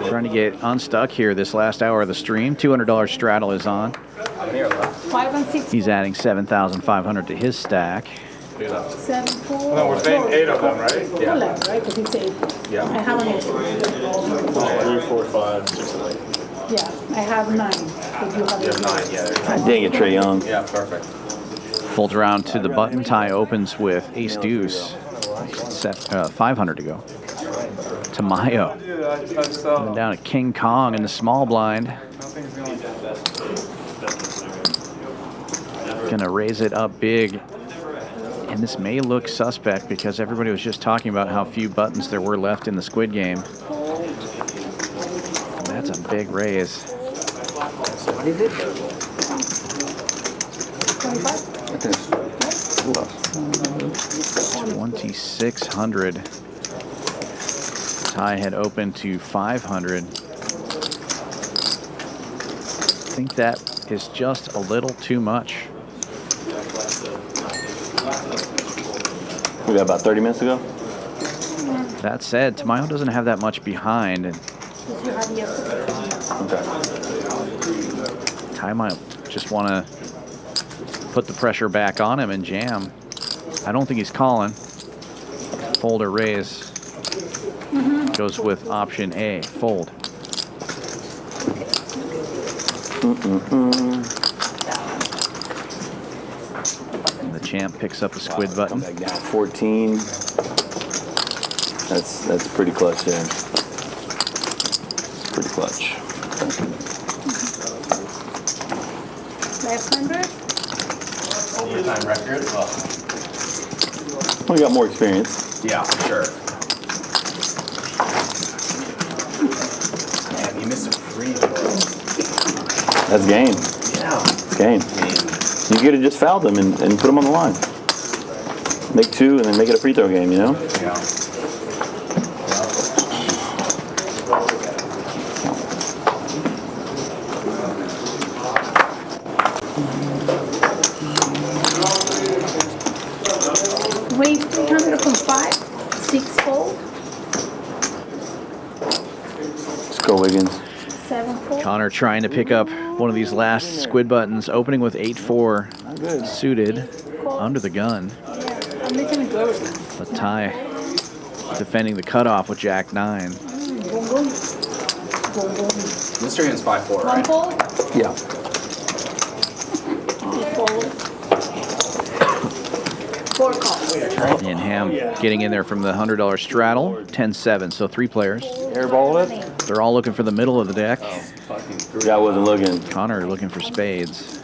Trying to get unstuck here this last hour of the stream. $200 straddle is on. 5 and 6. He's adding 7,500 to his stack. 7, 4. No, we're saying 8 of them, right? Yeah. Left, right? Because it's 8. Yeah. I have an 8. 3, 4, 5, 6, and 8. Yeah, I have 9. If you have 9, yeah. Dang it, Trey Young. Yeah, perfect. Folds around to the button. Tie opens with ace deuce. 500 to go. Tamayo. Coming down to King Kong in the small blind. Gonna raise it up big. And this may look suspect because everybody was just talking about how few buttons there were left in the Squid Game. That's a big raise. What is it? 2,600. Tie had opened to 500. I think that is just a little too much. We got about 30 minutes to go. That said, Tamayo doesn't have that much behind, and Ty might just want to put the pressure back on him and jam. I don't think he's calling. Fold or raise. Goes with option A, fold. And the champ picks up the squid button. Back down 14. That's pretty clutch there. Pretty clutch. left hander. Overtime record. Well, you got more experience. Yeah, for sure. Man, you missed a free throw. That's game. Yeah. It's game. You could have just fouled them and put them on the line. Make 2 and then make it a free throw game, you know? Yeah. Raise 300 from 5, 6 fold, Let's go, Wiggins. 7 fold. Conor trying to pick up one of these last squid buttons, opening with 8-4 suited under the gun. I'm making a go. But Ty defending the cutoff with Jack 9. Mystery is 5-4, One right? fold, Yeah. 2 fold, 4 calls. And Ham getting in there from the $100 straddle, 10-7, so 3 players. Airball it. They're all looking for the middle of the deck. Yeah, I wasn't looking. Conor looking for spades.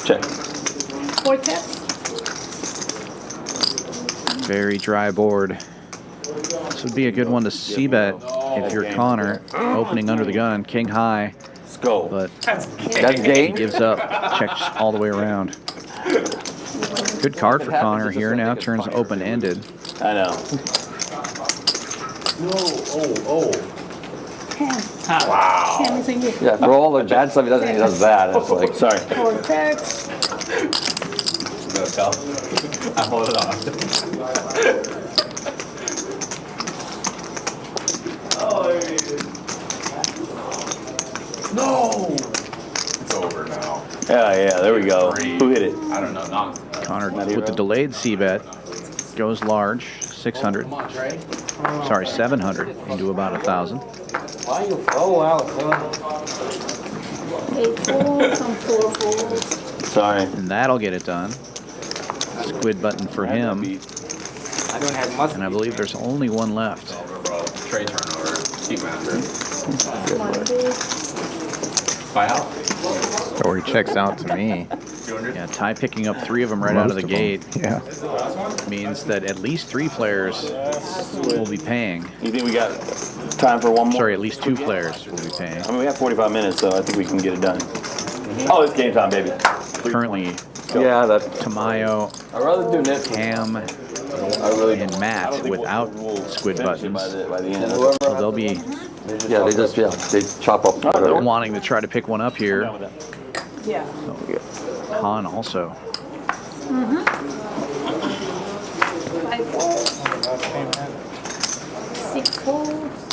Check. 4 taps, Very dry board. This would be a good one to c-bet if you're Conor, opening under the gun, king high. Let's go. But That's he game. gives up, checks all the way around. Good card for Conor here. Now turns open-ended. I know. hand. Wow. Hand is in here. Yeah, for all the bad stuff he does that. It's like, sorry. 4 taps, Go tell. I hold it on. No! It's over now. Yeah, there we go. Who hit it? I don't know, not. Conor with the delayed c-bet goes large, 600. Sorry, 700 into about 1,000. Why you throw out? 8 folds, some 4 folds. Sorry. And that'll get it done. Squid button for him. I don't have much. And I believe there's only one left. Trade turnover. Keep master. yeah. Buy out. Or he checks out to me. 200. Yeah, Ty picking up 3 of them right out of the gate. Yeah. Means that at least 3 players will be paying. You think we got time for one more? Sorry, at least 2 players will be paying. I mean, we have 45 minutes, so I think we can get it done. Oh, it's game time, baby. Currently, Yeah, that. Tamayo, I'd rather do net. Ham, and Matt without squid buttons. By the end. So they'll be Yeah, they chop up. wanting to try to pick one up here. Yeah. Han also. 5 folds, 6 folds,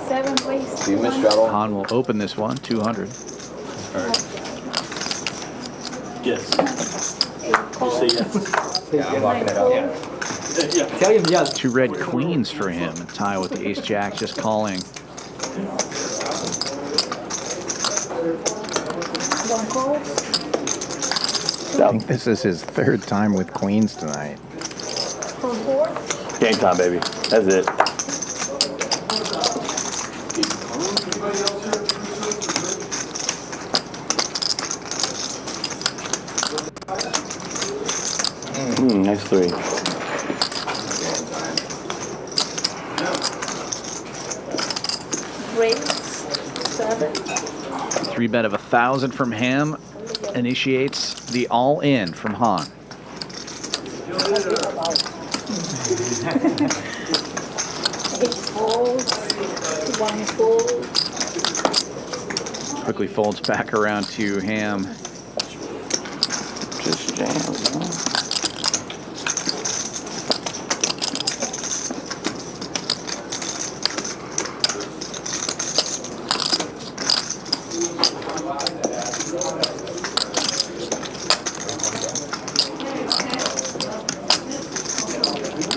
7 plays. Do you miss straddle? Han will open this one, 200. Yes. 8 folds. Say yes. Yeah, I'm locking it up. Tell him yes. 2 red queens for him. And Ty with the ace jack just calling. 1 fold. I think this is his 3rd time with queens tonight. 4 4. Game time, baby. That's it. Nice 3. Raise. 7. 3 bet of 1,000 from him initiates the all-in from Han. 8 folds. 1 fold. Quickly folds back around to Ham. Just jams.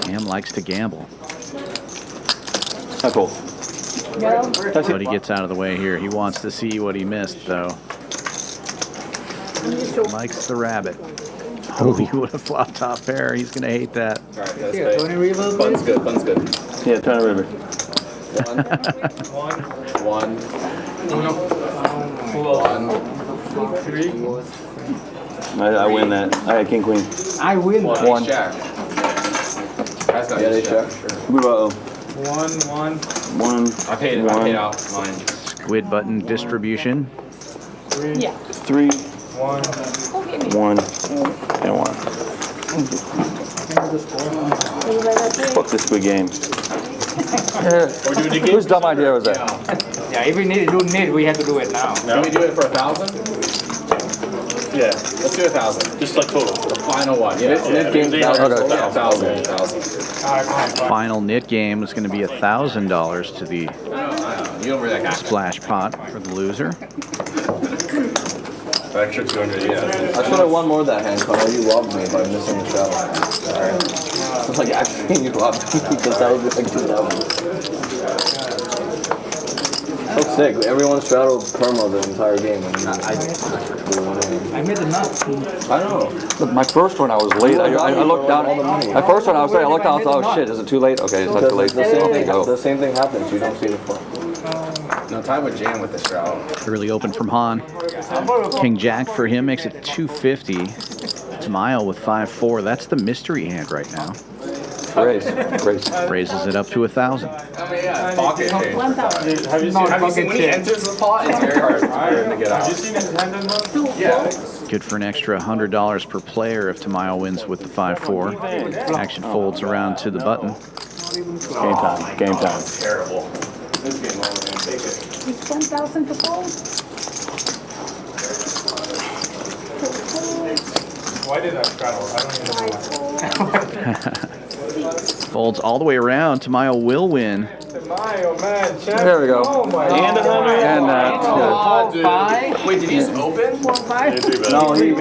Ham likes to gamble. Cool. No. But he gets out of the way here. He wants to see what he missed, though. Likes the rabbit. Oh, he would have flopped top pair. He's going to hate that. All right, guys, Bun's good. Bun's good. Yeah, turn the river. 1. 1. I win that. I had king queen. I win. 1. Jack. That's not ace jack. What about 1 1. 1? I paid out mine. Squid button distribution. 3. Yeah. 3, 1. 1, and 1. Fuck this squid game. Whose dumb idea was that? Yeah, if we need to do net, we have to do it now. Can we do it for 1,000? Yeah. Let's do 1,000. Just like total. The final one. Yeah. Yeah, Game they- 1,000. Final knit game is going to be $1,000 to the You don't really like that. splash pot for the loser. Extra 200, yeah. I should have won more of that hand, Conor. You robbed me by missing the straddle. Sorry. It's like actually you robbed me because that was like 2,000. So sick. Everyone straddled perma the entire game. And I made the nut. I know. Look, my first one I was late. I looked down. My first one I was late. I looked down. I thought, oh shit, is it too late? Okay, it's not too late. The same thing happens. You don't see the front. No, Ty would jam with the straddle. Early open from Han. King Jack for him makes it 250. Tamayo with 5-4. That's the mystery hand right now. Raise. Raises it up to 1,000. I mean, yeah, pocket change. 1,000. Have you seen When he enters the pot, it's very hard to get Have out. you seen his hand in one? Yeah. Good for an extra $100 per player if Tamayo wins with the 5-4. Action folds around to the button. Game time. Game time. Terrible. This game over, man. Take it. It's 1,000 to fold. Why did I straddle? I don't even know. Folds all the way around. Tamayo will win. Tamayo, man. There we go. Oh my And God. 100. And that's good. 5. Wait, did he just open? 4 5. No, he Oh,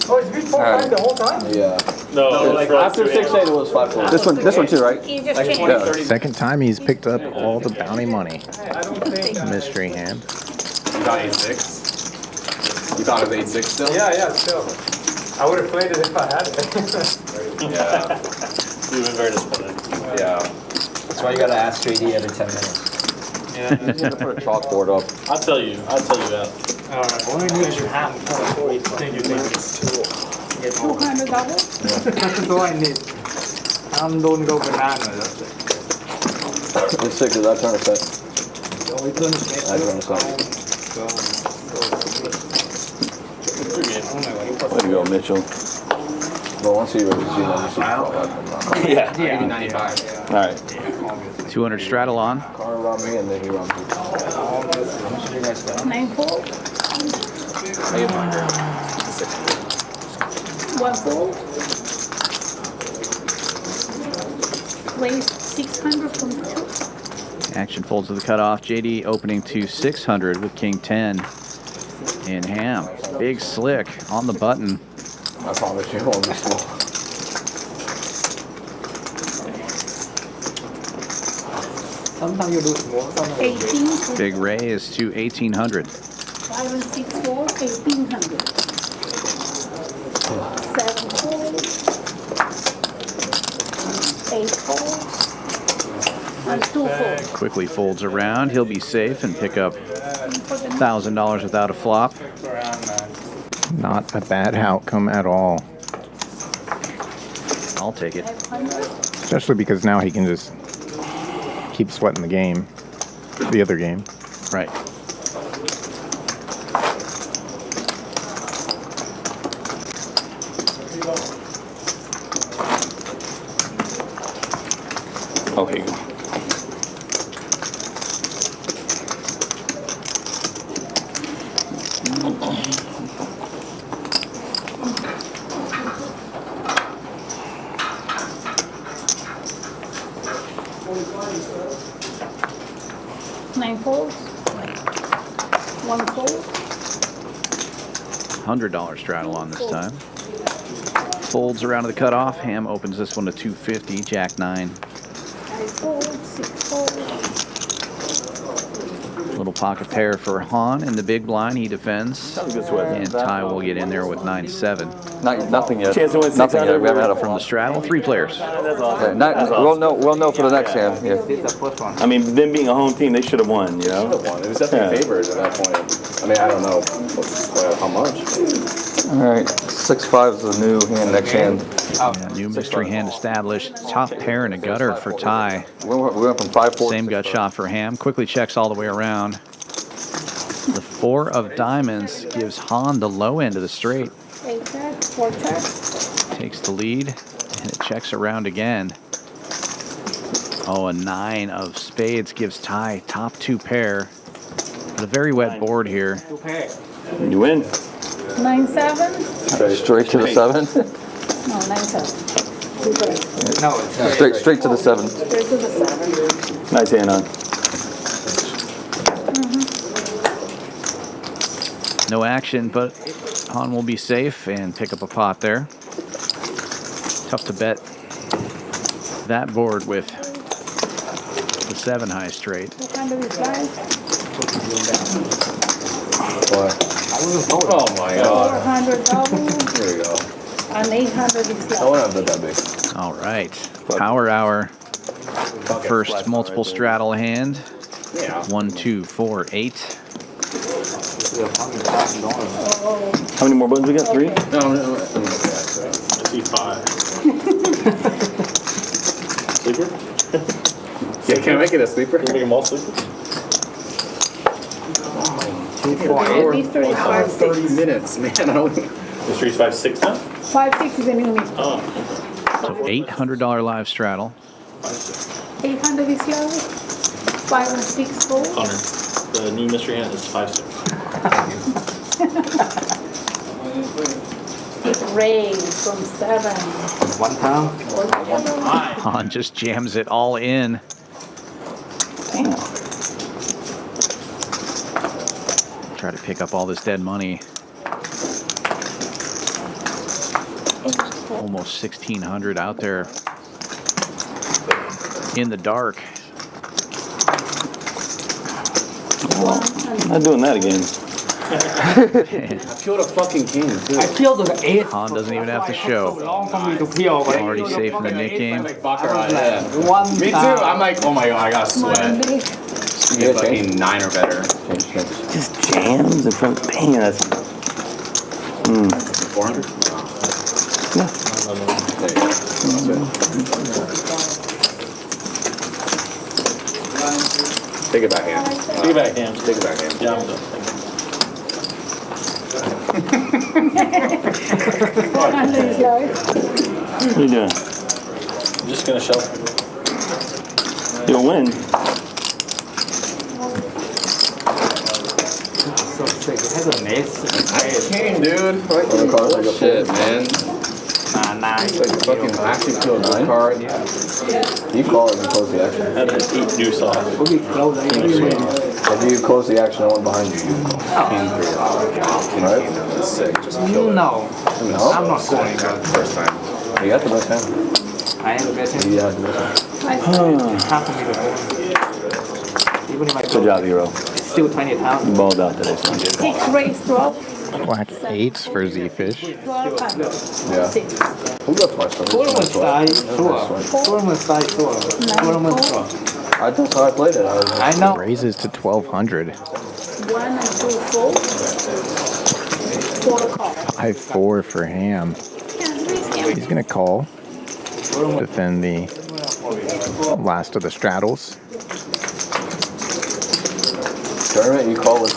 Oh, it's been 4 5 the whole time? Yeah. No, Like after 6-8, it was 5-4. This one too, right? You just Like changed. 20, Yeah. 30. Second time he's picked up all the bounty money. I don't think. Mystery hand. You thought 8-6? You thought it was 8-6 still? Yeah, still. I would have played it if I had it. Yeah. You've been very disappointed. Yeah. That's why you gotta ask JD every 10 minutes. Yeah. You just have to put a chalkboard up. I'll tell you that. Alright. Only need to have Thank you. $200. That's all I need. Don't go banana. That's it. It's sick, because I turn a set. We turn a set. I turn a set. Way to go, Mitchell. Well, once you're ready to see that, Yeah. 95. All right. 200 straddle on. Conor robbed me, and then he robbed me. 9-4. 1-4. Place 600 from 2. Action folds to the cutoff. JD opening to 600 with King 10 in ham. Big slick on the button. I promise you, it won't be small. Sometimes you do small, sometimes 18. Big raise to 1800. 5 and 6 4, 1800. 7 4. 8 4. And 2 4. Quickly folds around. He'll be safe and pick up $1,000 without a flop. Not a bad outcome at all. I'll take it. Especially because now he can just keep sweating the game. The other game. Right. Oh, here you go. $100 straddle on this time. Folds around to the cutoff. Ham opens this one to 250. Jack 9. Little pocket pair for Han in the big blind. He defends. And Ty will get in there with 9-7. Nothing yet. Chance to win Nothing yet. We haven't had a From the straddle, 3 players. We'll know for the next hand. Yeah. I mean, them being a home team, they should have won, you know? Should have won. It was definitely favored at that point. I mean, I don't know how much. All right. 6-5 is the new hand. Next hand. Yeah, new mystery hand established. Top pair and a gutter for Ty. We went from 5-4. Same gut shot for Ham. Quickly checks all the way around. The 4 of diamonds gives Han the low end of the straight. 8 check, 4 check. Takes the lead, and it checks around again. Oh, a 9 of spades gives Ty top 2 pair. But a very wet board here. You win. 9-7. Straight to the 7. No, 9-7. Straight to the 7. Straight to the 7. Nice hand on. No action, but Han will be safe and pick up a pot there. Tough to bet that board with the 7 high straight. What kind of is that? Oh my god. $400 Here we go. and 800 is I wouldn't left. have done that big. All right. Power hour. First multiple straddle hand. 1, 2, 4, 8. How many more buttons we got? 3? I see 5. Sleeper? Yeah, can I make it a sleeper? Can we make them all sleepers? Mystery is 5-6. 30 minutes, man. I don't. Mystery's 5-6 now? 5-6 is the new mystery. Oh. So $800 live straddle. 800 is yours. 5 and 6 gold. Connor, the new mystery hand is 5-6. Raise from 7. 1 pound. Han just jams it all in. Damn. Try to pick up all this dead money. Almost 1,600 out there in the dark. I'm not doing that again. I killed a fucking king, too. I killed the 8. Han doesn't even have to show. Long for me to kill. But Already safe in the Nick game. Me too. I'm like, oh my god, I gotta sweat. You get fucking 9 or better. Just jams in front. Dang, that's. 400? Yeah. Take it back, hand. Take it back, hand. Take it back, hand. Yeah, I'm done. What are you doing? I'm just gonna shuffle. You'll win. King, dude. Shit, man. It's like fucking active to a 9 card. You call it and close the action. Had an 8 deuce off. If you close the action, I went behind you. King 3. Right? That's sick. Just kill it. No. No? I'm not going. First time. You got the best hand. I am the best hand. Yeah, the best hand. Half of me the ball. Even if I Good job, hero. it's still 20,000. You balled out today, son. 6 raise 12. Black 8s for Zefish. 12 Yeah. 6. Who got twice? Tournament style, sure. Tournament style, sure. Tournament, sure. That's how I played it. I know. Raises to 1,200. 1 and 2, 4. 4 call. 5-4 for Ham. He's going to call. Defend the last of the straddles. Tournament, you call with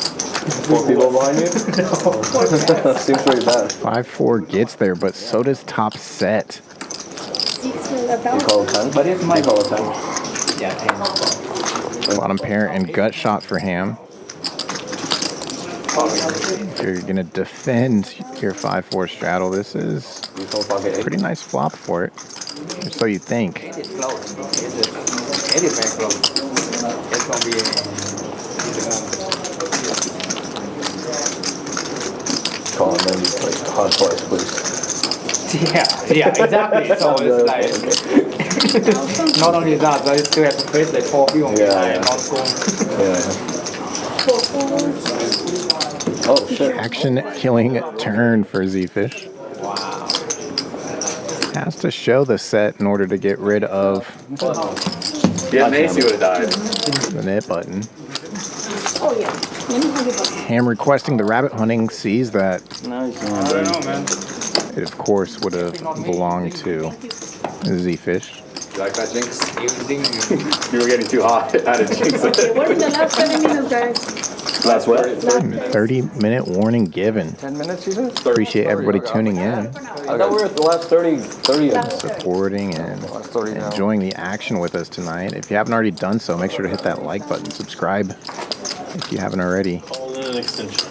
4 people behind you? Seems pretty bad. 5-4 gets there, but so does top set. You call a 10? But it's my call a 10. Yeah, 10. Bottom pair and gut shot for Ham. You're going to defend your 5-4 straddle. This is a pretty nice flop for it. Or so you think. It's close. It's very close. It's going to be Call and then you play hard twice, please. Yeah, exactly. So it's like, not only that, but you still have to face like 4 people behind, not going. Oh, shit. Action killing turn for Zefish. Has to show the set in order to get rid of Yeah, Macy would have died. the net button. Oh, yeah. Ham requesting the rabbit hunting sees that Nice. I don't know, man. it, of course, would have belonged to Zefish. You like that, Jinx? You were getting too hot out of Jinx. Okay, what in the last 7 minutes, guys? Last what? 30-minute warning given. 10 minutes, you said? Appreciate everybody tuning in, I thought we were at the last 30 supporting, and enjoying the action with us tonight. If you haven't already done so, make sure to hit that like button. Subscribe if you haven't already. Call in an extension.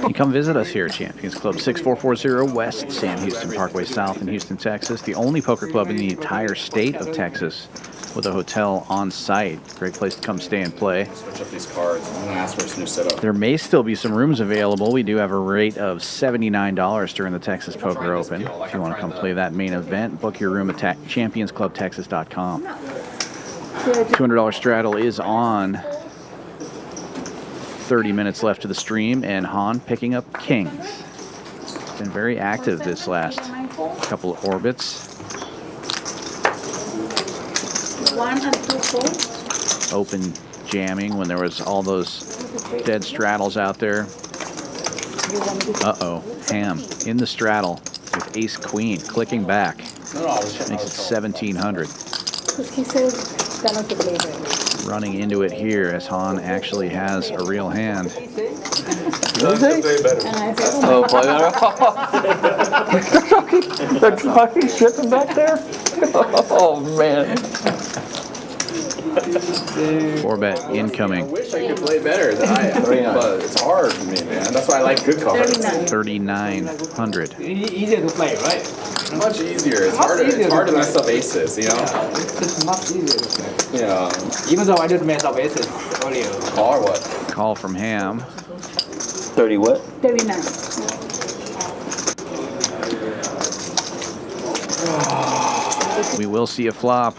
You come visit us here at Champions Club, 6440 West Sam Houston Parkway South in Houston, Texas. The only poker club in the entire state of Texas with a hotel on site. Great place to come stay and play. Switch up these cards. I'm going to ask for a new setup. There may still be some rooms available. We do have a rate of $79 during the Texas Poker Open. If you want to come play that main event, book your room at championsclubtexas.com. $200 straddle is on. 30 minutes left to the stream, and Han picking up kings. Been very active this last couple of orbits. 1 and 2, 4. Open jamming when there was all those dead straddles out there. Uh-oh, Ham in the straddle with ace queen clicking back. Makes it 1,700. He says, gonna to play it. Running into it here as Han actually has a real hand. And I said, Oh, play that. They're talking shipping back there? Oh, man. 4-bet incoming. I wish I could play better than I am, but it's hard for me, man. That's why I like good cards. 3,900. Easier to play, right? Much easier. It's harder. It's hard to mess up aces, you know? It's much easier to play. Yeah. Even though I did mess up aces earlier. Call or what? Call from Ham. 30 what? 39. We will see a flop.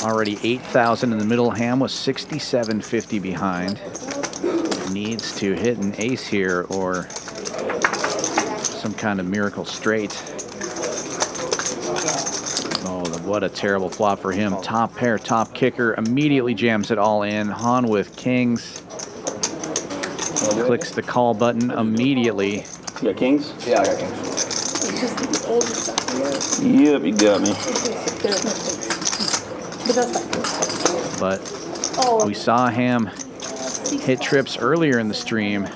Already 8,000 in the middle. Ham was 67.50 behind. Needs to hit an ace here or some kind of miracle straight. Oh, the What a terrible flop for him. Top pair, top kicker, immediately jams it all in. Han with kings. Clicks the call button immediately. You got kings? Yeah, I got kings. It's just the old stuff here. Yep, you got me. But we saw Ham hit trips earlier in the stream.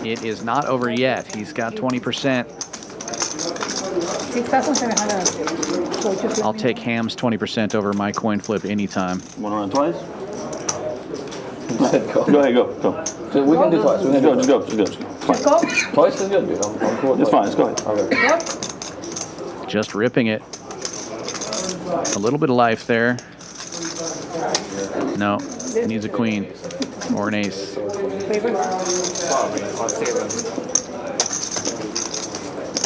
It is not over yet. He's got 20%. I'll take Ham's 20% over my coin flip anytime. Want to run twice? Go ahead, go. So we can do twice. Just go. Just go? Twice is good, dude. I'm cool with It's fine, let's go ahead. Okay. Just ripping it. A little bit of life there. No, he needs a queen or an ace.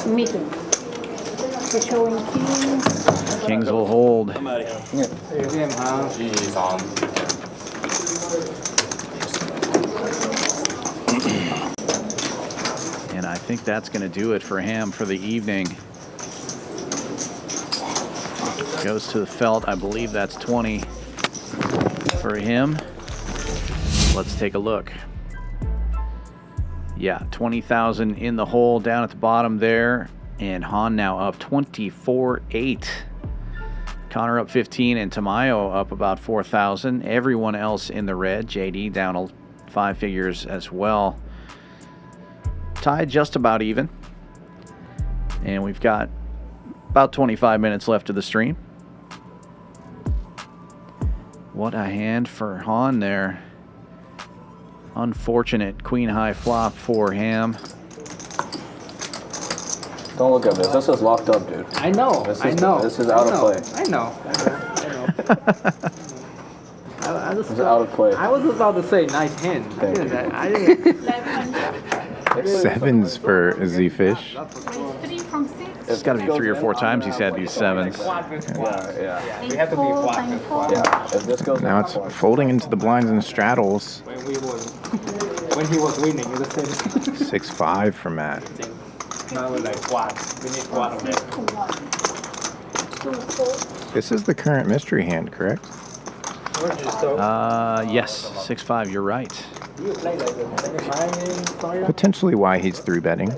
Me too. We're showing kings. Kings will hold. GG's on. And I think that's going to do it for Ham for the evening. Goes to the felt. I believe that's 20 for him. Let's take a look. Yeah, 20,000 in the hole down at the bottom there. And Han now up 24-8. Conor up 15 and Tamayo up about 4,000. Everyone else in the red. JD down 5 figures as well. Tied just about even. And we've got about 25 minutes left of the stream. What a hand for Han there. Unfortunate queen high flop for Ham. Don't look at this. This is locked up, dude. I know. This is out of play. I know. This is out of play. I was about to say 9-10. I didn't. Sevens for Zefish. It's got to be 3 or 4 times he's had these sevens. Yeah. We have to be flat. Yeah. If this goes Now it's folding into the blinds and straddles. When he was winning, it was 6-5 for Matt. now we're like quad. We need quad on that. This is the current mystery hand, correct? Yes, 6-5, you're right. Potentially why he's 3-betting.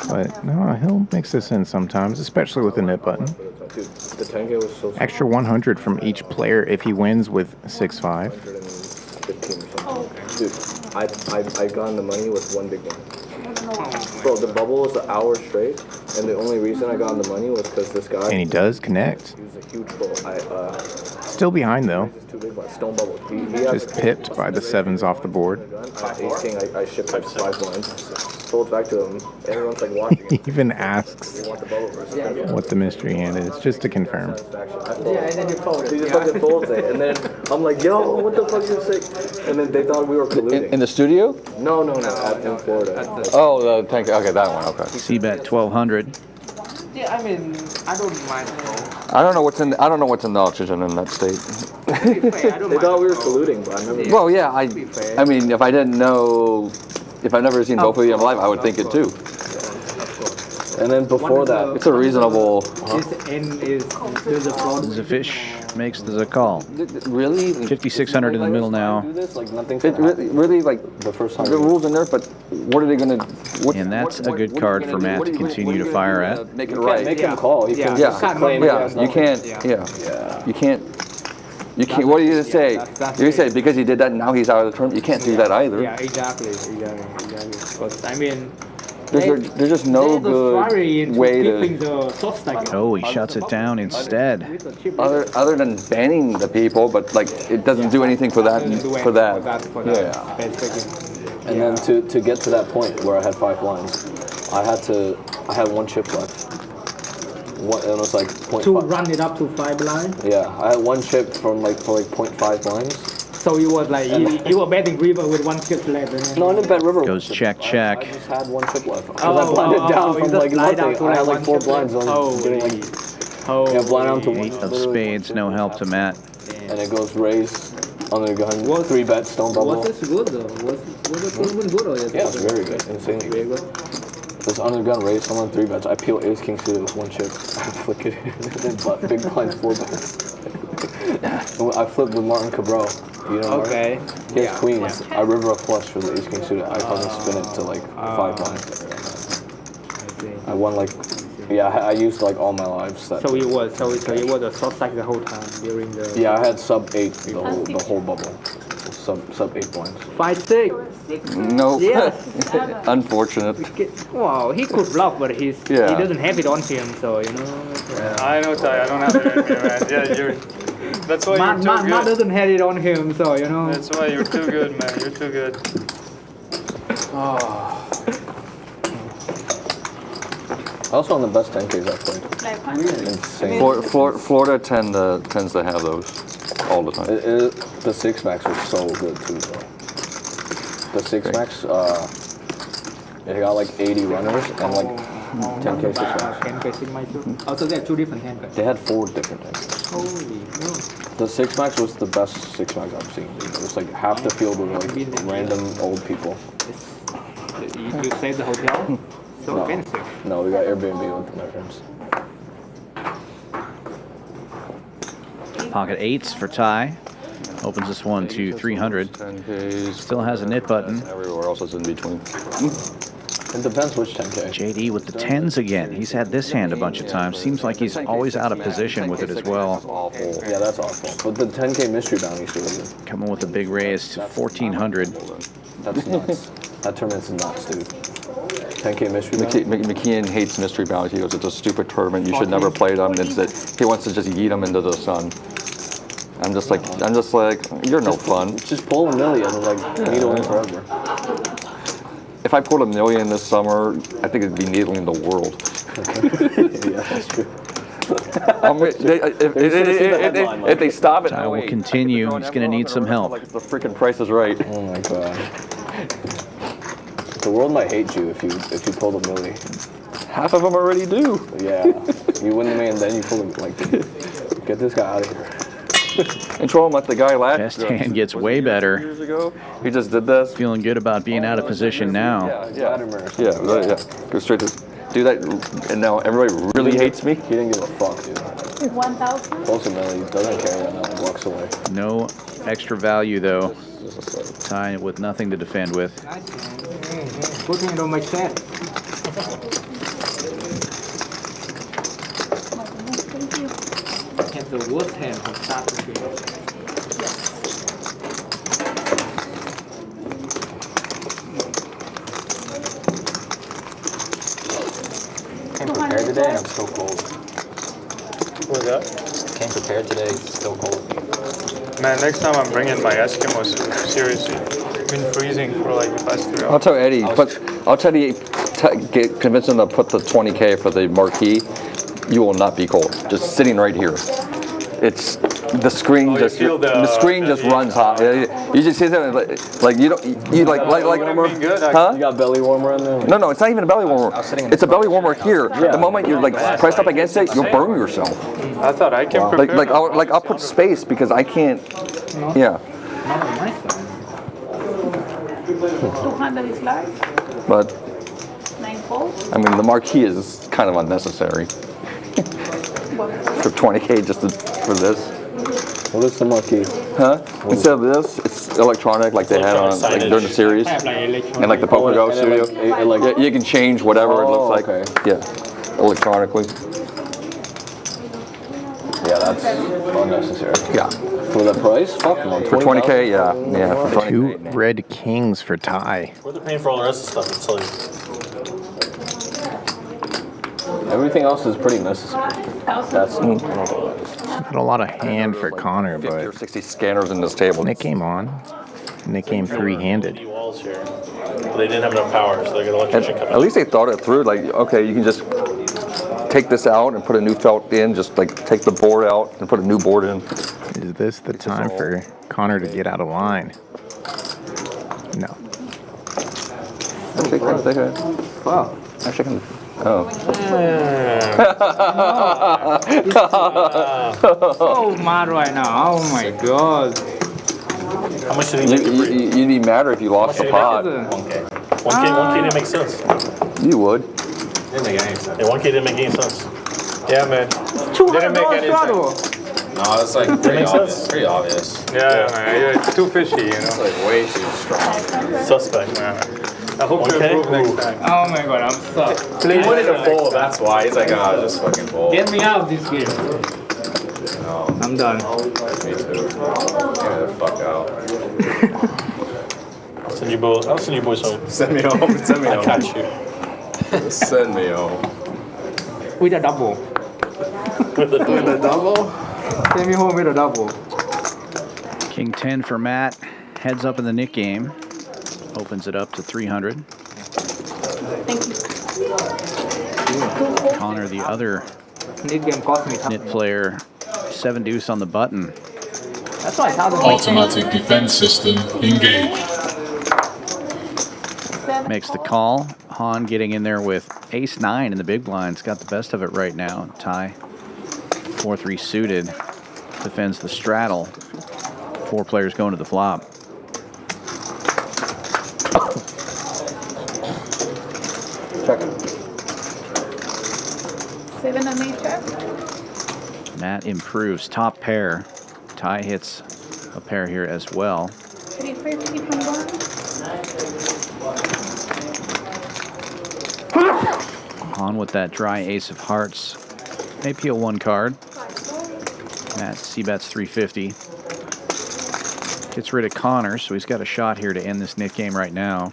But no, he'll mix this in sometimes, especially with the nip button. Dude, the 10K was so Extra 100 from each player if he wins with 6-5. 15 or something. Dude, I got in the money with one big one. Bro, the bubble was an hour straight, and the only reason I got in the money was because this guy. And he does connect. He was a huge troll. Still behind though. Too big by stone bubble. He Just pipped by the 7s off the board. At 18, I shipped like 5 blinds. Sold back to him. Everyone's like watching He it. even asks what the mystery hand is, just to confirm. Yeah, and then you fold it. He just fucking folds it. And then I'm like, yo, what the fuck is this? And then they thought we were colluding. In the studio? No, in Florida. Oh, the tank. Okay, that one. Okay. C-bet 1,200. Yeah, I mean, I don't mind. I don't know what's in the oxygen in that state. They thought we were colluding, but I never. Well, yeah, I mean, if I didn't know, if I've never seen both of you in my life, I would think it too. And then before that, it's a reasonable. Zefish makes the call. Really? 5,600 in the middle now. It really like the first time. The rules in there, but what are they gonna? And that's a good card for Matt to continue to fire at. Make it right. Make him call. He can Yeah, claim you can't. Yeah, you can't. You can't. What are you gonna say? You're gonna say because he did that, now he's out of the tournament. You can't do that either. Yeah, exactly. But I mean. There's just no good way to. Oh, he shuts it down instead. Other than banning the people, but like it doesn't do anything for that. Yeah. And then to get to that point where I had 5 blinds, I had 1 chip left. And it was like 0.5. To run it up to 5 blinds? Yeah, I had 1 chip for 0.5 blinds. So you was like, you were betting river with 1 chip left. No, I didn't bet river. Goes check. I just had 1 chip left. Because I blinded down from like nothing. I had like 4 blinds on getting like, blind down to 1. 8 of spades, no help to Matt. And it goes raise on the gun, 3-bet stone bubble. Was this good though? Was it even good or? Yeah, it's very good. Insanely good. The This undergun raise someone 3 bets. I peel ace king suited with 1 chip. I flick it. Then big blind 4 bets. I flipped with Martin Cabral. You know Martin? Okay. He has queens. I river a flush for the ace king suited. I fucking spin it to like 5 blinds. I won like, yeah, I used like all my lives. So it was a short stack the whole time during the. Yeah, I had sub 8 the whole bubble. Sub 8 blinds. 5-6. No. Yes. Unfortunate. Wow, he could bluff, but he doesn't have it on him, so you know. I know, Ty. I don't have it in me, man. Yeah, that's why you're too good. Ma doesn't have it on him, so you know. That's why you're too good, man. You're too good. Oh. Also on the best 10Ks I've played. Insane. Florida tends to have those all the time. The 6 max was so good too, though. The 6 max, it got like 80 runners and like 10K 6 max. 10K 6 max too. Also, there are 2 different 10K. They had 4 different 10Ks. Holy no. The 6 max was the best 6 max I've seen. It was like half the field were like random old people. You saved the hotel? So expensive. No, we got Airbnb with my friends. Pocket 8s for Ty. Opens this one to 300. Still has a knit button. Everywhere else is in between. It depends which 10K. JD with the 10s again. He's had this hand a bunch of times. Seems like he's always out of position with it as well. Yeah, that's awful. But the 10K mystery bounty is really good. Coming with a big raise to 1,400. That's nuts. That tournament's nuts, dude. 10K mystery bounty? McKeon hates mystery bounty. He goes, it's a stupid tournament. You should never play them. He wants to just yeet them into the sun. I'm just like, you're no fun. Just pull a million and like needling forever. If I pulled $1 million this summer, I think it'd be needling the world. Yeah, that's true. If they stop it, Ty will continue. He's going to need some help. Like the freaking Price is Right. Oh my god. The world might hate you if you pull the milli. Half of them already do. Yeah. You win the million, then you pull them like, get this guy out of here. And throw him at the guy last. Best hand gets way better. Years ago, he just did this. Feeling good about being out of position now. Yeah. Go straight to do that, and now everybody really hates me. He didn't give a fuck, dude. 1,000. Pulls a milli, doesn't care, and then walks away. No extra value though. Ty with nothing to defend with. Good thing don't make sense. Thank you. Have the worst hand from start to finish. Came prepared today and I'm still cold. What's that? Came prepared today, still cold. Man, next time I'm bringing my Eskimos. Seriously, been freezing for like the past 3 hours. I'll tell Eddie, I'll tell you, convince him to put the 20K for the marquee. You will not be cold. Just sitting right here. It's the screen just runs hot. You just sit there like you don't you like huh? You got belly warmer in there? No, it's not even a belly warmer. It's a belly warmer here. The moment you're like pressed up against it, you'll burn yourself. I thought I can prepare. I'll put space because I can't. Yeah. 200 is large. But 9 fold. I mean, the marquee is kind of unnecessary. For 20K just for this. What is the marquee? Huh? Instead of this, it's electronic like they had on during the series. And like the Poker Go studio. You can change whatever it looks like. Okay. Yeah. Electronically. Yeah, that's unnecessary. Yeah. For the price? Fuck no. For 20K, yeah. Yeah, for 20K. 2 red kings for Ty. Where they're paying for all the rest of the stuff, it's like. Everything else is pretty necessary. That's Not a lot of hand for Conor, 50 or but 60 scanners in this table. Nick came on. Nick came 3-handed. Walls here. But they didn't have enough power, so they're going to electrician come in. At least they thought it through. Like, okay, you can just take this out and put a new felt in. Just like take the board out and put a new board in. Is this the time for Conor to get out of line? No. Wow. Actually, I can. Oh. So mad right now. Oh my god. How much did he make? You'd be madder if you lost the pot. 1K didn't make sense. You would. Didn't make any sense. Yeah, 1K didn't make any sense. Yeah, man. Didn't make any sense. No, it's like pretty obvious. Pretty obvious. Yeah, man. It's too fishy, you know. It's like way too strong. Suspect. I hope to improve next time. Oh my god, I'm stuck. He wanted to fold, that's why. He's like, oh, just fucking fold. Get me out of this game. No. I'm done. Me too. Get the fuck out. I'll send you boys home. Send me home. Send me home. I got you. Send me home. With a double. With a double? Send me home with a double. King 10 for Matt. Heads up in the Nick game. Opens it up to 300. Thank you. Conor, the other Nick game cost me Nit player, 7 deuce on the button. That's why it's hard to Automatic defense system engaged. Makes the call. Han getting in there with ace 9 in the big blinds. Got the best of it right now. Tie 4-3 suited. Defends the straddle. 4 players going to the flop. Check. 7 on each check. Matt improves. Top pair. Ty hits a pair here as well. 350 from one. Han with that dry ace of hearts. May peel 1 card. Matt c-bets 350. Gets rid of Conor, so he's got a shot here to end this Nick game right now.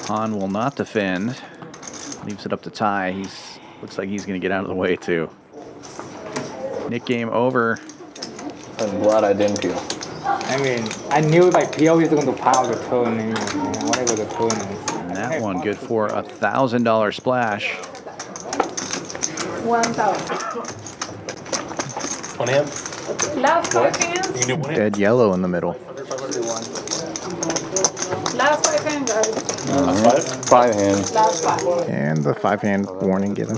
Han will not defend. Leaves it up to Ty. Looks like he's going to get out of the way too. Nick game over. I'm glad I didn't peel. I mean, I knew like PO is going to pound the turn anyway, whatever the turn is. And that one good for a $1,000 splash. 1,000. One hand? Last 5 hands. You can do 1 hand. Dead yellow in the middle. Last 5 hands, guys. 5 hands. Last 5. And the 5-hand warning given.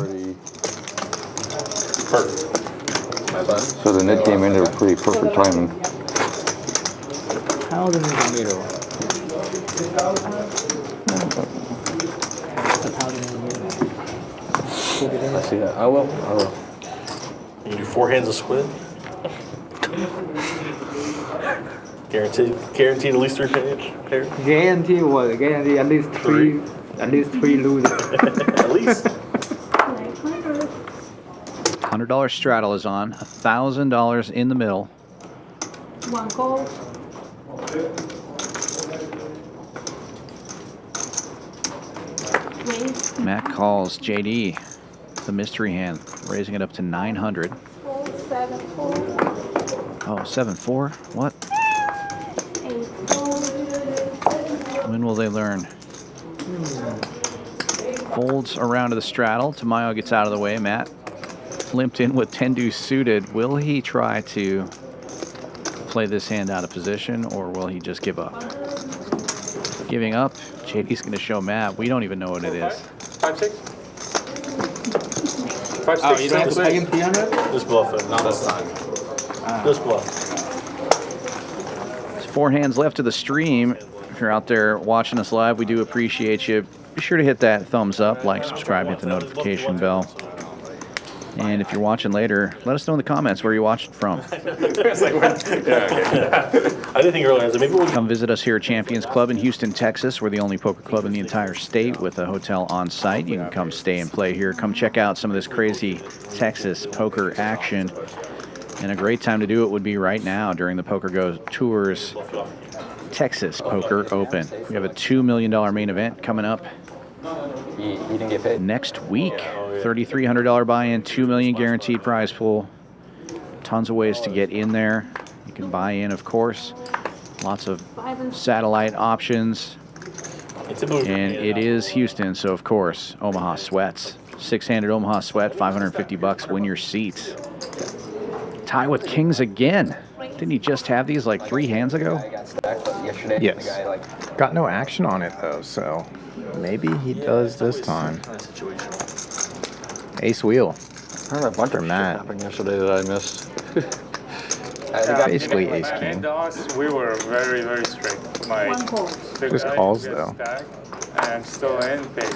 Perfect. So the net game ended with pretty perfect timing. How is it in the middle? I see that. I will. You can do 4 hands of squid. Guaranteed at least 3 pairs. Guarantee what? Guarantee at least 3. At least 3 losers. At least. $100 straddle is on. $1,000 in the middle. 1 call. Matt calls JD, the mystery hand, raising it up to 900. 7-4. Oh, 7-4? What? 8-4. When will they learn? Folds around to the straddle. Tamayo gets out of the way. Matt limped in with 10 deuce suited. Will he try to play this hand out of position, or will he just give up? Giving up. JD's going to show Matt. We don't even know what it is. 5-6. 5-6. Oh, you don't have to pay him 300? Just bluff it. Not this time. Just bluff. There's 4 hands left of the stream. If you're out there watching us live, we do appreciate you. Be sure to hit that thumbs up, like, subscribe, hit the notification bell. And if you're watching later, let us know in the comments where you're watching from. I didn't think earlier. I said, maybe we'll Come visit us here at Champions Club in Houston, Texas. We're the only poker club in the entire state with a hotel on site. You can come stay and play here. Come check out some of this crazy Texas poker action. And a great time to do it would be right now during the Poker Go Tours Texas Poker Open. We have a $2 million main event coming up You didn't get paid. next week. $3,300 buy-in, $2 million guaranteed prize pool. Tons of ways to get in there. You can buy in, of course. Lots of satellite options. And it is Houston, so of course, Omaha Sweats. 6-handed Omaha Sweat, $550. Win your seats. Tie with kings again. Didn't he just have these like 3 hands ago? Yes. Got no action on it though, so Maybe he does this time. Ace wheel. I heard a bunch of shit Matt. happened yesterday that I missed. Basically ace king. In us, we were very, very strict. The Just guy calls, who gets though. stacked and still in pays.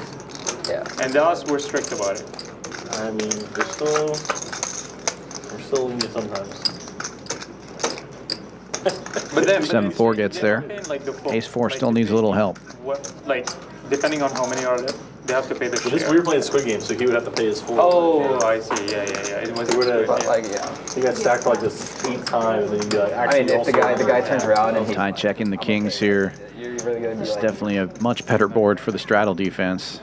Yeah. And us, we're strict about it. I mean, we're still in it sometimes. But then 7-4 gets there. like the full, Ace 4 like, still needs a little help. What, like, depending on how many are there, they have to pay the But this, share. we were playing Squid Game, so he would have to pay his full. Oh, I see. Yeah. It was He would have, yeah. he got stacked for like this 8 times, and then he'd be like, actually, I mean, if the guy turns around and he, Ty checking the kings here. you're really gonna be It's like, definitely a much better board for the straddle defense.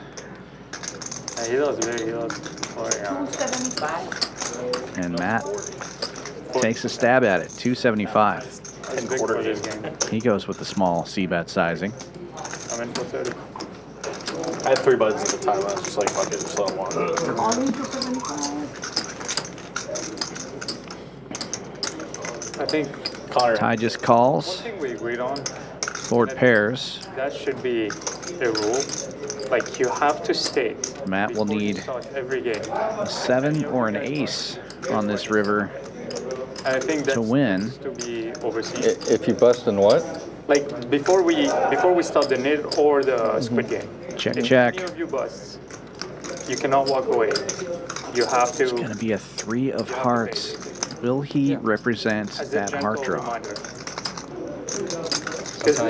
Yeah, he lost very, he lost. Oh, yeah. 275. And Matt takes a stab at it. 275. That's big for this game. He goes with the small c-bet sizing. I'm in for 30. I had 3 buttons at the time. I was just like, fuck it, just let him walk. Only 275. I think Connor. Ty just one calls. thing we agreed on, Board pairs. that should be a rule. Like, you have to state. Matt will before you need start every game. a 7 or an ace on this river And I think that's to win. to be overseen. If you bust in what? Like, before we start the NIT or the Squid Game. Check, if check. any of you busts, you cannot walk away. You have to. It's going to be a 3 of hearts. Will he represent as a that heart gentle draw? reminder. sometimes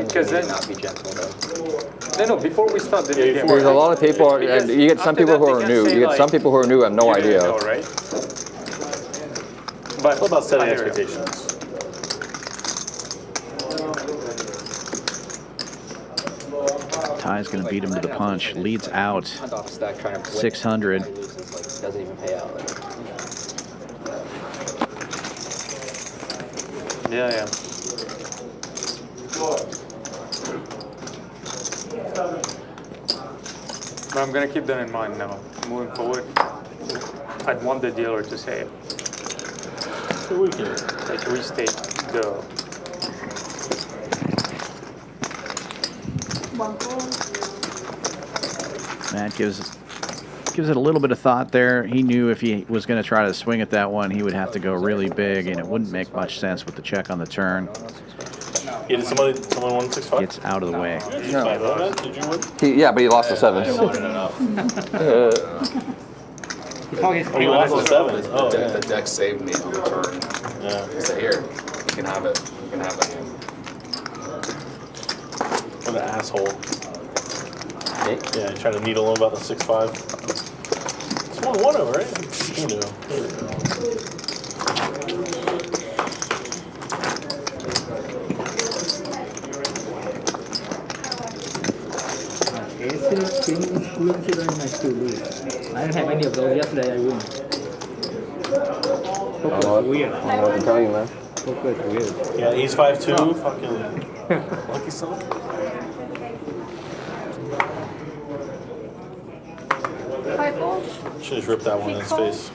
Because you then, need not be gentle though. no, before we start the NIT game. There's a lot of people, Because and you get some after people that who they are can new. say, You get like, some people who are new have no you didn't idea. know, right? But It's all about setting I hear you. expectations. Ty's going to beat him to the punch. Leads out Hunt off a stack trying to flip. 600. Loses, like, doesn't even pay out. Like, Yeah. But I'm gonna keep that in mind now. Moving forward, I'd want the dealer to say, We can. like, restate the. One call. Matt gives it a little bit of thought there. He knew if he was going to try to swing at that one, he would have to go really big, and it wouldn't make much sense with the check on the turn. Yeah, did someone 165? Gets out of the way. Did you win? Yeah, but he lost the 7. Oh, you lost the 7. Oh, yeah. The deck saved me on the turn. Yeah. He said, here, you can have it. You can have it. What an asshole. Yeah, you trying to needle him about the 6-5. It's 1-1 right? You knew. Aces, kings, queens, even I still lose. I don't have any of those. Yesterday I win. Poker is weird. I don't know what to tell you, man. Poker is weird. Yeah, he's 5'2", fucking lucky son. Should have ripped that one in his face.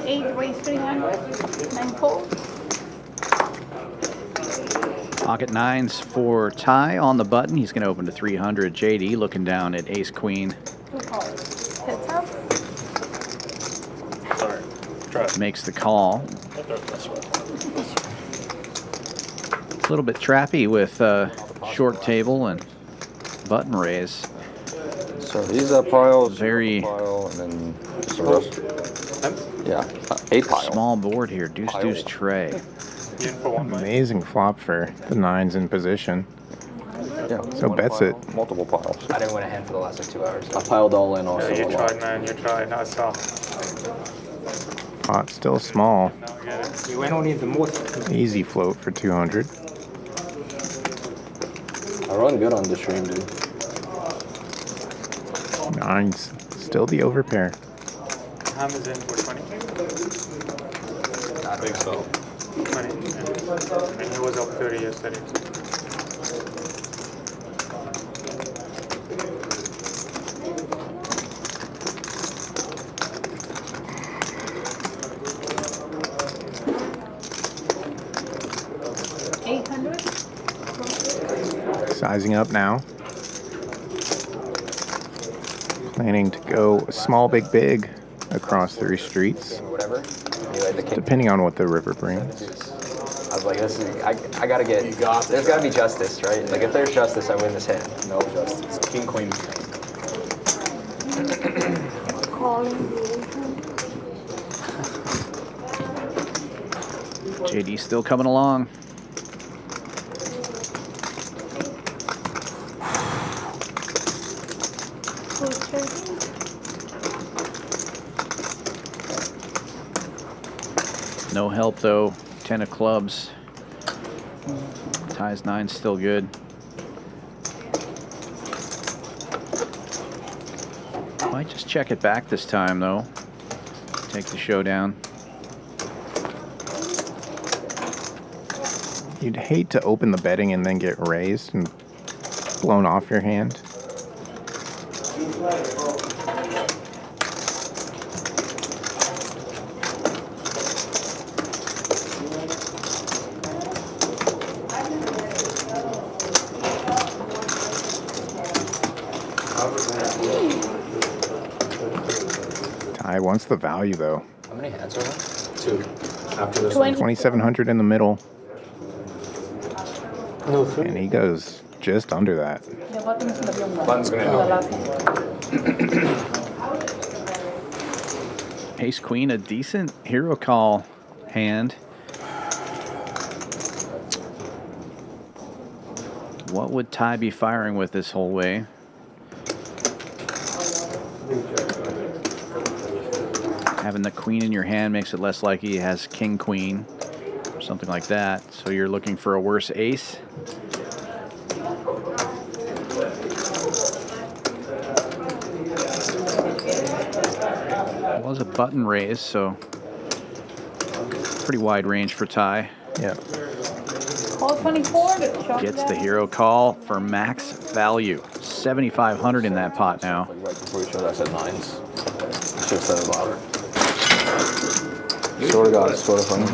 8 raise 300. 9 call. Pocket 9s for Ty on the button. He's going to open to 300. JD looking down at ace queen. 2 calls. Heads up. Sorry. Try it. Makes the call. I'll throw it this way. A little bit trappy with short table and button raise. So these are piles, very pile, and then the rest. Yeah, 8 pile. Small board here. Deuce, deuce, tray. Amazing flop for the 9s in position. Yeah, So one bets pile, it. multiple piles. I didn't win a hand for the last like 2 hours. I piled all in also. Yeah, you tried, man. You tried. I saw. Pot still small. Now I get it. You went only the most. Easy float for 200. I run good on this stream, dude. 9s still the overpair. Ham is in for 20. I think so. 20. Yeah. And he was up 30 yesterday. Sizing up now. Planning to go small, big, big across 3 streets. Whatever. Anyway, the king. Depending on what the river brings. I was like, this is, I gotta get, there's gotta be justice, right? Like, if there's justice, I win this hand. No justice. King, queen. JD still coming along. No help though. 10 of clubs. Ties 9 still good. Might just check it back this time though. Take the showdown. You'd hate to open the betting and then get raised and blown off your hand. Ty wants the value though. How many hands are there? 2. After this 2,700 in the middle. And he goes just under that. Button's gonna help. Ace Queen, a decent hero call hand. What would Ty be firing with this whole way? Having the queen in your hand makes it less likely he has king queen or something like that. So you're looking for a worse ace. It was a button raise, so pretty wide range for Ty. Yeah. Call 24. Gets the hero call for max value. 7,500 in that pot now. Right before you showed us at 9s. Should have said it louder. Sort of got it, sort of funny.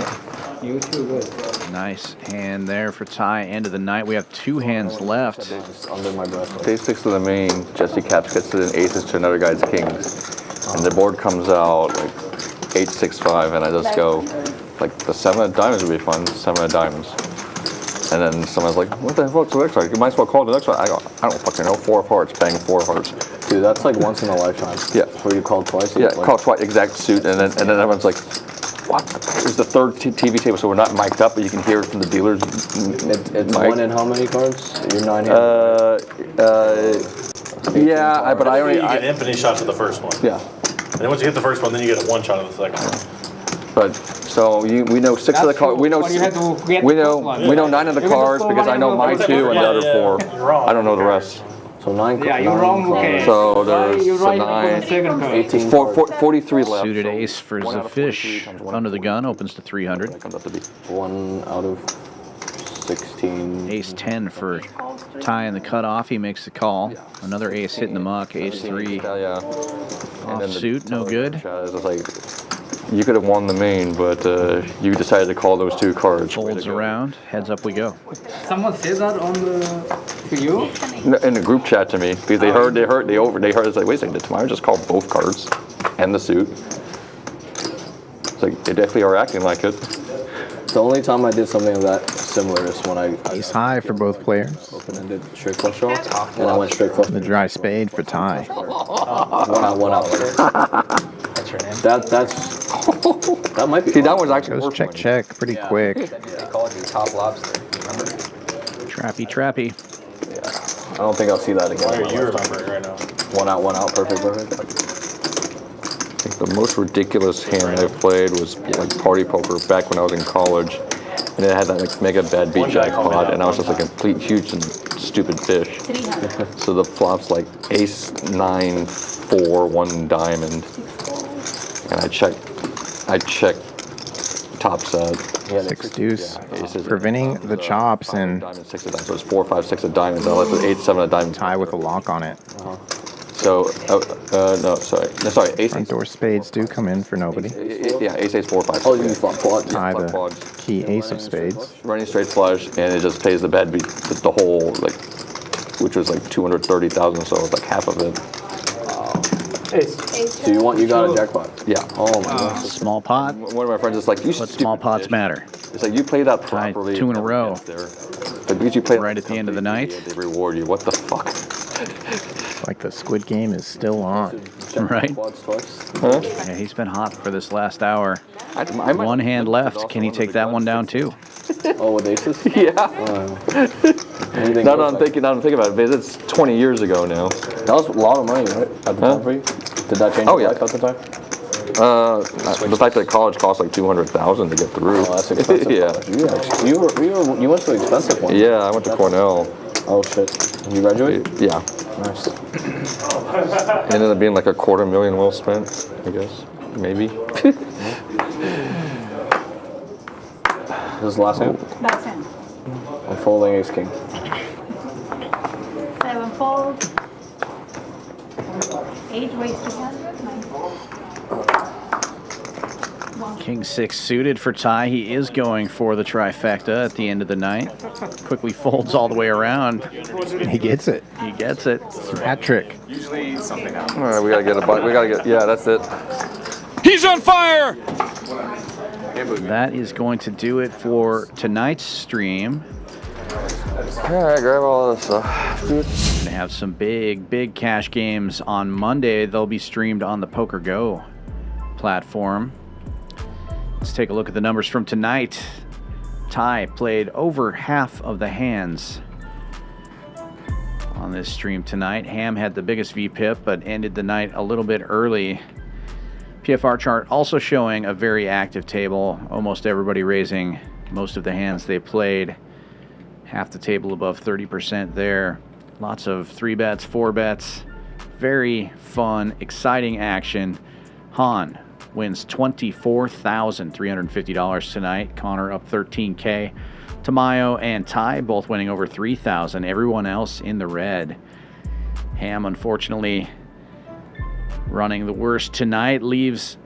You too good. Nice hand there for Ty. End of the night. We have 2 hands left. Under my breath. Day 6 to the main, Jesse caps gets it in aces to another guy's kings. And the board comes out like 8, 6, 5, and I just go, like, the 7 of diamonds would be fun, 7 of diamonds. And then someone's like, what the hell's the next one? You might as well call the next one. I go, I don't fucking know, 4 of hearts, bang 4 of hearts. Dude, that's like once in a lifetime. Yeah. Where you call twice? Yeah, like, call twice, exact suit, and then everyone's like, what? It's the 3rd TV table, so we're not mic'd up, but you can hear it from the dealers. It's mic. 1 in how many cards? You're 9 yeah, but I only... You get infinite shots of the first one. Yeah. And then once you hit the first one, then you get a 1 shot of the second one. But so we know 6 of the cards. We know we know 9 of the cards because I know my 2 and the other 4. I don't know the rest. So 9. Yeah, you're wrong. Okay. So there's You're right. 9, 18, 43 left. Suited ace for Zefish. Under the gun opens to 300. That comes up to be 1 out of 16. Ace 10 for Ty in the cutoff. He makes the call. Another ace hitting the muck. Ace 3 off suit. No good. You could have won the main, but you decided to call those 2 cards. Folds around. Heads up we go. Someone said that on the to you? In the group chat to me because they heard it's like, wait a second, did Tamayo just call both cards and the suit? It's like they definitely are acting like it. The only time I did something of that similar is when I Ace high for both players. open-ended straight flush draw, and I went straight flush. The dry spade for Ty. 1 out. That's your name? That might be. See, that was actually goes check pretty quick. They called you top lobster. Remember? Trappy. I don't think I'll see that again. Why are you remembering right now? 1 out, perfect. I think the most ridiculous hand I played was like party poker back when I was in college, and it had that like mega bad beat jackpot, and I was just like a complete huge and stupid fish. So the flops like ace 9, 4, 1 diamond, and I checked top set. 6 deuce, preventing the chops and diamond, 6 of diamonds. So it's 4, 5, 6 of diamonds. I left with 8, 7 of diamonds. Tie with a lock on it. So no, sorry. Ace. Front door spades do come in for nobody. Yeah, ace, 4, 5. Oh, you flop quad. Tie the key ace of spades. Running straight flush, and it just pays the bad beat the whole like which was like 230,000. So it was like half of it. So you got a jackpot? Yeah. Oh my god. Small pot. One of my friends is like, What small pots matter? It's like you play that properly. 2 in a row. But because you play right at the end of the night, they reward you. What the fuck? Like the Squid Game is still on. Right? Huh? Yeah, he's been hot for this last hour. I might- One hand left. Can he take that one down too? Oh, with aces? Yeah. Now I'm thinking about it. It's 20 years ago now. That was a lot of money, right? At the time for you? Did that change your life at the time? The fact that college cost like 200,000 to get through. Oh, that's expensive. Yeah. You went to an expensive one. Yeah, I went to Cornell. Oh shit. You graduated? Yeah. Nice. It ended up being like $250,000 well spent, I guess. Maybe. This is the last hand? Last hand. I'm folding ace king. 7 fold. 8 wasted hand. 9 fold. King 6 suited for Ty. He is going for the trifecta at the end of the night. Quickly folds all the way around. He gets it. He gets it. Hat trick. Usually something happens. All right, we gotta get a bite. We gotta get. Yeah, that's it. He's on fire! That is going to do it for tonight's stream. All right, grab all this stuff. We're going to have some big cash games on Monday. They'll be streamed on the Poker Go platform. Let's take a look at the numbers from tonight. Ty played over half of the hands on this stream tonight. Ham had the biggest VPIP, but ended the night a little bit early. PFR chart also showing a very active table. Almost everybody raising most of the hands they played. Half the table above 30% there. Lots of 3 bets, 4 bets. Very fun, exciting action. Han wins $24,350 tonight. Conor up $13K. Tamayo and Ty both winning over $3,000. Everyone else in the red. Ham, unfortunately, running the worst tonight. Leaves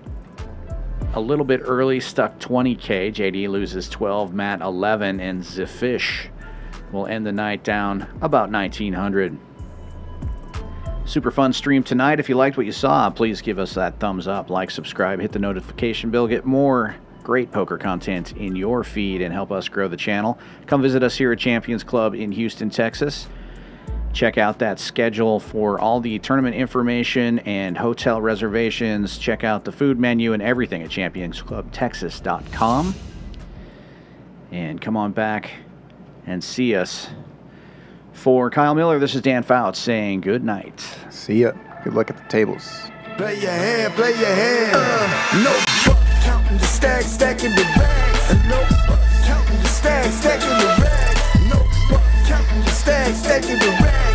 a little bit early, stuck $20K. JD loses 12, Matt 11, and Zefish will end the night down about 1,900. Super fun stream tonight. If you liked what you saw, please give us that thumbs up, like, subscribe, hit the notification bell, get more great poker content in your feed and help us grow the channel. Come visit us here at Champions Club in Houston, Texas. Check out that schedule for all the tournament information and hotel reservations. Check out the food menu and everything at championsclubtexas.com. And come on back and see us. For Kyle Miller, this is Dan Fouts saying good night. See ya. Good luck at the tables. Play your hand, play your hand. No fuck, counting the stacks, stacking the bags. No fuck, counting the stacks, stacking the rags. No fuck, counting the stacks, stacking the rags.